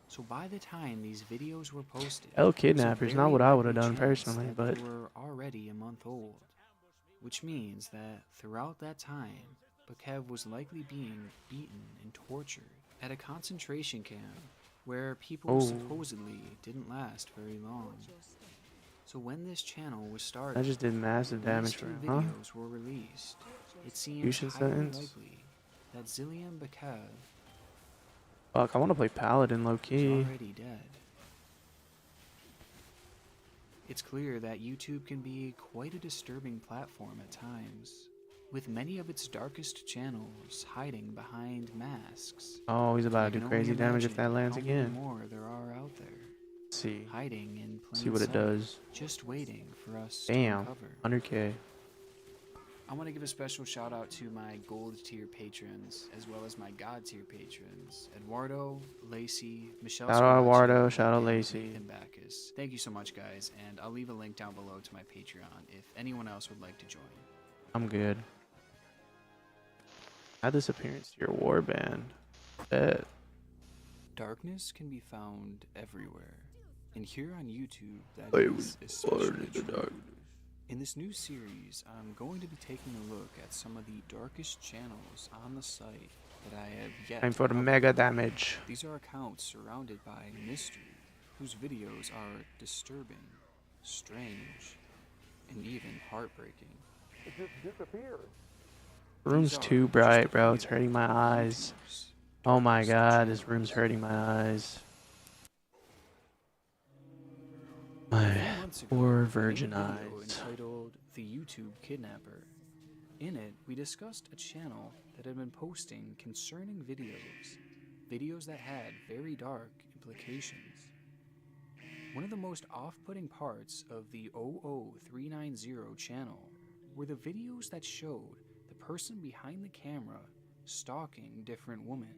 Speaker 3: So by the time these videos were posted,
Speaker 1: El
Speaker 3: there's a
Speaker 1: kidnappers,
Speaker 3: very
Speaker 1: not what I would have
Speaker 3: likely
Speaker 1: done
Speaker 3: chance
Speaker 1: personally,
Speaker 3: that
Speaker 1: but
Speaker 3: they were already a month old. Which means that throughout that time, Bakev was likely being beaten and tortured at a concentration camp where people
Speaker 1: Oh.
Speaker 3: supposedly didn't last very long. So when this channel was started,
Speaker 1: I just did massive
Speaker 3: these
Speaker 1: damage
Speaker 3: two
Speaker 1: for him, huh?
Speaker 3: videos were released. It seems
Speaker 1: Execution
Speaker 3: highly
Speaker 1: sentence?
Speaker 3: likely that Zillian Bakev
Speaker 1: Fuck, I want to play Paladin low
Speaker 3: is
Speaker 1: key.
Speaker 3: already dead. It's clear that YouTube can be quite a disturbing platform at times, with many of its darkest channels hiding behind masks.
Speaker 1: Oh, he's
Speaker 3: I
Speaker 1: about to
Speaker 3: can
Speaker 1: do
Speaker 3: only
Speaker 1: crazy damage if
Speaker 3: imagine
Speaker 1: that lands
Speaker 3: how many
Speaker 1: again.
Speaker 3: more there are out there,
Speaker 1: Let's see.
Speaker 3: hiding in plain
Speaker 1: See what it
Speaker 3: sight,
Speaker 1: does.
Speaker 3: just waiting for us to
Speaker 1: Damn.
Speaker 3: uncover.
Speaker 1: 100k.
Speaker 3: I want to give a special shout out to my gold tier patrons, as well as my god tier patrons, Eduardo, Lacey, Michelle
Speaker 1: Shout out
Speaker 3: Scarlacci,
Speaker 1: Eduardo, shout out
Speaker 3: and
Speaker 1: Lacey.
Speaker 3: Nathan Backus. Thank you so much, guys, and I'll leave a link down below to my Patreon if anyone else would like to join.
Speaker 1: I'm good. Add this appearance to your warband. Bet.
Speaker 3: Darkness can be found everywhere, and here on YouTube, that
Speaker 1: I
Speaker 3: is
Speaker 1: was
Speaker 3: especially
Speaker 1: born in the
Speaker 3: true.
Speaker 1: dark.
Speaker 3: In this new series, I'm going to be taking a look at some of the darkest channels on the site that I have yet
Speaker 1: Time for
Speaker 3: to
Speaker 1: the
Speaker 3: cover.
Speaker 1: mega damage.
Speaker 3: These are accounts surrounded by mystery, whose videos are disturbing, strange, and even heartbreaking.
Speaker 13: It just disappeared.
Speaker 1: Room's too bright, bro. It's hurting my eyes. Oh my god, this room's hurting my eyes. My poor virgin eyes.
Speaker 3: Entitled The YouTube Kidnapper. In it, we discussed a channel that had been posting concerning videos that had very dark implications. One of the most off-putting parts of the 00390 channel were the videos that showed the person behind the camera stalking different women.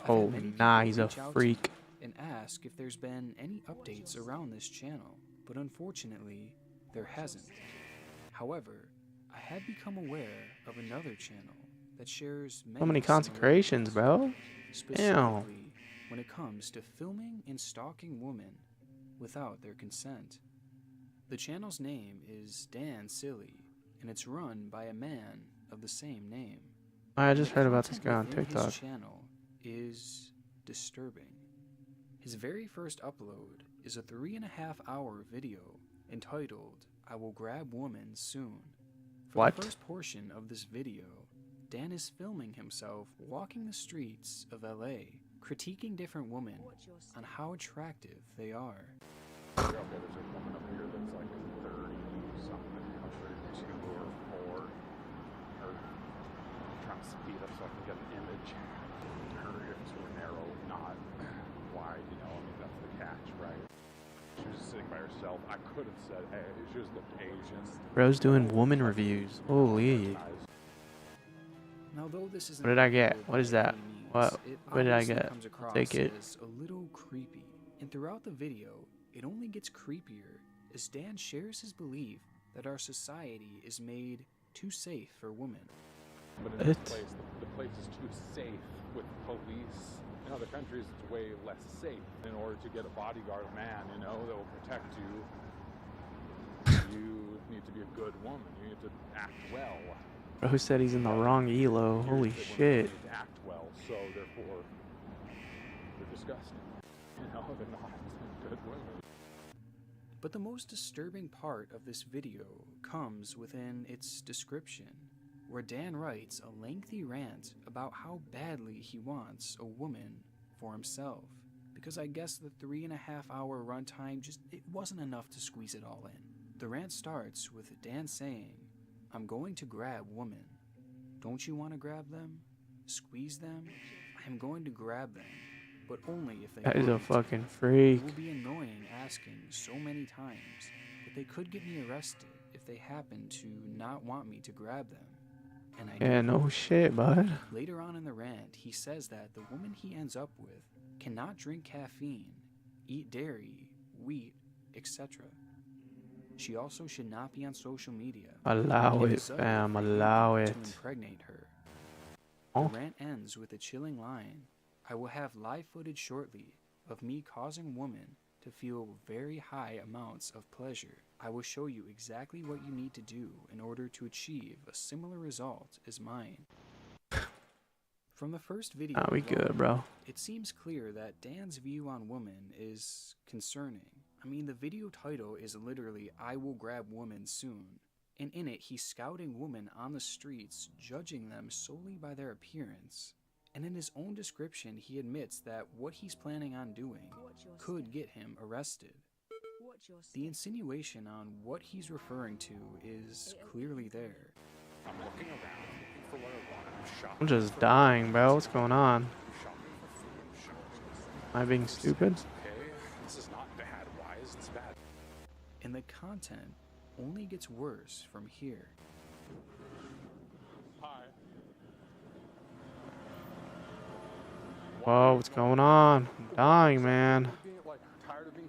Speaker 1: Oh, nah, he's a freak.
Speaker 3: And ask if there's been any updates around this channel, but unfortunately, there hasn't. However, I had become aware of another channel that shares
Speaker 1: So many consecrations, bro. Damn.
Speaker 3: specifically when it comes to filming and stalking women without their consent. The channel's name is Dan Silly, and it's run by a man of the same name.
Speaker 1: I just heard about this guy on
Speaker 3: Within
Speaker 1: TikTok.
Speaker 3: His channel is disturbing. His very first upload is a 3.5-hour video entitled "I Will Grab Woman Soon." For
Speaker 1: What?
Speaker 3: the first portion of this video, Dan is filming himself walking the streets of LA, critiquing different women on how attractive they are.
Speaker 13: Okay, there's a woman up here that's like 30-something, 102 or more. Her, I'm trying to speed up so I can get an image. Her hips were narrow, not wide, you know, I mean, that's the catch, right? She was sitting by herself. I could have said, hey, she was looking Asian.
Speaker 1: Bro's doing woman reviews. Holy.
Speaker 3: Now, though this isn't
Speaker 1: What did I get?
Speaker 3: good
Speaker 1: What is
Speaker 3: by
Speaker 1: that?
Speaker 3: any means,
Speaker 1: What?
Speaker 3: it
Speaker 1: What did I
Speaker 3: obviously
Speaker 1: get?
Speaker 3: comes
Speaker 1: I'll
Speaker 3: across
Speaker 1: take it.
Speaker 3: as a little creepy. And throughout the video, it only gets creepier as Dan shares his belief that our society is made too safe for women.
Speaker 13: But in this place, the place is too safe with police. In other countries, it's way less safe. In order to get a bodyguard man, you know, that will protect you, you need to be a good woman. You need to act well.
Speaker 1: Bro said he's in the wrong elo. Holy shit.
Speaker 13: Need to act well, so therefore, they're disgusting. You know, they're not good women.
Speaker 3: But the most disturbing part of this video comes within its description, where Dan writes a lengthy rant about how badly he wants a woman for himself, because I guess the 3.5-hour runtime it wasn't enough to squeeze it all in. The rant starts with Dan saying, "I'm going to grab women. Don't you want to grab them? Squeeze them? I am going to grab them, but only if they
Speaker 1: That is a
Speaker 3: want.
Speaker 1: fucking freak.
Speaker 3: It will be annoying asking so many times, but they could get me arrested if they happen to not want me to grab them." And I
Speaker 1: Yeah,
Speaker 3: know.
Speaker 1: no shit, bud.
Speaker 3: Later on in the rant, he says that the woman he ends up with cannot drink caffeine, eat dairy, wheat, etc. She also should not be on social media.
Speaker 1: Allow
Speaker 3: It
Speaker 1: it,
Speaker 3: is up
Speaker 1: fam.
Speaker 3: for him
Speaker 1: Allow
Speaker 3: to
Speaker 1: it.
Speaker 3: impregnate her.
Speaker 1: Oh.
Speaker 3: The rant ends with a chilling line. "I will have live footage shortly of me causing women to feel very high amounts of pleasure. I will show you exactly what you need to do in order to achieve a similar result as mine." From the first video,
Speaker 1: Nah, we good, bro.
Speaker 3: it seems clear that Dan's view on women is concerning. I mean, the video title is literally "I will grab women soon," and in it he's scouting women on the streets, judging them solely by their appearance. And in his own description, he admits that what he's planning on doing could get him arrested. The insinuation on what he's referring to is clearly there.
Speaker 13: I'm looking around, looking for what I want. I'm shopping.
Speaker 1: I'm just dying, bro. What's going on? Am I being stupid?
Speaker 13: Okay, this is not bad. Why is this bad?
Speaker 3: And the content only gets worse from here.
Speaker 13: Hi.
Speaker 1: Whoa, what's going on? I'm dying, man.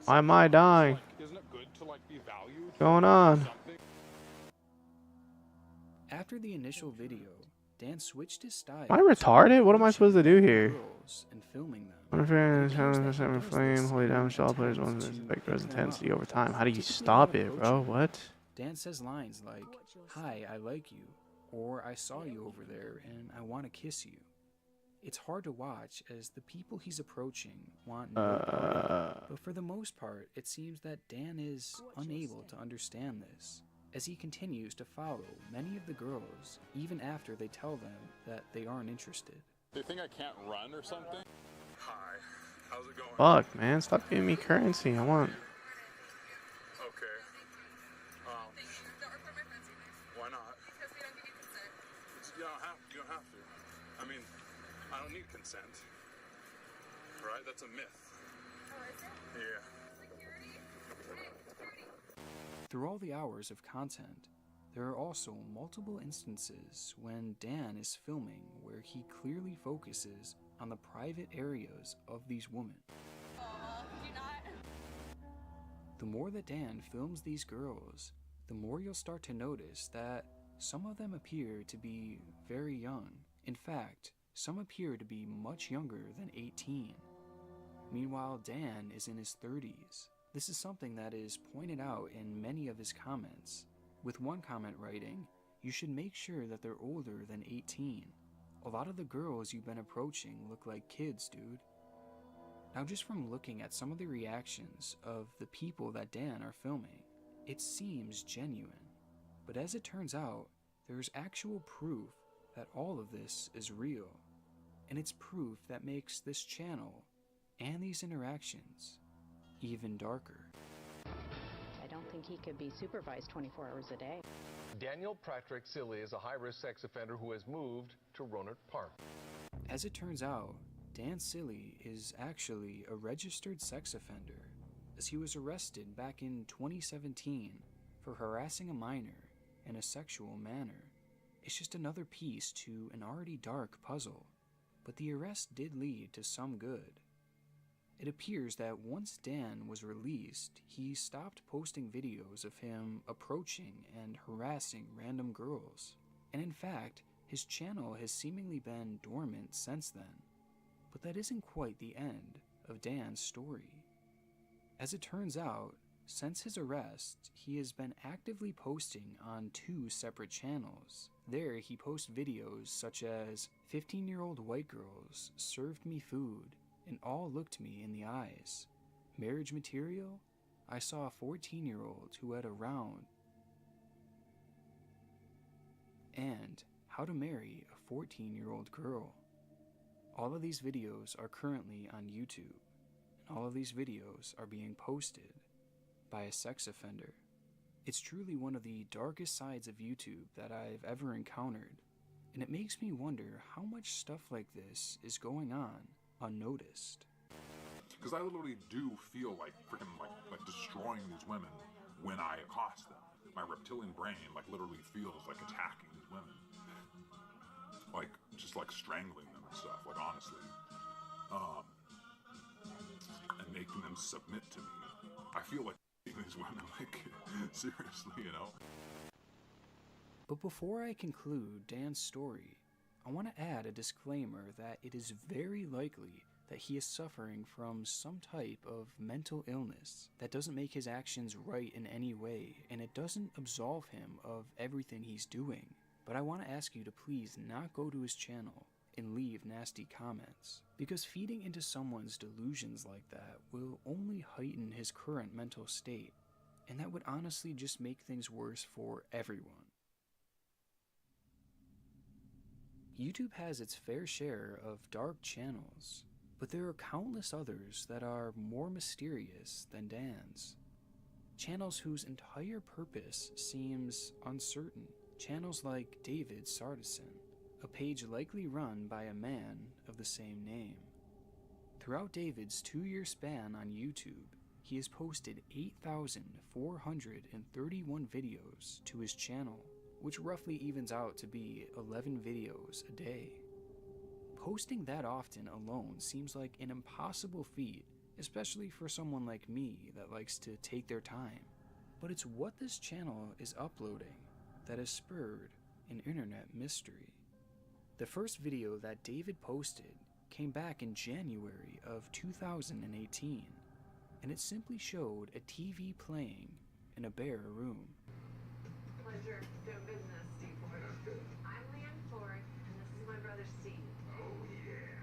Speaker 1: Why am I dying?
Speaker 13: Isn't it good to be valued?
Speaker 1: What's going on?
Speaker 3: After the initial video, Dan switched his style.
Speaker 1: Am I retarded? What am I supposed to do here?
Speaker 3: Girls and filming them.
Speaker 1: One friend is having flame, holy damage to all players, one of affect those intensity over time. How do you stop it, bro? What?
Speaker 3: Dan says lines like, "Hi, I like you," or "I saw you over there and I want to kiss you." It's hard to watch as the people he's approaching want no part of it. But for the most part, it seems that Dan is unable to understand this, as he continues to follow many of the girls even after they tell them that they aren't interested.
Speaker 9: They think I can't run or something? Hi, how's it going?
Speaker 1: Fuck, man. Stop giving me currency. I want...
Speaker 9: Okay. Why not? Because we don't give you consent. You don't have to. I mean, I don't need consent. Right? That's a myth. Oh, is it? Yeah.
Speaker 3: Through all the hours of content, there are also multiple instances when Dan is filming where he clearly focuses on the private areas of these women. The more that Dan films these girls, the more you'll start to notice that some of them appear to be very young. In fact, some appear to be much younger than 18. Meanwhile, Dan is in his 30s. This is something that is pointed out in many of his comments, with one comment writing, "You should make sure that they're older than 18. A lot of the girls you've been approaching look like kids, dude." Now, just from looking at some of the reactions of the people that Dan are filming, it seems genuine. But as it turns out, there's actual proof that all of this is real. And it's proof that makes this channel and these interactions even darker.
Speaker 22: I don't think he could be supervised 24 hours a day.
Speaker 23: Daniel Patrick Silly is a high-risk sex offender who has moved to Rohnert Park.
Speaker 3: As it turns out, Dan Silly is actually a registered sex offender, as he was arrested back in 2017 for harassing a minor in a sexual manner. It's just another piece to an already dark puzzle, but the arrest did lead to some good. It appears that once Dan was released, he stopped posting videos of him approaching and harassing random girls. And in fact, his channel has seemingly been dormant since then. But that isn't quite the end of Dan's story. As it turns out, since his arrest, he has been actively posting on 2 separate channels. There, he posts videos such as 15-year-old white girls served me food and all looked me in the eyes. Marriage material? I saw a 14-year-old who had a round. And how to marry a 14-year-old girl. All of these videos are currently on YouTube, and all of these videos are being posted by a sex offender. It's truly one of the darkest sides of YouTube that I've ever encountered, and it makes me wonder how much stuff like this is going on unnoticed.
Speaker 24: Because I literally do feel like freaking like destroying these women when I accost them. My reptilian brain literally feels like attacking these women, just strangling them and stuff. Honestly, and making them submit to me. I feel like these women, seriously, you know.
Speaker 3: But before I conclude Dan's story, I want to add a disclaimer that it is very likely that he is suffering from some type of mental illness that doesn't make his actions right in any way, and it doesn't absolve him of everything he's doing. But I want to ask you to please not go to his channel and leave nasty comments, because feeding into someone's delusions like that will only heighten his current mental state, and that would honestly just make things worse for everyone. YouTube has its fair share of dark channels, but there are countless others that are more mysterious than Dan's. Channels whose entire purpose seems uncertain. Channels like David Sardison, a page likely run by a man of the same name. Throughout David's 2-year span on YouTube, he has posted 8,431 videos to his channel, which roughly evens out to be 11 videos a day. Posting that often alone seems like an impossible feat, especially for someone like me that likes to take their time. But it's what this channel is uploading that has spurred an internet mystery. The first video that David posted came back in January of 2018, and it simply showed a TV playing in a bare room.
Speaker 25: Pleasure doing business, Steve. I'm Leanne Ford, and this is my brother Steve. Oh, yeah.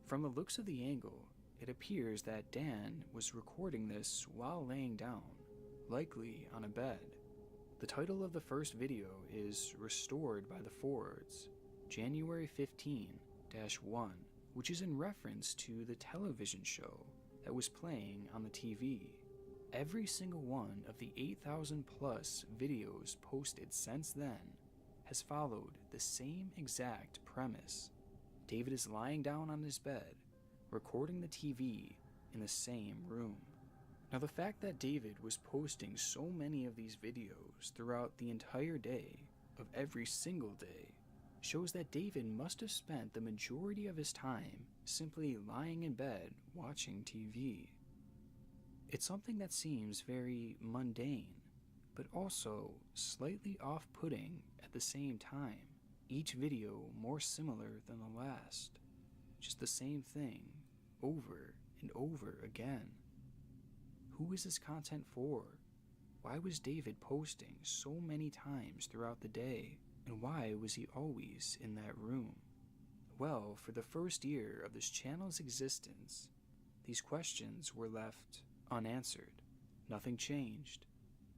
Speaker 3: From the looks of the angle, it appears that Dan was recording this while laying down, likely on a bed. The title of the first video is Restored by the Fords, January 15-1, which is in reference to the television show that was playing on the TV. Every single one of the 8,000 plus videos posted since then has followed the same exact premise. David is lying down on his bed, recording the TV in the same room. Now, the fact that David was posting so many of these videos throughout the entire day of every single day shows that David must have spent the majority of his time simply lying in bed watching TV. It's something that seems very mundane, but also slightly off-putting at the same time. Each video more similar than the last, just the same thing over and over again. Who is this content for? Why was David posting so many times throughout the day? And why was he always in that room? Well, for the first year of this channel's existence, these questions were left unanswered. Nothing changed.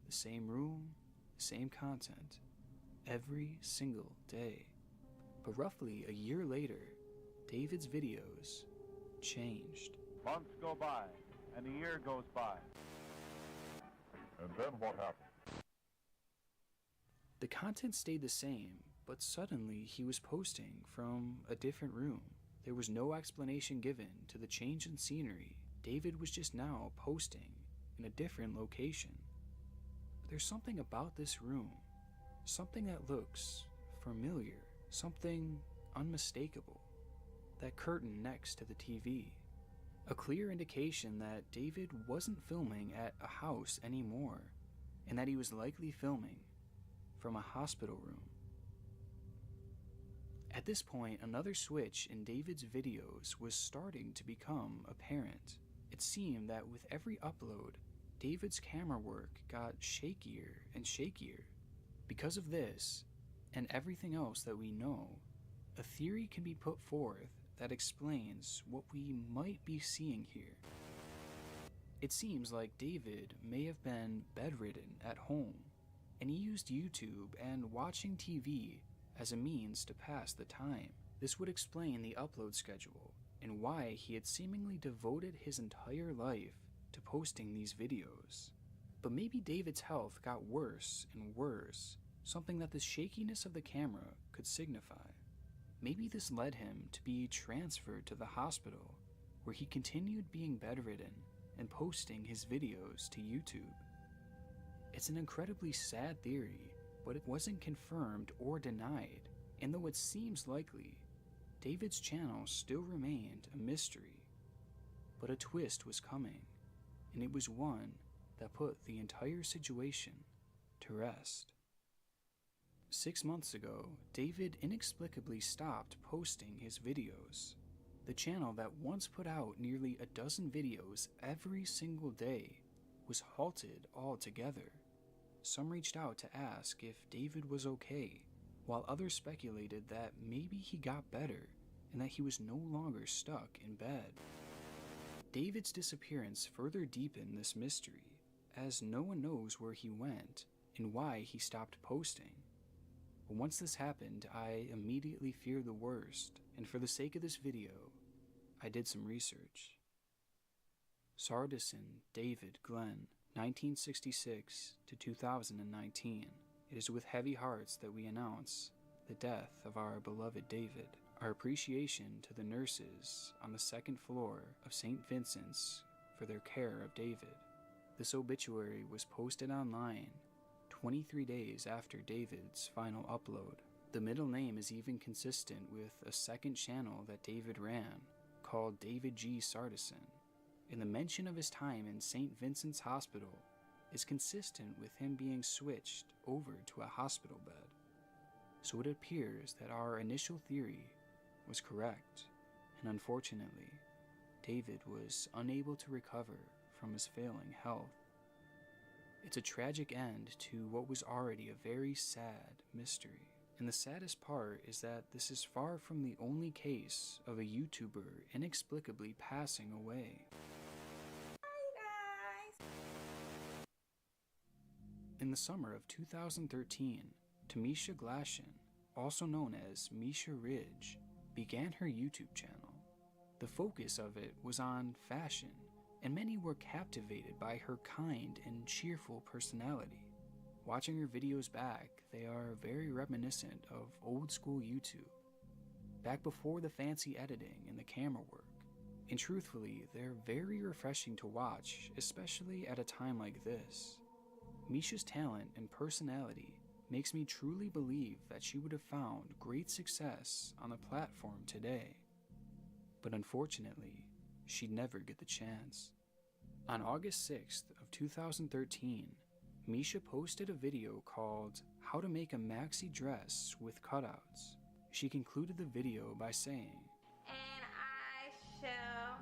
Speaker 3: The same room, the same content, every single day. But roughly a year later, David's videos changed.
Speaker 6: Months go by, and a year goes by. And then what happened?
Speaker 3: The content stayed the same, but suddenly he was posting from a different room. There was no explanation given to the change in scenery. David was just now posting in a different location. But there's something about this room, something that looks familiar, something unmistakable. That curtain next to the TV. A clear indication that David wasn't filming at a house anymore, and that he was likely filming from a hospital room. At this point, another switch in David's videos was starting to become apparent. It seemed that with every upload, David's camera work got shakier and shakier. Because of this, and everything else that we know, a theory can be put forth that explains what we might be seeing here. It seems like David may have been bedridden at home, and he used YouTube and watching TV as a means to pass the time. This would explain the upload schedule and why he had seemingly devoted his entire life to posting these videos. But maybe David's health got worse and worse, something that the shakiness of the camera could signify. Maybe this led him to be transferred to the hospital, where he continued being bedridden and posting his videos to YouTube. It's an incredibly sad theory, but it wasn't confirmed or denied, and though it seems likely, David's channel still remained a mystery. But a twist was coming, and it was one that put the entire situation to rest. 6 months ago, David inexplicably stopped posting his videos. The channel that once put out nearly a dozen videos every single day was halted altogether. Some reached out to ask if David was okay, while others speculated that maybe he got better and that he was no longer stuck in bed. David's disappearance further deepened this mystery, as no one knows where he went and why he stopped posting. But once this happened, I immediately feared the worst, and for the sake of this video, I did some research. Sardison David Glenn, 1966 to 2019. It is with heavy hearts that we announce the death of our beloved David. Our appreciation to the nurses on the second floor of St. Vincent's for their care of David. This obituary was posted online 23 days after David's final upload. The middle name is even consistent with a second channel that David ran, called David G. Sardison, and the mention of his time in St. Vincent's Hospital is consistent with him being switched over to a hospital bed. So it appears that our initial theory was correct, and unfortunately, David was unable to recover from his failing health. It's a tragic end to what was already a very sad mystery. And the saddest part is that this is far from the only case of a YouTuber inexplicably passing away. In the summer of 2013, Tamisha Glashan, also known as Misha Ridge, began her YouTube channel. The focus of it was on fashion, and many were captivated by her kind and cheerful personality. Watching her videos back, they are very reminiscent of old school YouTube, back before the fancy editing and the camera work. And truthfully, they're very refreshing to watch, especially at a time like this. Misha's talent and personality makes me truly believe that she would have found great success on the platform today. But unfortunately, she'd never get the chance. On August 6th of 2013, Misha posted a video called How to Make a Maxi Dress with Cutouts. She concluded the video by saying,
Speaker 20: And I shall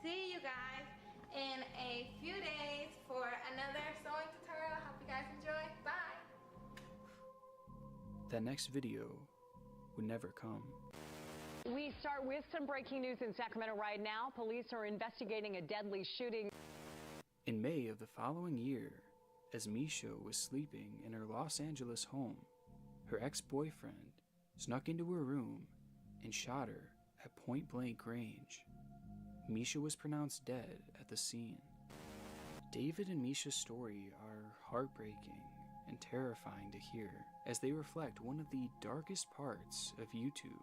Speaker 20: see you guys in a few days for another sewing tutorial. Hope you guys enjoy. Bye.
Speaker 3: that next video would never come.
Speaker 18: We start with some breaking news in Sacramento right now. Police are investigating a deadly shooting.
Speaker 3: In May of the following year, as Misha was sleeping in her Los Angeles home, her ex-boyfriend snuck into her room and shot her at point-blank range. Misha was pronounced dead at the scene. David and Misha's story are heartbreaking and terrifying to hear, as they reflect one of the darkest parts of YouTube,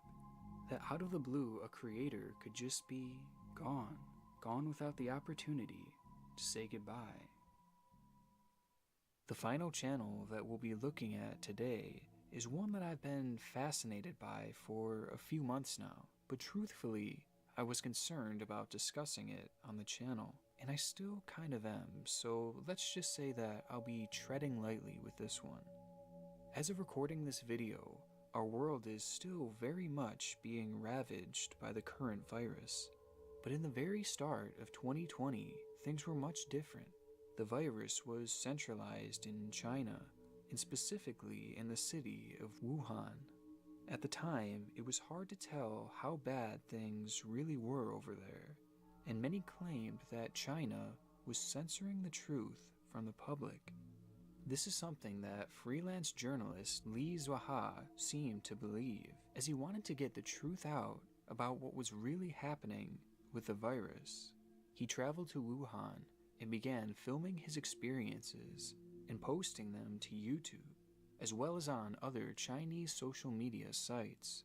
Speaker 3: that out of the blue a creator could just be gone without the opportunity to say goodbye. The final channel that we'll be looking at today is one that I've been fascinated by for a few months now, but truthfully, I was concerned about discussing it on the channel, and I still kind of am, so let's just say that I'll be treading lightly with this one. As of recording this video, our world is still very much being ravaged by the current virus, but in the very start of 2020, things were much different. The virus was centralized in China, and specifically in the city of Wuhan. At the time, it was hard to tell how bad things really were over there, and many claimed that China was censoring the truth from the public. This is something that freelance journalist Li Zuoha seemed to believe, as he wanted to get the truth out about what was really happening with the virus. He traveled to Wuhan and began filming his experiences and posting them to YouTube, as well as on other Chinese social media sites.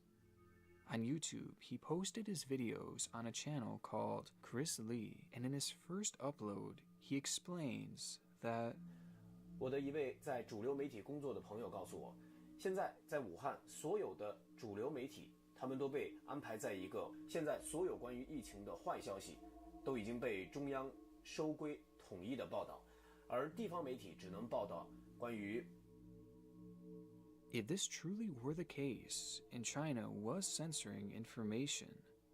Speaker 3: On YouTube, he posted his videos on a channel called Chris Lee, and in his first upload, he explains that
Speaker 7: 我的一位在主流媒体工作的朋友告诉我，现在在武汉所有的主流媒体，他们都被安排在一个现在所有关于疫情的坏消息都已经被中央收归统一的报道，而地方媒体只能报道关于
Speaker 3: If this truly were the case, and China was censoring information,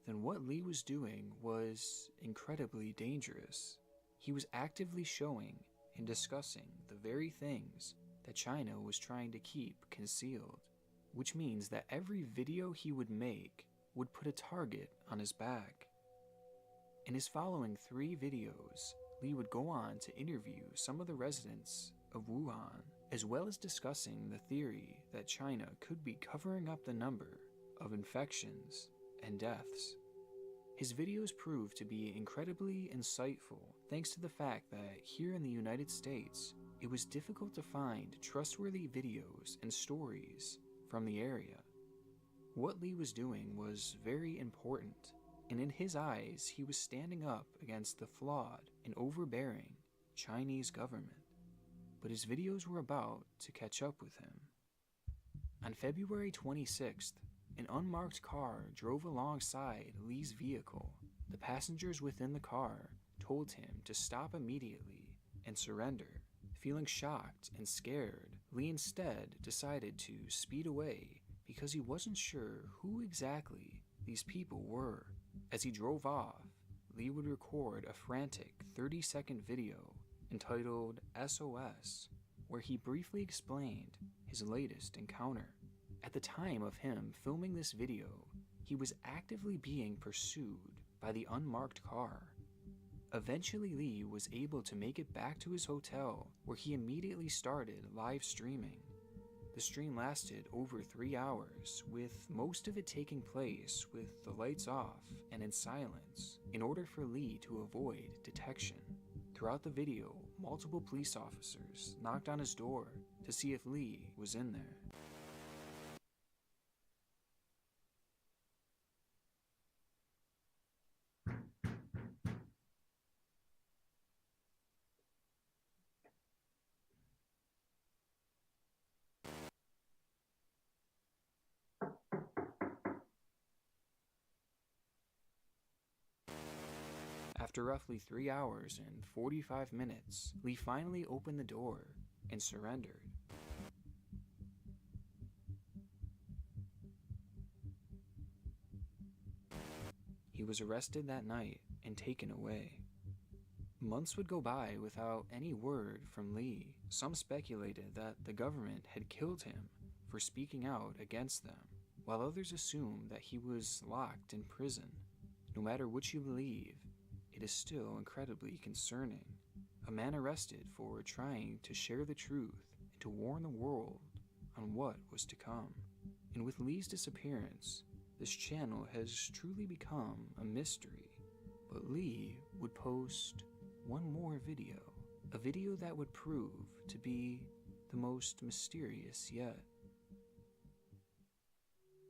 Speaker 3: then what Li was doing was incredibly dangerous. He was actively showing and discussing the very things that China was trying to keep concealed, which means that every video he would make would put a target on his back. In his following 3 videos, Li would go on to interview some of the residents of Wuhan, as well as discussing the theory that China could be covering up the number of infections and deaths. His videos proved to be incredibly insightful thanks to the fact that here in the United States, it was difficult to find trustworthy videos and stories from the area. What Li was doing was very important, and in his eyes, he was standing up against the flawed and overbearing Chinese government. But his videos were about to catch up with him. On February 26th, an unmarked car drove alongside Li's vehicle. The passengers within the car told him to stop immediately and surrender. Feeling shocked and scared, Li instead decided to speed away because he wasn't sure who exactly these people were. As he drove off, Li would record a frantic 30-second video entitled SOS, where he briefly explained his latest encounter. At the time of him filming this video, he was actively being pursued by the unmarked car. Eventually, Lee was able to make it back to his hotel, where he immediately started live streaming. The stream lasted over 3 hours, with most of it taking place with the lights off and in silence, in order for Lee to avoid detection. Throughout the video, multiple police officers knocked on his door to see if Lee was in there. After roughly 3 hours and 45 minutes, Lee finally opened the door and surrendered. He was arrested that night and taken away. Months would go by without any word from Lee. Some speculated that the government had killed him for speaking out against them, while others assumed that he was locked in prison. No matter which you believe, it is still incredibly concerning. A man arrested for trying to share the truth and to warn the world on what was to come. And with Lee's disappearance, this channel has truly become a mystery. But Lee would post one more video, a video that would prove to be the most mysterious yet.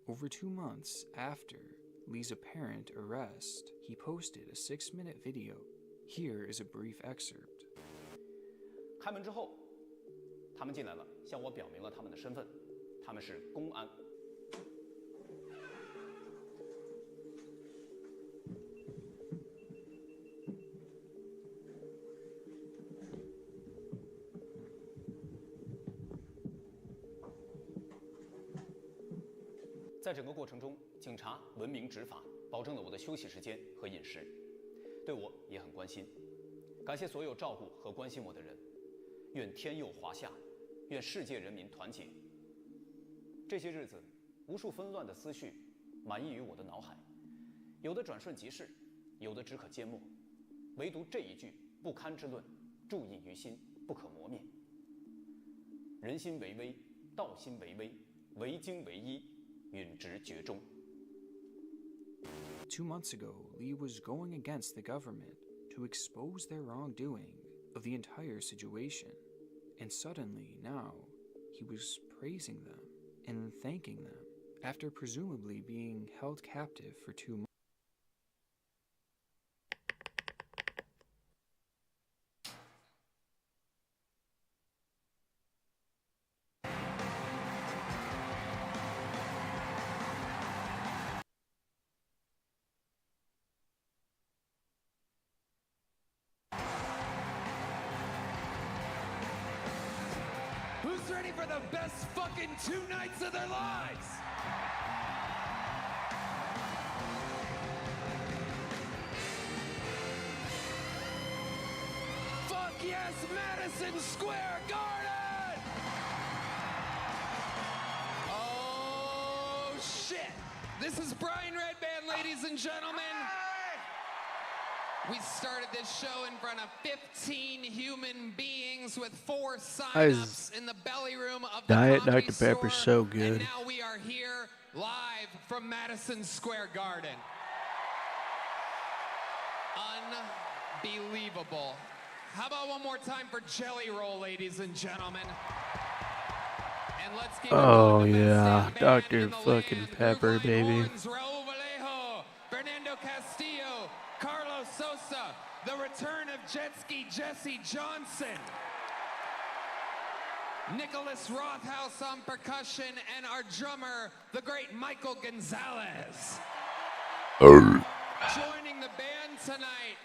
Speaker 3: Over 2 months after Lee's apparent arrest, he posted a 6-minute video. Here is a brief excerpt.
Speaker 7: 开门之后，他们进来了，向我表明了他们的身份，他们是公安。在整个过程中，警察文明执法，保证了我的休息时间和饮食，对我也很关心。感谢所有照顾和关心我的人，愿天佑华夏，愿世界人民团结。这些日子，无数纷乱的思绪满溢于我的脑海，有的转瞬即逝，有的只可缄默，唯独这一句不堪之论，铸印于心，不可磨灭。人心为微，道心为微，唯精为一。允直绝中。
Speaker 3: 2 months ago, Lee was going against the government to expose their wrongdoing of the entire situation. And suddenly, now, he was praising them and thanking them after presumably being held captive for 2 months.
Speaker 11: Who's ready for the best fucking 2 nights of their lives? Fuck yes, Madison Square Garden! Oh shit! This is Brian Redband, ladies and gentlemen. We started this show in front of 15 human beings with 4 sign-ups in the belly room of the
Speaker 1: Diet
Speaker 11: Comedy
Speaker 1: Dr. Pepper's
Speaker 11: Store,
Speaker 1: so good.
Speaker 11: and now we are here live from Madison Square Garden. Unbelievable. How about one more time for Jelly Roll, ladies and gentlemen? And let's keep
Speaker 1: Oh yeah, Dr. fucking Pepper, baby.
Speaker 11: Raul Vallejo, Fernando Castillo, Carlos Sosa, the return of Jet Ski Jesse Johnson, Nicholas Rothhouse on percussion, and our drummer, the great Michael Gonzalez. Joining the band tonight,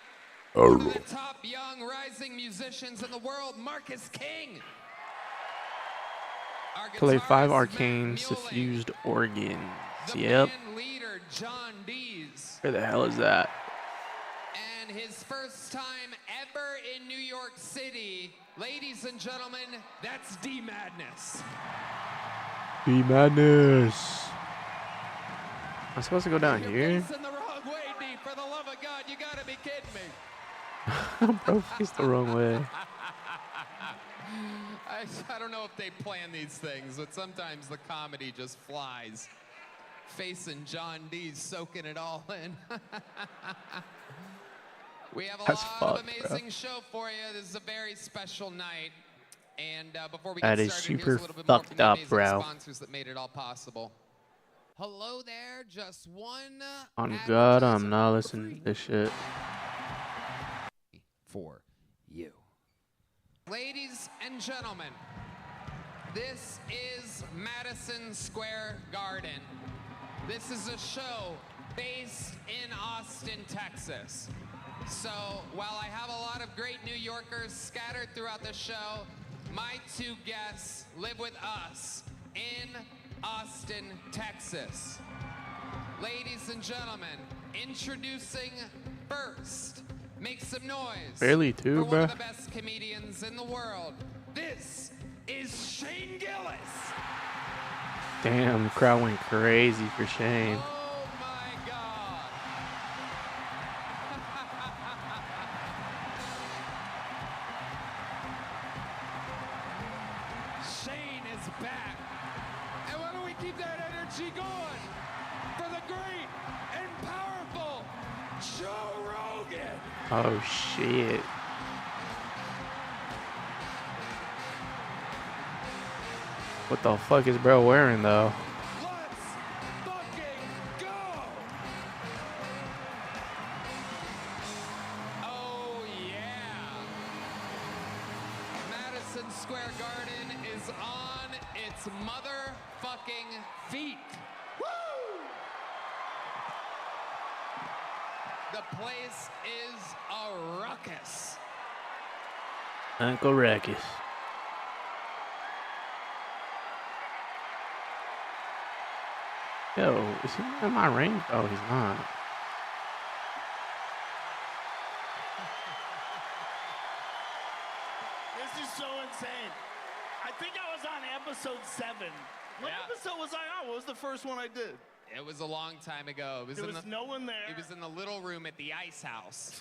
Speaker 11: one of the top young rising musicians in the world, Marcus King.
Speaker 1: Play 5 arcane suffused organs. Yep.
Speaker 11: Leader John Dees.
Speaker 1: Where the hell is that?
Speaker 11: And his first time ever in New York City. Ladies and gentlemen, that's D Madness.
Speaker 1: Be madness. I'm supposed to go down here?
Speaker 11: Facing the wrong way, D. For the love of God, you gotta be kidding me.
Speaker 1: Bro, faced the wrong way.
Speaker 11: I don't know if they plan these things, but sometimes the comedy just flies. Facing John D's, soaking it all in. We have a
Speaker 1: That's
Speaker 11: lot of
Speaker 1: fucked,
Speaker 11: amazing
Speaker 1: bro.
Speaker 11: show for you. This is a very special night. And before we
Speaker 1: That
Speaker 11: get
Speaker 1: is
Speaker 11: started,
Speaker 1: super
Speaker 11: here's a little bit more from
Speaker 1: fucked
Speaker 11: the
Speaker 1: up,
Speaker 11: amazing
Speaker 1: bro.
Speaker 11: sponsors that made it all possible. Hello there, just one
Speaker 1: On God, I'm not listening to this shit.
Speaker 11: for you. Ladies and gentlemen, this is Madison Square Garden. This is a show based in Austin, Texas. So while I have a lot of great New Yorkers scattered throughout the show, my two guests live with us in Austin, Texas. Ladies and gentlemen, introducing first, make some noise
Speaker 1: Barely two,
Speaker 11: for one
Speaker 1: bruh.
Speaker 11: of the best comedians in the world. This is Shane Gillis.
Speaker 1: Damn, the crowd went crazy for Shane.
Speaker 11: Oh my God. Shane is back. And why don't we keep that energy going for the great and powerful Joe Rogan.
Speaker 1: Oh shit. What the fuck is bro wearing though?
Speaker 11: Oh yeah. Madison Square Garden is on its motherfucking feet. Woo! The place is a ruckus.
Speaker 1: Uncle Ruckus. Yo, is he in my range? Oh, he's not.
Speaker 12: This is so insane. I think I was on episode 7. What episode was I on? What was the first one I did?
Speaker 11: It was a long time ago.
Speaker 12: There was no one there.
Speaker 11: It was in the little room at the ice house.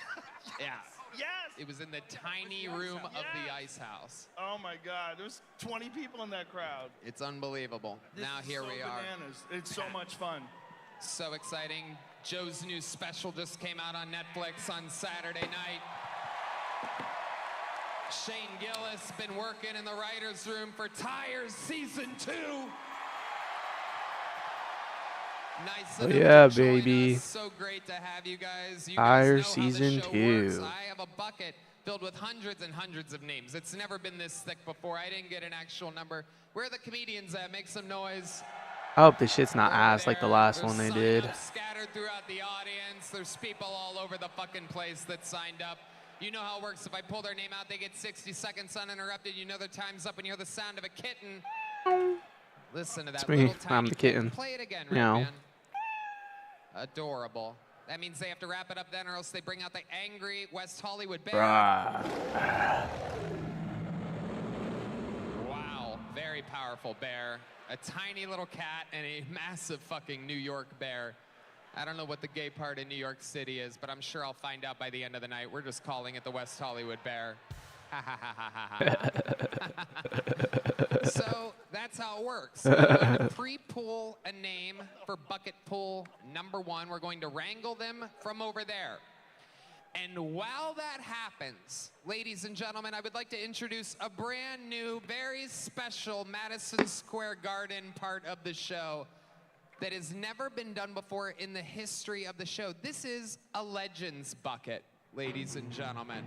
Speaker 11: Yeah.
Speaker 12: Yes.
Speaker 11: It was in the tiny room of the ice house.
Speaker 12: Oh my God, there was 20 people in that crowd.
Speaker 11: It's unbelievable.
Speaker 12: This
Speaker 11: Now
Speaker 12: is
Speaker 11: here
Speaker 12: so
Speaker 11: we are.
Speaker 12: bananas. It's so much fun.
Speaker 11: So exciting. Joe's new special just came out on Netflix on Saturday night. Shane Gillis been working in the writer's room for Tires Season 2. Nice
Speaker 1: Oh
Speaker 11: of him
Speaker 1: yeah,
Speaker 11: to join
Speaker 1: baby.
Speaker 11: us. So great to have you guys. You
Speaker 1: Tire
Speaker 11: guys know how the
Speaker 1: Season
Speaker 11: show
Speaker 1: 2.
Speaker 11: works. I have a bucket filled with hundreds and hundreds of names. It's never been this thick before. I didn't get an actual number. Where are the comedians at? Make some noise.
Speaker 1: I hope this shit's not ass like the last one they did.
Speaker 11: Scattered throughout the audience. There's people all over the fucking place that signed up. You know how it works. If I pull their name out, they get 60 seconds uninterrupted. You know their time's up when you hear the sound of a kitten. Listen to that
Speaker 1: It's me.
Speaker 11: little
Speaker 1: I'm
Speaker 11: tiny
Speaker 1: the kitten.
Speaker 11: Play it again,
Speaker 1: Meow.
Speaker 11: Red Man. Adorable. That means they have to wrap it up then, or else they bring out the angry West Hollywood bear.
Speaker 1: Bruh.
Speaker 11: Wow, very powerful bear. A tiny little cat and a massive fucking New York bear. I don't know what the gay part in New York City is, but I'm sure I'll find out by the end of the night. We're just calling it the West Hollywood bear. So that's how it works. We're going to pre-pull a name for bucket pool number 1. We're going to wrangle them from over there. And while that happens, ladies and gentlemen, I would like to introduce a brand new, very special Madison Square Garden part of the show that has never been done before in the history of the show. This is a Legends bucket, ladies and gentlemen.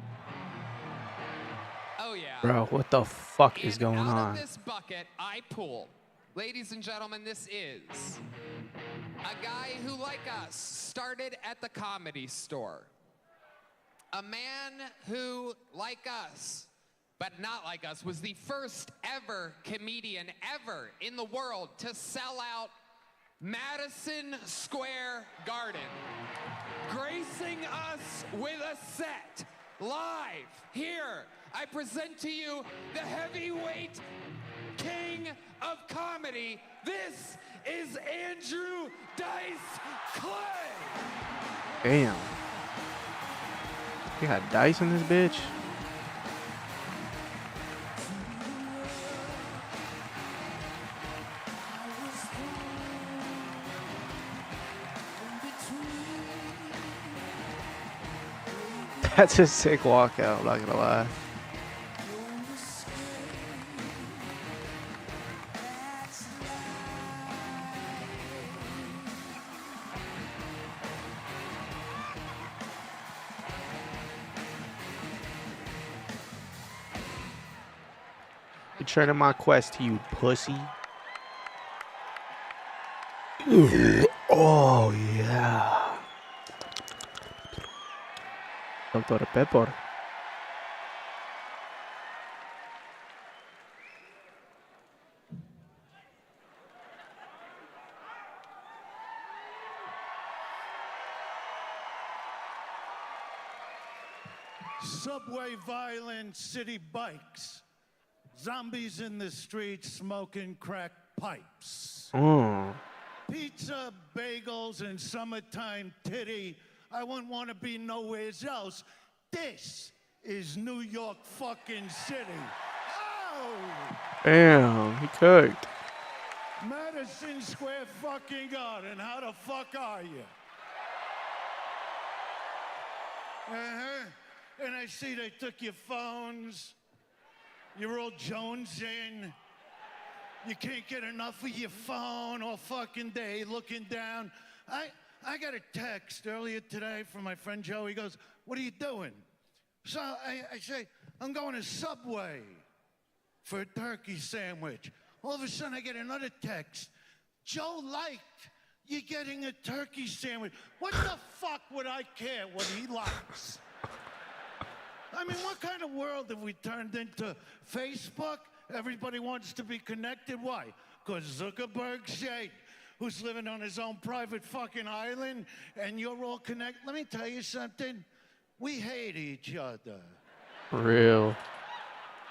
Speaker 11: Oh yeah.
Speaker 1: Bro, what the fuck is going
Speaker 11: Out
Speaker 1: on?
Speaker 11: of this bucket, I pull. Ladies and gentlemen, this is a guy who, like us, started at the Comedy Store. A man who, like us, but not like us, was the first ever comedian ever in the world to sell out Madison Square Garden. Gracing us with a set live here, I present to you the heavyweight king of comedy. This is Andrew Dice Clay.
Speaker 1: Damn. You got dice in this bitch? That's a sick walkout, I'm not gonna lie. Returning my quest to you, pussy. Oh, yeah. Dr. Pepper.
Speaker 12: Subway violence, city bikes. Zombies in the streets smoking crack pipes. Pizza, bagels, and summertime titty. I wouldn't want to be nowhere else. This is New York fucking City. Oh!
Speaker 1: Damn, he cooked.
Speaker 12: Madison Square fucking Garden. How the fuck are you? And I see they took your phones. You're all jonesing. You can't get enough of your phone all fucking day looking down. I got a text earlier today from my friend Joe. He goes, "What are you doing?" So I say, "I'm going to Subway for a turkey sandwich." All of a sudden I get another text. "Joe liked you getting a turkey sandwich." What the fuck would I care what he likes? I mean, what kind of world have we turned into? Facebook? Everybody wants to be connected. Why? Because Zuckerberg shake, who's living on his own private fucking island, and you're all connected. Let me tell you something. We hate each other.
Speaker 1: Real.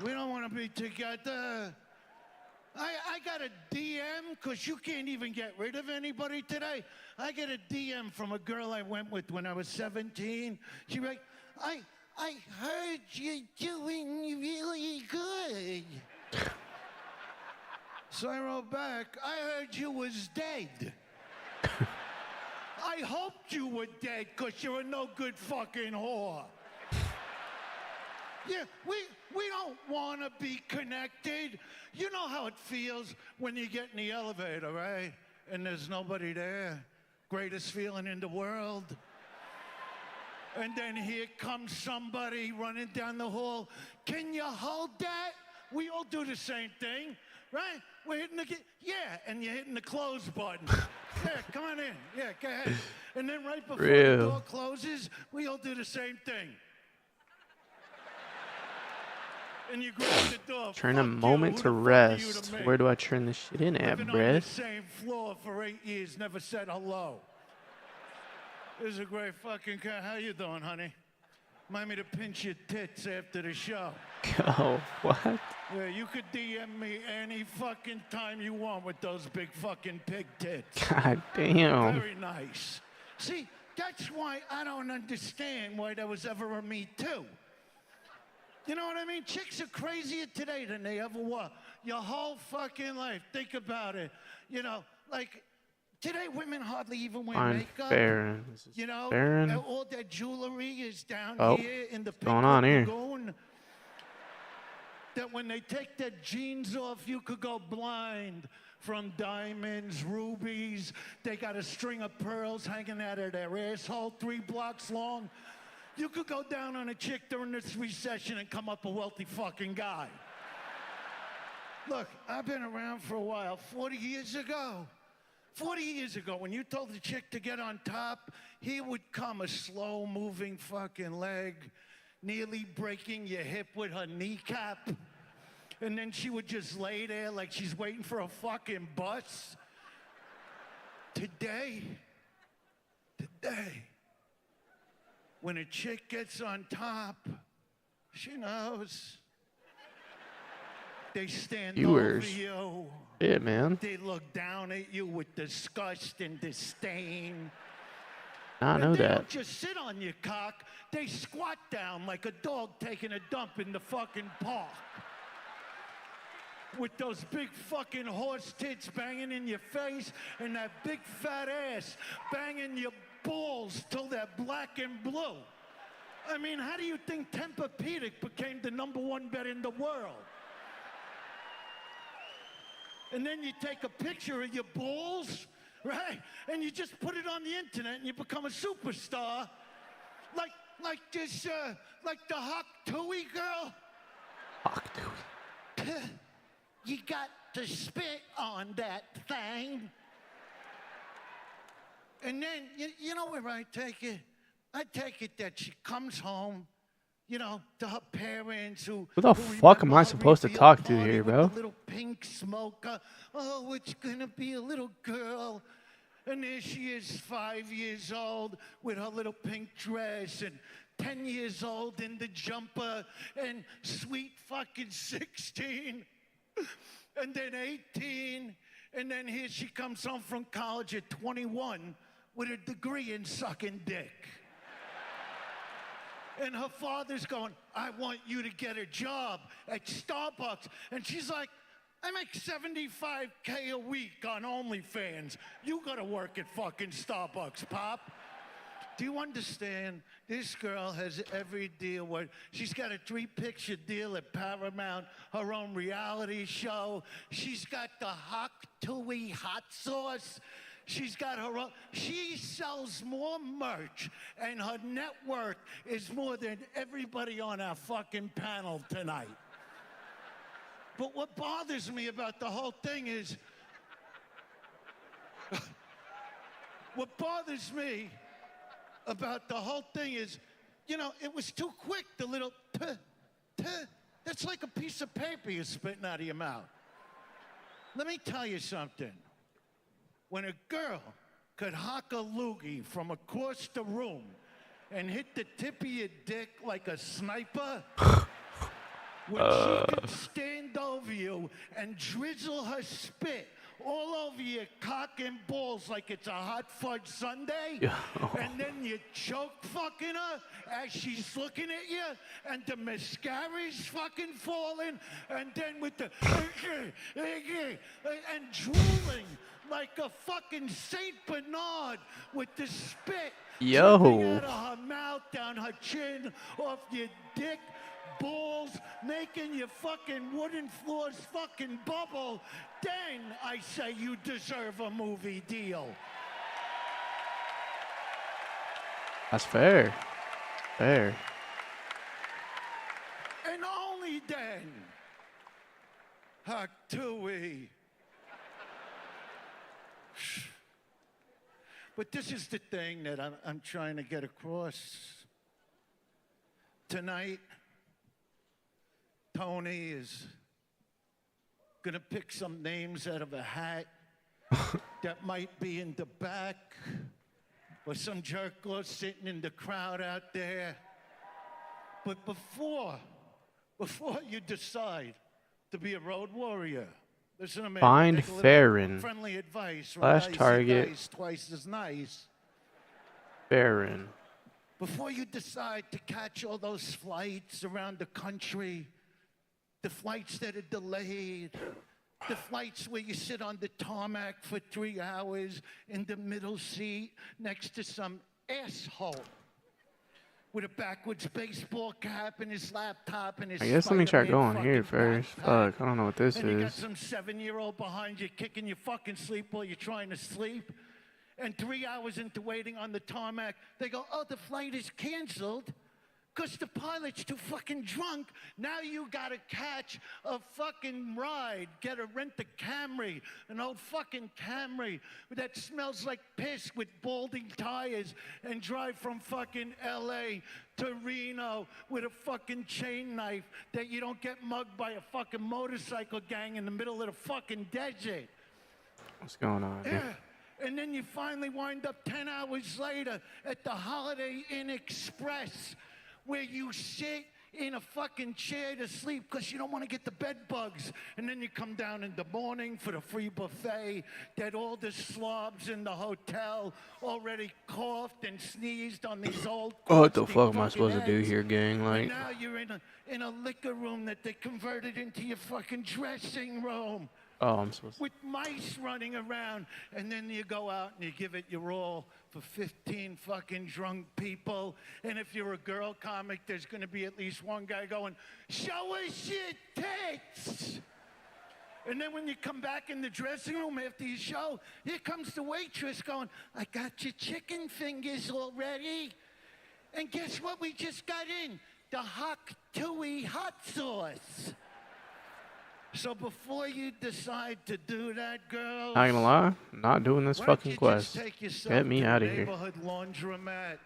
Speaker 12: We don't want to be together. I got a DM, because you can't even get rid of anybody today. I get a DM from a girl I went with when I was 17. She wrote, I heard you're doing really good. So I wrote back, I heard you was dead. I hoped you were dead, because you're a no good fucking whore. Yeah, we don't want to be connected. You know how it feels when you get in the elevator, right? And there's nobody there. Greatest feeling in the world. And then here comes somebody running down the hall. Can you hold that? We all do the same thing, right? We're hitting the, yeah, and you're hitting the close button. Yeah, come on in. Yeah, go ahead. And then right before the door closes, we all do the same thing. And you grab the door.
Speaker 1: Turn a moment to rest. Where do I turn this shit in at,
Speaker 12: I've been on the same floor for 8 years, never said hello. This is a great fucking car. How you doing, honey? Remind me to pinch your tits after the show.
Speaker 1: Oh, what?
Speaker 12: Yeah, you could DM me any fucking time you want with those big fucking pig tits.
Speaker 1: God damn.
Speaker 12: Very nice. See, that's why I don't understand why there was ever a Me Too. You know what I mean? Chicks are crazier today than they ever were. Your whole fucking life. Think about it. You know, like, today women hardly even wear makeup.
Speaker 1: Baron.
Speaker 12: You know,
Speaker 1: Baron.
Speaker 12: all that jewelry is down here in the
Speaker 1: what's going on here?
Speaker 12: lagoon. That when they take their jeans off, you could go blind from diamonds, rubies. They got a string of pearls hanging out of their asshole 3 blocks long. You could go down on a chick during this recession and come up a wealthy fucking guy. Look, I've been around for a while. 40 years ago, when you told the chick to get on top, here would come a slow-moving fucking leg, nearly breaking your hip with her kneecap. And then she would just lay there like she's waiting for a fucking bus. Today, when a chick gets on top, she knows. They stand
Speaker 1: Viewers.
Speaker 12: over you.
Speaker 1: Yeah, man.
Speaker 12: They look down at you with disgust and disdain.
Speaker 1: I know
Speaker 12: and they
Speaker 1: that.
Speaker 12: don't just sit on your cock. They squat down like a dog taking a dump in the fucking park. With those big fucking horse tits banging in your face and that big fat ass banging your balls till they're black and blue. I mean, how do you think Tempur-Pedic became the #1 bed in the world? And then you take a picture of your balls, right? And you just put it on the internet and you become a superstar. Like this, like the Hawk Tui girl.
Speaker 1: Hawk Tui.
Speaker 12: You got to spit on that thing. And then, you know where I take it? I take it that she comes home, you know, to her parents who
Speaker 1: Who the fuck am I supposed to talk to here, bro?
Speaker 12: little pink smoker. Oh, it's gonna be a little girl. And there she is, 5 years old, with her little pink dress, and 10 years old in the jumper, and sweet fucking 16, and then 18, and then here she comes home from college at 21 with a degree in sucking dick. And her father's going, I want you to get a job at Starbucks. And she's like, I make $75K a week on OnlyFans. You gotta work at fucking Starbucks, Pop. Do you understand? This girl has every deal. She's got a 3-picture deal at Paramount, her own reality show. She's got the Hawk Tui hot sauce. She's got her own. She sells more merch, and her net worth is more than everybody on our fucking panel tonight. But what bothers me about the whole thing is, what bothers me about the whole thing is, you know, it was too quick, the little that's like a piece of paper you're spitting out of your mouth. Let me tell you something. When a girl could hock a loogie from across the room and hit the tip of your dick like a sniper, when she could stand over you and drizzle her spit all over your cock and balls like it's a hot fudge sundae, and then you choke fucking her as she's looking at you, and the mascara's fucking falling, and then with the and drooling like a fucking Saint Bernard with the spit dripping out of her mouth, down her chin, off your dick, balls, making your fucking wooden floors fucking bubble, then I say you deserve a movie deal.
Speaker 1: That's fair. Fair.
Speaker 12: And only then, Hawk Tui. But this is the thing that I'm trying to get across. Tonight, Tony is gonna pick some names out of a hat that might be in the back, or some jerk off sitting in the crowd out there. But before you decide to be a road warrior, listen to me.
Speaker 1: Find
Speaker 12: Take a little
Speaker 1: Farron.
Speaker 12: friendly advice from
Speaker 1: Slash
Speaker 12: Dicey
Speaker 1: target.
Speaker 12: Dice, twice as nice.
Speaker 1: Farron.
Speaker 12: Before you decide to catch all those flights around the country, the flights that are delayed, the flights where you sit on the tarmac for 3 hours in the middle seat next to some asshole with a backwards baseball cap and his laptop and his
Speaker 1: I guess let me try
Speaker 12: Spider-Man
Speaker 1: going here
Speaker 12: fucking
Speaker 1: first. Fuck, I don't know what this
Speaker 12: and you got
Speaker 1: is.
Speaker 12: some 7-year-old behind you kicking your fucking sleep while you're trying to sleep. And 3 hours into waiting on the tarmac, they go, oh, the flight is canceled because the pilot's too fucking drunk. Now you gotta catch a fucking ride. Rent a Camry, an old fucking Camry that smells like piss with balding tires, and drive from fucking LA to Reno with a fucking chain knife that you don't get mugged by a fucking motorcycle gang in the middle of the fucking desert.
Speaker 1: What's going on here?
Speaker 12: And then you finally wind up 10 hours later at the Holiday Inn Express, where you sit in a fucking chair to sleep because you don't want to get the bed bugs. And then you come down in the morning for the free buffet that all the slobs in the hotel already coughed and sneezed on these old
Speaker 1: What the
Speaker 12: crusty
Speaker 1: fuck am I
Speaker 12: fucking
Speaker 1: supposed to do
Speaker 12: heads.
Speaker 1: here, gang?
Speaker 12: And
Speaker 1: Like,
Speaker 12: now you're in a liquor room that they converted into your fucking dressing room.
Speaker 1: oh, I'm supposed to.
Speaker 12: With mice running around, and then you go out and you give it your all for 15 fucking drunk people. And if you're a girl comic, there's gonna be at least one guy going, "Show us your tits!" And then when you come back in the dressing room after your show, here comes the waitress going, "I got your chicken fingers already." And guess what we just got in? The Hok Tui hot sauce. So before you decide to do that, girls,
Speaker 1: Not gonna lie, I'm not doing this
Speaker 12: why don't
Speaker 1: fucking
Speaker 12: you
Speaker 1: quest.
Speaker 12: just take yourself
Speaker 1: Get me
Speaker 12: to the
Speaker 1: out of here.
Speaker 12: neighborhood laundromat,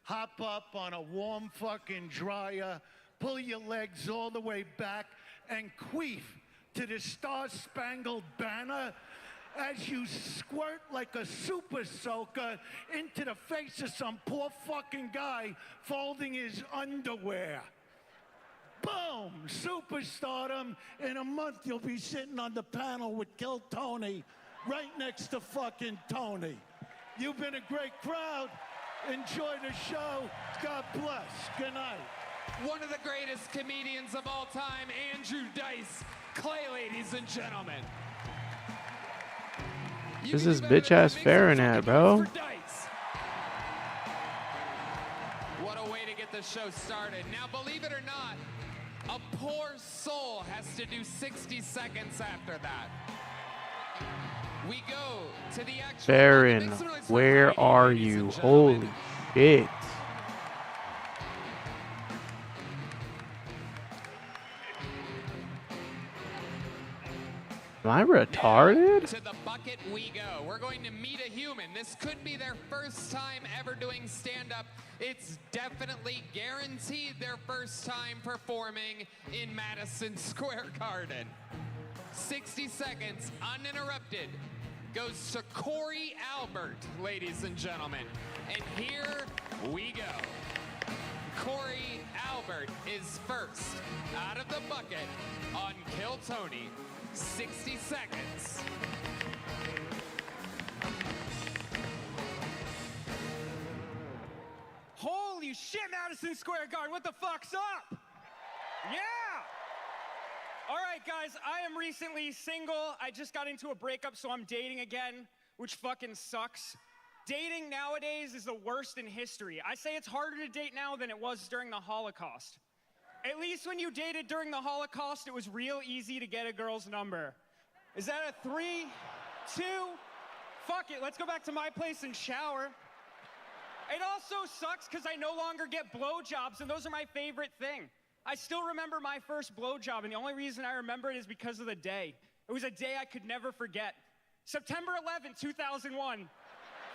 Speaker 12: hop up on a warm fucking dryer, pull your legs all the way back, and queef to the Star-Spangled Banner as you squirt like a super soaker into the face of some poor fucking guy folding his underwear. Boom! Superstardom. In a month, you'll be sitting on the panel with Kill Tony right next to fucking Tony. You've been a great crowd. Enjoy the show. God bless. Good night.
Speaker 11: One of the greatest comedians of all time, Andrew Dice Clay, ladies and gentlemen.
Speaker 1: Who's this bitch ass Farron at, bro?
Speaker 11: What a way to get the show started. Now, believe it or not, a poor soul has to do 60 seconds after that. We go to the actual...
Speaker 1: Farron, where are you? Holy shit. Am I retarded?
Speaker 11: To the bucket we go. We're going to meet a human. This could be their first time ever doing stand-up. It's definitely guaranteed their first time performing in Madison Square Garden. 60 seconds, uninterrupted, goes to Corey Albert, ladies and gentlemen. And here we go. Corey Albert is first out of the bucket on Kill Tony. 60 seconds.
Speaker 8: Holy shit, Madison Square Garden, what the fuck's up? Yeah! All right, guys, I am recently single. I just got into a breakup, so I'm dating again, which fucking sucks. Dating nowadays is the worst in history. I say it's harder to date now than it was during the Holocaust. At least when you dated during the Holocaust, it was real easy to get a girl's number. Is that a 3, 2? Fuck it, let's go back to my place and shower. It also sucks because I no longer get blowjobs, and those are my favorite thing. I still remember my first blowjob, and the only reason I remember it is because of the day. It was a day I could never forget. September 11th, 2001.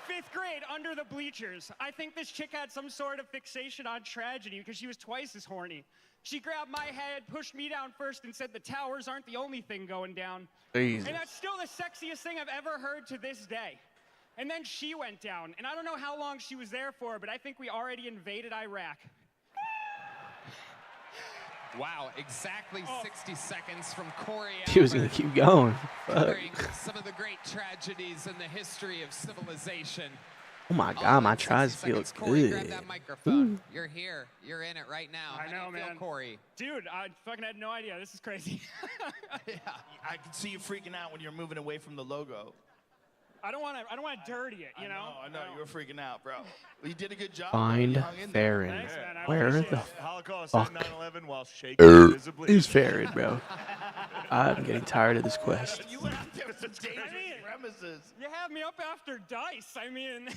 Speaker 8: 5th grade, under the bleachers. I think this chick had some sort of fixation on tragedy because she was twice as horny. She grabbed my head, pushed me down first, and said the towers aren't the only thing going down.
Speaker 1: Jesus.
Speaker 8: And that's still the sexiest thing I've ever heard to this day. And then she went down, and I don't know how long she was there for, but I think we already invaded Iraq.
Speaker 11: Wow, exactly 60 seconds from Corey Albert.
Speaker 1: He was gonna keep going. Fuck.
Speaker 11: Covering some of the great tragedies in the history of civilization.
Speaker 1: Oh my god, my tries feel
Speaker 11: Corey, grab
Speaker 1: good.
Speaker 11: that microphone. You're here. You're in it right now.
Speaker 8: I know,
Speaker 11: How do you feel,
Speaker 8: man.
Speaker 11: Corey?
Speaker 8: Dude, I fucking had no idea. This is crazy.
Speaker 14: I can see you freaking out when you're moving away from the logo.
Speaker 8: I don't want to dirty it, you know?
Speaker 14: I know. You were freaking out, bro. Well, you did a good job.
Speaker 1: Find
Speaker 14: You hung in there.
Speaker 1: Farron.
Speaker 8: Thanks, man. I
Speaker 1: Where
Speaker 8: appreciate
Speaker 1: the
Speaker 8: it.
Speaker 15: Holocaust
Speaker 1: fuck
Speaker 15: and 9/11 while shaking visibly.
Speaker 1: is Farron, bro? I'm getting tired of this quest.
Speaker 14: You went out there with some dangerous premises.
Speaker 8: You have me up after Dice. I mean...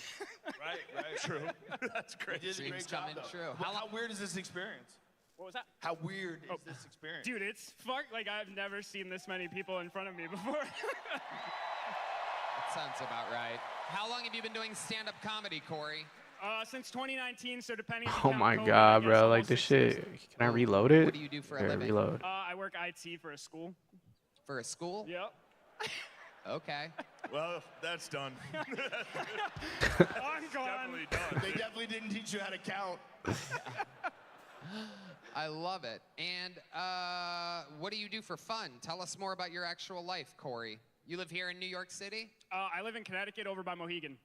Speaker 14: Right. True. That's great. You did a great job, though.
Speaker 11: True.
Speaker 14: Well, how weird is this experience?
Speaker 8: What was that?
Speaker 14: How weird is this experience?
Speaker 8: Dude, it's like I've never seen this many people in front of me before.
Speaker 11: That sounds about right. How long have you been doing stand-up comedy, Corey?
Speaker 8: Since 2019, so depending on
Speaker 1: Oh my god, bro. Like this shit. Can I reload it?
Speaker 11: What do you do for a
Speaker 1: Here,
Speaker 11: living?
Speaker 1: reload.
Speaker 8: I work IT for a school.
Speaker 11: For a school?
Speaker 8: Yep.
Speaker 11: Okay.
Speaker 15: Well, that's done.
Speaker 8: I'm gone.
Speaker 15: Definitely done.
Speaker 14: They definitely didn't teach you how to count.
Speaker 11: I love it. And what do you do for fun? Tell us more about your actual life, Corey. You live here in New York City?
Speaker 8: I live in Connecticut over by Mohegan.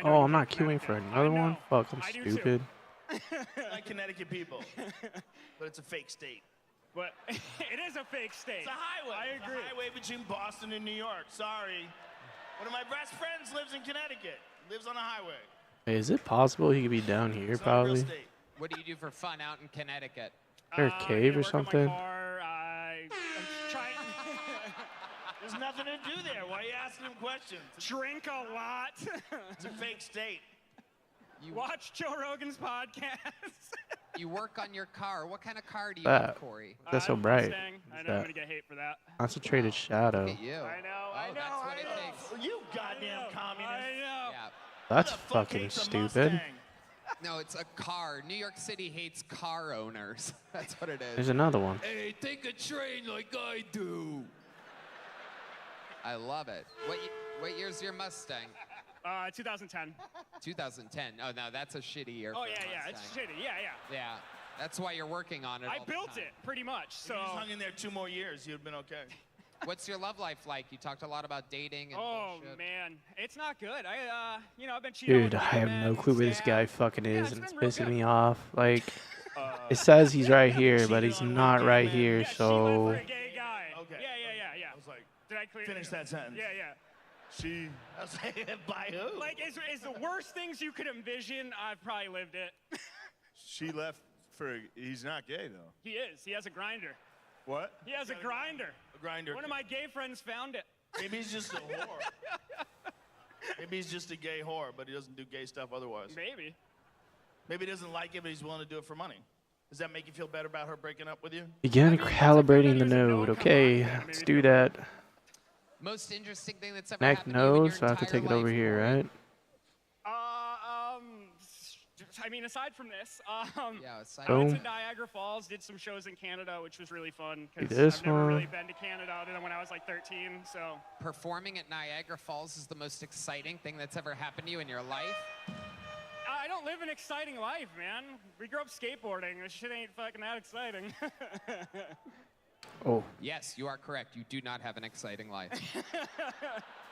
Speaker 1: Oh, I'm not queuing for another one? Fuck, I'm stupid.
Speaker 14: Like Connecticut people, but it's a fake state.
Speaker 8: But it is a fake state.
Speaker 14: It's a highway.
Speaker 8: I agree.
Speaker 14: It's a highway between Boston and New York. Sorry. One of my best friends lives in Connecticut. Lives on a highway.
Speaker 1: Hey, is it possible he could be down here,
Speaker 14: It's not a real
Speaker 1: probably?
Speaker 14: state.
Speaker 11: What do you do for fun out in Connecticut?
Speaker 1: Is there a cave or something?
Speaker 8: I'm trying.
Speaker 14: There's nothing to do there. Why are you asking him questions?
Speaker 8: Drink a lot.
Speaker 14: It's a fake state.
Speaker 11: You
Speaker 8: watch Joe Rogan's podcast.
Speaker 11: You work on your car. What kind of car do you
Speaker 1: That.
Speaker 11: have, Corey?
Speaker 1: That's so bright.
Speaker 8: Mustang. I know I'm gonna get hate for that.
Speaker 1: Concentrated shadow.
Speaker 11: Look at you.
Speaker 8: I know. I know.
Speaker 11: That's what
Speaker 8: I
Speaker 11: it
Speaker 8: know.
Speaker 11: takes.
Speaker 14: You goddamn communist.
Speaker 8: I know.
Speaker 11: Yeah.
Speaker 1: That's fucking stupid.
Speaker 11: No, it's a car. New York City hates car owners. That's what it is.
Speaker 1: There's another one.
Speaker 11: Hey, take a train like I do. I love it. What year's your Mustang?
Speaker 8: 2010.
Speaker 11: 2010. Oh, no, that's a shitty year.
Speaker 8: Oh
Speaker 11: for a
Speaker 8: yeah, it's
Speaker 11: Mustang.
Speaker 8: shitty. Yeah.
Speaker 11: Yeah, that's why you're working on it.
Speaker 8: I
Speaker 11: all the
Speaker 8: built
Speaker 11: time.
Speaker 8: it pretty much. So.
Speaker 14: If you just hung in there 2 more years, you'd have been okay.
Speaker 11: What's your love life like? You talked a lot about dating and
Speaker 8: Oh
Speaker 11: bullshit.
Speaker 8: man, it's not good. I've been cheating.
Speaker 1: Dude, I have no clue where this guy fucking is, and it's
Speaker 8: been real
Speaker 1: pissing
Speaker 8: good.
Speaker 1: me off. Like, it says he's right here, but he's not right here, so...
Speaker 8: Gay guy.
Speaker 14: Okay.
Speaker 8: Yeah.
Speaker 14: I was like,
Speaker 8: Did I clear?
Speaker 14: finish that sentence.
Speaker 8: Yeah.
Speaker 14: She. I was like, by who?
Speaker 8: Like, is the worst things you could envision? I've probably lived it.
Speaker 15: She left for. He's not gay though.
Speaker 8: He is. He has a grinder.
Speaker 15: What?
Speaker 8: He has a grinder.
Speaker 14: A grinder.
Speaker 8: One of my gay friends found it.
Speaker 14: Maybe he's just a whore. Maybe he's just a gay whore, but he doesn't do gay stuff otherwise.
Speaker 8: Maybe.
Speaker 14: Maybe he doesn't like it, but he's willing to do it for money. Does that make you feel better about her breaking up with you?
Speaker 1: Begin calibrating the node. Okay, let's do that.
Speaker 11: Most interesting thing that's ever
Speaker 1: Neck
Speaker 11: happened to you in
Speaker 1: node,
Speaker 11: your
Speaker 1: so I have to
Speaker 11: entire
Speaker 1: take it over
Speaker 11: life,
Speaker 1: here,
Speaker 11: Corey?
Speaker 1: right?
Speaker 8: I mean, aside from this,
Speaker 11: Yeah, aside
Speaker 8: I went
Speaker 1: Boom.
Speaker 8: to Niagara Falls, did some shows in Canada, which was really fun
Speaker 1: Do
Speaker 8: because
Speaker 1: this
Speaker 8: I've never really
Speaker 1: one.
Speaker 8: been to Canada other than when I was like 13. So
Speaker 11: Performing at Niagara Falls is the most exciting thing that's ever happened to you in your life?
Speaker 8: I don't live an exciting life, man. We grew up skateboarding. This shit ain't fucking that exciting.
Speaker 1: Oh.
Speaker 11: Yes, you are correct. You do not have an exciting life.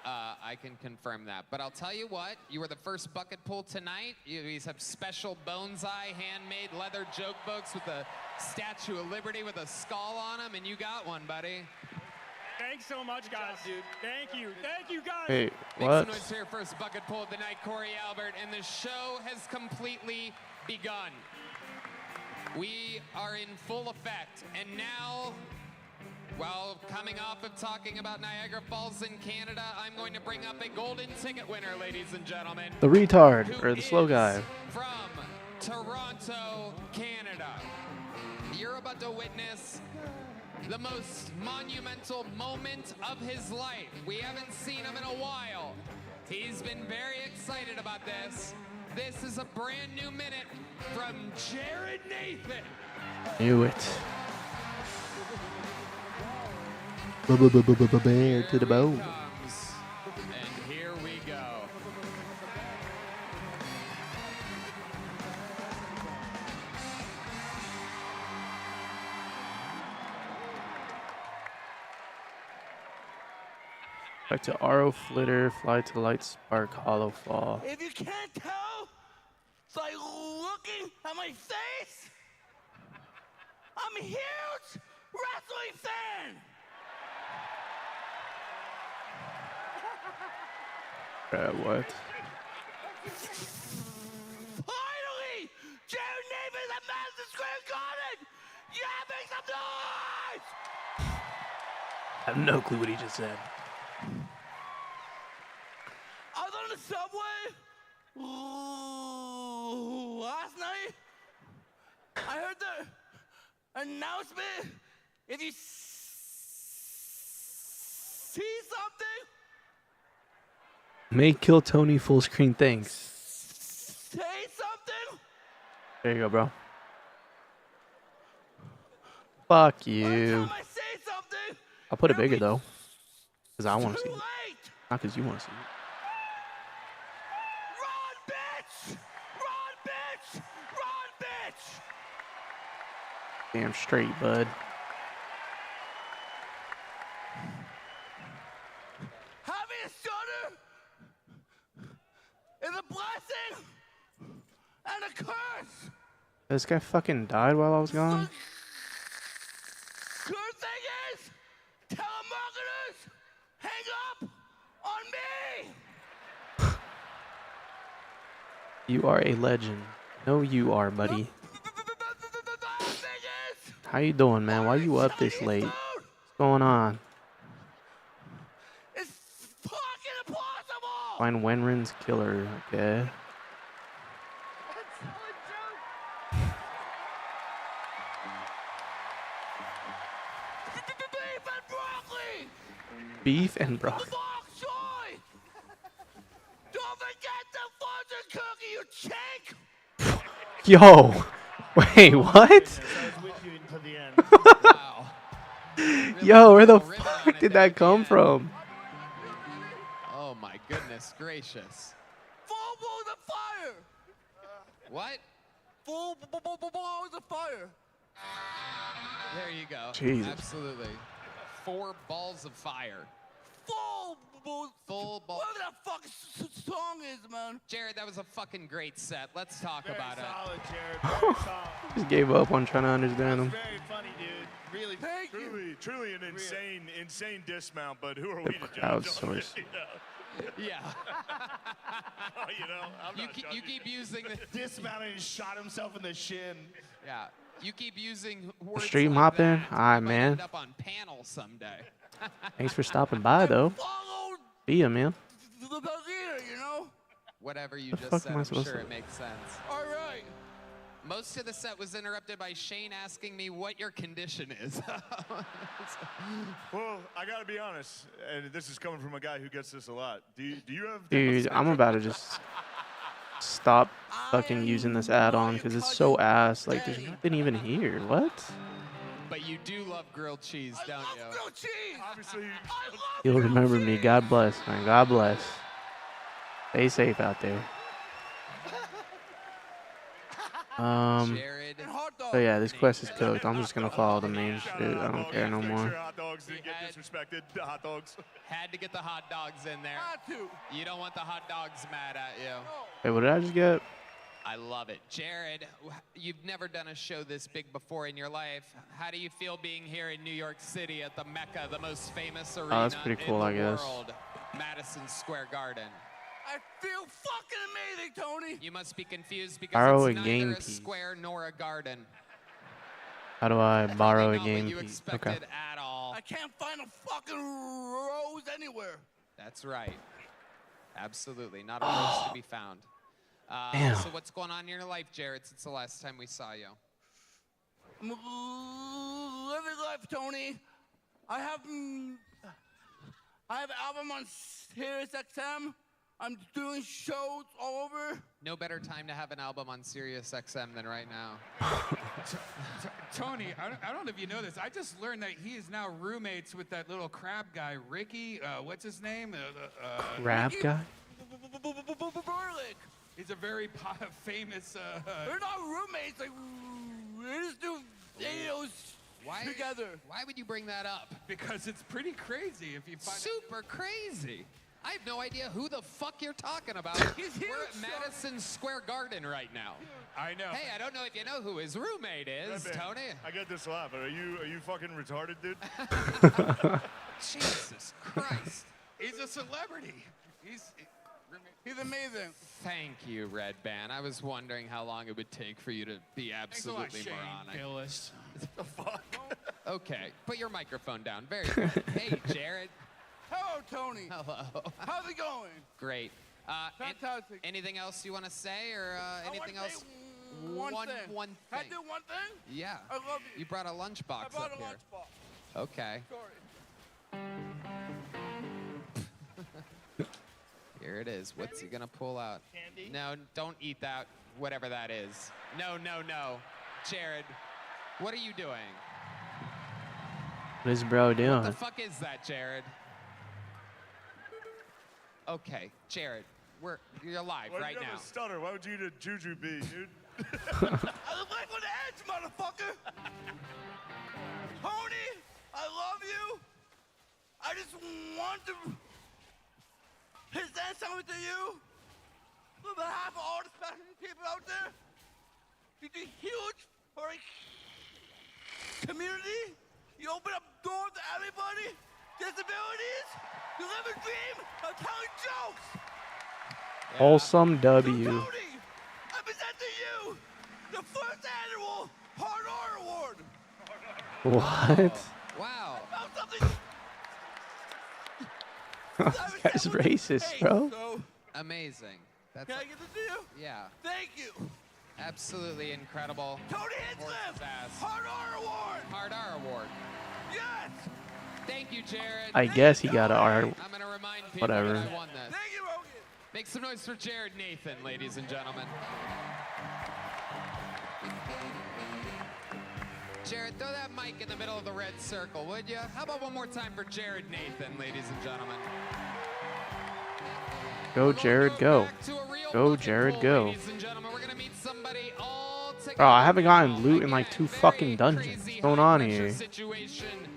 Speaker 11: I can confirm that. But I'll tell you what, you were the first bucket pull tonight. These have special bonsai handmade leather joke books with a Statue of Liberty with a skull on them, and you got one, buddy.
Speaker 8: Thanks so much, guys. Dude. Thank you. Thank you, guys.
Speaker 1: Hey,
Speaker 11: Make
Speaker 1: what?
Speaker 11: some noise for your first bucket pull of the night, Corey Albert, and the show has completely begun. We are in full effect, and now, well, coming off of talking about Niagara Falls in Canada, I'm going to bring up a golden ticket winner, ladies and gentlemen.
Speaker 1: The retard,
Speaker 11: who
Speaker 1: or the slow
Speaker 11: is
Speaker 1: guy.
Speaker 11: From Toronto, Canada. You're about to witness the most monumental moment of his life. We haven't seen him in a while. He's been very excited about this. This is a brand new minute from Jared Nathan.
Speaker 1: Knew it. Bear to the bone.
Speaker 11: And here we go.
Speaker 1: Back to RO Flitter, Fly to Light Spark, Hollow Fall.
Speaker 2: If you can't tell by looking at my face, I'm a huge wrestling fan.
Speaker 1: What?
Speaker 2: Finally, Jared Nathan at Madison Square Garden. Yeah, make some noise!
Speaker 1: I have no clue what he just said.
Speaker 2: I was on the subway last night. I heard the announcement. If you see something,
Speaker 1: May kill Tony full screen, thanks.
Speaker 2: say something.
Speaker 1: There you go, bro. Fuck you.
Speaker 2: I say something.
Speaker 1: I'll put it bigger though, because I want to see
Speaker 2: Too
Speaker 1: it,
Speaker 2: late.
Speaker 1: not because you want to see it.
Speaker 2: Run, bitch! Run, bitch! Run, bitch!
Speaker 1: Damn straight, bud.
Speaker 2: Having a stutter is a blessing and a curse.
Speaker 1: This guy fucking died while I was gone.
Speaker 2: Good thing is, telemarketers hang up on me.
Speaker 1: You are a legend. No, you are, buddy. How you doing, man? Why you up this late? What's going on?
Speaker 2: It's fucking impossible.
Speaker 1: Find Wenren's killer, okay? Beef and broccoli.
Speaker 2: Bok choy. Don't forget the fortune cookie, you chink.
Speaker 1: Yo, wait, what?
Speaker 14: I was with you until the end.
Speaker 11: Wow.
Speaker 1: Yo, where the fuck did that come from?
Speaker 11: Oh my goodness gracious.
Speaker 2: Full balls of fire.
Speaker 11: What?
Speaker 2: Full balls of fire.
Speaker 11: There you go.
Speaker 1: Jesus.
Speaker 11: Absolutely. 4 balls of fire.
Speaker 2: Full balls.
Speaker 11: Full ball.
Speaker 2: Whatever that fucking song is, man.
Speaker 11: Jared, that was a fucking great set. Let's talk
Speaker 14: Very
Speaker 11: about
Speaker 14: solid,
Speaker 11: it.
Speaker 14: Jared. Very solid.
Speaker 1: Just gave up on trying to understand them.
Speaker 14: Very funny, dude. Really.
Speaker 2: Thank you.
Speaker 15: Truly an insane dismount, but who are we to judge?
Speaker 1: Crowdsource.
Speaker 11: Yeah.
Speaker 15: You know, I'm not
Speaker 11: You
Speaker 15: judging.
Speaker 11: keep using the
Speaker 14: Dismounted and shot himself in the shin.
Speaker 11: Yeah. You keep using words
Speaker 1: Stream
Speaker 11: like
Speaker 1: hopping?
Speaker 11: that.
Speaker 1: Alright,
Speaker 11: You might
Speaker 1: man.
Speaker 11: end up on panel someday.
Speaker 1: Thanks for stopping by, though. See ya, man.
Speaker 2: The leader, you know.
Speaker 11: Whatever you
Speaker 1: The
Speaker 11: just
Speaker 1: fuck
Speaker 11: said,
Speaker 1: am I
Speaker 11: I'm
Speaker 1: supposed
Speaker 11: sure
Speaker 1: to-
Speaker 11: it makes sense.
Speaker 2: All right.
Speaker 11: Most of the set was interrupted by Shane asking me what your condition is.
Speaker 15: Well, I gotta be honest, and this is coming from a guy who gets this a lot. Do you have?
Speaker 1: Dude, I'm about to just stop fucking using this add-on because it's so ass. Like, there's nothing even here. What?
Speaker 11: But you do love grilled cheese, don't you?
Speaker 2: Grilled cheese.
Speaker 15: Obviously.
Speaker 1: You'll remember me. God bless, man. God bless. Stay safe out there.
Speaker 11: Jared.
Speaker 1: So yeah, this quest is cooked. I'm just gonna follow the main shit. I don't care no
Speaker 15: Make
Speaker 1: more.
Speaker 15: sure hot dogs didn't get disrespected. The hot dogs.
Speaker 11: Had to get the hot dogs in there.
Speaker 2: Had to.
Speaker 11: You don't want the hot dogs mad at you.
Speaker 1: Wait, what did I just get?
Speaker 11: I love it. Jared, you've never done a show this big before in your life. How do you feel being here in New York City at the Mecca, the most famous arena
Speaker 1: that's pretty cool,
Speaker 11: in the
Speaker 1: I guess.
Speaker 11: world, Madison Square Garden?
Speaker 2: I feel fucking amazing, Tony.
Speaker 11: You must be confused because
Speaker 1: Borrow
Speaker 11: it's
Speaker 1: a
Speaker 11: neither
Speaker 1: game
Speaker 11: a
Speaker 1: piece.
Speaker 11: square nor a garden.
Speaker 1: How do I borrow a
Speaker 11: Not
Speaker 1: game
Speaker 11: what you
Speaker 1: piece? Okay.
Speaker 11: expected at all.
Speaker 2: I can't find a fucking rose anywhere.
Speaker 11: That's right. Absolutely. Not a rose to be found.
Speaker 1: Damn.
Speaker 11: So what's going on in your life, Jared, since the last time we saw you?
Speaker 2: I'm living life, Tony. I have an album on Sirius XM. I'm doing shows all over.
Speaker 11: No better time to have an album on Sirius XM than right now.
Speaker 4: Tony, I don't know if you know this. I just learned that he is now roommates with that little crab guy, Ricky. What's his name?
Speaker 1: Crab guy?
Speaker 2: Burlick.
Speaker 4: He's a very famous.
Speaker 2: We're not roommates. Like we just do videos together.
Speaker 11: Why would you bring that up?
Speaker 4: Because it's pretty crazy if you find
Speaker 11: Super crazy. I have no idea who the fuck you're talking about.
Speaker 2: He's here,
Speaker 11: We're at Madison Square Garden right now.
Speaker 4: I know.
Speaker 11: Hey, I don't know if you know who his roommate is,
Speaker 15: Red Band,
Speaker 11: Tony.
Speaker 15: I get this a lot, but are you fucking retarded, dude?
Speaker 11: Jesus Christ.
Speaker 4: He's a celebrity. He's
Speaker 2: amazing.
Speaker 11: Thank you, Red Band. I was wondering how long it would take for you to be absolutely
Speaker 4: Shane
Speaker 11: moronic.
Speaker 4: Gillis.
Speaker 15: The fuck?
Speaker 11: Okay, put your microphone down. Very good. Hey, Jared.
Speaker 2: Hello, Tony.
Speaker 11: Hello.
Speaker 2: How's it going?
Speaker 11: Great.
Speaker 2: Fantastic.
Speaker 11: Anything else you want to say, or anything else?
Speaker 2: One thing.
Speaker 11: One
Speaker 2: Can I
Speaker 11: thing.
Speaker 2: do one thing?
Speaker 11: Yeah.
Speaker 2: I love you.
Speaker 11: You brought a lunchbox
Speaker 2: I brought
Speaker 11: up
Speaker 2: a
Speaker 11: here.
Speaker 2: lunchbox.
Speaker 11: Okay.
Speaker 2: Sorry.
Speaker 11: Here it is. What's he gonna pull out?
Speaker 2: Candy?
Speaker 11: No, don't eat that. Whatever that is. No, no, no. Jared, what are you doing?
Speaker 1: What is bro
Speaker 11: What the
Speaker 1: doing?
Speaker 11: fuck is that, Jared? Okay, Jared, you're alive
Speaker 15: Why
Speaker 11: right
Speaker 15: do you
Speaker 11: now.
Speaker 15: have a stutter? Why would you eat a juju bee, dude?
Speaker 2: I look like on the edge, motherfucker. Tony, I love you. I just want to present something to you. On behalf of all the special people out there, you do huge for a community. You open up doors to everybody. Disabilities. You live a dream of telling jokes.
Speaker 1: Wholesome W.
Speaker 2: Tony, I present to you the first annual Hard R Award.
Speaker 1: What?
Speaker 11: Wow.
Speaker 1: This guy's racist, bro.
Speaker 11: Amazing. That's
Speaker 2: Can I give this to you?
Speaker 11: Yeah.
Speaker 2: Thank you.
Speaker 11: Absolutely incredible.
Speaker 2: Tony Hinchcliffe, Hard R Award.
Speaker 11: Hard R Award.
Speaker 2: Yes.
Speaker 11: Thank you, Jared.
Speaker 1: I guess he got an R.
Speaker 11: I'm going to remind people
Speaker 1: Whatever.
Speaker 11: that I won this.
Speaker 2: Thank you, Rogan.
Speaker 11: Make some noise for Jared Nathan, ladies and gentlemen. Jared, throw that mic in the middle of the red circle, would you? How about one more time for Jared Nathan, ladies and gentlemen?
Speaker 1: Go, Jared, go. Go, Jared, go.
Speaker 11: Ladies and gentlemen, we're going to meet somebody all together.
Speaker 1: Bro, I haven't gotten loot in like 2 fucking dungeons. What's going on here?
Speaker 11: Situation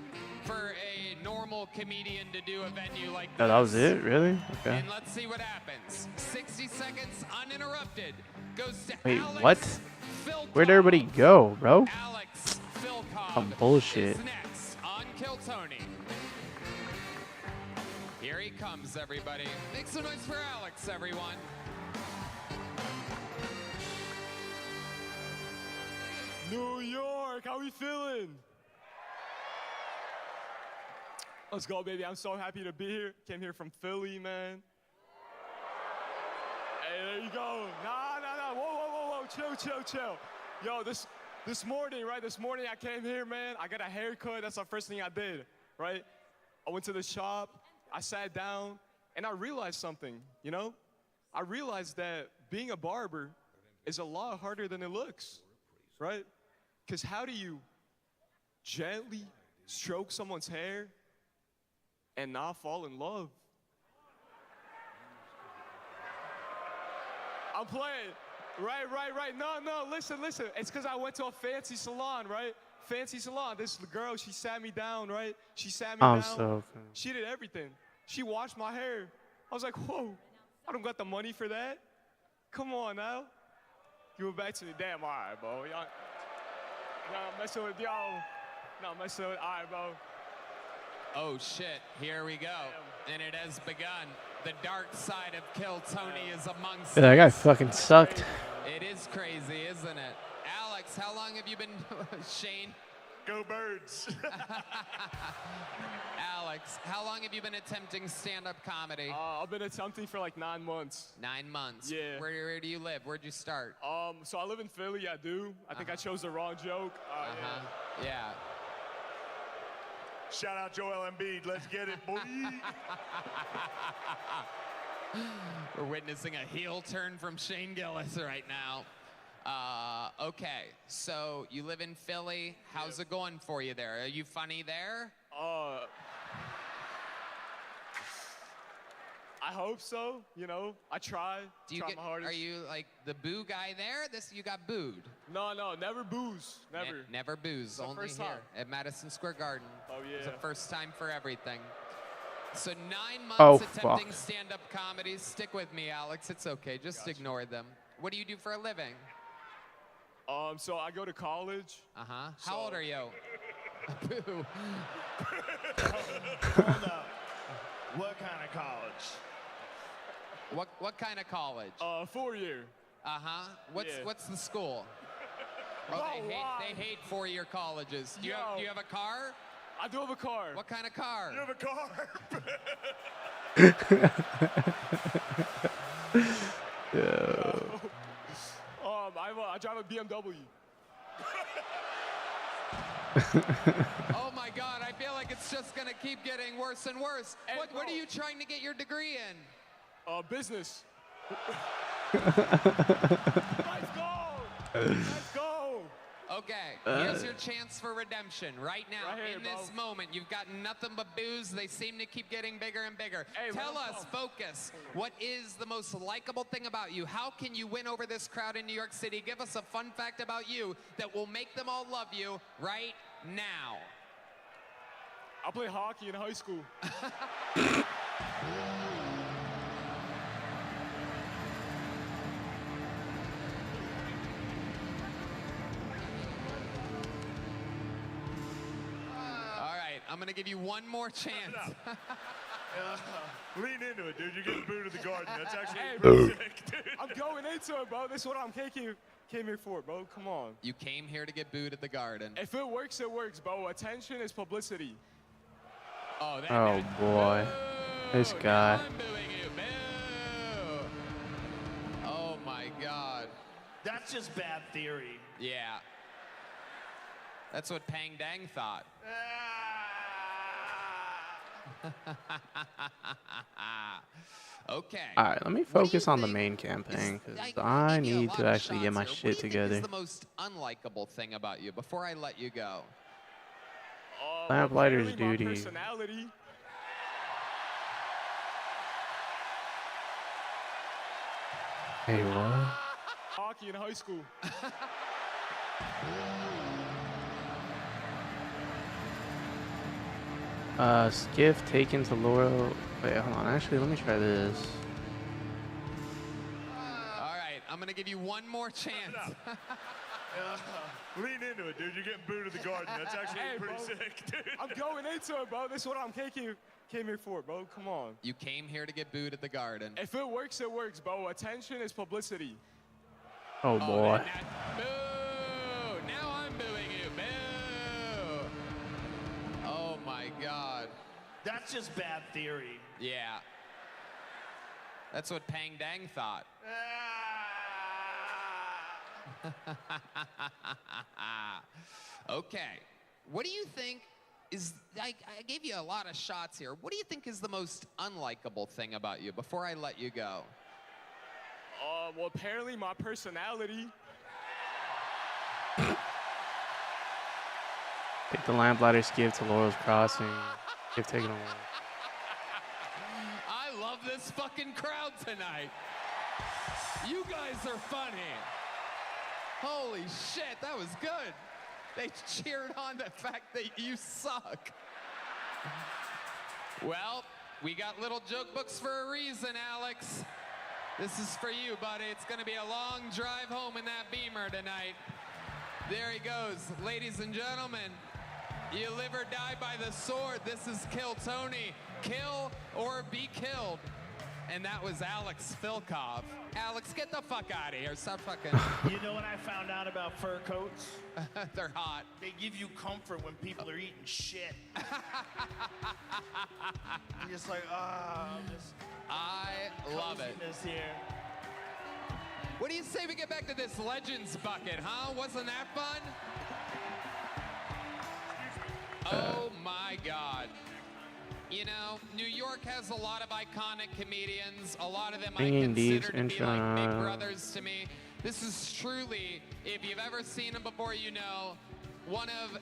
Speaker 11: for a normal comedian to do a venue like
Speaker 1: Oh, that was it? Really? Okay.
Speaker 11: And let's see what happens. 60 seconds uninterrupted goes to
Speaker 1: Wait,
Speaker 11: Alex
Speaker 1: what? Where'd everybody go, bro?
Speaker 11: Alex Philcobb
Speaker 1: Some bullshit.
Speaker 11: is next on Kill Tony. Here he comes, everybody. Make some noise for Alex, everyone.
Speaker 5: New York, how we feeling? Let's go, baby. I'm so happy to be here. Came here from Philly, man. Hey, there you go. Nah. Whoa. Chill. Yo, this morning, right? This morning I came here, man. I got a haircut. That's the first thing I did, right? I went to the shop. I sat down, and I realized something, you know? I realized that being a barber is a lot harder than it looks, right? Because how do you gently stroke someone's hair and not fall in love? I'm playing. Right. No, listen. It's because I went to a fancy salon, right? Fancy salon. This girl, she sat me down, right? She sat me down.
Speaker 1: So
Speaker 5: She did everything. She washed my hair. I was like, whoa, I don't got the money for that. Come on now. Give it back to me. Damn, all right, bro. Y'all messing with y'all. Not messing with, all right, bro.
Speaker 11: Oh, shit. Here we go. And it has begun. The dark side of Kill Tony is amongst
Speaker 1: Yeah, that guy
Speaker 11: us.
Speaker 1: fucking sucked.
Speaker 11: It is crazy, isn't it? Alex, how long have you been... Shane?
Speaker 15: Go Birds.
Speaker 11: Alex, how long have you been attempting stand-up comedy?
Speaker 5: I've been attempting for like 9 months.
Speaker 11: 9 months.
Speaker 5: Yeah.
Speaker 11: Where do you live? Where'd you start?
Speaker 5: So I live in Philly, I do. I think I chose the wrong joke.
Speaker 11: Yeah.
Speaker 15: Shout out Joel Embiid. Let's get it, boy.
Speaker 11: We're witnessing a heel turn from Shane Gillis right now. Okay, so you live in Philly. How's it going for you there? Are you funny there?
Speaker 5: I hope so. You know, I try. My hardest.
Speaker 11: Are you like the boo guy there? You got booed.
Speaker 5: No, never booze. Never.
Speaker 11: Never booze.
Speaker 5: It's the
Speaker 11: Only
Speaker 5: first
Speaker 11: here
Speaker 5: time.
Speaker 11: at Madison Square Garden.
Speaker 5: Oh yeah.
Speaker 11: It's a first time for everything. So 9 months
Speaker 1: Oh,
Speaker 11: attempting
Speaker 1: fuck.
Speaker 11: stand-up comedy. Stick with me, Alex. It's okay. Just ignore them. What do you do for a living?
Speaker 5: So I go to college.
Speaker 11: How old are you? Boo.
Speaker 14: Hold up. What kind of college?
Speaker 11: What kind of college?
Speaker 5: 4-year.
Speaker 11: What's the school? They hate 4-year colleges. Do you have a car?
Speaker 5: I do have a car.
Speaker 11: What kind of car?
Speaker 15: You have a car?
Speaker 5: I drive a BMW.
Speaker 11: Oh my God, I feel like it's just gonna keep getting worse and worse. What are you trying to get your degree in?
Speaker 5: Business. Let's go.
Speaker 11: Okay, here's your chance for redemption right now.
Speaker 5: Right here,
Speaker 11: in this moment, you've got nothing but booze. They seem to keep getting bigger and bigger.
Speaker 5: Hey,
Speaker 11: Tell us, focus, what is the most likable thing about you? How can you win over this crowd in New York City? Give us a fun fact about you that will make them all love you right now.
Speaker 5: I played hockey in high school.
Speaker 11: All right, I'm gonna give you one more chance.
Speaker 15: Lean into it, dude. You're getting booed at the garden. That's actually
Speaker 5: Hey,
Speaker 15: pretty
Speaker 5: bro.
Speaker 15: sick, dude.
Speaker 5: I'm going into it, bro. This is what I'm came here for, bro. Come on.
Speaker 11: You came here to get booed at the garden.
Speaker 5: If it works, it works, bro. Attention is publicity.
Speaker 11: Oh, that
Speaker 1: Oh boy, this guy.
Speaker 11: I'm booing you. Boo! Oh my God.
Speaker 14: That's just bad theory.
Speaker 11: Yeah. That's what Pang Dang thought. Okay.
Speaker 1: All right, let me focus on the main campaign because I need to actually get my shit
Speaker 11: What
Speaker 1: together.
Speaker 11: is the most unlikable thing about you before I let you go?
Speaker 1: Lamplighter's
Speaker 5: Apparently my
Speaker 1: duty.
Speaker 5: personality.
Speaker 1: Hey, what?
Speaker 5: Hockey in high school.
Speaker 1: Skiff taken to Laurel. Wait, hold on. Actually, let me try this.
Speaker 11: All right, I'm gonna give you one more chance.
Speaker 15: Lean into it, dude. You're getting booed at the garden. That's actually
Speaker 5: Hey,
Speaker 15: pretty
Speaker 5: bro.
Speaker 15: sick, dude.
Speaker 5: I'm going into it, bro. This is what I'm came here for, bro. Come on.
Speaker 11: You came here to get booed at the garden.
Speaker 5: If it works, it works, bro. Attention is publicity.
Speaker 1: Oh boy.
Speaker 11: Boo! Now I'm booing you. Boo! Oh my God.
Speaker 14: That's just bad theory.
Speaker 11: Yeah. That's what Pang Dang thought. Okay. What do you think is, I gave you a lot of shots here. What do you think is the most unlikable thing about you before I let you go?
Speaker 5: Well, apparently my personality.
Speaker 1: Take the Lamplighter Skiff to Laurel's Crossing. Skiff taken away.
Speaker 11: I love this fucking crowd tonight. You guys are funny. Holy shit, that was good. They cheered on the fact that you suck. Well, we got little joke books for a reason, Alex. This is for you, buddy. It's gonna be a long drive home in that Beamer tonight. There he goes. Ladies and gentlemen, you live or die by the sword. This is Kill Tony. Kill or be killed. And that was Alex Filkov. Alex, get the fuck out of here. Stop fucking.
Speaker 14: You know what I found out about fur coats?
Speaker 11: They're hot.
Speaker 14: They give you comfort when people are eating shit. You're just like,
Speaker 11: I love it.
Speaker 14: coziness here.
Speaker 11: What do you say we get back to this Legends bucket, huh? Wasn't that fun? Oh my God. You know, New York has a lot of iconic comedians. A lot of them I
Speaker 1: Bringing Deeds
Speaker 11: consider to be like
Speaker 1: intro.
Speaker 11: big brothers to me. This is truly, if you've ever seen them before, you know, one of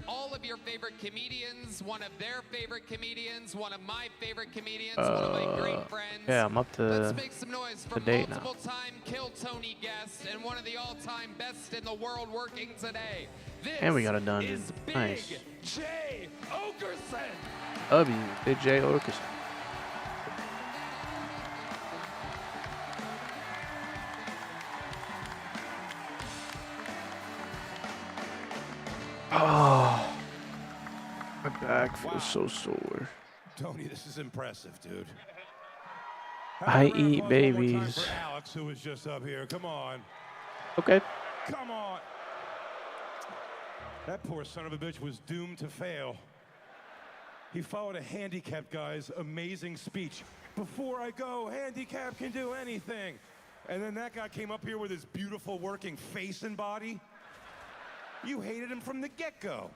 Speaker 11: all of your favorite comedians, one of their favorite comedians, one of my favorite comedians, one of my great friends.
Speaker 1: Yeah, I'm up to
Speaker 11: Let's make some noise for
Speaker 1: the date now.
Speaker 11: multiple-time Kill Tony guest and one of the all-time best in the world working today. This
Speaker 1: And we got a dungeon.
Speaker 11: is Big
Speaker 1: Nice.
Speaker 11: J. Okerson.
Speaker 1: W. Big J. Orchestra. Oh, my back feels so sore.
Speaker 10: Tony, this is impressive, dude.
Speaker 1: I eat
Speaker 10: Round of applause one more time
Speaker 1: babies.
Speaker 10: for Alex, who was just up here. Come on.
Speaker 1: Okay.
Speaker 10: Come on. That poor son of a bitch was doomed to fail. He followed a handicapped guy's amazing speech. Before I go, handicap can do anything. And then that guy came up here with his beautiful working face and body. You hated him from the get-go.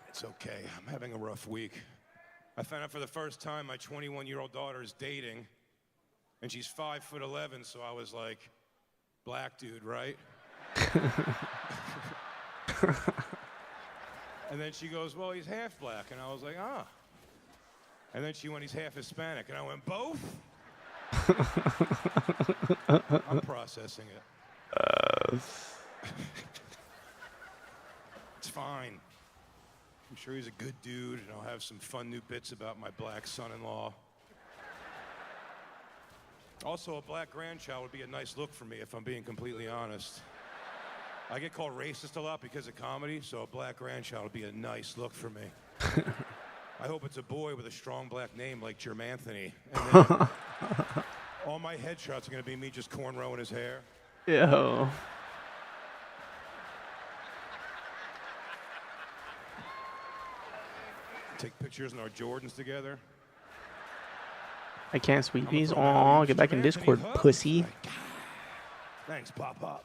Speaker 10: It's okay. I'm having a rough week. I found out for the first time my 21-year-old daughter is dating, and she's 5'11", so I was like, black dude, right? And then she goes, well, he's half black. And I was like, ah. And then she went, he's half Hispanic. And I went, both? I'm processing it. It's fine. I'm sure he's a good dude, and I'll have some fun new bits about my black son-in-law. Also, a black grandchild would be a nice look for me, if I'm being completely honest. I get called racist a lot because of comedy, so a black grandchild would be a nice look for me. I hope it's a boy with a strong black name like Jerm Anthony. And then all my headshots are going to be me just cornrowing his hair.
Speaker 1: Yo.
Speaker 10: Take pictures in our Jordans together.
Speaker 1: I can't sweepies. Aw, get back in Discord, pussy.
Speaker 10: Thanks, Pop.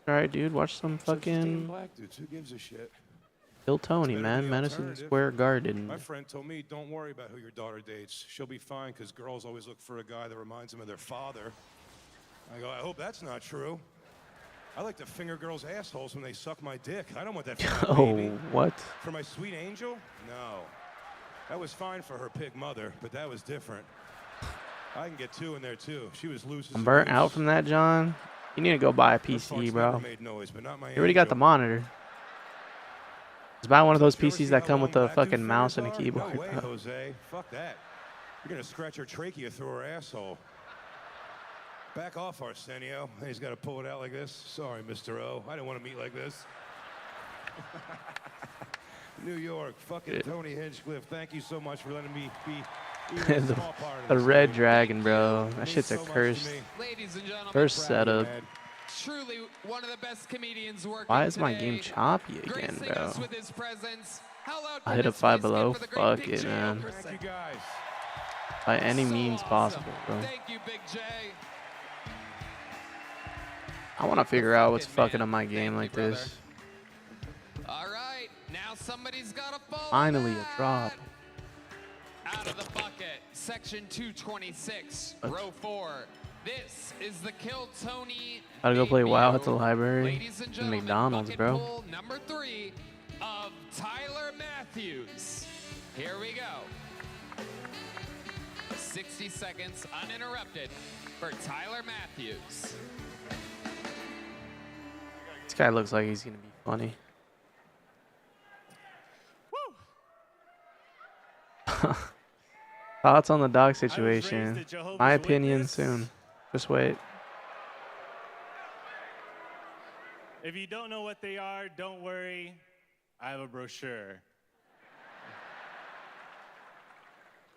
Speaker 1: Alright, dude, watch some fucking
Speaker 10: Black dudes, who gives a shit?
Speaker 1: Bill Tony, man. Madison Square Garden.
Speaker 10: My friend told me, don't worry about who your daughter dates. She'll be fine, because girls always look for a guy that reminds them of their father. I go, I hope that's not true. I like to finger girls' assholes when they suck my dick. I don't want that for my baby.
Speaker 1: What?
Speaker 10: For my sweet angel? No. That was fine for her pig mother, but that was different. I can get two in there, too. She was loose as
Speaker 1: I'm burnt out from that, John. You need to go buy a PC, bro. You already got the monitor. Just buy one of those PCs that come with a fucking mouse and a keyboard.
Speaker 10: No way, Jose. Fuck that. You're going to scratch her trachea through her asshole. Back off, Arsenio. He's got to pull it out like this. Sorry, Mr. O. I didn't want to meet like this. New York, fucking Tony Hinchcliffe. Thank you so much for letting me be even a small part of
Speaker 1: The
Speaker 10: this.
Speaker 1: red dragon, bro. That shit's a cursed.
Speaker 11: Ladies and gentlemen,
Speaker 1: First setup.
Speaker 11: truly one of the best comedians working
Speaker 1: Why is my
Speaker 11: today.
Speaker 1: game choppy again,
Speaker 11: Gracing
Speaker 1: bro?
Speaker 11: us with his presence. How loud
Speaker 1: I
Speaker 11: can
Speaker 1: hit a
Speaker 11: this
Speaker 1: 5
Speaker 11: place get
Speaker 1: below.
Speaker 11: for the great
Speaker 1: Fuck
Speaker 11: Big
Speaker 1: it,
Speaker 11: J
Speaker 1: man.
Speaker 11: Okerson?
Speaker 10: Thank you, guys.
Speaker 1: By any means possible, bro.
Speaker 11: Thank you, Big J.
Speaker 1: I want to figure out what's fucking up my game like this.
Speaker 11: All right, now somebody's got to fall.
Speaker 1: Finally, a drop.
Speaker 11: Out of the bucket, section 226, row 4. This is the Kill Tony.
Speaker 1: Gotta go play WoW at the library
Speaker 11: Ladies and
Speaker 1: and
Speaker 11: gentlemen,
Speaker 1: McDonald's,
Speaker 11: bucket
Speaker 1: bro.
Speaker 11: pool number 3 of Tyler Matthews. Here we go. 60 seconds uninterrupted for Tyler Matthews.
Speaker 1: This guy looks like he's gonna be funny. Thoughts on the dog situation? My opinion soon. Just wait.
Speaker 13: If you don't know what they are, don't worry. I have a brochure.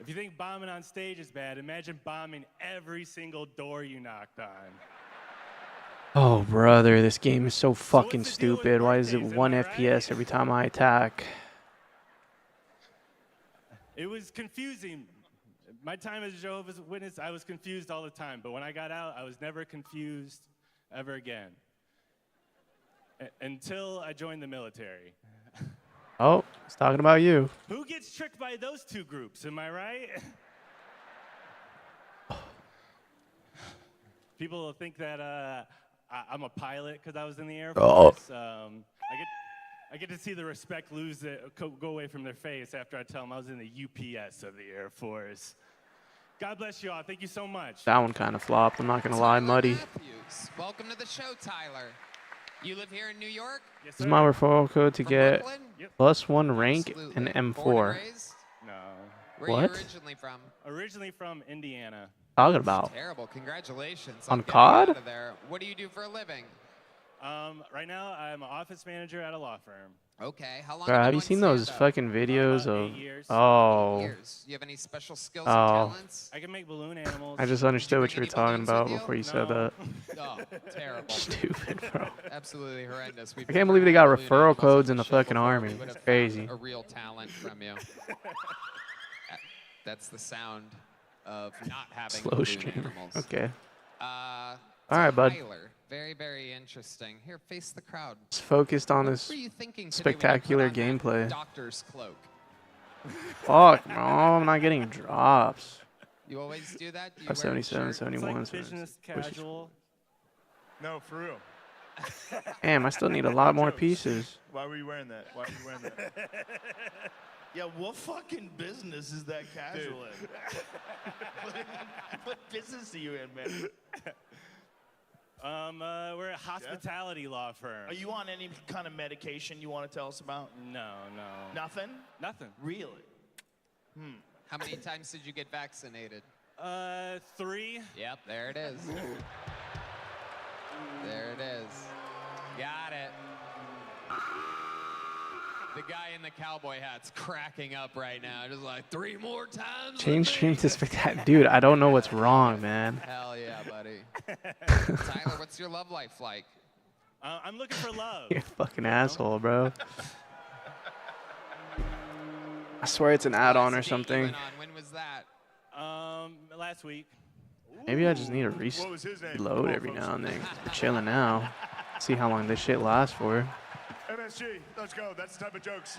Speaker 13: If you think bombing on stage is bad, imagine bombing every single door you knocked on.
Speaker 1: Oh, brother, this game is so fucking stupid. Why is it 1 FPS every time I attack?
Speaker 13: It was confusing. My time as a Jehovah's Witness, I was confused all the time. But when I got out, I was never confused ever again. Until I joined the military.
Speaker 1: Oh, he's talking about you.
Speaker 13: Who gets tricked by those two groups? Am I right? People will think that I'm a pilot because I was in the Air Force. I get to see the respect go away from their face after I tell them I was in the UPS of the Air Force. God bless you all. Thank you so much.
Speaker 1: That one kind of flopped. I'm not gonna lie, muddy.
Speaker 11: Matthews, welcome to the show, Tyler. You live here in New York?
Speaker 13: Yes,
Speaker 1: This is my referral code to get
Speaker 13: Yep.
Speaker 1: +1 rank and
Speaker 11: Born
Speaker 1: M4.
Speaker 11: and raised?
Speaker 13: No.
Speaker 11: Where
Speaker 1: What?
Speaker 11: are you originally from?
Speaker 13: Originally from Indiana.
Speaker 1: Talking about
Speaker 11: Terrible. Congratulations.
Speaker 1: On
Speaker 11: getting
Speaker 1: COD?
Speaker 11: out of there. What do you do for a living?
Speaker 13: Right now, I'm an office manager at a law firm.
Speaker 11: Okay. How long
Speaker 1: Bro, have you
Speaker 11: doing
Speaker 1: seen those
Speaker 11: stand-up?
Speaker 1: fucking videos of?
Speaker 13: 8 years.
Speaker 1: Oh,
Speaker 11: Years. You have any special skills
Speaker 1: Oh.
Speaker 11: or talents?
Speaker 13: I can make balloon animals.
Speaker 1: I just understood what
Speaker 11: bring
Speaker 1: you were
Speaker 11: any
Speaker 1: talking
Speaker 11: balloons
Speaker 1: about
Speaker 11: with you?
Speaker 1: before you said
Speaker 13: No.
Speaker 1: that.
Speaker 11: Oh, terrible.
Speaker 1: Stupid, bro.
Speaker 11: Absolutely horrendous.
Speaker 1: I can't believe they got referral codes in the fucking army.
Speaker 11: It's
Speaker 1: It's crazy.
Speaker 11: A real talent from you. That's the sound of not having
Speaker 1: Slow
Speaker 11: balloon
Speaker 1: streamer.
Speaker 11: animals.
Speaker 1: Okay.
Speaker 11: All
Speaker 1: right, bud.
Speaker 11: Tyler, very, very interesting. Here, face the crowd.
Speaker 1: Just focused on
Speaker 11: What
Speaker 1: this
Speaker 11: were you thinking today when you put
Speaker 1: spectacular
Speaker 11: on that
Speaker 1: gameplay.
Speaker 11: Doctor's cloak.
Speaker 1: Fuck, bro. I'm not getting drops.
Speaker 11: You always do that? Do you
Speaker 1: Or
Speaker 11: wear a
Speaker 1: 77,
Speaker 11: shirt?
Speaker 1: 71.
Speaker 13: Business casual.
Speaker 15: No, for real.
Speaker 1: Damn, I still need a lot more pieces.
Speaker 15: Why were you wearing that? Why were you wearing that?
Speaker 14: Yeah, what fucking business is that casual in? What business are you in, man?
Speaker 13: We're a hospitality law firm.
Speaker 14: Are you on any kind of medication you want to tell us about?
Speaker 13: No, no.
Speaker 14: Nothing?
Speaker 13: Nothing.
Speaker 14: Really?
Speaker 11: How many times did you get vaccinated?
Speaker 13: 3.
Speaker 11: Yep, there it is. There it is. Got it. The guy in the cowboy hat's cracking up right now. Just like, 3 more times?
Speaker 1: Change stream to spectacular. Dude, I don't know what's wrong, man.
Speaker 11: Hell yeah, buddy. Tyler, what's your love life like?
Speaker 13: I'm looking for love.
Speaker 1: You're a fucking asshole, bro. I swear it's an add-on or something.
Speaker 11: When was that?
Speaker 13: Last week.
Speaker 1: Maybe I just need to
Speaker 15: What was his name?
Speaker 1: reload every now and then. We're chilling now. See how long this shit lasts for.
Speaker 15: MSG, let's go. That's the type of jokes.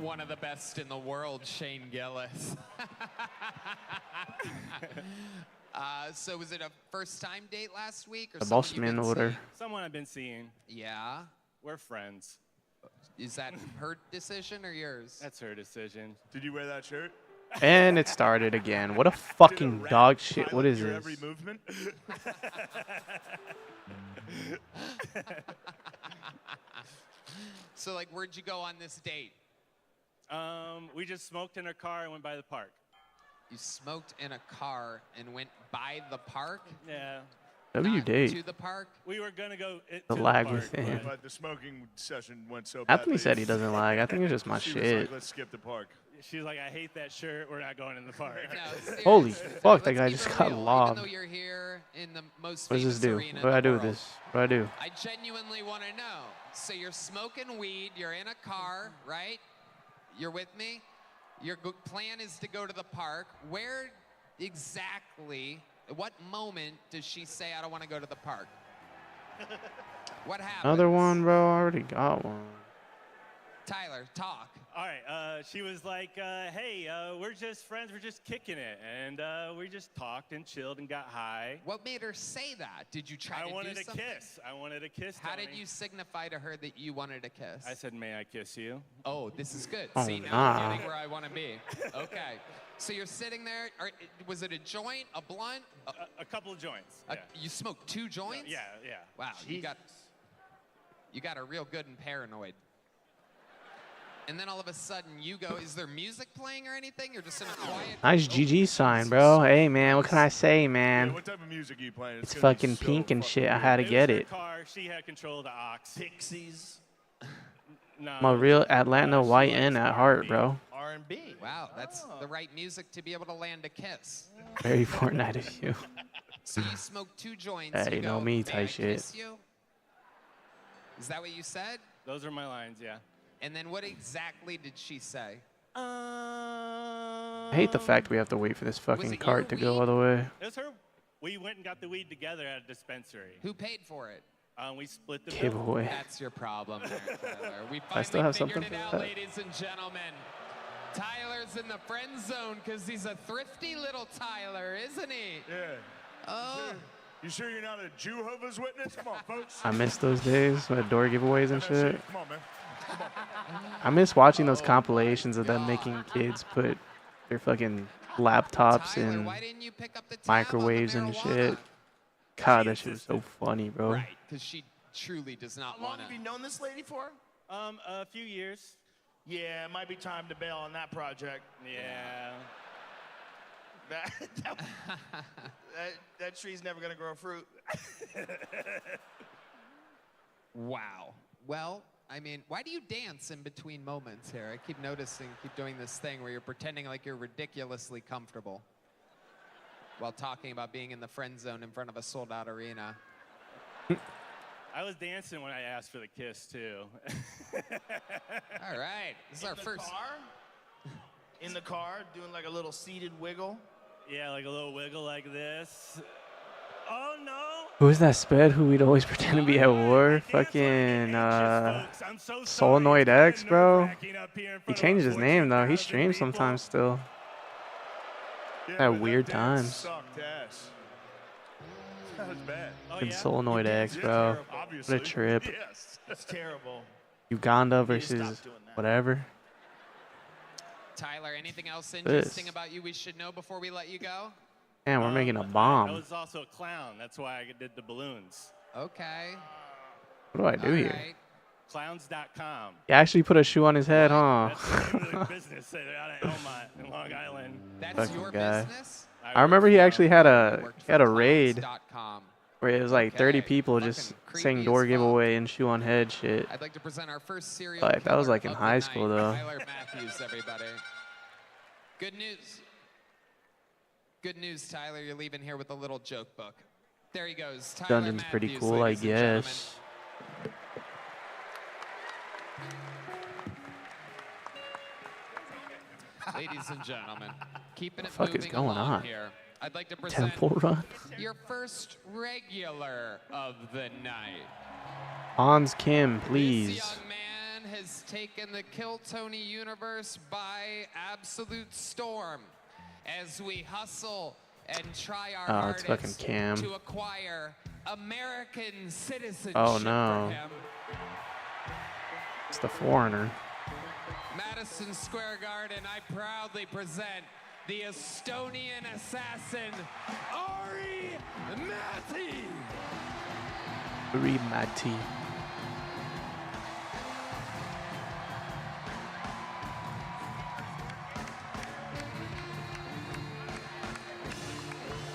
Speaker 11: One of the best in the world, Shane Gillis. So was it a first-time date last week? Or
Speaker 1: The
Speaker 11: someone
Speaker 1: boss
Speaker 11: you've
Speaker 1: man
Speaker 11: been
Speaker 1: order.
Speaker 11: seeing?
Speaker 13: Someone I've been seeing.
Speaker 11: Yeah?
Speaker 13: We're friends.
Speaker 11: Is that her decision or yours?
Speaker 13: That's her decision.
Speaker 15: Did you wear that shirt?
Speaker 1: And it started again. What a fucking dog shit. What is
Speaker 15: Your
Speaker 1: this?
Speaker 15: every movement?
Speaker 11: So, like, where'd you go on this date?
Speaker 13: We just smoked in her car and went by the park.
Speaker 11: You smoked in a car and went by the park?
Speaker 13: Yeah.
Speaker 1: W
Speaker 11: To
Speaker 1: date.
Speaker 11: the park?
Speaker 13: We were gonna go
Speaker 1: The
Speaker 13: to
Speaker 1: lag
Speaker 13: the
Speaker 1: with
Speaker 13: park,
Speaker 1: him.
Speaker 15: But the smoking session went so badly.
Speaker 1: Anthony said he doesn't lag. I think it's just my
Speaker 15: She was
Speaker 1: shit.
Speaker 15: like, let's skip the park.
Speaker 13: She's like, I hate that shirt. We're not going in the park.
Speaker 1: Holy fuck, that guy just got
Speaker 11: Even
Speaker 1: lobbed.
Speaker 11: though you're here in the most
Speaker 1: What does this
Speaker 11: famous
Speaker 1: do?
Speaker 11: arena
Speaker 1: What do I
Speaker 11: in the
Speaker 1: do with
Speaker 11: world,
Speaker 1: this? What do I do?
Speaker 11: I genuinely want to know. So you're smoking weed, you're in a car, right? You're with me? Your plan is to go to the park. Where exactly, at what moment does she say, I don't want to go to the park? What happened?
Speaker 1: Another one, bro. I already got one.
Speaker 11: Tyler, talk.
Speaker 13: All right. She was like, hey, we're just friends. We're just kicking it. And we just talked and chilled and got high.
Speaker 11: What made her say that? Did you try to do
Speaker 13: wanted a
Speaker 11: something?
Speaker 13: kiss. I wanted a kiss.
Speaker 11: How did
Speaker 13: Tony.
Speaker 11: you signify to her that you wanted a kiss?
Speaker 13: I said, may I kiss you?
Speaker 11: Oh, this is good.
Speaker 1: Oh,
Speaker 11: See, now
Speaker 1: nah.
Speaker 11: I'm getting where I want to be. Okay. So you're sitting there. Was it a joint, a blunt?
Speaker 13: A couple of joints. Yeah.
Speaker 11: You smoked 2 joints?
Speaker 13: Yeah.
Speaker 11: Wow, you got a real good and paranoid. And then all of a sudden you go, is there music playing or anything? You're just in a quiet...
Speaker 1: Nice GG sign, bro. Hey, man. What can I say, man?
Speaker 15: What type of music are you playing?
Speaker 1: It's
Speaker 15: gonna be
Speaker 1: fucking
Speaker 15: so
Speaker 1: pink and
Speaker 15: fucking
Speaker 1: shit. I
Speaker 15: weird.
Speaker 1: had to get
Speaker 13: was her
Speaker 1: it.
Speaker 13: car. She had control of the aux.
Speaker 14: Pixies.
Speaker 13: No.
Speaker 1: I'm a real Atlanta YN at heart, bro.
Speaker 14: R&B.
Speaker 11: Wow, that's the right music to be able to land a kiss.
Speaker 1: Very Fortnite of you.
Speaker 11: So you smoked 2 joints.
Speaker 1: Hey,
Speaker 11: you
Speaker 1: know
Speaker 11: go,
Speaker 1: me
Speaker 11: "May
Speaker 1: type
Speaker 11: I
Speaker 1: shit."
Speaker 11: kiss you?" Is that what you said?
Speaker 13: Those are my lines, yeah.
Speaker 11: And then what exactly did she say?
Speaker 1: I hate the fact we have to wait for this fucking
Speaker 11: it
Speaker 1: cart to
Speaker 11: your
Speaker 1: go all the way.
Speaker 13: It was her. We went and got the weed together at a dispensary.
Speaker 11: Who paid for it?
Speaker 13: We split the bill.
Speaker 1: Giveaway.
Speaker 11: That's your problem there, Tyler. We
Speaker 1: I still
Speaker 11: finally
Speaker 1: have
Speaker 11: figured
Speaker 1: something
Speaker 11: it
Speaker 1: for
Speaker 11: out,
Speaker 1: that.
Speaker 11: ladies and gentlemen. Tyler's in the friend zone because he's a thrifty little Tyler, isn't he?
Speaker 15: Yeah.
Speaker 11: Oh.
Speaker 15: You sure you're not a Jehovah's Witness? Come on, folks.
Speaker 1: I miss those days with door giveaways and shit.
Speaker 15: Come on, man.
Speaker 1: I miss watching those compilations of them making kids put their fucking laptops in microwaves and shit. God, that shit was so funny, bro.
Speaker 11: Right, because she truly does not
Speaker 14: How long
Speaker 11: want
Speaker 14: have
Speaker 11: to.
Speaker 14: you known this lady for?
Speaker 13: A few years.
Speaker 14: Yeah, it might be time to bail on that project.
Speaker 13: Yeah.
Speaker 14: That tree's never gonna grow fruit.
Speaker 11: Wow. Well, I mean, why do you dance in between moments here? I keep noticing, keep doing this thing where you're pretending like you're ridiculously comfortable while talking about being in the friend zone in front of a sold-out arena.
Speaker 13: I was dancing when I asked for the kiss, too.
Speaker 11: All right. This is our first.
Speaker 14: In the car, doing like a little seated wiggle.
Speaker 13: Yeah, like a little wiggle like this. Oh, no.
Speaker 1: Who is that sped who we'd always pretend to be at war? Fucking Solenoid X, bro. He changed his name though. He streams sometimes still.
Speaker 15: Yeah,
Speaker 1: At
Speaker 15: but
Speaker 1: weird
Speaker 15: that dance
Speaker 1: times.
Speaker 15: Sucked ass. That was bad.
Speaker 1: And Solenoid X, bro.
Speaker 15: Obviously.
Speaker 1: What a trip.
Speaker 15: Yes.
Speaker 14: It's terrible.
Speaker 1: Uganda versus whatever.
Speaker 11: Tyler, anything else
Speaker 1: This.
Speaker 11: interesting about you we should know before we let you go?
Speaker 1: Man, we're making a
Speaker 13: I
Speaker 1: bomb.
Speaker 13: was also a clown. That's why I did the balloons.
Speaker 11: Okay.
Speaker 1: What do I do here?
Speaker 11: Right.
Speaker 13: Clowns.com.
Speaker 1: He actually put a shoe on his head, huh?
Speaker 13: That's the name of the business out of Elmont in Long Island.
Speaker 11: That's
Speaker 1: Fucking
Speaker 11: your
Speaker 1: guy.
Speaker 11: business?
Speaker 1: I remember he actually had a raid
Speaker 11: Clowns.com.
Speaker 1: where it was like 30
Speaker 11: Okay.
Speaker 1: people just
Speaker 11: Fucking
Speaker 1: saying
Speaker 11: creepy
Speaker 1: door
Speaker 11: as fuck.
Speaker 1: giveaway and shoe on head shit.
Speaker 11: I'd like to present our first serial
Speaker 1: But that was
Speaker 11: killer
Speaker 1: like in
Speaker 11: of the
Speaker 1: high school
Speaker 11: night,
Speaker 1: though.
Speaker 11: Tyler Matthews, everybody. Good news. Good news, Tyler. You're leaving here with a little joke book. There he goes. Tyler
Speaker 1: Dungeon's
Speaker 11: Matthews,
Speaker 1: pretty cool, I
Speaker 11: ladies and gentlemen.
Speaker 1: guess.
Speaker 11: Ladies and gentlemen, keeping it
Speaker 1: What the fuck is
Speaker 11: moving
Speaker 1: going
Speaker 11: along
Speaker 1: on?
Speaker 11: here. I'd like to present
Speaker 1: Temple Run?
Speaker 11: your first regular of the night.
Speaker 1: Hans Kim,
Speaker 11: This
Speaker 1: please.
Speaker 11: young man has taken the Kill Tony universe by absolute storm as we hustle and try our
Speaker 1: Oh, it's fucking
Speaker 11: hardest
Speaker 1: Cam.
Speaker 11: to acquire American citizenship
Speaker 1: Oh,
Speaker 11: for
Speaker 1: no.
Speaker 11: him.
Speaker 1: It's the foreigner.
Speaker 11: Madison Square Garden, I proudly present the Estonian assassin, Ari Matti.
Speaker 1: Read Mati.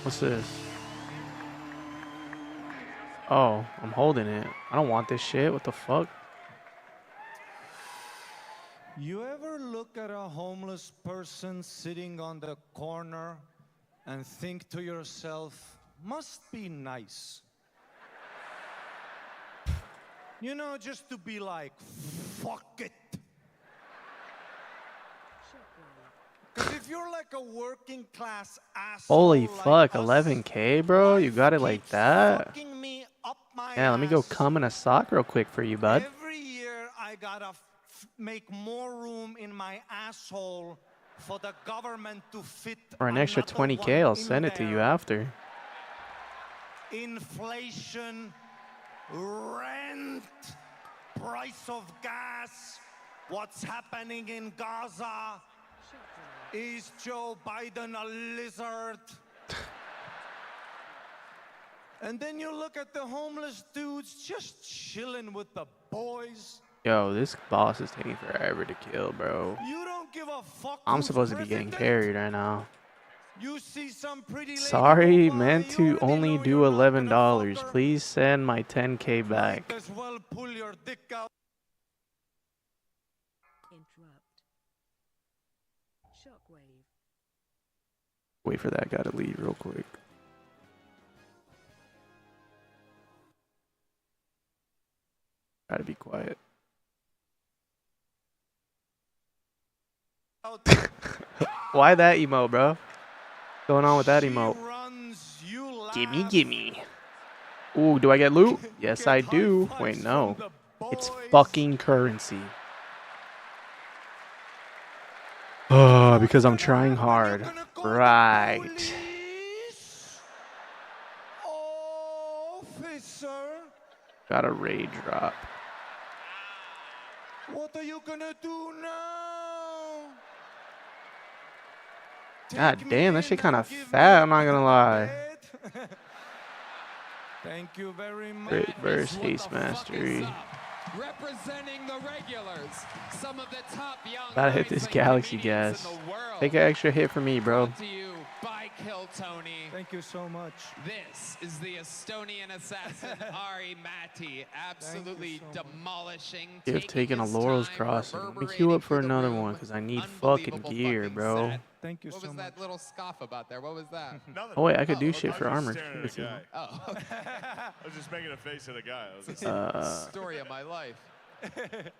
Speaker 1: What's this? Oh, I'm holding it. I don't want this shit. What the fuck?
Speaker 9: You ever look at a homeless person sitting on the corner and think to yourself, must be nice? You know, just to be like, fuck it. Because if you're like a working class asshole,
Speaker 1: Holy
Speaker 9: like
Speaker 1: fuck,
Speaker 9: us,
Speaker 1: 11K, bro? You got it like that?
Speaker 9: fucking me up my
Speaker 1: Yeah, let me go
Speaker 9: ass,
Speaker 1: come in a sock real quick for you, bud.
Speaker 9: every year I gotta make more room in my asshole for the government to fit
Speaker 1: For an extra
Speaker 9: another
Speaker 1: 20K,
Speaker 9: one
Speaker 1: I'll
Speaker 9: in
Speaker 1: send it to you
Speaker 9: there.
Speaker 1: after.
Speaker 9: Inflation, rent, price of gas, what's happening in Gaza. Is Joe Biden a lizard? And then you look at the homeless dudes just chilling with the boys.
Speaker 1: Yo, this boss is taking forever to kill, bro.
Speaker 9: You don't give a fuck.
Speaker 1: I'm
Speaker 9: who's
Speaker 1: supposed to be getting
Speaker 9: president.
Speaker 1: carried right now.
Speaker 9: You see some pretty lady
Speaker 1: Sorry,
Speaker 9: go by,
Speaker 1: meant
Speaker 9: you
Speaker 1: to
Speaker 9: already
Speaker 1: only
Speaker 9: know
Speaker 1: do
Speaker 9: you're not gonna
Speaker 1: $11.
Speaker 9: fuck her.
Speaker 1: Please send my 10K back.
Speaker 9: Might as well pull your dick out.
Speaker 16: Interrupt. Shockwave.
Speaker 1: Wait for that guy to leave real quick. Try to be quiet. Why that emote, bro? What's going on with that emote? Gimme, gimme. Ooh, do I get loot? Yes, I do. Wait, no. It's fucking currency. Oh, because I'm trying hard. Right.
Speaker 9: Officer,
Speaker 1: Got a raid drop.
Speaker 9: what are you gonna do now?
Speaker 1: God damn, that shit kind of fat, I'm not gonna lie.
Speaker 9: Thank you very much.
Speaker 1: Reverse haste mastery.
Speaker 11: Representing the regulars, some of the top young
Speaker 1: Gotta hit this galaxy gas. Take an extra hit for me, bro.
Speaker 11: to you by Kill Tony.
Speaker 9: Thank you so much.
Speaker 11: This is the Estonian assassin Ari Matti, absolutely demolishing.
Speaker 1: You've taken a Laurel's Crossing. Let me queue up for another one because I need fucking gear, bro.
Speaker 9: Thank you
Speaker 11: What
Speaker 9: so
Speaker 11: was
Speaker 9: much.
Speaker 11: that little scoff about there? What was that?
Speaker 1: Oh wait, I could do shit
Speaker 15: I
Speaker 1: for
Speaker 15: was
Speaker 1: armor.
Speaker 15: just staring
Speaker 1: Give
Speaker 15: at
Speaker 1: it to
Speaker 15: a
Speaker 1: me.
Speaker 15: guy.
Speaker 11: Oh.
Speaker 15: I was just making a face at a guy. I was just
Speaker 11: Story of my life.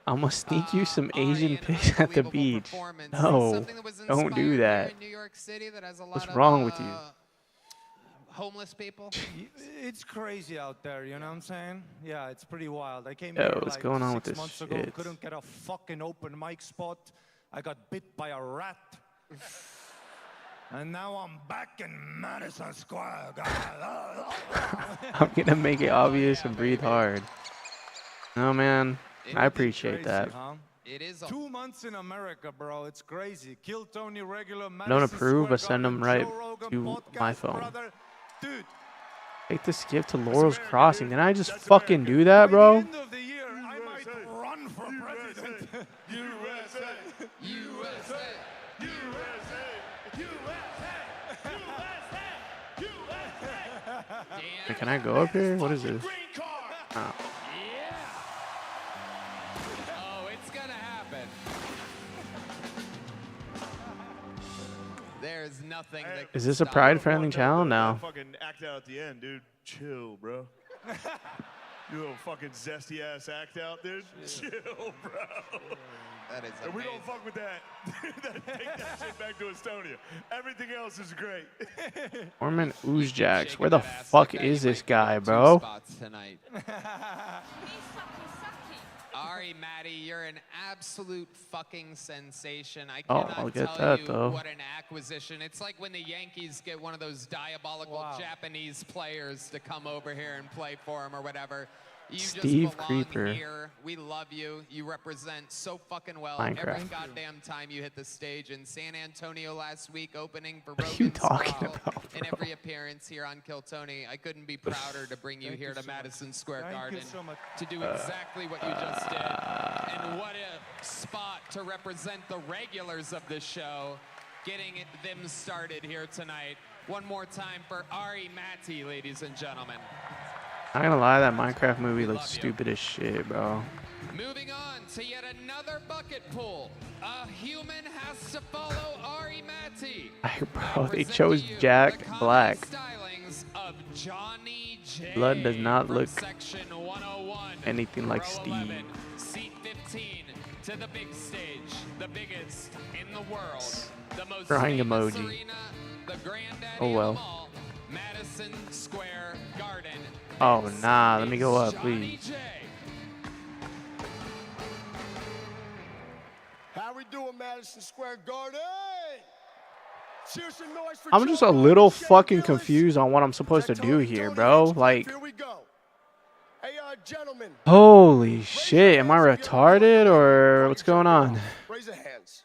Speaker 1: I'm gonna sneak you some Asian pics at the beach. No,
Speaker 11: Something that was
Speaker 1: don't do
Speaker 11: inspired
Speaker 1: that.
Speaker 11: here in New York City that has a lot
Speaker 1: What's
Speaker 11: of,
Speaker 1: wrong with you?
Speaker 11: homeless people.
Speaker 9: It's crazy out there, you know what I'm saying? Yeah, it's pretty wild. I came
Speaker 1: Yo,
Speaker 9: here
Speaker 1: what's
Speaker 9: like
Speaker 1: going on
Speaker 9: 6
Speaker 1: with this
Speaker 9: months ago,
Speaker 1: shit?
Speaker 9: couldn't get a fucking open mic spot. I got bit by a rat. And now I'm back in Madison Square.
Speaker 1: I'm gonna make it obvious and breathe hard. No, man. I appreciate that.
Speaker 9: Huh?
Speaker 11: It is
Speaker 9: 2 months in America, bro. It's crazy. Kill Tony regular.
Speaker 1: I don't approve, but send them right
Speaker 9: Joe Rogan
Speaker 1: to my
Speaker 9: podcast,
Speaker 1: phone.
Speaker 9: brother. Dude,
Speaker 1: Take the skip to Laurel's Crossing. Didn't I just fucking do that, bro?
Speaker 9: end of the year, I might run for president.
Speaker 15: USA, USA,
Speaker 1: Wait, can I go up here? What is this? Oh.
Speaker 11: Oh, it's gonna happen. There's nothing that
Speaker 1: Is this a pride-friendly channel? No.
Speaker 15: Fucking act out at the end, dude. Chill, bro. You little fucking zesty ass act out, dude. Chill, bro.
Speaker 11: That is
Speaker 15: And we
Speaker 11: amazing.
Speaker 15: don't fuck with that. Take that shit back to Estonia. Everything else is great.
Speaker 1: Orman Oozjacks. Where the fuck is this guy, bro?
Speaker 11: Spots tonight. Ari, Maddie, you're an absolute fucking sensation. I
Speaker 1: Oh,
Speaker 11: cannot
Speaker 1: I'll get
Speaker 11: tell
Speaker 1: that,
Speaker 11: you
Speaker 1: though.
Speaker 11: what an acquisition. It's like when the Yankees get one of those diabolical Japanese players to come over here and play for them or whatever. You
Speaker 1: Steve
Speaker 11: just belong
Speaker 1: Creeper.
Speaker 11: here. We love you. You represent so fucking well
Speaker 1: Minecraft.
Speaker 11: every goddamn time you hit the stage in San Antonio last week, opening for
Speaker 1: What are you
Speaker 11: Rogan's
Speaker 1: talking
Speaker 11: Brawl
Speaker 1: about,
Speaker 11: in
Speaker 1: bro?
Speaker 11: every appearance here on Kill Tony. I couldn't be prouder to bring you here to Madison Square Garden to do exactly what you just did. And what a spot to represent the regulars of this show, getting them started here tonight. One more time for Ari Matti, ladies and gentlemen.
Speaker 1: Not gonna lie, that Minecraft movie looks stupid as shit, bro.
Speaker 11: Moving on to yet another bucket pool. A human has to follow Ari Matti.
Speaker 1: Bro, they chose Jack Black.
Speaker 11: Stylings of Johnny J.
Speaker 1: Blood does not look
Speaker 11: Section 101.
Speaker 1: anything like
Speaker 11: Row
Speaker 1: Steve.
Speaker 11: 11, seat 15 to the big stage, the biggest in the world, the most
Speaker 1: Crying
Speaker 11: famous
Speaker 1: emoji.
Speaker 11: arena, the granddaddy
Speaker 1: Oh
Speaker 11: of them
Speaker 1: well.
Speaker 11: all, Madison Square Garden.
Speaker 1: Oh nah, let me go up,
Speaker 11: Johnny
Speaker 1: please.
Speaker 11: J.
Speaker 16: How we doing, Madison Square Garden? Cheers some noise for
Speaker 1: I'm just a little fucking confused on what I'm supposed to do here, bro. Like,
Speaker 16: Here we go. Hey, gentlemen,
Speaker 1: holy shit, am I retarded or what's going on?
Speaker 16: raise your hands.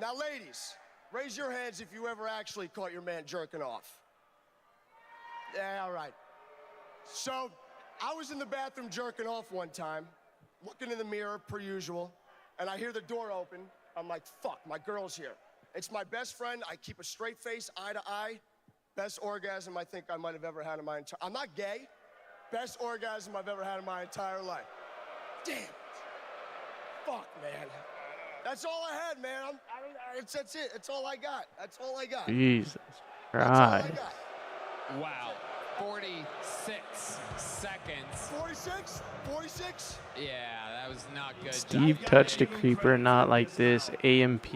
Speaker 16: Now, ladies, raise your hands if you ever actually caught your man jerking off. Yeah, all right. So, I was in the bathroom jerking off one time, looking in the mirror per usual, and I hear the door open. I'm like, fuck, my girl's here. It's my best friend. I keep a straight face, eye to eye. Best orgasm I think I might have ever had in my entire... I'm not gay. Best orgasm I've ever had in my entire life. Damn it. Fuck, man. That's all I had, man. That's it. That's all I got. That's all I got.
Speaker 1: Jesus
Speaker 16: That's all I
Speaker 1: Christ.
Speaker 16: got.
Speaker 11: Wow. 46 seconds.
Speaker 16: 46? 46?
Speaker 11: Yeah, that was not good.
Speaker 1: Steve touched a creeper, not like this. AMP.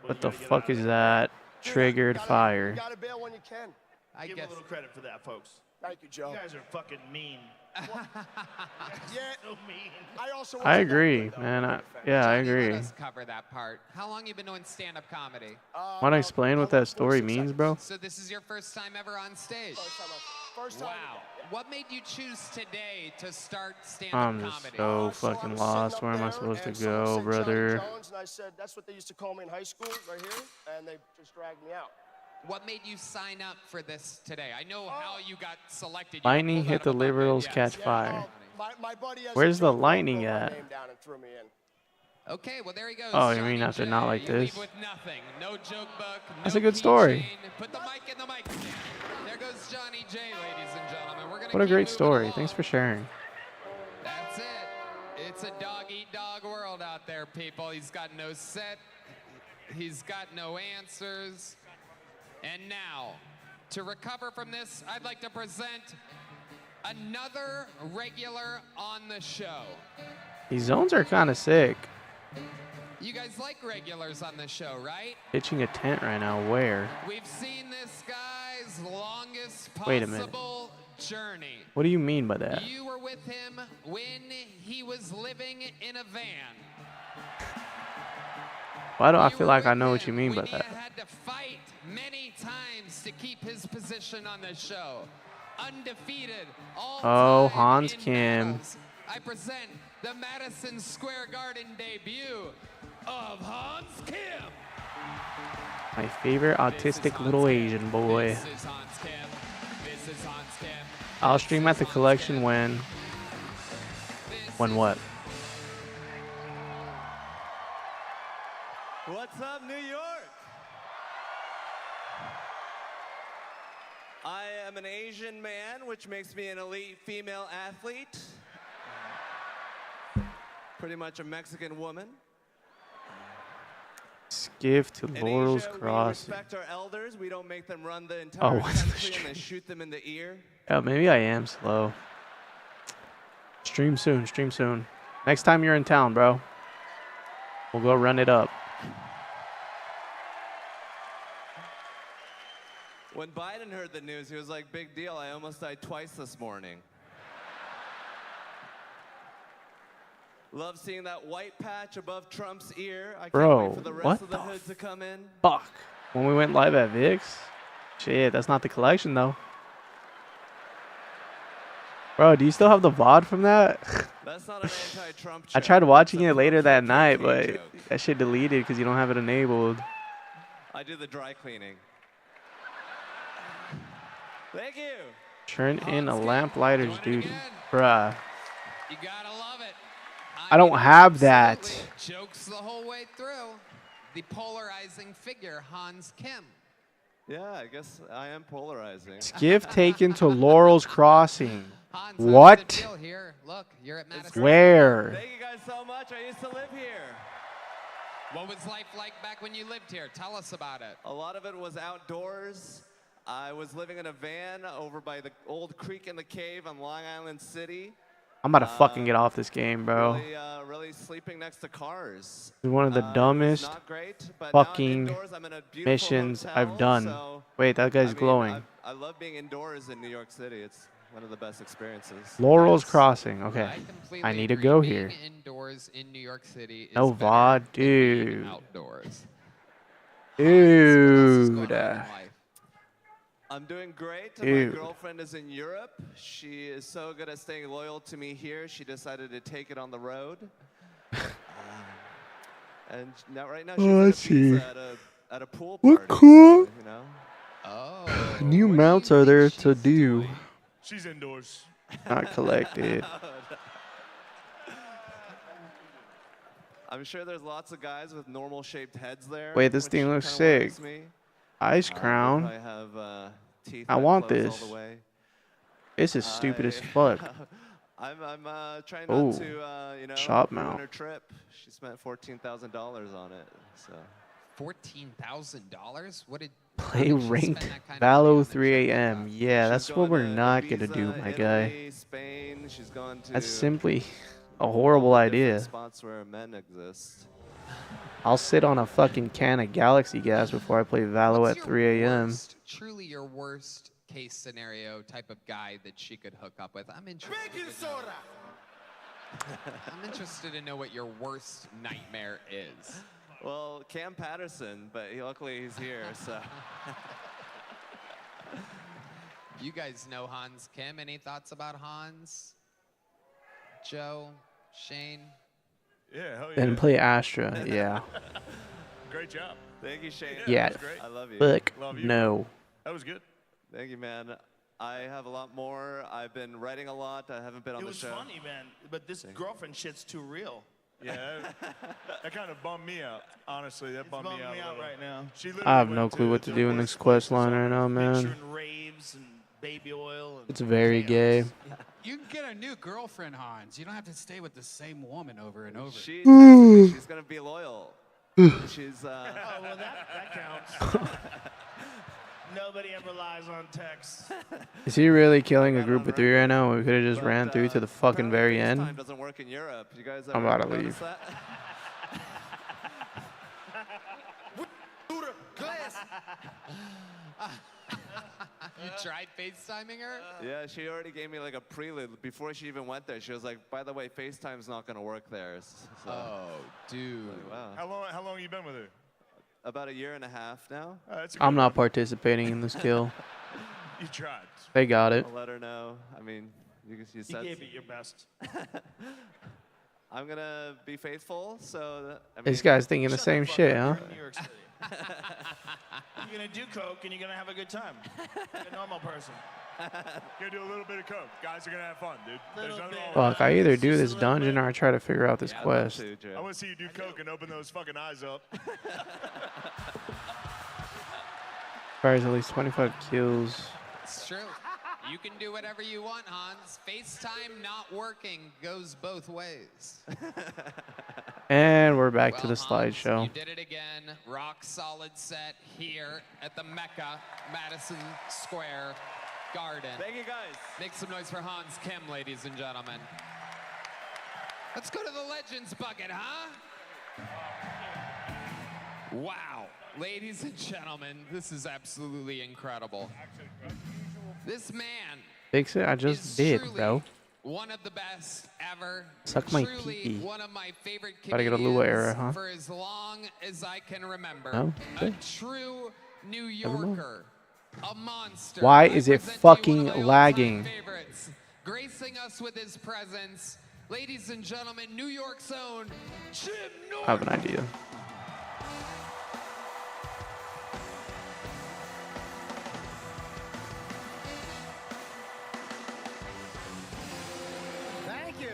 Speaker 1: What the fuck is that? Triggered fire.
Speaker 16: You gotta bail when you can.
Speaker 11: I
Speaker 14: Give
Speaker 11: guess
Speaker 14: a little credit for that, folks.
Speaker 16: Thank you, Joe.
Speaker 14: You guys are fucking mean.
Speaker 16: Yeah.
Speaker 14: So mean.
Speaker 16: I also
Speaker 1: I agree, man. Yeah, I agree.
Speaker 11: Let us cover that part. How long you been doing stand-up comedy?
Speaker 1: Want to explain what that story means, bro?
Speaker 11: So this is your first time ever on stage?
Speaker 16: First time.
Speaker 11: Wow. What made you choose today to start stand-up
Speaker 1: I'm just
Speaker 11: comedy?
Speaker 1: so fucking lost. Where am I supposed to go, brother?
Speaker 16: Jones, and I said, that's what they used to call me in high school, right here, and they just dragged me out.
Speaker 11: What made you sign up for this today? I know how you got selected. You
Speaker 1: Lightning
Speaker 11: pulled
Speaker 1: hit
Speaker 11: out
Speaker 1: the
Speaker 11: of a bucket,
Speaker 1: liberals,
Speaker 11: yes.
Speaker 1: catch fire.
Speaker 16: My buddy has
Speaker 1: Where's
Speaker 16: a
Speaker 1: the
Speaker 16: joke,
Speaker 1: lightning
Speaker 16: wrote my
Speaker 1: at?
Speaker 16: name down and threw me in.
Speaker 11: Okay, well there he goes.
Speaker 1: Oh, you
Speaker 11: Johnny
Speaker 1: mean after
Speaker 11: J.
Speaker 1: not like
Speaker 11: You
Speaker 1: this?
Speaker 11: leave with nothing. No joke book.
Speaker 1: That's
Speaker 11: no
Speaker 1: a good
Speaker 11: key
Speaker 1: story.
Speaker 11: chain. Put the mic in the mic stand. There goes Johnny J, ladies and gentlemen. We're gonna
Speaker 1: What a
Speaker 11: keep
Speaker 1: great
Speaker 11: moving
Speaker 1: story.
Speaker 11: along.
Speaker 1: Thanks for sharing.
Speaker 11: That's it. It's a dog-eat-dog world out there, people. He's got no set. He's got no answers. And now, to recover from this, I'd like to present another regular on the show.
Speaker 1: These zones are kind of sick.
Speaker 11: You guys like regulars on the show, right?
Speaker 1: Pitching a tent right now. Where?
Speaker 11: We've seen this guy's longest
Speaker 1: Wait a minute.
Speaker 11: possible journey.
Speaker 1: What do you mean by that?
Speaker 11: You were with him when he was living in a van.
Speaker 1: Why do I feel like I know what you mean by that?
Speaker 11: Had to fight many times to keep his position on the show. Undefeated all
Speaker 1: Oh,
Speaker 11: time
Speaker 1: Hans
Speaker 11: in
Speaker 1: Kim.
Speaker 11: battles. I present the Madison Square Garden debut of Hans Kim.
Speaker 1: My favorite autistic little Asian boy.
Speaker 11: This is Hans Kim. This is Hans Kim.
Speaker 1: I'll stream at the collection when what?
Speaker 17: What's up, New York? I am an Asian man, which makes me an elite female athlete. Pretty much a Mexican woman.
Speaker 1: Skiff to
Speaker 17: In
Speaker 1: Laurel's
Speaker 17: Asia, we
Speaker 1: Crossing.
Speaker 17: respect our elders. We don't make them run the entire
Speaker 1: what's the
Speaker 17: country and
Speaker 1: stream?
Speaker 17: then shoot them in the ear.
Speaker 1: Yeah, maybe I am slow. Stream soon, stream soon. Next time you're in town, bro. We'll go run it up.
Speaker 17: When Biden heard the news, he was like, big deal, I almost died twice this morning. Love seeing that white patch above Trump's ear. I can't
Speaker 1: Bro,
Speaker 17: wait for the rest
Speaker 1: what
Speaker 17: of the
Speaker 1: the
Speaker 17: hood to come in.
Speaker 1: Fuck. When we went live at Vic's? Shit, that's not the collection, though. Bro, do you still have the VOD from that?
Speaker 17: That's not an anti-Trump
Speaker 1: I tried watching it later that night, but that shit deleted because you don't have it enabled.
Speaker 17: I do the dry cleaning. Thank you.
Speaker 1: Turn in a lamplighter's duty. Bruh.
Speaker 11: You gotta love it.
Speaker 1: I don't have that.
Speaker 11: Jokes the whole way through. The polarizing figure, Hans Kim.
Speaker 17: Yeah, I guess I am polarizing.
Speaker 1: Skiff taken to Laurel's Crossing.
Speaker 11: Hans,
Speaker 1: What?
Speaker 11: how's the deal here? Look, you're at Madison.
Speaker 1: Where?
Speaker 17: Thank you guys so much. I used to live here.
Speaker 11: What was life like back when you lived here? Tell us about it.
Speaker 17: A lot of it was outdoors. I was living in a van over by the old creek in the cave on Long Island City.
Speaker 1: I'm about to fucking get off this game, bro.
Speaker 17: Really sleeping next to cars.
Speaker 1: This is one of the dumbest
Speaker 17: not great, but now I'm
Speaker 1: fucking
Speaker 17: indoors. I'm in a beautiful
Speaker 1: missions
Speaker 17: hotel,
Speaker 1: I've done.
Speaker 17: so,
Speaker 1: Wait, that guy's
Speaker 17: I mean,
Speaker 1: glowing.
Speaker 17: I love being indoors in New York City. It's one of the best experiences.
Speaker 1: Laurel's Crossing. Okay.
Speaker 11: completely
Speaker 1: I need to
Speaker 11: agree.
Speaker 1: go
Speaker 11: Being
Speaker 1: here.
Speaker 11: indoors in New York City is
Speaker 1: No
Speaker 11: better
Speaker 1: VOD,
Speaker 11: than being
Speaker 1: dude.
Speaker 11: outdoors.
Speaker 1: Dude.
Speaker 17: I'm doing great.
Speaker 1: Dude.
Speaker 17: My girlfriend is in Europe. She is so good at staying loyal to me here. She decided to take it on the road. And now, right now, she's
Speaker 1: Oh,
Speaker 17: at,
Speaker 1: let's see.
Speaker 17: at a pool
Speaker 1: What
Speaker 17: party.
Speaker 1: cool?
Speaker 17: So, you know.
Speaker 11: Oh.
Speaker 1: New mounts are there to do.
Speaker 15: She's indoors.
Speaker 1: Not collected.
Speaker 17: I'm sure there's lots of guys with normal shaped heads there.
Speaker 1: Wait, this
Speaker 17: which
Speaker 1: thing looks
Speaker 17: kinda worries
Speaker 1: sick.
Speaker 17: me.
Speaker 1: Ice
Speaker 17: They
Speaker 1: crown.
Speaker 17: probably have, teeth
Speaker 1: I
Speaker 17: that
Speaker 1: want
Speaker 17: close
Speaker 1: this.
Speaker 17: all the way.
Speaker 1: This is stupid as fuck.
Speaker 17: I'm trying
Speaker 1: Oh,
Speaker 17: not to, you know,
Speaker 1: shop
Speaker 17: ruin
Speaker 1: mount.
Speaker 17: her trip. She spent $14,000 on it, so.
Speaker 11: $14,000? What did
Speaker 1: Play
Speaker 11: how did she
Speaker 1: ranked
Speaker 11: spend that kind of money
Speaker 1: Valo
Speaker 11: on the
Speaker 1: 3 a.m. Yeah, that's what we're not
Speaker 17: Ibiza,
Speaker 1: gonna do, my
Speaker 17: Italy,
Speaker 1: guy.
Speaker 17: Spain. She's gone to
Speaker 1: That's simply a horrible idea.
Speaker 17: spots where men exist.
Speaker 1: I'll sit on a fucking can of Galaxy Gas before I play Valo
Speaker 11: What's
Speaker 1: at
Speaker 11: your
Speaker 1: 3 a.m.
Speaker 11: Truly your worst case scenario type of guy that she could hook up with. I'm interested. I'm interested to know what your worst nightmare is.
Speaker 17: Well, Cam Patterson, but luckily he's here, so.
Speaker 11: You guys know Hans Kim. Any thoughts about Hans? Joe? Shane?
Speaker 15: Yeah, hell yeah.
Speaker 1: And play Astra, yeah.
Speaker 15: Great job.
Speaker 17: Thank you, Shane.
Speaker 1: Yeah,
Speaker 17: That was great. I love you.
Speaker 1: fuck
Speaker 15: Love you.
Speaker 1: no.
Speaker 15: That was good.
Speaker 17: Thank you, man. I have a lot more. I've been writing a lot. I haven't been on
Speaker 14: It
Speaker 17: the
Speaker 14: was
Speaker 17: show.
Speaker 14: funny, man, but this girlfriend shit's too real.
Speaker 15: Yeah, that kind of bummed me out. Honestly, that bummed me out.
Speaker 14: me
Speaker 15: a
Speaker 14: out
Speaker 15: little.
Speaker 14: right now.
Speaker 15: She literally
Speaker 1: I have no
Speaker 15: went
Speaker 1: clue
Speaker 15: to
Speaker 1: what to
Speaker 15: the
Speaker 1: do in
Speaker 15: worst
Speaker 1: this quest
Speaker 15: places
Speaker 1: line right now, man.
Speaker 14: Picturing raves and baby oil. And
Speaker 1: It's very gay.
Speaker 4: You can get a new girlfriend, Hans. You don't have to stay with the same woman over and over.
Speaker 17: She texted me. She's gonna be loyal. She's.
Speaker 14: Oh, well, that counts. Nobody ever lies on text.
Speaker 1: Is he really killing a group of 3 right now? We could have just ran through to the fucking very
Speaker 17: FaceTime
Speaker 1: end.
Speaker 17: doesn't work in Europe. You guys
Speaker 1: I'm
Speaker 17: ever
Speaker 1: about to
Speaker 17: notice
Speaker 1: leave.
Speaker 17: that?
Speaker 11: You tried FaceTiming her?
Speaker 17: Yeah, she already gave me like a prelude before she even went there. She was like, "By the way, FaceTime's not gonna work there." So,
Speaker 11: oh, dude.
Speaker 17: Like, wow.
Speaker 15: How long you been with her?
Speaker 17: About a year and a half now.
Speaker 1: I'm not participating in this kill.
Speaker 15: You tried.
Speaker 1: They got it.
Speaker 17: I'll let her know. I mean, you said
Speaker 14: gave it your best.
Speaker 17: I'm gonna be faithful. So
Speaker 1: This guy's thinking the same shit, huh?
Speaker 14: New York City. You're gonna do coke and you're gonna have a good time. Like a normal person.
Speaker 15: Gonna do a little bit of coke. Guys are gonna have fun, dude. There's
Speaker 14: Little
Speaker 15: nothing
Speaker 14: bit.
Speaker 15: wrong with
Speaker 1: Fuck, I either do this dungeon or I try to figure out this quest.
Speaker 15: I want to see you do coke and open those fucking eyes up.
Speaker 1: Requires at least 25 kills.
Speaker 11: It's true. You can do whatever you want, Hans. FaceTime not working goes both ways.
Speaker 1: And we're back to
Speaker 11: Well,
Speaker 1: the
Speaker 11: Hans,
Speaker 1: slideshow.
Speaker 11: You did it again. Rock solid set here at the Mecca, Madison Square Garden.
Speaker 17: Thank you, guys.
Speaker 11: Make some noise for Hans Kim, ladies and gentlemen. Let's go to the Legends bucket, huh? Wow. Ladies and gentlemen, this is absolutely incredible. This man
Speaker 1: Fix it? I just did, bro.
Speaker 11: one of the best ever.
Speaker 1: Suck my
Speaker 11: Truly
Speaker 1: pee-pee.
Speaker 11: one of my favorite
Speaker 1: Gotta get a Lua era, huh?
Speaker 11: for as long as I can remember.
Speaker 1: No?
Speaker 11: A
Speaker 1: Okay.
Speaker 11: true New
Speaker 1: Never mind.
Speaker 11: Yorker. A monster.
Speaker 1: Why is it
Speaker 11: I present to you one
Speaker 1: fucking
Speaker 11: of my all-time
Speaker 1: lagging?
Speaker 11: favorites, gracing us with his presence. Ladies and gentlemen, New York's own Jim Norton.
Speaker 1: I have an idea.
Speaker 16: Thank you.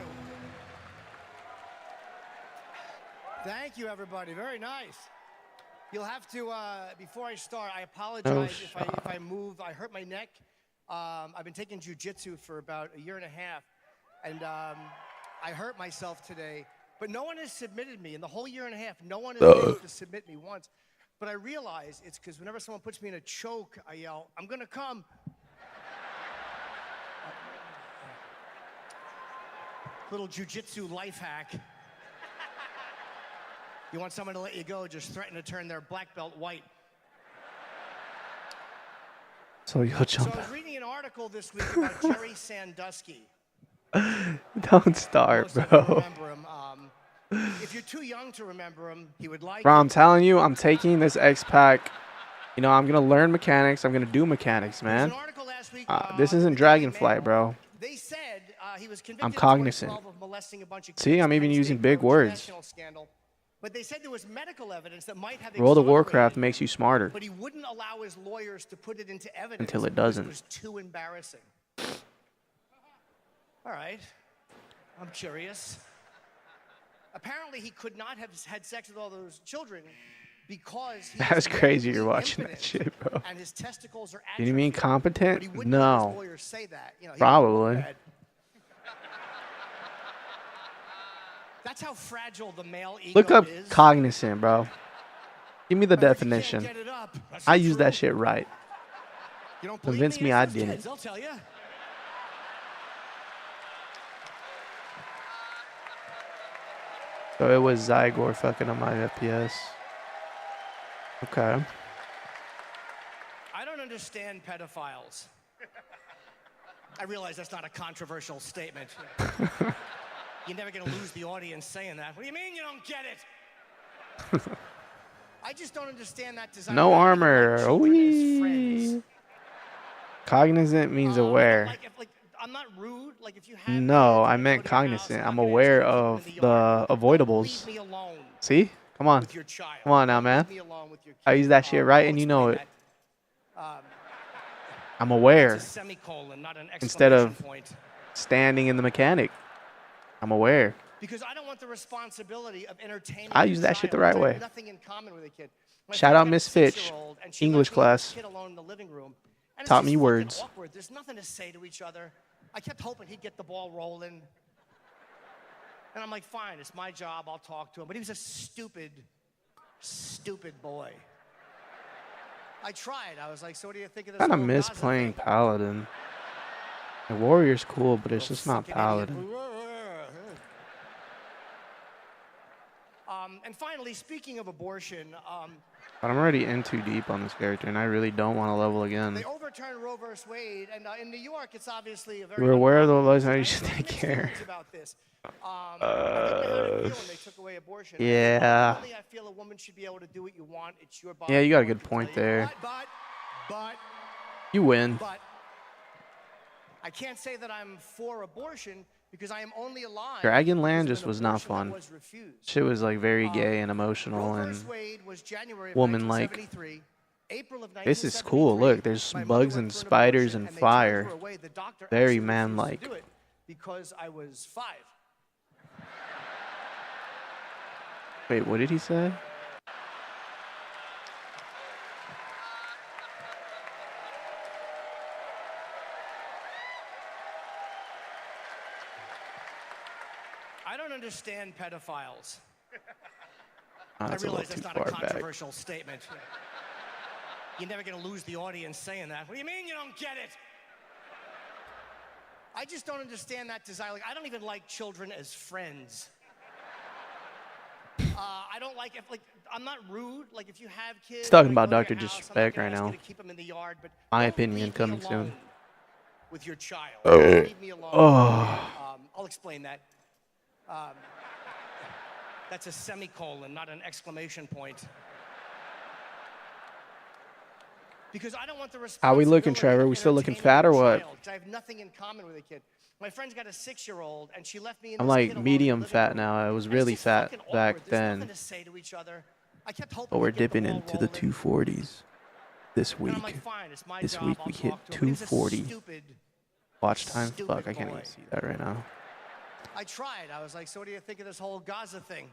Speaker 16: Thank you, everybody. Very nice. You'll have to, before I start, I apologize if I move. I hurt my neck. I've been taking jiu-jitsu for about a year and a half, and I hurt myself today. But no one has submitted me. In the whole year and a half, no one has been able to submit me once. But I realize it's because whenever someone puts me in a choke, I yell, "I'm going to come." Little jiu-jitsu life hack. You want someone to let you go, just threaten to turn their black belt white.
Speaker 1: So you'll
Speaker 16: So
Speaker 1: jump.
Speaker 16: I was reading an article this week about Jerry Sandusky.
Speaker 1: Don't start,
Speaker 16: Most of you
Speaker 1: bro.
Speaker 16: remember him. If you're too young to remember him, he would like
Speaker 1: Bro,
Speaker 16: you.
Speaker 1: I'm telling you, I'm taking this X pack. You know, I'm gonna learn mechanics. I'm gonna do mechanics, man. This isn't Dragonflight, bro.
Speaker 16: They said he was convicted
Speaker 1: I'm
Speaker 16: in
Speaker 1: cognizant.
Speaker 16: 2012 of molesting a bunch of
Speaker 1: See,
Speaker 16: kids
Speaker 1: I'm
Speaker 16: in
Speaker 1: even
Speaker 16: Penn
Speaker 1: using
Speaker 16: State
Speaker 1: big
Speaker 16: for a
Speaker 1: words.
Speaker 16: national scandal. But they said there was medical evidence that might have
Speaker 1: World of
Speaker 16: exonerated
Speaker 1: Warcraft
Speaker 16: him,
Speaker 1: makes you smarter.
Speaker 16: but he wouldn't allow his lawyers to put it into evidence
Speaker 1: Until it
Speaker 16: because
Speaker 1: doesn't.
Speaker 16: It was too embarrassing. All right, I'm curious. Apparently, he could not have had sex with all those children because he
Speaker 1: That's
Speaker 16: was
Speaker 1: crazy. You're
Speaker 16: medically
Speaker 1: watching that
Speaker 16: impotent
Speaker 1: shit, bro.
Speaker 16: and his testicles are
Speaker 1: Do you mean
Speaker 16: atrophied.
Speaker 1: competent?
Speaker 16: But he wouldn't let his
Speaker 1: No.
Speaker 16: lawyers say that. You know, he
Speaker 1: Probably.
Speaker 16: wouldn't. That's how fragile the male ego
Speaker 1: Look up
Speaker 16: is.
Speaker 1: cognizant, bro. Give me the
Speaker 16: But if you can't
Speaker 1: definition.
Speaker 16: get it up, that's
Speaker 1: I
Speaker 16: the
Speaker 1: use that
Speaker 16: truth.
Speaker 1: shit right.
Speaker 16: You don't believe
Speaker 1: Convince me
Speaker 16: Ask
Speaker 1: I
Speaker 16: those
Speaker 1: didn't.
Speaker 16: kids, I'll tell you.
Speaker 1: So it was Zygor fucking on my FPS. Okay.
Speaker 16: I don't understand pedophiles. I realize that's not a controversial statement. You're never going to lose the audience saying that. What do you mean you don't get it? I just don't understand that design.
Speaker 1: No
Speaker 16: Why would you
Speaker 1: armor.
Speaker 16: want children as friends?
Speaker 1: Wee. Cognizant means aware.
Speaker 16: Like, I'm not rude. Like, if you have
Speaker 1: No, I meant cognizant. I'm aware of the avoidables.
Speaker 16: me alone
Speaker 1: See? Come on.
Speaker 16: with your child.
Speaker 1: Come on now, man.
Speaker 16: Leave me alone with your
Speaker 1: I use that shit right and you know it. I'm aware.
Speaker 16: It's a semicolon, not an
Speaker 1: Instead
Speaker 16: exclamation
Speaker 1: of
Speaker 16: point.
Speaker 1: standing in the mechanic. I'm aware.
Speaker 16: Because I don't want the responsibility of entertaining.
Speaker 1: I
Speaker 16: your
Speaker 1: use that shit the
Speaker 16: child.
Speaker 1: right
Speaker 16: I have
Speaker 1: way.
Speaker 16: Nothing in common with a kid. My
Speaker 1: Shout
Speaker 16: friend
Speaker 1: out
Speaker 16: got a
Speaker 1: Miss Fitch,
Speaker 16: 6-year-old, and she
Speaker 1: English
Speaker 16: left me and
Speaker 1: class.
Speaker 16: this kid alone in the living room. And it's
Speaker 1: Taught
Speaker 16: just
Speaker 1: me
Speaker 16: fucking
Speaker 1: words.
Speaker 16: Awkward. There's nothing to say to each other. I kept hoping he'd get the ball rolling. And I'm like, fine, it's my job. I'll talk to him. But he was a stupid, stupid boy. I tried. I was like, so what do you think of this?
Speaker 1: I kind of
Speaker 16: whole
Speaker 1: miss
Speaker 16: Gaza
Speaker 1: playing
Speaker 16: thing?
Speaker 1: Paladin. The Warrior's cool, but it's just not Paladin.
Speaker 16: And finally, speaking of abortion,
Speaker 1: But I'm already in too deep on this character, and I really don't want to level again.
Speaker 16: they overturned Roe vs. Wade, and in New York, it's obviously a very.
Speaker 1: We're aware of the laws, now you should take care.
Speaker 16: About this. I didn't know how to feel when they took away abortion.
Speaker 1: Yeah.
Speaker 16: Ultimately, I feel a woman should be able to do what you want. It's your body.
Speaker 1: Yeah, you got a good point there.
Speaker 16: But
Speaker 1: You win.
Speaker 16: But I can't say that I'm for abortion because I am only alive.
Speaker 1: Dragonland just was not fun.
Speaker 16: refused.
Speaker 1: Shit was like very gay and emotional and
Speaker 16: Wade was January of
Speaker 1: woman-like.
Speaker 16: 1973. April of
Speaker 1: This is cool. Look, there's bugs and spiders and fire. Very man-like.
Speaker 16: do it because I was 5.
Speaker 1: Wait, what did he say?
Speaker 16: I don't understand pedophiles.
Speaker 1: Oh, that's
Speaker 16: I
Speaker 1: a little
Speaker 16: realize
Speaker 1: too
Speaker 16: that's not
Speaker 1: far
Speaker 16: a
Speaker 1: back.
Speaker 16: controversial statement. You're never going to lose the audience saying that. What do you mean you don't get it? I just don't understand that desire. Like, I don't even like children as friends. I don't like if, like, I'm not rude. Like, if you have kids,
Speaker 1: He's talking
Speaker 16: like,
Speaker 1: about
Speaker 16: go to
Speaker 1: Dr.
Speaker 16: your house, I'm not
Speaker 1: Disrespect
Speaker 16: gonna
Speaker 1: right
Speaker 16: ask you
Speaker 1: now.
Speaker 16: to keep them in the yard, but
Speaker 1: My
Speaker 16: don't
Speaker 1: opinion
Speaker 16: leave me
Speaker 1: coming
Speaker 16: alone
Speaker 1: soon.
Speaker 16: with your child.
Speaker 1: Oh.
Speaker 16: Leave me alone.
Speaker 1: Oh.
Speaker 16: I'll explain that. That's a semicolon, not an exclamation point. Because I don't want the
Speaker 1: How we looking, Trevor? We still looking fat or what?
Speaker 16: I have nothing in common with a kid. My friend's got a 6-year-old, and she left me in
Speaker 1: I'm
Speaker 16: this
Speaker 1: like
Speaker 16: kid alone
Speaker 1: medium
Speaker 16: in the living
Speaker 1: fat
Speaker 16: room.
Speaker 1: now. I was
Speaker 16: And
Speaker 1: really
Speaker 16: it's just
Speaker 1: fat
Speaker 16: fucking
Speaker 1: back
Speaker 16: awkward. There's nothing
Speaker 1: then.
Speaker 16: to say to each other. I kept hoping
Speaker 1: But we're
Speaker 16: we'd get the
Speaker 1: dipping
Speaker 16: ball
Speaker 1: into the
Speaker 16: rolling.
Speaker 1: 240s this
Speaker 16: And
Speaker 1: week.
Speaker 16: I'm like, fine, it's my
Speaker 1: This
Speaker 16: job,
Speaker 1: week
Speaker 16: I'll
Speaker 1: we hit
Speaker 16: talk to him. But he was a
Speaker 1: 240
Speaker 16: stupid,
Speaker 1: watch time.
Speaker 16: stupid
Speaker 1: Fuck, I can't
Speaker 16: boy.
Speaker 1: even see that right now.
Speaker 16: I tried. I was like, so what do you think of this whole Gaza thing?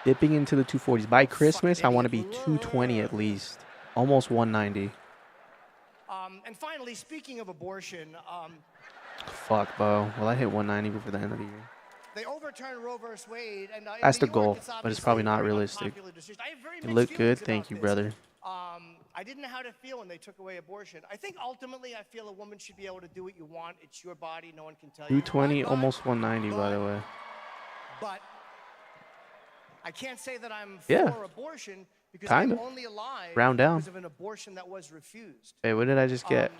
Speaker 1: Dipping into the 240s. By Christmas, I want to be 220 at least. Almost 190.
Speaker 16: And finally, speaking of abortion,
Speaker 1: Fuck, Bo. Will I hit 190 before the end of the year?
Speaker 16: they overturned Roe vs. Wade, and in
Speaker 1: That's
Speaker 16: New
Speaker 1: the
Speaker 16: York,
Speaker 1: goal,
Speaker 16: it's
Speaker 1: but it's
Speaker 16: obviously
Speaker 1: probably
Speaker 16: a
Speaker 1: not
Speaker 16: very
Speaker 1: realistic.
Speaker 16: unpopular decision. I have very
Speaker 1: You
Speaker 16: mixed
Speaker 1: look
Speaker 16: feelings
Speaker 1: good. Thank
Speaker 16: about
Speaker 1: you,
Speaker 16: this.
Speaker 1: brother.
Speaker 16: I didn't know how to feel when they took away abortion. I think ultimately I feel a woman should be able to do what you want. It's your body. No one can tell you.
Speaker 1: 220, almost 190, by the way.
Speaker 16: But I can't say that I'm
Speaker 1: Yeah.
Speaker 16: for abortion because
Speaker 1: Kinda.
Speaker 16: I'm only alive
Speaker 1: Round down.
Speaker 16: because of an abortion that was refused.
Speaker 1: Hey, what did I just get?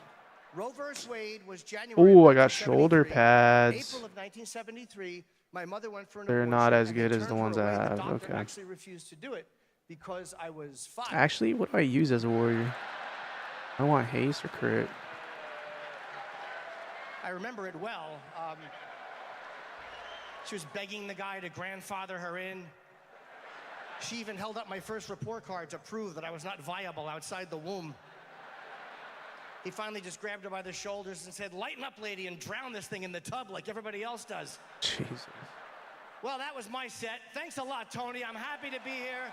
Speaker 16: Roe vs. Wade was January.
Speaker 1: Ooh,
Speaker 16: of
Speaker 1: I got shoulder
Speaker 16: 1973.
Speaker 1: pads.
Speaker 16: April of 1973, my mother went for an
Speaker 1: They're
Speaker 16: abortion.
Speaker 1: not as
Speaker 16: and they
Speaker 1: good as the
Speaker 16: turned her
Speaker 1: ones I
Speaker 16: away. The
Speaker 1: have.
Speaker 16: doctor
Speaker 1: Okay.
Speaker 16: actually refused to do it because I was 5.
Speaker 1: Actually, what do I use as a warrior? I want haste or crit.
Speaker 16: I remember it well. She was begging the guy to grandfather her in. She even held up my first report card to prove that I was not viable outside the womb. He finally just grabbed her by the shoulders and said, "Lighten up, lady, and drown this thing in the tub like everybody else does."
Speaker 1: Jesus.
Speaker 16: Well, that was my set. Thanks a lot, Tony. I'm happy to be here.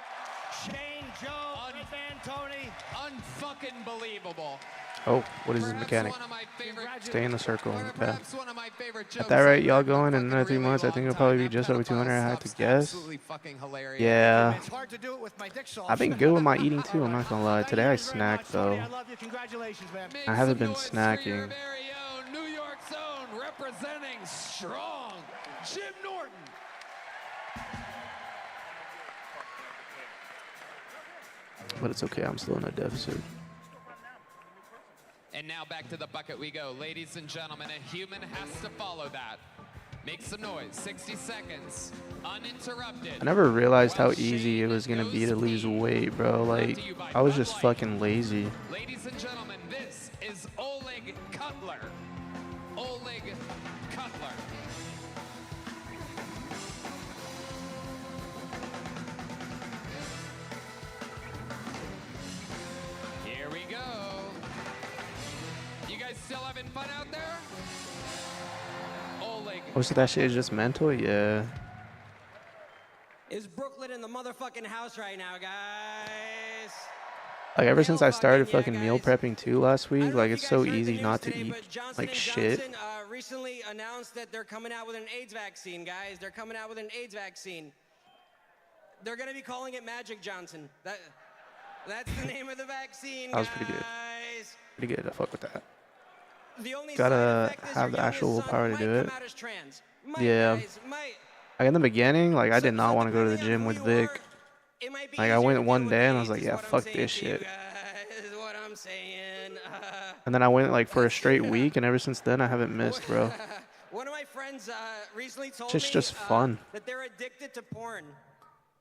Speaker 16: Shane, Joe, Red Van, Tony.
Speaker 11: Unfucking believable.
Speaker 1: Oh, what is this mechanic?
Speaker 11: One of my favorite,
Speaker 1: Stay in the circle. Yeah.
Speaker 11: perhaps one of my favorite jokes
Speaker 1: At that rate,
Speaker 11: I've
Speaker 1: y'all
Speaker 11: heard in a
Speaker 1: going in another 3
Speaker 11: fucking
Speaker 1: months. I
Speaker 11: really
Speaker 1: think it'll
Speaker 11: long
Speaker 1: probably
Speaker 11: time.
Speaker 1: be just over 200. I have to
Speaker 11: Stuff's
Speaker 1: guess.
Speaker 11: absolutely fucking hilarious.
Speaker 1: Yeah.
Speaker 16: It's hard to do it with my dick soft.
Speaker 1: I've been good with my eating too. I'm not gonna lie. Today I snacked though.
Speaker 16: I love you. Congratulations, man.
Speaker 1: I haven't been snacking.
Speaker 11: Very own New York's own, representing strong, Jim Norton.
Speaker 1: But it's okay. I'm still in a deficit.
Speaker 11: And now back to the bucket we go. Ladies and gentlemen, a human has to follow that. Make some noise. 60 seconds. Uninterrupted.
Speaker 1: I never realized how easy it was gonna be to lose weight, bro. Like, I was just fucking lazy.
Speaker 11: Ladies and gentlemen, this is Oleg Cutler. Oleg Cutler. Here we go. You guys still having fun out there? Oleg.
Speaker 1: Oh, so that shit is just mental? Yeah.
Speaker 19: Is Brooklyn in the motherfucking house right now, guys?
Speaker 1: Like, ever since I started fucking meal prepping too last week, like, it's so easy not to eat, like, shit.
Speaker 19: Johnson recently announced that they're coming out with an AIDS vaccine, guys. They're coming out with an AIDS vaccine. They're going to be calling it Magic Johnson. That's the name of the vaccine,
Speaker 1: That was pretty good.
Speaker 19: guys.
Speaker 1: Pretty good. I fuck with that.
Speaker 19: The only
Speaker 1: Gotta
Speaker 19: side effect is
Speaker 1: have
Speaker 19: your
Speaker 1: the actual
Speaker 19: youngest son
Speaker 1: willpower to
Speaker 19: might
Speaker 1: do it.
Speaker 19: come out as trans. Might,
Speaker 1: Yeah.
Speaker 19: guys, might.
Speaker 1: Like in the beginning, like I did not want to go to the gym with Vic. Like I went one day and I was like, yeah, fuck this shit.
Speaker 19: Is what I'm saying.
Speaker 1: And then I went like for a straight week, and ever since then I haven't missed, bro.
Speaker 19: One of my friends recently told
Speaker 1: It's
Speaker 19: me
Speaker 1: just fun.
Speaker 19: that they're addicted to porn.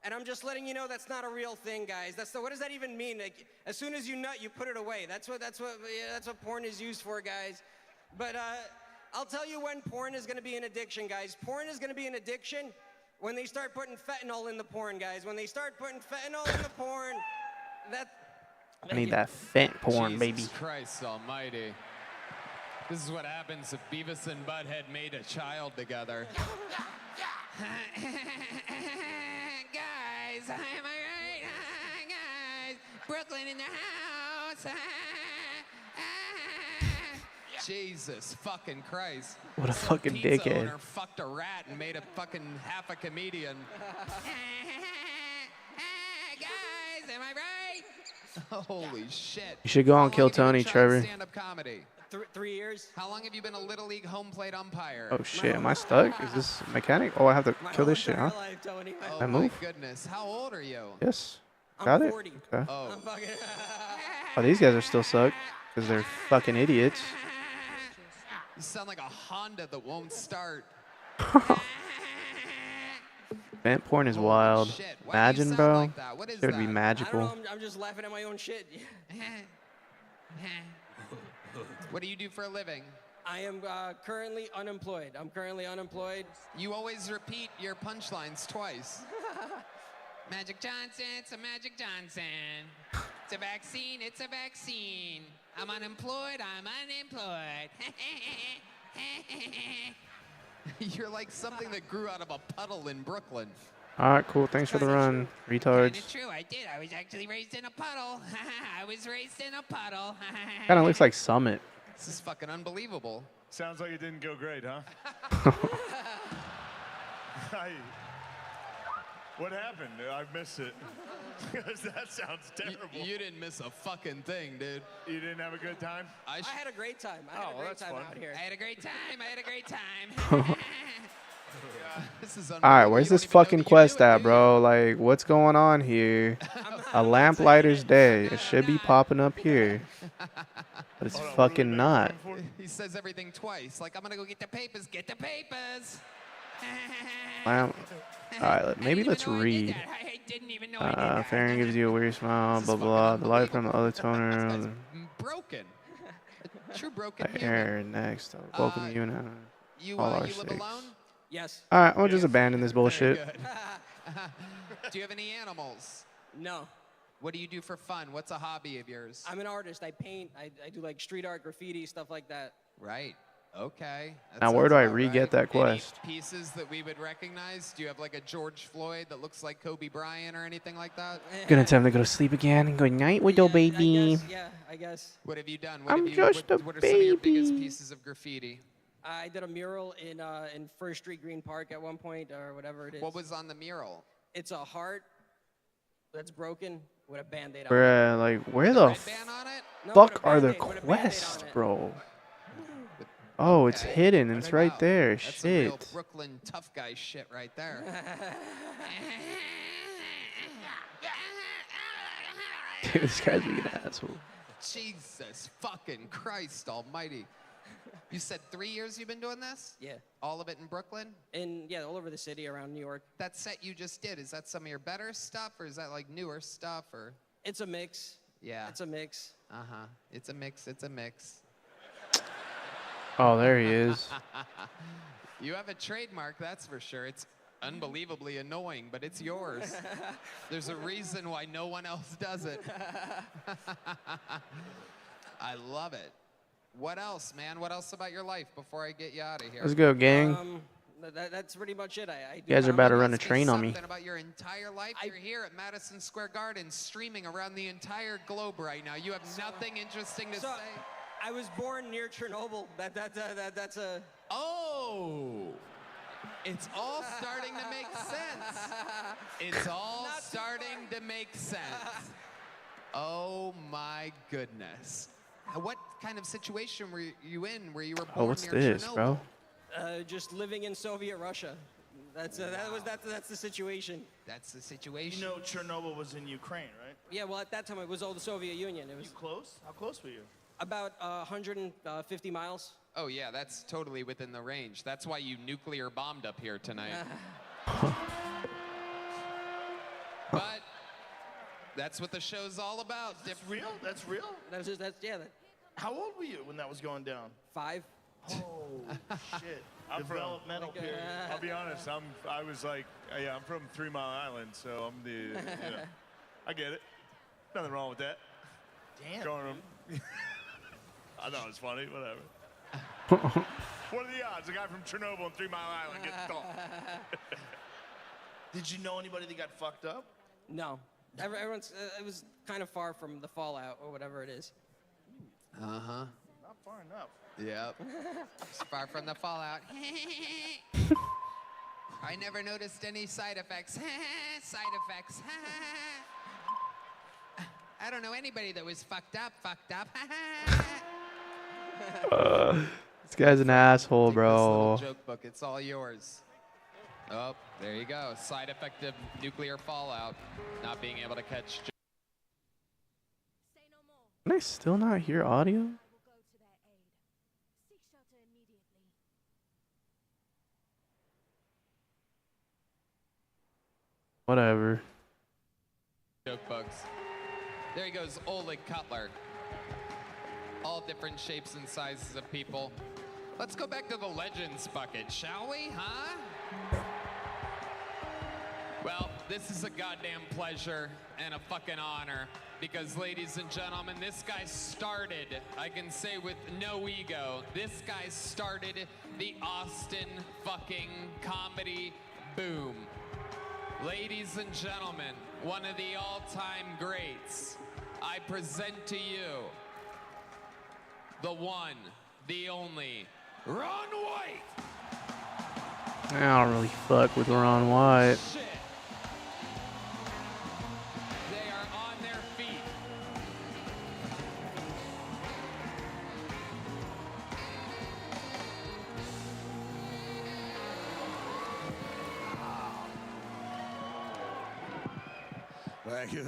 Speaker 19: And I'm just letting you know that's not a real thing, guys. What does that even mean? Like, as soon as you nut, you put it away. That's what porn is used for, guys. But I'll tell you when porn is going to be an addiction, guys. Porn is going to be an addiction when they start putting fentanyl in the porn, guys. When they start putting fentanyl in the porn,
Speaker 1: I need that fent porn, baby.
Speaker 11: Jesus Christ almighty. This is what happens if Beavis and Butthead made a child together. Guys, am I right? Guys, Brooklyn in the house. Jesus fucking Christ.
Speaker 1: What a
Speaker 11: Some
Speaker 1: fucking
Speaker 11: pizza
Speaker 1: dickhead.
Speaker 11: owner fucked a rat and made a fucking half a comedian. Guys, am I right? Holy shit.
Speaker 1: You should go on
Speaker 11: How
Speaker 1: Kill
Speaker 11: long have you
Speaker 1: Tony,
Speaker 11: been trying
Speaker 1: Trevor.
Speaker 11: stand-up comedy?
Speaker 19: 3 years.
Speaker 11: How long have you been a Little League home plate umpire?
Speaker 1: Oh shit, am I stuck? Is this mechanic? Oh, I have to kill this shit, huh?
Speaker 11: Oh
Speaker 1: I
Speaker 11: my
Speaker 1: move?
Speaker 11: goodness. How old are you?
Speaker 1: Yes.
Speaker 19: I'm
Speaker 1: Got it?
Speaker 19: 40.
Speaker 1: Okay.
Speaker 11: Oh.
Speaker 1: Oh, these guys are still suck because they're fucking idiots.
Speaker 11: You sound like a Honda that won't start.
Speaker 1: Vent porn is wild.
Speaker 11: shit. Why do you
Speaker 1: Imagine,
Speaker 11: sound
Speaker 1: bro.
Speaker 11: like that? What is
Speaker 1: It would be
Speaker 11: that?
Speaker 1: magical.
Speaker 19: I don't know, I'm just laughing at my own shit.
Speaker 11: What do you do for a living?
Speaker 19: I am currently unemployed. I'm currently unemployed.
Speaker 11: You always repeat your punchlines twice. Magic Johnson, it's a Magic Johnson. It's a vaccine, it's a vaccine. I'm unemployed, I'm unemployed. You're like something that grew out of a puddle in Brooklyn.
Speaker 1: Alright, cool. Thanks for the run, retards.
Speaker 11: It's true, I did. I was actually raised in a puddle. I was raised in a puddle.
Speaker 1: Kind of looks like Summit.
Speaker 11: This is fucking unbelievable.
Speaker 15: Sounds like it didn't go great, huh? What happened? I missed it. Because that sounds terrible.
Speaker 11: You didn't miss a fucking thing, dude.
Speaker 15: You didn't have a good time?
Speaker 19: I had a great time. I had a great time out here.
Speaker 11: I had a great time. I had a great time. This is
Speaker 1: Alright, where's this fucking quest at, bro? Like, what's going on here? A lamplighter's day. It should be popping up here. But it's fucking not.
Speaker 11: He says everything twice. Like, I'm gonna go get the papers. Get the papers.
Speaker 1: Alright, maybe let's read. Farron gives you a weird smile, blah blah. The light from the other toner.
Speaker 11: Broken. A true broken human.
Speaker 1: Aaron, next. I'll welcome you now. All our
Speaker 11: You live
Speaker 1: sakes.
Speaker 11: alone?
Speaker 19: Yes.
Speaker 1: Alright, we'll just abandon this bullshit.
Speaker 11: Do you have any animals?
Speaker 19: No.
Speaker 11: What do you do for fun? What's a hobby of yours?
Speaker 19: I'm an artist. I paint. I do like street art, graffiti, stuff like that.
Speaker 11: Right. Okay. That
Speaker 1: Now, where
Speaker 11: sounds
Speaker 1: do I
Speaker 11: about
Speaker 1: re-get
Speaker 11: right.
Speaker 1: that quest?
Speaker 11: Any pieces that we would recognize? Do you have like a George Floyd that looks like Kobe Bryant or anything like that?
Speaker 1: Gonna tell him to go to sleep again. Good night, widow baby.
Speaker 19: I guess.
Speaker 11: What have you done?
Speaker 1: I'm just a
Speaker 11: what are some of your biggest
Speaker 1: baby.
Speaker 11: pieces of graffiti?
Speaker 19: I did a mural in First Street Green Park at one point, or whatever it is.
Speaker 11: What was on the mural?
Speaker 19: It's a heart that's broken with a Band-Aid on it.
Speaker 1: Bruh, like, where the
Speaker 19: No,
Speaker 1: fuck
Speaker 19: with a
Speaker 1: are the
Speaker 19: Band-Aid, with a Band-Aid
Speaker 1: quests,
Speaker 19: on it.
Speaker 1: bro? Oh, it's hidden. It's right there.
Speaker 11: That's some real
Speaker 1: Shit.
Speaker 11: Brooklyn tough guy shit right there.
Speaker 1: Dude, this guy's being an asshole.
Speaker 11: Jesus fucking Christ almighty. You said 3 years you've been doing this?
Speaker 19: Yeah.
Speaker 11: All of it in Brooklyn?
Speaker 19: All over the city, around New York.
Speaker 11: That set you just did, is that some of your better stuff, or is that like newer stuff, or?
Speaker 19: It's a mix.
Speaker 11: Yeah.
Speaker 19: It's a mix.
Speaker 11: Uh-huh. It's a mix, it's a mix.
Speaker 1: Oh, there he is.
Speaker 11: You have a trademark, that's for sure. It's unbelievably annoying, but it's yours. There's a reason why no one else does it. I love it. What else, man? What else about your life before I get you out of here?
Speaker 1: Let's go, gang.
Speaker 19: That's pretty much it. I do
Speaker 1: You guys are about to run a
Speaker 11: Ask me
Speaker 1: train on me.
Speaker 11: something about your entire life. You're here at Madison Square Garden, streaming around the entire globe right now. You have nothing interesting to say.
Speaker 19: I was born near Chernobyl. That's a.
Speaker 11: Oh, it's all starting to make sense. It's all starting to make sense. Oh my goodness. What kind of situation were you in where you were born
Speaker 1: Oh, what's
Speaker 11: near
Speaker 1: this,
Speaker 11: Chernobyl?
Speaker 1: bro?
Speaker 19: Just living in Soviet Russia. That's the situation.
Speaker 11: That's the situation.
Speaker 14: You know Chernobyl was in Ukraine, right?
Speaker 19: Yeah, well, at that time it was all the Soviet Union. It was
Speaker 14: close? How close were you?
Speaker 19: about 150 miles.
Speaker 11: Oh yeah, that's totally within the range. That's why you nuclear bombed up here tonight. But that's what the show's all about.
Speaker 14: That's real? That's real?
Speaker 11: How
Speaker 14: old were you when that was going down?
Speaker 19: 5.
Speaker 14: Oh, shit. Developmental period.
Speaker 15: I'll be honest. I'm from 3 Mile Island, so I'm the. I get it. Nothing wrong with that.
Speaker 14: Damn.
Speaker 15: Going from. I know it's funny. Whatever. What are the odds? A guy from Chernobyl and 3 Mile Island gets stomped.
Speaker 14: Did you know anybody that got fucked up?
Speaker 19: No. Everyone's. It was kind of far from the fallout or whatever it is.
Speaker 11: Uh-huh.
Speaker 14: Not far enough.
Speaker 11: Yep. It's far from the fallout. I never noticed any side effects. Side effects. I don't know anybody that was fucked up.
Speaker 1: This guy's an asshole,
Speaker 11: Take
Speaker 1: bro.
Speaker 11: this little joke book. It's all yours. Oh, there you go. Side effect of nuclear fallout. Not being able to catch.
Speaker 1: Can I still not hear audio? Whatever.
Speaker 11: Joke bugs. There he goes, Oleg Cutler. All different shapes and sizes of people. Let's go back to the Legends bucket, shall we, huh? Well, this is a goddamn pleasure and a fucking honor because, ladies and gentlemen, this guy started, I can say with no ego, this guy started the Austin fucking comedy boom. Ladies and gentlemen, one of the all-time greats, I present to you the one, the only, Ron White.
Speaker 1: I don't really fuck with Ron White.
Speaker 11: Shit. They are on their feet.
Speaker 21: Thank you.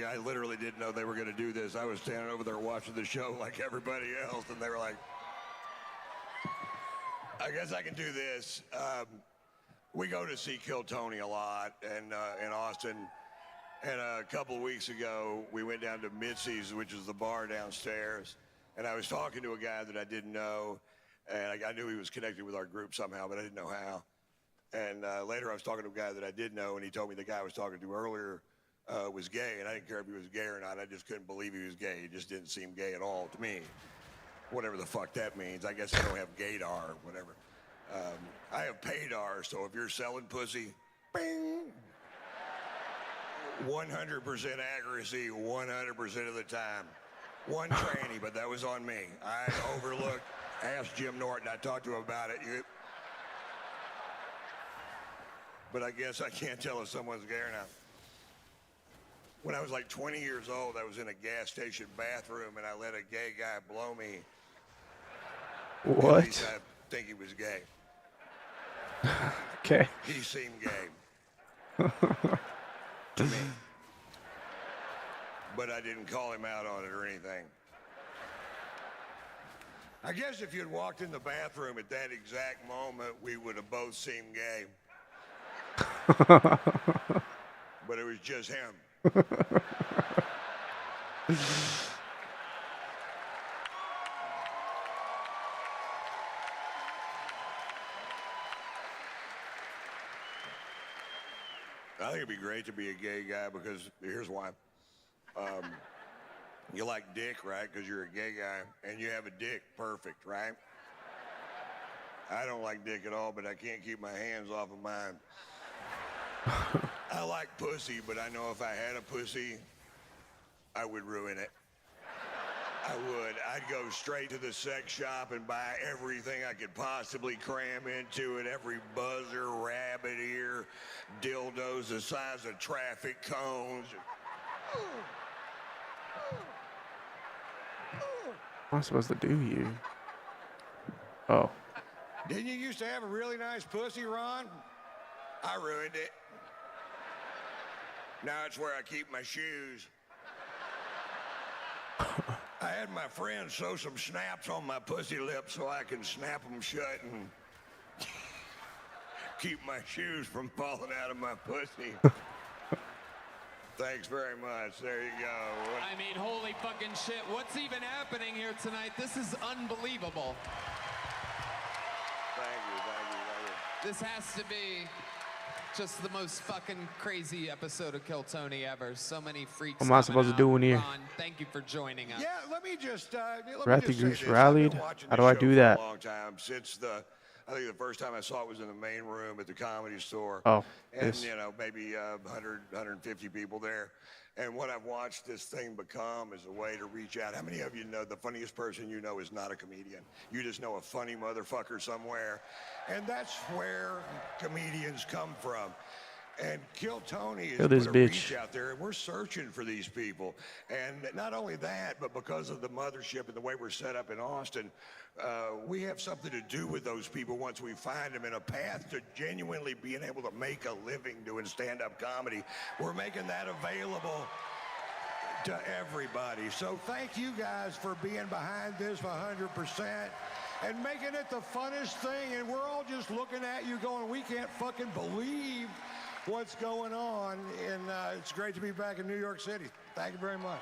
Speaker 21: I literally didn't know they were going to do this. I was standing over there watching the show like everybody else, and they were like, I guess I can do this. We go to see Kill Tony a lot and in Austin. And a couple of weeks ago, we went down to Mitzi's, which is the bar downstairs. And I was talking to a guy that I didn't know. And I knew he was connected with our group somehow, but I didn't know how. And later I was talking to a guy that I did know, and he told me the guy I was talking to earlier was gay. And I didn't care if he was gay or not. I just couldn't believe he was gay. He just didn't seem gay at all to me. Whatever the fuck that means. I guess I don't have gaydar or whatever. I have paydar, so if you're selling pussy, bing! 100% accuracy, 100% of the time. One tranny, but that was on me. I overlooked. Asked Jim Norton. I talked to him about it. But I guess I can't tell if someone's gay or not. When I was like 20 years old, I was in a gas station bathroom, and I let a gay guy blow me.
Speaker 1: What?
Speaker 21: At least I think he was gay.
Speaker 1: Okay.
Speaker 21: He seemed gay. To me. But I didn't call him out on it or anything. I guess if you'd walked in the bathroom at that exact moment, we would have both seemed gay. But it was just him. I think it'd be great to be a gay guy because here's why. You like dick, right? Because you're a gay guy and you have a dick. Perfect, right? I don't like dick at all, but I can't keep my hands off of mine. I like pussy, but I know if I had a pussy, I would ruin it. I would. I'd go straight to the sex shop and buy everything I could possibly cram into it. Every buzzer, rabbit ear, dildos the size of traffic cones.
Speaker 1: What am I supposed to do here? Oh.
Speaker 21: Didn't you used to have a really nice pussy, Ron? I ruined it. Now it's where I keep my shoes. I had my friend sew some snaps on my pussy lips so I can snap them shut and keep my shoes from falling out of my pussy. Thanks very much. There you go.
Speaker 11: I mean, holy fucking shit. What's even happening here tonight? This is unbelievable.
Speaker 21: Thank you.
Speaker 11: This has to be just the most fucking crazy episode of Kill Tony ever. So many freaks.
Speaker 1: What am I supposed to do in here?
Speaker 11: Ron, thank you for joining us.
Speaker 21: Yeah, let me just
Speaker 1: Rathy
Speaker 21: say
Speaker 1: Goose
Speaker 21: this.
Speaker 1: rallied.
Speaker 21: I've been watching
Speaker 1: How
Speaker 21: this
Speaker 1: do I
Speaker 21: show
Speaker 1: do
Speaker 21: for
Speaker 1: that?
Speaker 21: A long time, since I think the first time I saw it was in the main room at the Comedy Store.
Speaker 1: Oh,
Speaker 21: and
Speaker 1: this.
Speaker 21: maybe 100, 150 people there. And what I've watched this thing become is a way to reach out. How many of you know the funniest person you know is not a comedian? You just know a funny motherfucker somewhere. And that's where comedians come from. And Kill Tony is
Speaker 1: Kill this
Speaker 21: put a
Speaker 1: bitch.
Speaker 21: reach out there, and we're searching for these people. And not only that, but because of the mothership and the way we're set up in Austin, we have something to do with those people once we find them, and a path to genuinely being able to make a living doing stand-up comedy. We're making that available to everybody. So thank you guys for being behind this 100% and making it the funnest thing. And we're all just looking at you going, we can't fucking believe what's going on. And it's great to be back in New York City. Thank you very much.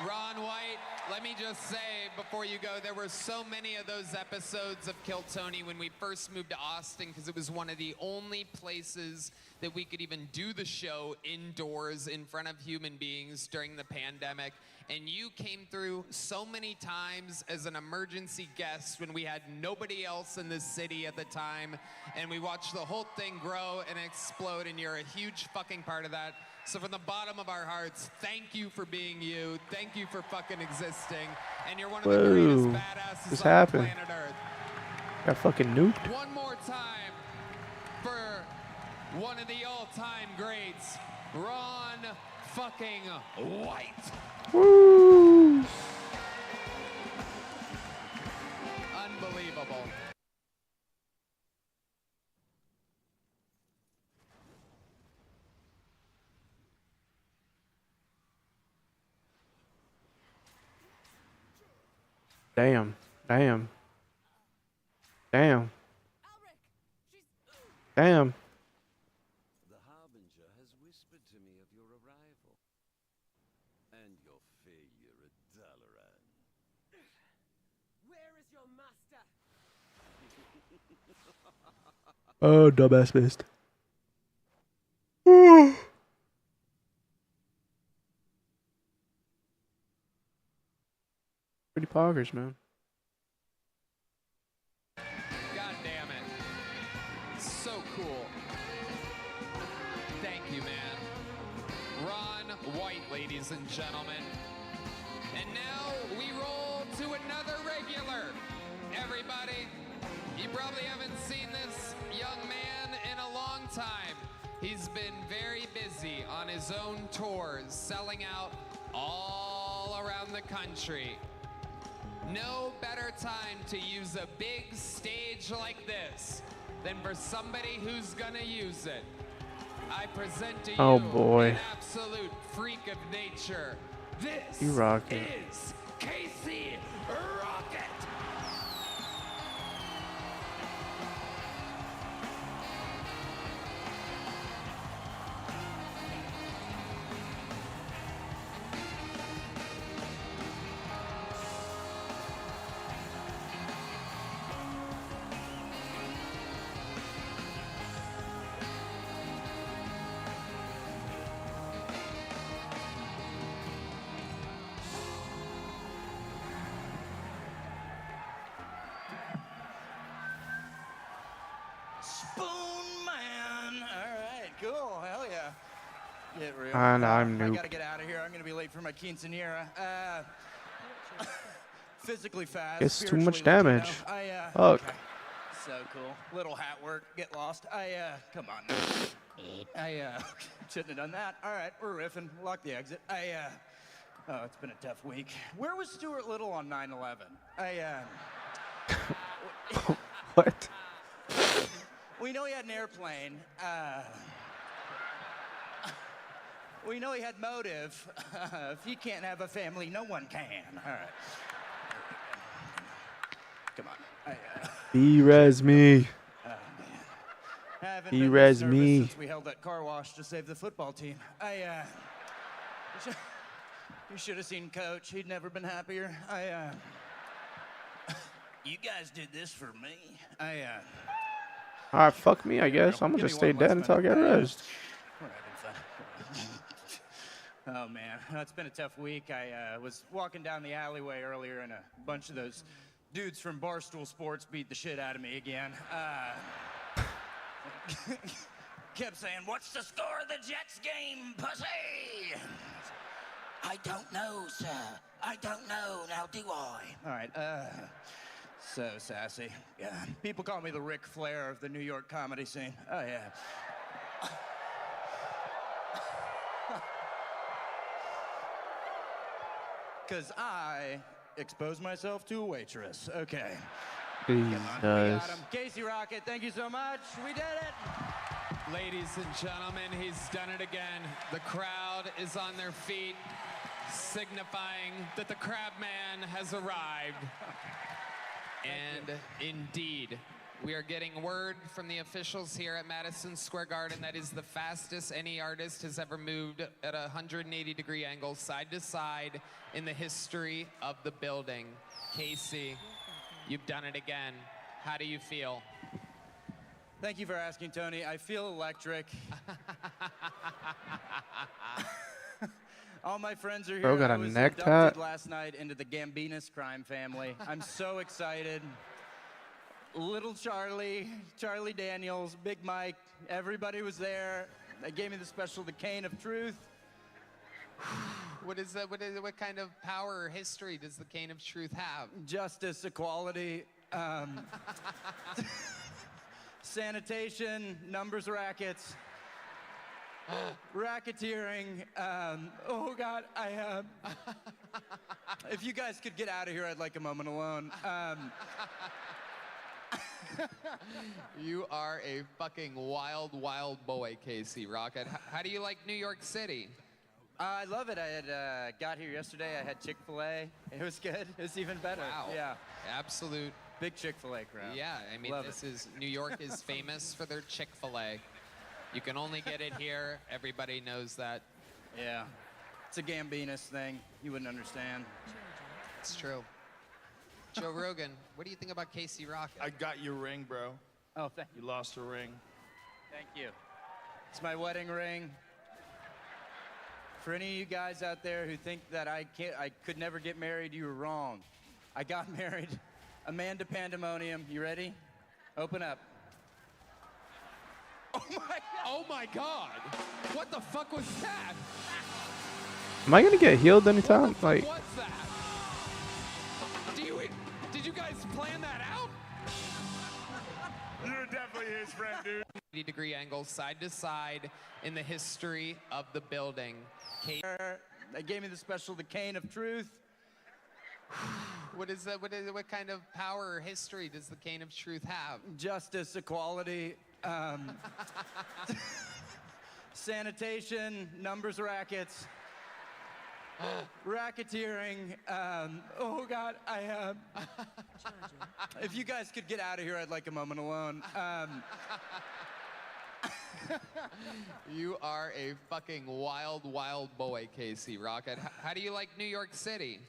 Speaker 11: Ron White, let me just say before you go, there were so many of those episodes of Kill Tony when we first moved to Austin, because it was one of the only places that we could even do the show indoors in front of human beings during the pandemic. And you came through so many times as an emergency guest when we had nobody else in the city at the time. And we watched the whole thing grow and explode, and you're a huge fucking part of that. So from the bottom of our hearts, thank you for being you. Thank you for fucking existing. And you're one of the greatest badasses
Speaker 1: This
Speaker 11: on
Speaker 1: happened.
Speaker 11: planet Earth.
Speaker 1: Got fucking nuked.
Speaker 11: One more time for one of the all-time greats, Ron fucking White.
Speaker 1: Woo!
Speaker 11: Unbelievable.
Speaker 1: Damn. Damn. Damn. Damn.
Speaker 6: The Harbinger has whispered to me of your arrival and your failure at Dalaran.
Speaker 22: Where is your master?
Speaker 1: Oh, dumbass missed. Pretty poggers, man.
Speaker 11: God damn it. So cool. Thank you, man. Ron White, ladies and gentlemen. And now we roll to another regular. Everybody, you probably haven't seen this young man in a long time. He's been very busy on his own tours, selling out all around the country. No better time to use a big stage like this than for somebody who's gonna use it. I present to you
Speaker 1: Oh, boy.
Speaker 11: an absolute freak of nature. This
Speaker 1: You rockin'.
Speaker 11: is Casey Rocket.
Speaker 14: Spoon Man. All right, cool. Hell yeah. Get real.
Speaker 1: And I'm
Speaker 14: I
Speaker 1: noob.
Speaker 14: gotta get out of here. I'm gonna be late for my quinceanera. Physically fast.
Speaker 1: It's too much
Speaker 14: spiritually Latino.
Speaker 1: damage. Fuck.
Speaker 14: Okay. So cool. Little hat work. Get lost. Come on. Shouldn't have done that. All right, we're riffing. Lock the exit. Oh, it's been a tough week. Where was Stuart Little on 9/11?
Speaker 1: What?
Speaker 14: We know he had an airplane. We know he had motive. If he can't have a family, no one can. All right. Come on.
Speaker 1: B-res me.
Speaker 14: Haven't
Speaker 1: He
Speaker 14: been
Speaker 1: res
Speaker 14: this nervous
Speaker 1: me.
Speaker 14: since we held that car wash to save the football team. You should have seen Coach. He'd never been happier. You guys did this for me.
Speaker 1: Alright, fuck me, I guess. I'm gonna just stay dead until I get rezzed.
Speaker 14: We're having fun. Oh man, it's been a tough week. I was walking down the alleyway earlier, and a bunch of those dudes from Barstool Sports beat the shit out of me again. Kept saying, "What's the score of the Jets game, pussy?" I don't know, sir. I don't know. Now do I? All right. So sassy. Yeah. People call me the Ric Flair of the New York comedy scene. Oh yeah. Because I expose myself to a waitress. Okay.
Speaker 1: Jesus.
Speaker 14: We got him. Casey Rocket, thank you so much. We did it.
Speaker 11: Ladies and gentlemen, he's done it again. The crowd is on their feet, signifying that the Crab Man has arrived. And indeed, we are getting word from the officials here at Madison Square Garden that is the fastest any artist has ever moved at a 180-degree angle, side to side, in the history of the building. Casey, you've done it again. How do you feel?
Speaker 14: Thank you for asking, Tony. I feel electric. All my friends are here.
Speaker 1: Bro got
Speaker 14: I
Speaker 1: a
Speaker 14: was
Speaker 1: neck
Speaker 14: inducted
Speaker 1: tat.
Speaker 14: last night into the Gambinus crime family. I'm so excited. Little Charlie, Charlie Daniels, Big Mike, everybody was there. They gave me the special, the Cane of Truth.
Speaker 11: What kind of power or history does the Cane of Truth have?
Speaker 14: Justice, equality, sanitation, numbers rackets, racketeering. Oh God, if you guys could get out of here, I'd like a moment alone.
Speaker 11: You are a fucking wild, wild boy, Casey Rocket. How do you like New York City?
Speaker 14: I love it. I had got here yesterday. I had Chick-fil-A. It was good. It was even better.
Speaker 11: Wow.
Speaker 14: Yeah.
Speaker 11: Absolute.
Speaker 14: Big Chick-fil-A crowd.
Speaker 11: Yeah, I mean,
Speaker 14: Love
Speaker 11: this is, New York is famous for their Chick-fil-A. You can only get it here. Everybody knows that.
Speaker 14: Yeah. It's a Gambinus thing. You wouldn't understand.
Speaker 11: It's true. Joe Rogan, what do you think about Casey Rocket?
Speaker 15: I got your ring, bro.
Speaker 14: Oh, thank
Speaker 15: you. You lost a ring.
Speaker 14: Thank you. It's my wedding ring. For any of you guys out there who think that I could never get married, you were wrong. I got married. Amanda Pandemonium. You ready? Open up.
Speaker 11: Oh my God! Oh my God! What the fuck was that?
Speaker 1: Am I gonna get healed anytime? Like,
Speaker 11: What's that? Did you guys plan that out?
Speaker 15: You're definitely his friend, dude.
Speaker 11: 80-degree angle, side to side, in the history of the building.
Speaker 14: They gave me the special, the Cane of Truth.
Speaker 11: What kind of power or history does the Cane of Truth have?
Speaker 14: Justice, equality, sanitation, numbers rackets, racketeering. Oh God, if you guys could get out of here, I'd like a moment alone.
Speaker 11: You are a fucking wild, wild boy, Casey Rocket. How do you like New York City?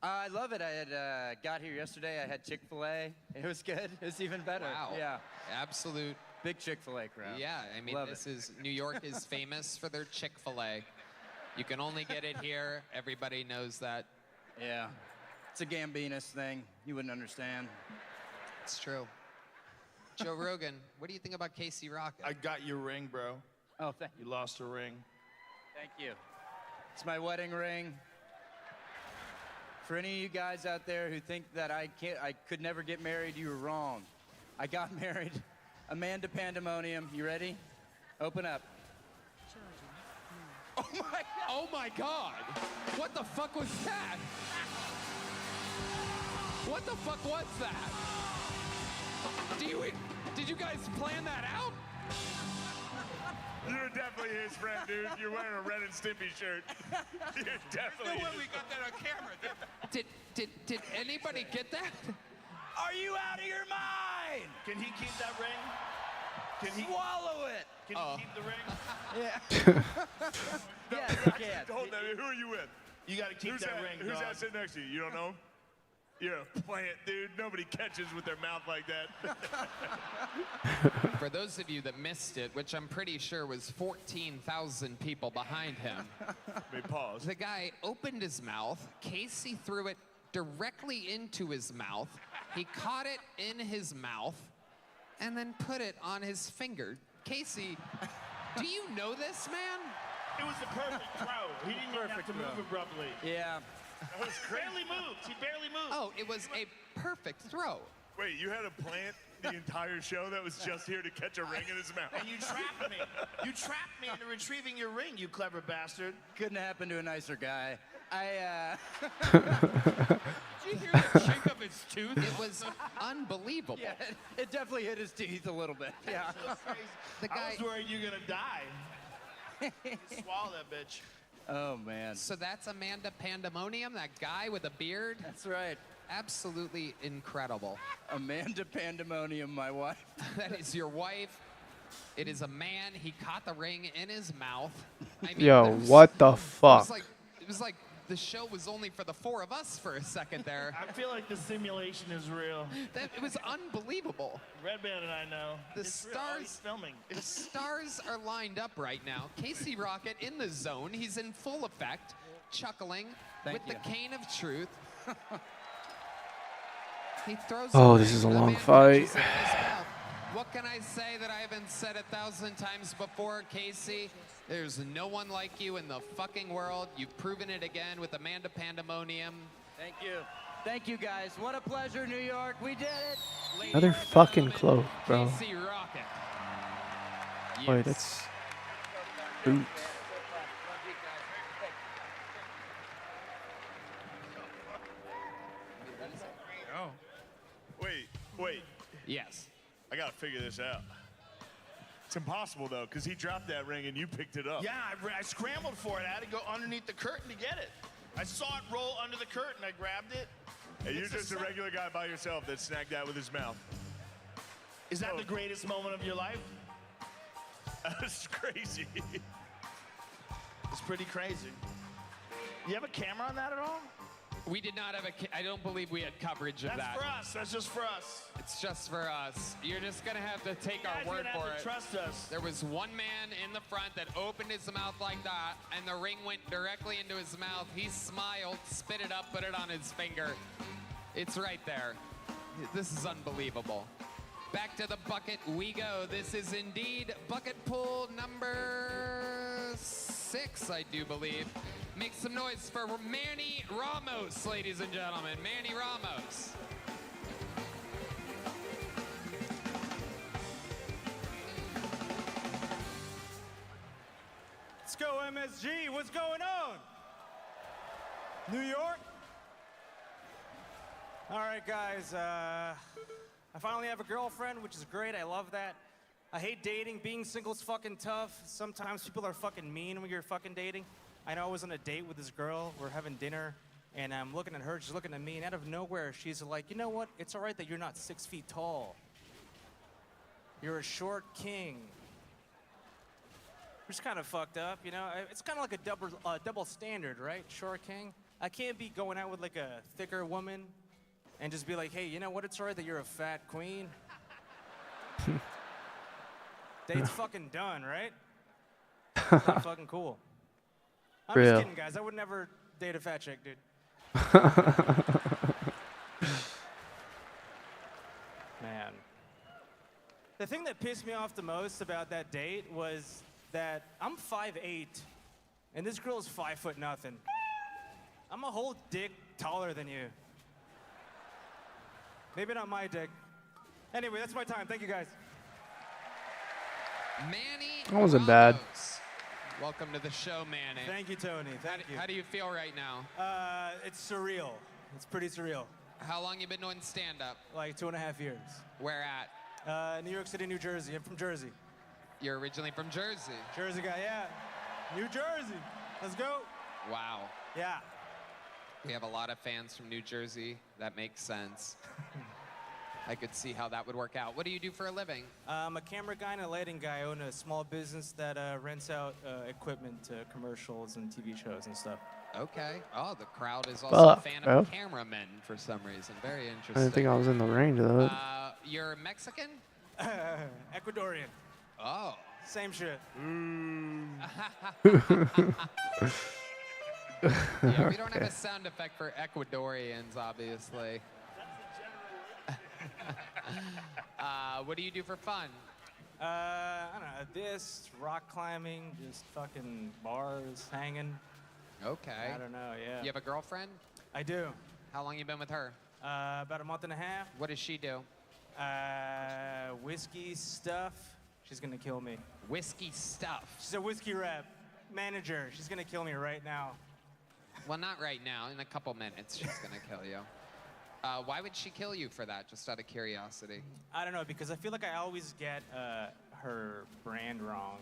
Speaker 14: I love it. I had got here yesterday. I had Chick-fil-A. It was good. It was even better.
Speaker 11: Wow.
Speaker 14: Yeah.
Speaker 11: Absolute.
Speaker 14: Big Chick-fil-A crowd.
Speaker 11: Yeah, I mean,
Speaker 14: Love
Speaker 11: this is, New York is famous for their Chick-fil-A. You can only get it here. Everybody knows that.
Speaker 14: Yeah. It's a Gambinus thing. You wouldn't understand.
Speaker 11: It's true. Joe Rogan, what do you think about Casey Rocket?
Speaker 15: I got your ring, bro.
Speaker 14: Oh, thank you.
Speaker 15: You lost a ring.
Speaker 14: Thank you. It's my wedding ring. For any of you guys out there who think that I could never get married, you were wrong. I got married. Amanda Pandemonium. You ready? Open up.
Speaker 11: Oh my God! Oh my God! What the fuck was that? What the fuck was that? Did you guys plan that out?
Speaker 15: You're definitely his friend, dude. You're wearing a Ren and Stimpy shirt. You're definitely.
Speaker 4: No way we got that on camera.
Speaker 11: Did anybody get that?
Speaker 14: Are you out of your mind?
Speaker 12: Can he keep that ring? Can he
Speaker 14: swallow it?
Speaker 12: Can he keep the ring?
Speaker 14: Yeah. Yes, he can.
Speaker 15: Hold on. Who are you with?
Speaker 12: You got to keep that ring,
Speaker 15: Who's
Speaker 12: dog.
Speaker 15: that sitting next to you? You don't know him? You're a plant, dude. Nobody catches with their mouth like that.
Speaker 11: For those of you that missed it, which I'm pretty sure was 14,000 people behind him.
Speaker 15: Pause.
Speaker 11: The guy opened his mouth. Casey threw it directly into his mouth. He caught it in his mouth and then put it on his finger. Casey, do you know this, man?
Speaker 12: It was the perfect throw. He didn't even have to move abruptly.
Speaker 19: Yeah.
Speaker 12: That was barely moved. He barely moved.
Speaker 11: Oh, it was a perfect throw.
Speaker 15: Wait, you had a plant the entire show that was just here to catch a ring in his mouth?
Speaker 12: And you trapped me. You trapped me into retrieving your ring, you clever bastard.
Speaker 19: Couldn't happen to a nicer guy.
Speaker 11: Did you hear the chink of his tooth? It was unbelievable.
Speaker 19: Yeah, it definitely hit his teeth a little bit. Yeah.
Speaker 11: The
Speaker 12: I
Speaker 11: guy.
Speaker 12: was worried you're gonna die. Swallow that bitch.
Speaker 19: Oh, man.
Speaker 11: So that's Amanda Pandemonium, that guy with a beard?
Speaker 19: That's right.
Speaker 11: Absolutely incredible.
Speaker 19: Amanda Pandemonium, my wife.
Speaker 11: That is your wife. It is a man. He caught the ring in his mouth. I mean,
Speaker 1: Yo,
Speaker 11: there was-
Speaker 1: what the fuck?
Speaker 11: It was like the show was only for the four of us for a second there.
Speaker 12: I feel like the simulation is real.
Speaker 11: It was unbelievable.
Speaker 12: Red Band and I know.
Speaker 11: The
Speaker 12: It's real. Oh, he's
Speaker 11: stars,
Speaker 12: filming.
Speaker 11: the stars are lined up right now. Casey Rocket in the zone. He's in full effect, chuckling
Speaker 19: Thank
Speaker 11: with
Speaker 19: you.
Speaker 11: the cane of truth. He throws.
Speaker 1: Oh,
Speaker 11: the
Speaker 1: this
Speaker 11: ring,
Speaker 1: is a
Speaker 11: the
Speaker 1: long
Speaker 11: man
Speaker 1: fight.
Speaker 11: catches it in his mouth. What can I say that I haven't said 1,000 times before, Casey? There's no one like you in the fucking world. You've proven it again with Amanda Pandemonium.
Speaker 19: Thank you. Thank you, guys. What a pleasure, New York. We did it.
Speaker 1: Another fucking close, bro.
Speaker 11: Casey Rocket.
Speaker 1: Wait, that's boots.
Speaker 15: Oh. Wait.
Speaker 11: Yes.
Speaker 15: I gotta figure this out. It's impossible though, because he dropped that ring and you picked it up.
Speaker 12: Yeah, I scrambled for it. I had to go underneath the curtain to get it. I saw it roll under the curtain. I grabbed it.
Speaker 15: And you're
Speaker 12: It's
Speaker 15: just a regular guy by yourself that snagged that with his mouth.
Speaker 12: Is that the greatest moment of your life?
Speaker 15: That's crazy.
Speaker 12: It's pretty crazy. You have a camera on that at all?
Speaker 11: We did not have I don't believe we had coverage of
Speaker 12: That's
Speaker 11: that.
Speaker 12: for us. That's just for us.
Speaker 11: It's just for us. You're just gonna have to take our
Speaker 12: guys
Speaker 11: word
Speaker 12: are gonna
Speaker 11: for
Speaker 12: have
Speaker 11: it.
Speaker 12: to trust us.
Speaker 11: There was one man in the front that opened his mouth like that, and the ring went directly into his mouth. He smiled, spit it up, put it on his finger. It's right there. This is unbelievable. Back to the bucket we go. This is indeed bucket pool number 6, I do believe. Make some noise for Manny Ramos, ladies and gentlemen. Manny Ramos.
Speaker 8: Let's go, MSG. What's going on? New York? All right, guys. I finally have a girlfriend, which is great. I love that. I hate dating. Being single's fucking tough. Sometimes people are fucking mean when you're fucking dating. I know I was on a date with this girl. We're having dinner, and I'm looking at her. She's looking at me, and out of nowhere, she's like, you know what? It's all right that you're not 6 feet tall. You're a short king. Which is kind of fucked up, you know? It's kind of like a double standard, right? Short king. I can't be going out with like a thicker woman and just be like, hey, you know what? It's all right that you're a fat queen. Date's fucking done, right? Pretty fucking cool. I'm
Speaker 1: Real.
Speaker 8: just kidding, guys. I would never date a fat chick, dude. Man. The thing that pissed me off the most about that date was that I'm 5'8", and this girl is 5 foot nothing. I'm a whole dick taller than you. Maybe not my dick. Anyway, that's my time. Thank you, guys.
Speaker 11: Manny
Speaker 1: That wasn't bad.
Speaker 11: Ramos. Welcome to the show, Manny.
Speaker 8: Thank you, Tony. Thank you.
Speaker 11: How do you feel right now?
Speaker 8: It's surreal. It's pretty surreal.
Speaker 11: How long you been doing stand-up?
Speaker 8: Like 2.5 years.
Speaker 11: Where at?
Speaker 20: New York City, New Jersey. I'm from Jersey.
Speaker 11: You're originally from Jersey.
Speaker 20: Jersey guy, yeah. New Jersey. Let's go.
Speaker 11: Wow.
Speaker 20: Yeah.
Speaker 11: We have a lot of fans from New Jersey. That makes sense. I could see how that would work out. What do you do for a living?
Speaker 20: I'm a camera guy and a lighting guy. I own a small business that rents out equipment to commercials and TV shows and stuff.
Speaker 11: Okay. Oh, the crowd is also a fan
Speaker 1: bro.
Speaker 11: of cameramen for some reason. Very interesting.
Speaker 1: I didn't think I was in the range of that.
Speaker 11: You're Mexican?
Speaker 20: Ecuadorian.
Speaker 11: Oh.
Speaker 20: Same shit.
Speaker 11: Yeah, we don't have a sound effect for Ecuadorians, obviously. What do you do for fun?
Speaker 20: I don't know, this, rock climbing, just fucking bars, hanging.
Speaker 11: Okay.
Speaker 20: I don't know, yeah.
Speaker 11: You have a girlfriend?
Speaker 20: I do.
Speaker 11: How long you been with her?
Speaker 20: About a month and a half.
Speaker 11: What does she do?
Speaker 20: Whiskey stuff. She's gonna kill me.
Speaker 11: Whiskey stuff?
Speaker 20: She's a whiskey rep manager. She's gonna kill me right now.
Speaker 11: Well, not right now. In a couple minutes, she's gonna kill you. Why would she kill you for that, just out of curiosity?
Speaker 20: I don't know, because I feel like I always get her brand wrong.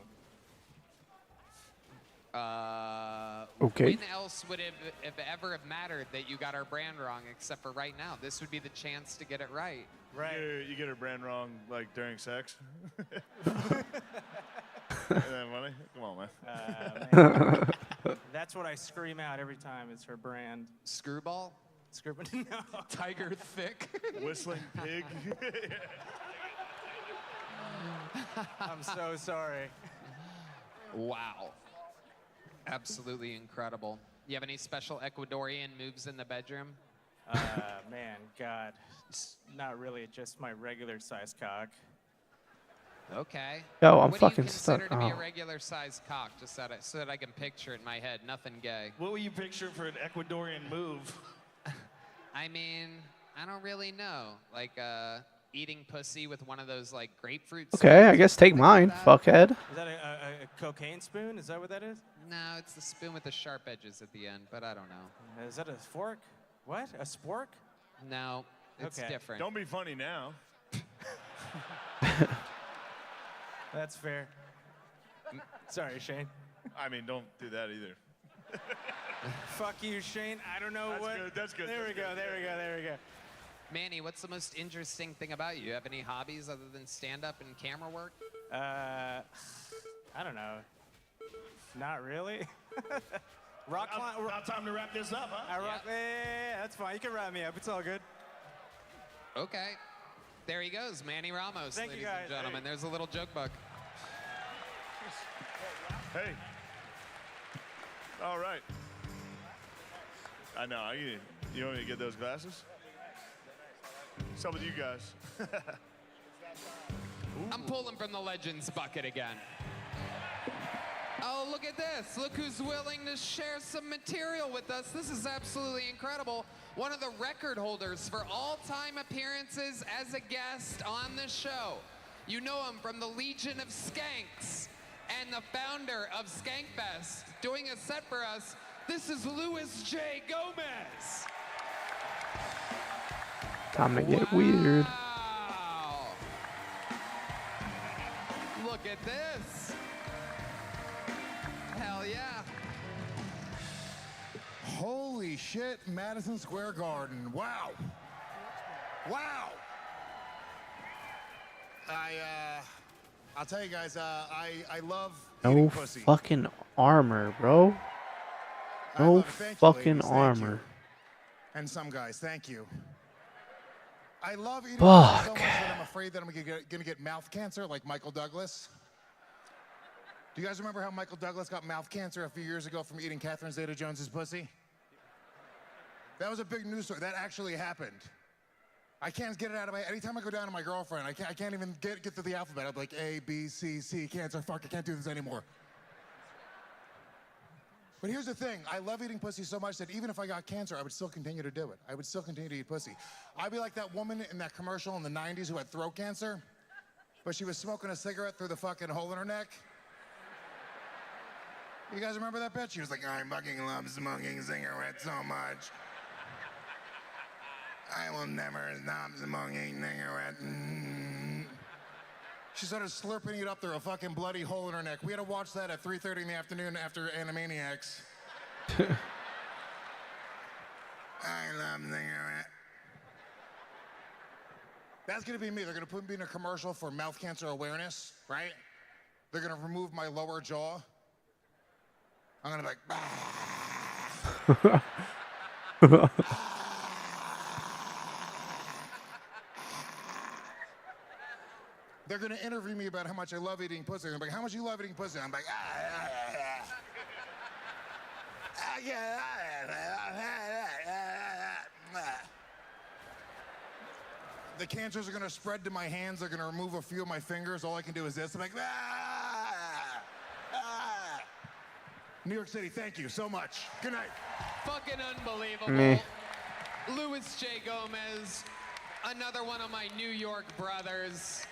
Speaker 1: Okay.
Speaker 11: When else would it have ever have mattered that you got our brand wrong, except for right now? This would be the chance to get it right.
Speaker 20: Right.
Speaker 15: You get her brand wrong, like, during sex? Isn't that funny? Come on, man.
Speaker 20: That's what I scream out every time. It's her brand.
Speaker 11: Screwball?
Speaker 20: Screwball? No.
Speaker 11: Tiger Thick?
Speaker 15: Whistling pig?
Speaker 20: I'm so sorry.
Speaker 11: Wow. Absolutely incredible. You have any special Ecuadorian moves in the bedroom?
Speaker 20: Man, God. It's not really, just my regular size cock.
Speaker 11: Okay.
Speaker 1: Yo, I'm
Speaker 11: what
Speaker 1: fucking
Speaker 11: do you consider
Speaker 1: stuck.
Speaker 11: to be a
Speaker 1: Oh.
Speaker 11: regular size cock, just so that I can picture it in my head? Nothing gay.
Speaker 15: What were you picturing for an Ecuadorian move?
Speaker 11: I mean, I don't really know. Like eating pussy with one of those like grapefruit.
Speaker 1: Okay, I
Speaker 11: spoons,
Speaker 1: guess take
Speaker 11: something
Speaker 1: mine,
Speaker 11: like that.
Speaker 1: fuckhead.
Speaker 20: Is that a cocaine spoon? Is that what that is?
Speaker 11: No, it's the spoon with the sharp edges at the end, but I don't know.
Speaker 20: Is that a fork? What? A spork?
Speaker 11: No, it's
Speaker 20: Okay.
Speaker 11: different.
Speaker 15: Don't be funny now.
Speaker 20: That's fair. Sorry, Shane.
Speaker 15: I mean, don't do that either.
Speaker 20: Fuck you, Shane. I don't know
Speaker 15: That's
Speaker 20: what.
Speaker 15: good, that's good,
Speaker 20: There
Speaker 15: that's
Speaker 20: we go.
Speaker 15: good.
Speaker 20: There we go. There we go.
Speaker 11: Manny, what's the most interesting thing about you? You have any hobbies other than stand-up and camera work?
Speaker 20: I don't know. Not really. Rock climb.
Speaker 15: About time to wrap this up, huh?
Speaker 20: Yeah, that's fine. You can wrap me up. It's all good.
Speaker 11: Okay. There he goes, Manny Ramos,
Speaker 20: Thank you,
Speaker 11: ladies and
Speaker 20: guys.
Speaker 11: gentlemen. There's a little joke book.
Speaker 15: Hey. All right. I know. You want me to get those glasses? What's up with you guys?
Speaker 11: I'm pulling from the Legends bucket again. Oh, look at this. Look who's willing to share some material with us. This is absolutely incredible. One of the record holders for all-time appearances as a guest on the show. You know him from the Legion of Skanks and the founder of Skankfest. Doing a set for us, this is Louis J. Gomez.
Speaker 1: Time to get weird.
Speaker 11: Wow. Look at this. Hell yeah.
Speaker 22: Holy shit, Madison Square Garden. Wow. Wow. I'll tell you guys, I love
Speaker 1: No
Speaker 22: eating pussy.
Speaker 1: fucking armor, bro.
Speaker 22: I
Speaker 1: No
Speaker 22: love it. Thank you,
Speaker 1: fucking
Speaker 22: ladies. Thank
Speaker 1: armor.
Speaker 22: you. And some guys, thank you. I love eating pussy so much that I'm afraid that I'm gonna get mouth cancer like Michael Douglas. Do you guys remember how Michael Douglas got mouth cancer a few years ago from eating Catherine Zeta-Jones's pussy? That was a big news story. That actually happened. I can't get it out of my. Anytime I go down to my girlfriend, I can't even get through the alphabet. I'm like A, B, C, C, cancer. Fuck, I can't do this anymore. But here's the thing. I love eating pussy so much that even if I got cancer, I would still continue to do it. I would still continue to eat pussy. I'd be like that woman in that commercial in the 90s who had throat cancer, but she was smoking a cigarette through the fucking hole in her neck. You guys remember that bitch? She was like, I fucking love smoking cigarettes so much. I will never stop smoking cigarettes. She started slurping it up through a fucking bloody hole in her neck. We had to watch that at 3:30 in the afternoon after Animaniacs. I love the That's gonna be me. They're gonna put me in a commercial for mouth cancer awareness, right? They're gonna remove my lower jaw. I'm gonna be like, bah. They're gonna interview me about how much I love eating pussy. I'm like, how much you love eating pussy? I'm like, the cancers are gonna spread to my hands. They're gonna remove a few of my fingers. All I can do is this. I'm like, New York City, thank you so much. Good night.
Speaker 11: Fucking unbelievable.
Speaker 1: Me.
Speaker 11: Luis J. Gomez, another one of my New York brothers.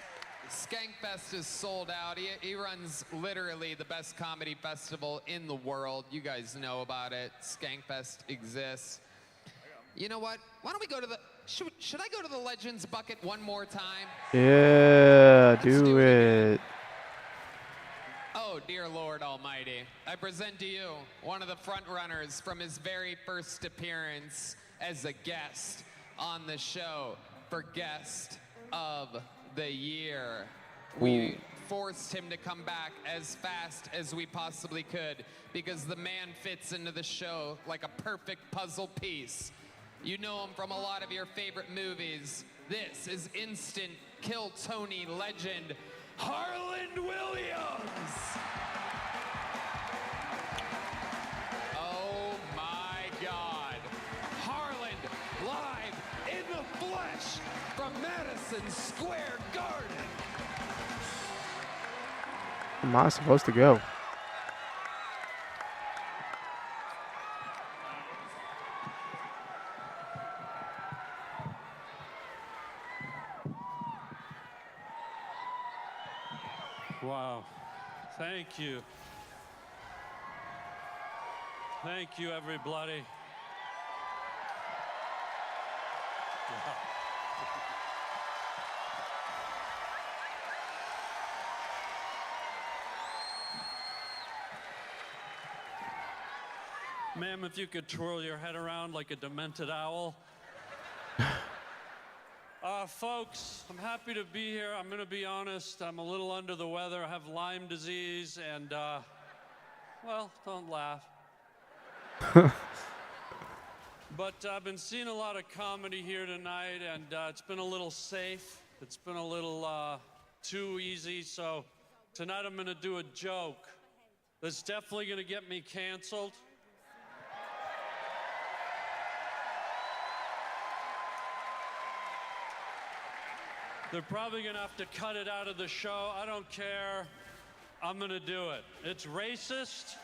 Speaker 11: Skankfest is sold out. He runs literally the best comedy festival in the world. You guys know about it. Skankfest exists. You know what? Why don't we go to the... Should I go to the Legends bucket one more time?
Speaker 1: Yeah, do it.
Speaker 11: Oh, dear Lord Almighty. I present to you one of the front runners from his very first appearance as a guest on the show for Guest of the Year. We forced him to come back as fast as we possibly could because the man fits into the show like a perfect puzzle piece. You know him from a lot of your favorite movies. This is instant Kill Tony legend, Harland Williams. Oh my God. Harland live in the flesh from Madison Square Garden.
Speaker 1: Am I supposed to go?
Speaker 7: Wow. Thank you. Thank you, everybody. Wow. Ma'am, if you could twirl your head around like a demented owl. Folks, I'm happy to be here. I'm going to be honest. I'm a little under the weather. I have Lyme disease, and, well, don't laugh. But I've been seeing a lot of comedy here tonight, and it's been a little safe. It's been a little too easy, so tonight I'm going to do a joke that's definitely going to get me canceled. They're probably gonna have to cut it out of the show. I don't care. I'm gonna do it. It's racist.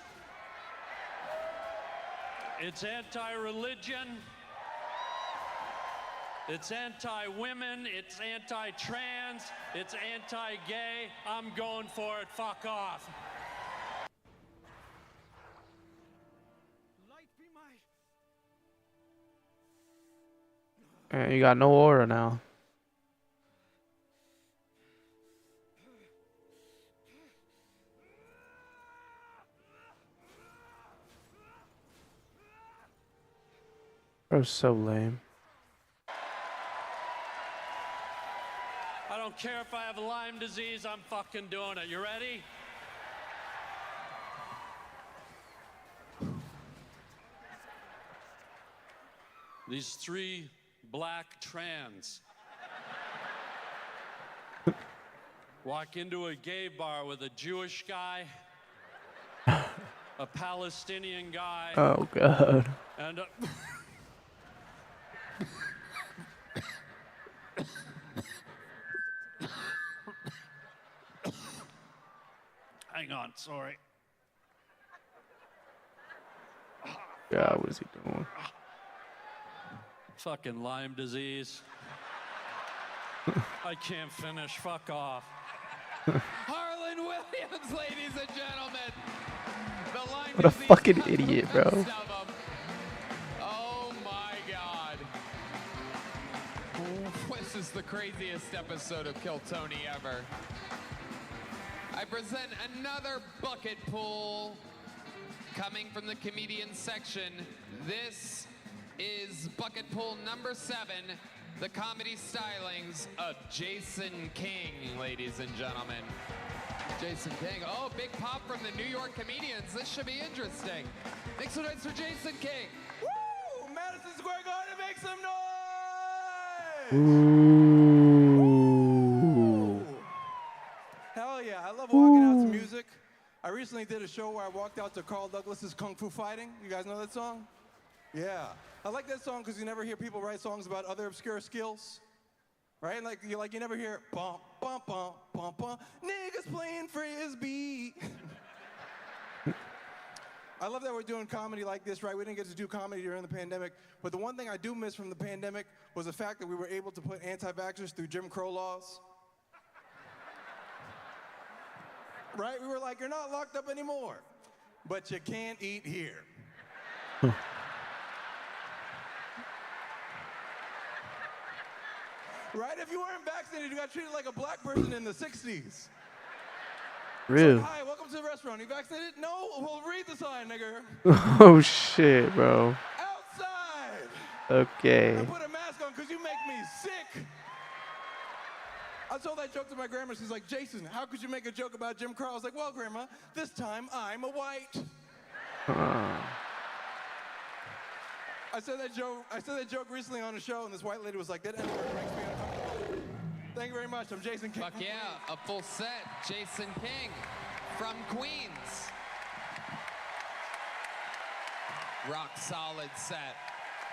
Speaker 7: It's anti-religion. It's anti-women. It's anti-trans. It's anti-gay. I'm going for it. Fuck off.
Speaker 1: You got no aura now. That was so lame.
Speaker 7: I don't care if I have Lyme disease, I'm fucking doing it. You ready? These three black trans walk into a gay bar with a Jewish guy, a Palestinian guy.
Speaker 1: Oh, God.
Speaker 7: And hang on, sorry.
Speaker 1: God, what is he doing?
Speaker 7: Fucking Lyme disease. I can't finish. Fuck off.
Speaker 11: Harland Williams, ladies and gentlemen. The Lyme
Speaker 1: What a
Speaker 11: disease
Speaker 1: fucking
Speaker 11: got the
Speaker 1: idiot, bro.
Speaker 11: best of 'em. Oh my God. This is the craziest episode of Kill Tony ever. I present another bucket pool coming from the comedian section. This is bucket pool number 7, the comedy stylings of Jason King, ladies and gentlemen. Jason King. Oh, big pop from the New York comedians. This should be interesting. Make some noise for Jason King.
Speaker 3: Woo! Madison Square Garden, make some noise!
Speaker 1: Ooh.
Speaker 3: Hell yeah, I love walking out to music. I recently did a show where I walked out to Carl Douglas's Kung Fu Fighting. You guys know that song? Yeah. I like that song because you never hear people write songs about other obscure skills. Right? Like you never hear bump, bump, bump, bump, bump, niggas playing frisbee. I love that we're doing comedy like this, right? We didn't get to do comedy during the pandemic, but the one thing I do miss from the pandemic was the fact that we were able to put anti-vaxxers through Jim Crow laws. Right? We were like, you're not locked up anymore, but you can't eat here. Right? If you weren't vaccinated, you got treated like a black person in the 60s.
Speaker 1: Really?
Speaker 3: Hi, welcome to the restaurant. You vaccinated? No? Well, read the sign, nigger.
Speaker 1: Oh shit, bro.
Speaker 3: Outside!
Speaker 1: Okay.
Speaker 3: I put a mask on because you make me sick. I told that joke to my grandma. She's like, Jason, how could you make a joke about Jim Crow? I was like, well, grandma, this time I'm a white. I said that joke recently on a show, and this white lady was like, that N-word makes me uncomfortable. Thank you very much. I'm Jason King.
Speaker 11: Fuck yeah, a full set. Jason King from Queens. Rock solid set.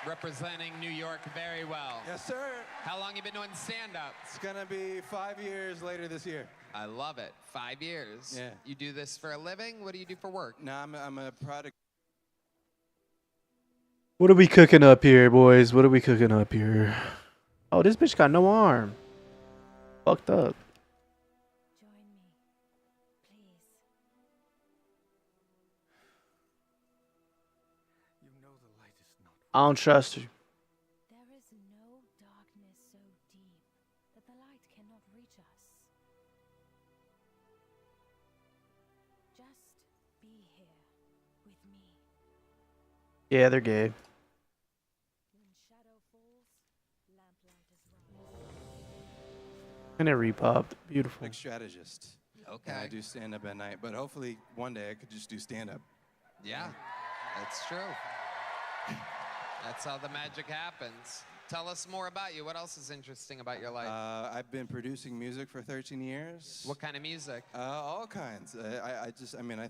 Speaker 11: Representing New York very well.
Speaker 3: Yes, sir.
Speaker 11: How long you been doing stand-up?
Speaker 3: It's gonna be 5 years later this year.
Speaker 11: I love it. 5 years.
Speaker 3: Yeah.
Speaker 11: You do this for a living? What do you do for work?
Speaker 3: No, I'm a product.
Speaker 1: What are we cooking up here, boys? What are we cooking up here? Oh, this bitch got no arm. Fucked up. I don't trust you.
Speaker 18: There is no darkness so deep that the light cannot reach us. Just be here with me.
Speaker 1: Yeah, they're gay.
Speaker 18: When shadow falls, lamplight is right.
Speaker 1: And it repopped. Beautiful.
Speaker 3: Big strategist.
Speaker 11: Okay.
Speaker 3: And I do stand up at night, but hopefully one day I could just do stand up.
Speaker 11: Yeah, that's true. That's how the magic happens. Tell us more about you. What else is interesting about your life?
Speaker 3: I've been producing music for 13 years.
Speaker 11: What kind of music?
Speaker 3: All kinds. I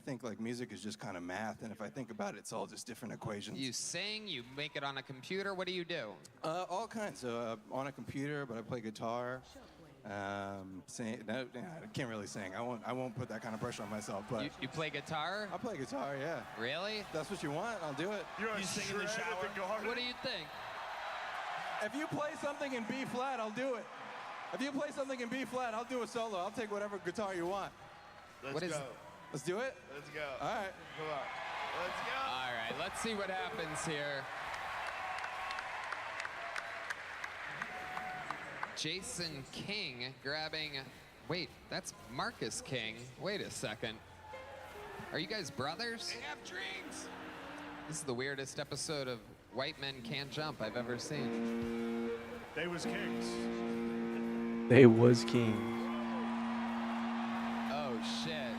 Speaker 3: think like music is just kind of math, and if I think about it, it's all just different equations.
Speaker 11: You sing, you make it on a computer. What do you do?
Speaker 3: All kinds. So on a computer, but I play guitar. Sing. No, I can't really sing. I won't put that kind of pressure on myself. But
Speaker 11: you play guitar?
Speaker 3: I play guitar. Yeah.
Speaker 11: Really?
Speaker 3: If that's what you want, I'll do it.
Speaker 15: You sing in the shower?
Speaker 11: What do you think?
Speaker 3: If you play something in B flat, I'll do it. If you play something in B flat, I'll do a solo. I'll take whatever guitar you want.
Speaker 15: Let's go.
Speaker 3: Let's do it?
Speaker 15: Let's go.
Speaker 3: All right.
Speaker 15: Come on. Let's go.
Speaker 11: All right, let's see what happens here. Jason King grabbing, wait, that's Marcus King. Wait a second. Are you guys brothers?
Speaker 4: They have dreams.
Speaker 11: This is the weirdest episode of White Men Can't Jump I've ever seen.
Speaker 15: They was kings.
Speaker 1: They was kings.
Speaker 11: Oh, shit.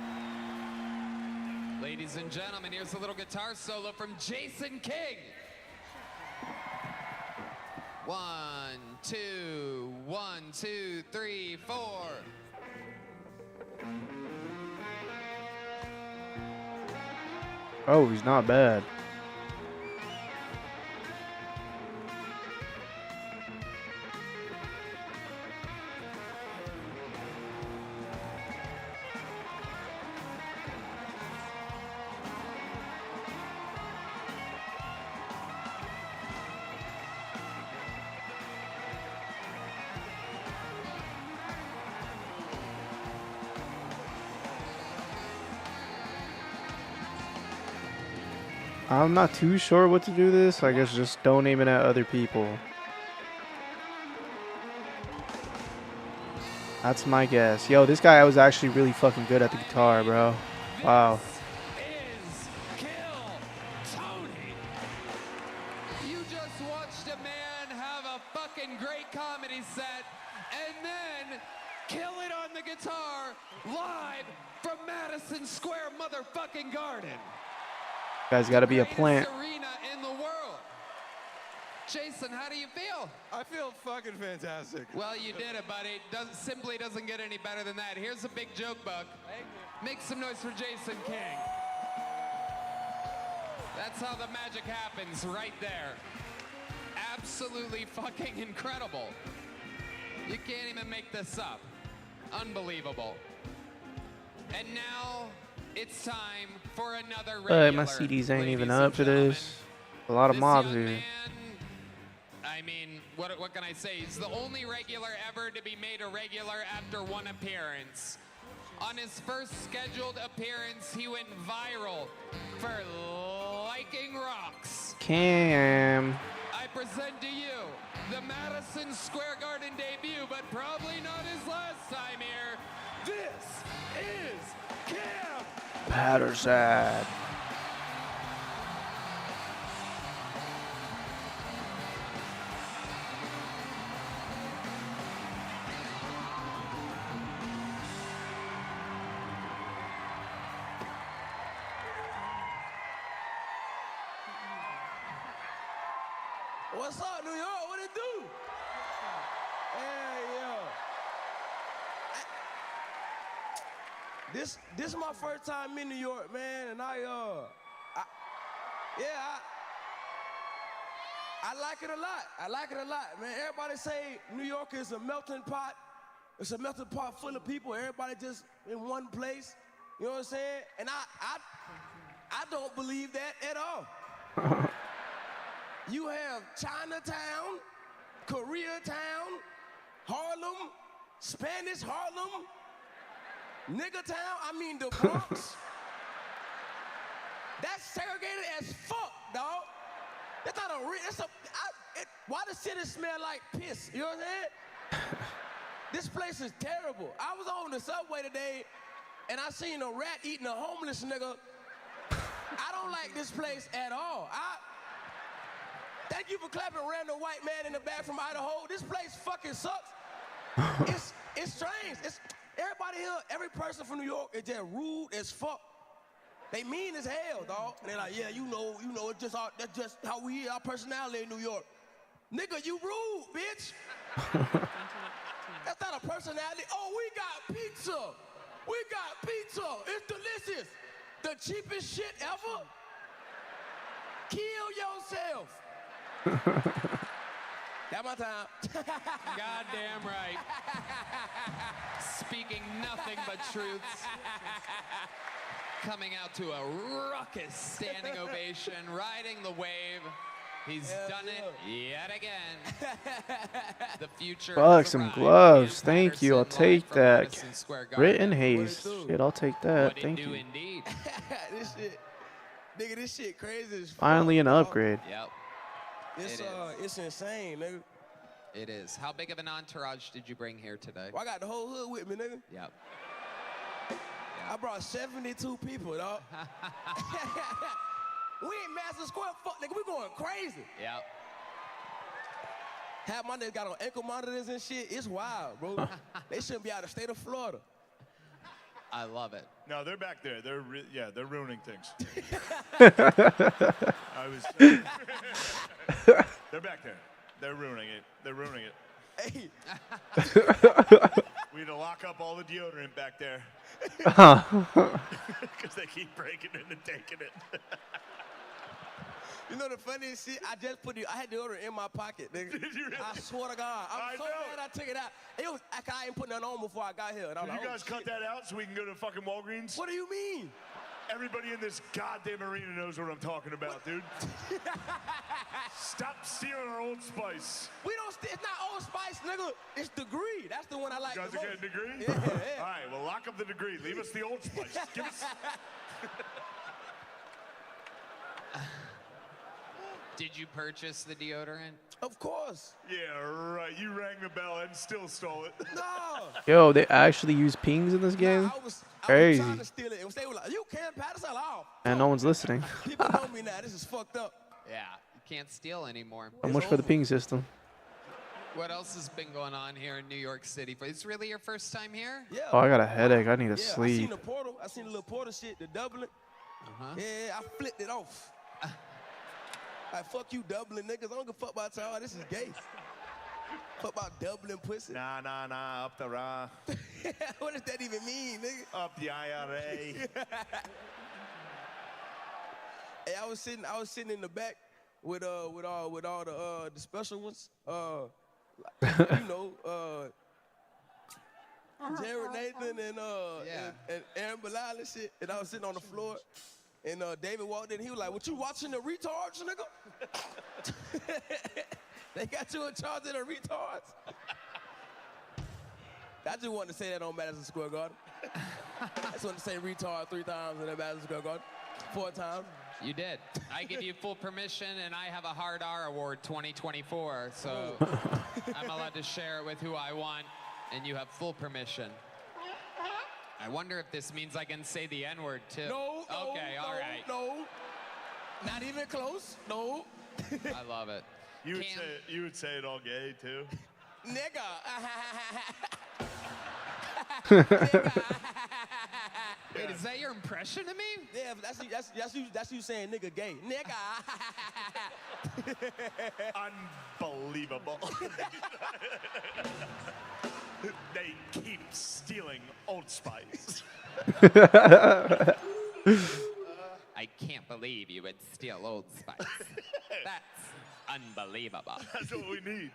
Speaker 11: Ladies and gentlemen, here's a little guitar solo from Jason King. 1, 2, 1, 2, 3, 4.
Speaker 1: Oh, he's not bad. I'm not too sure what to do this. I guess just don't aim it at other people. That's my guess. Yo, this guy was actually really fucking good at the guitar, bro. Wow.
Speaker 11: You just watched a man have a fucking great comedy set and then kill it on the guitar live from Madison Square motherfucking Garden.
Speaker 1: Guy's got to be a plant.
Speaker 11: Arena in the world. Jason, how do you feel?
Speaker 3: I feel fucking fantastic.
Speaker 11: Well, you did it, buddy. Simply doesn't get any better than that. Here's a big joke book. Make some noise for Jason King. That's how the magic happens right there. Absolutely fucking incredible. You can't even make this up. Unbelievable. And now it's time for another regular.
Speaker 1: My CDs ain't even up for this. A lot of mobs here.
Speaker 11: I mean, what can I say? He's the only regular ever to be made a regular after one appearance. On his first scheduled appearance, he went viral for liking rocks.
Speaker 1: Cam.
Speaker 11: I present to you the Madison Square Garden debut, but probably not his last time here. This is Cam
Speaker 1: Patterson.
Speaker 2: What's up, New York? What it do? Hey, yo. This is my first time in New York, man, and I like it a lot. I like it a lot, man. Everybody say New York is a melting pot. It's a melting pot full of people. Everybody just in one place. You know what I'm saying? And I don't believe that at all. You have Chinatown, Koreatown, Harlem, Spanish Harlem, Niggertown, I mean the Bronx. That's segregated as fuck, dog. That's not a real, why the city smell like piss, you know what I'm saying? This place is terrible. I was on the subway today and I seen a rat eating a homeless nigga. I don't like this place at all. Thank you for clapping random white man in the back from Idaho. This place fucking sucks. It's strange. Everybody here, every person from New York is just rude as fuck. They mean as hell, dog. And they're like, yeah, you know, that's just how we are, our personality in New York. Nigga, you rude, bitch. That's not a personality. Oh, we got pizza. We got pizza. It's delicious. The cheapest shit ever. Kill yourself. That my time.
Speaker 11: Goddamn right. Speaking nothing but truths. Coming out to a ruckus standing ovation, riding the wave. He's done it yet again. The future.
Speaker 1: Fuck, some gloves. Thank you. I'll take that. Written haze. Shit, I'll take that. Thank you.
Speaker 2: This shit crazy as fuck.
Speaker 1: Finally an upgrade.
Speaker 11: Yep.
Speaker 2: It's insane, nigga.
Speaker 11: It is. How big of an entourage did you bring here today?
Speaker 2: Well, I got the whole hood with me, nigga.
Speaker 11: Yep.
Speaker 2: I brought 72 people, dog. We ain't Madison Square, fuck, nigga. We going crazy.
Speaker 11: Yep.
Speaker 2: Half my niggas got on ankle monitors and shit. It's wild, bro. They shouldn't be out of the state of Florida.
Speaker 11: I love it.
Speaker 15: No, they're back there. They're ruining things. They're back there. They're ruining it. They're ruining it.
Speaker 2: Hey.
Speaker 15: We need to lock up all the deodorant back there. Because they keep breaking it and taking it.
Speaker 2: You know the funniest shit? I had the order in my pocket, nigga.
Speaker 15: Did you really?
Speaker 2: I swear to God. I'm so glad I took it out. It was like I ain't put nothing on before I got here. And
Speaker 15: Can
Speaker 2: like,
Speaker 15: you guys cut that out so we can go to fucking Walgreens?
Speaker 2: What do you mean?
Speaker 15: Everybody in this goddamn arena knows what I'm talking about, dude. Stop stealing our Old Spice.
Speaker 2: It's not Old Spice, nigga. It's Degree. That's the one I like
Speaker 15: You guys
Speaker 2: the
Speaker 15: are
Speaker 2: most.
Speaker 15: getting Degree?
Speaker 2: Yeah.
Speaker 15: All right, well, lock up the Degree. Leave us the Old Spice. Give us...
Speaker 11: Did you purchase the deodorant?
Speaker 2: Of course.
Speaker 15: Yeah, right. You rang the bell and still stole it.
Speaker 2: No.
Speaker 1: Yo, they actually use pings in this game?
Speaker 2: I was
Speaker 1: Crazy.
Speaker 2: trying to steal it. And they were like, you can't pass that off.
Speaker 1: And no one's listening.
Speaker 2: People know me now. This is fucked up.
Speaker 11: Yeah, you can't steal anymore.
Speaker 1: How much for the ping system?
Speaker 11: What else has been going on here in New York City? Is this really your first time here?
Speaker 2: Yeah.
Speaker 1: Oh, I got a headache. I need to
Speaker 2: I seen
Speaker 1: sleep.
Speaker 2: the portal. I seen the little portal shit, the Dublin. Yeah, I flipped it off. Like, fuck you, Dublin niggas. I don't give a fuck about y'all. This is gay. Fuck about Dublin pussy.
Speaker 15: Nah, up the raw.
Speaker 2: What does that even mean, nigga?
Speaker 15: Up the IRA.
Speaker 2: Hey, I was sitting in the back with all the special ones. You know, Jared Nathan and Aaron Bilal and shit. And I was sitting on the floor, and David walked in. He was like, "What you watching the retards, nigga?" They got you in charge of the retards. I just wanted to say that on Madison Square Garden. I just wanted to say retard 3 times in Madison Square Garden, 4 times.
Speaker 11: You did. I give you full permission, and I have a Hard R Award 2024, so I'm allowed to share it with who I want, and you have full permission. I wonder if this means I can say the N-word, too.
Speaker 2: No,
Speaker 11: okay, all right.
Speaker 2: No, not even close. No.
Speaker 11: I love it.
Speaker 15: You would say it all gay, too?
Speaker 2: Nigga.
Speaker 11: Wait, is that your impression of me?
Speaker 2: Yeah, that's you saying nigga gay. Nigga.
Speaker 15: Unbelievable. They keep stealing Old Spice.
Speaker 11: I can't believe you would steal Old Spice. That's unbelievable.
Speaker 15: That's what we need.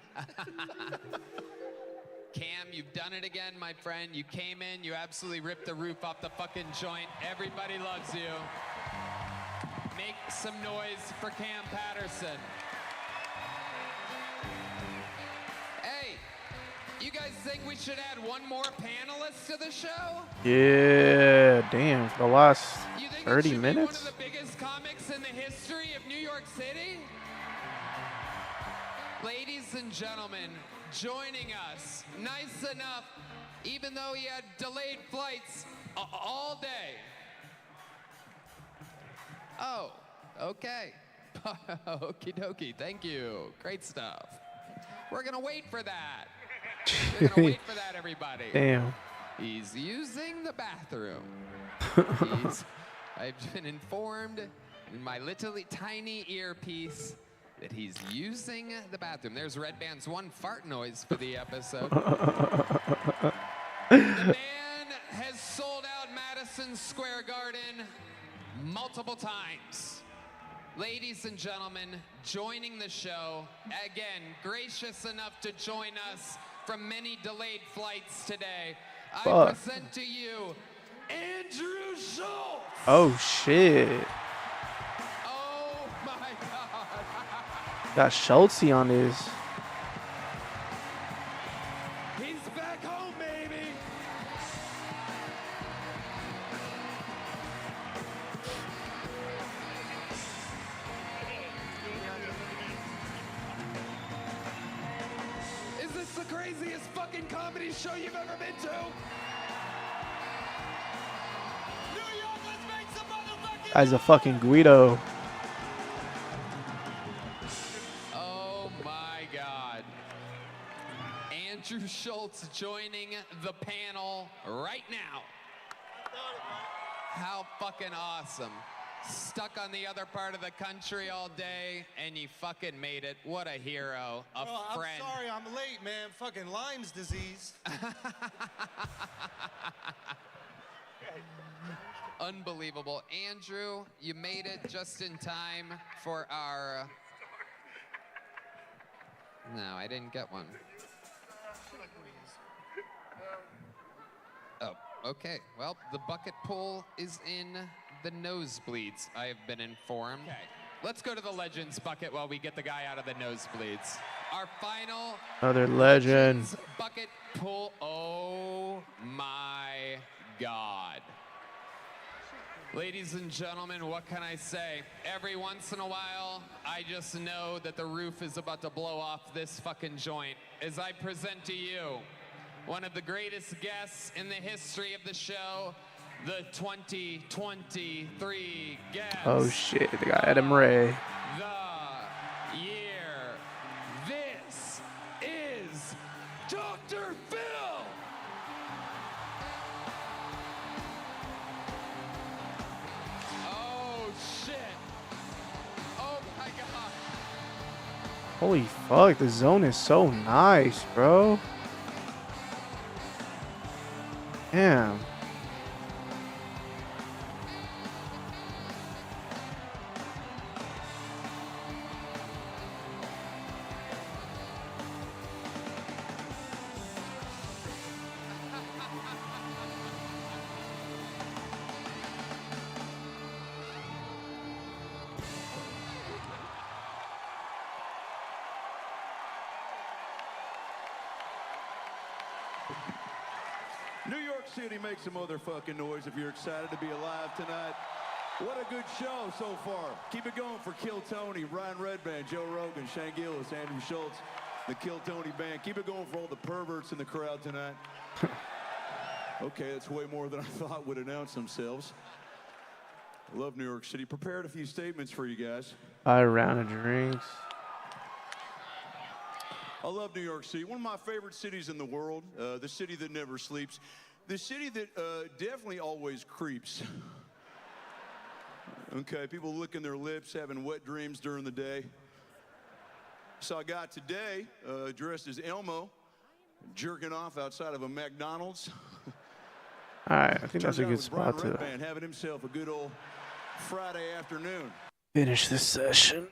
Speaker 11: Cam, you've done it again, my friend. You came in, you absolutely ripped the roof off the fucking joint. Everybody loves you. Make some noise for Cam Patterson. Hey, you guys think we should add one more panelist to the show?
Speaker 1: Yeah, damn. For the last
Speaker 11: You think
Speaker 1: 30
Speaker 11: it should be one
Speaker 1: minutes?
Speaker 11: of the biggest comics in the history of New York City? Ladies and gentlemen, joining us, nice enough, even though he had delayed flights all day. Oh, okay. Okie dokie, thank you. Great stuff. We're gonna wait for that. We're gonna wait for that, everybody.
Speaker 1: Damn.
Speaker 11: He's using the bathroom. I've been informed in my little tiny earpiece that he's using the bathroom. There's Red Band's one fart noise for the episode. The man has sold out Madison Square Garden multiple times. Ladies and gentlemen, joining the show, again, gracious enough to join us from many delayed flights today, I present to you Andrew Schultz.
Speaker 1: Oh, shit.
Speaker 11: Oh, my God.
Speaker 1: Got Schultzy on this.
Speaker 2: He's back home, baby.
Speaker 11: Is this the craziest fucking comedy show you've ever been to?
Speaker 1: As a fucking Guido.
Speaker 11: Oh my God. Andrew Schultz joining the panel right now. How fucking awesome. Stuck on the other part of the country all day, and you fucking made it. What a hero, a friend.
Speaker 9: I'm sorry, I'm late, man. Fucking Lyme's disease.
Speaker 11: Unbelievable. Andrew, you made it just in time for our... No, I didn't get one. Oh, okay. Well, the bucket pull is in the nosebleeds, I have been informed. Okay. Let's go to the Legends bucket while we get the guy out of the nosebleeds. Our final...
Speaker 1: Another legend.
Speaker 11: Bucket pull. Oh, my God. Ladies and gentlemen, what can I say? Every once in a while, I just know that the roof is about to blow off this fucking joint as I present to you one of the greatest guests in the history of the show, the 2023 guest.
Speaker 1: Oh shit, they got Adam Ray.
Speaker 11: The year. This is Dr. Phil. Oh shit. Oh my god.
Speaker 1: Holy fuck, the zone is so nice, bro. Damn.
Speaker 5: New York City, make some motherfucking noise if you're excited to be alive tonight. What a good show so far. Keep it going for Kill Tony, Ryan Redband, Joe Rogan, Shane Gillis, Andrew Schultz, the Kill Tony band. Keep it going for all the perverts in the crowd tonight. Okay, that's way more than I thought would announce themselves. I love New York City. Prepared a few statements for you guys.
Speaker 1: Buy a round of drinks.
Speaker 5: I love New York City. One of my favorite cities in the world. The city that never sleeps. The city that definitely always creeps. Okay, people licking their lips, having wet dreams during the day. Saw a guy today dressed as Elmo, jerking off outside of a McDonald's.
Speaker 1: All right, I think that's a good spot
Speaker 5: Brian
Speaker 1: to
Speaker 5: Redband having himself a good old Friday afternoon.
Speaker 1: finish this session.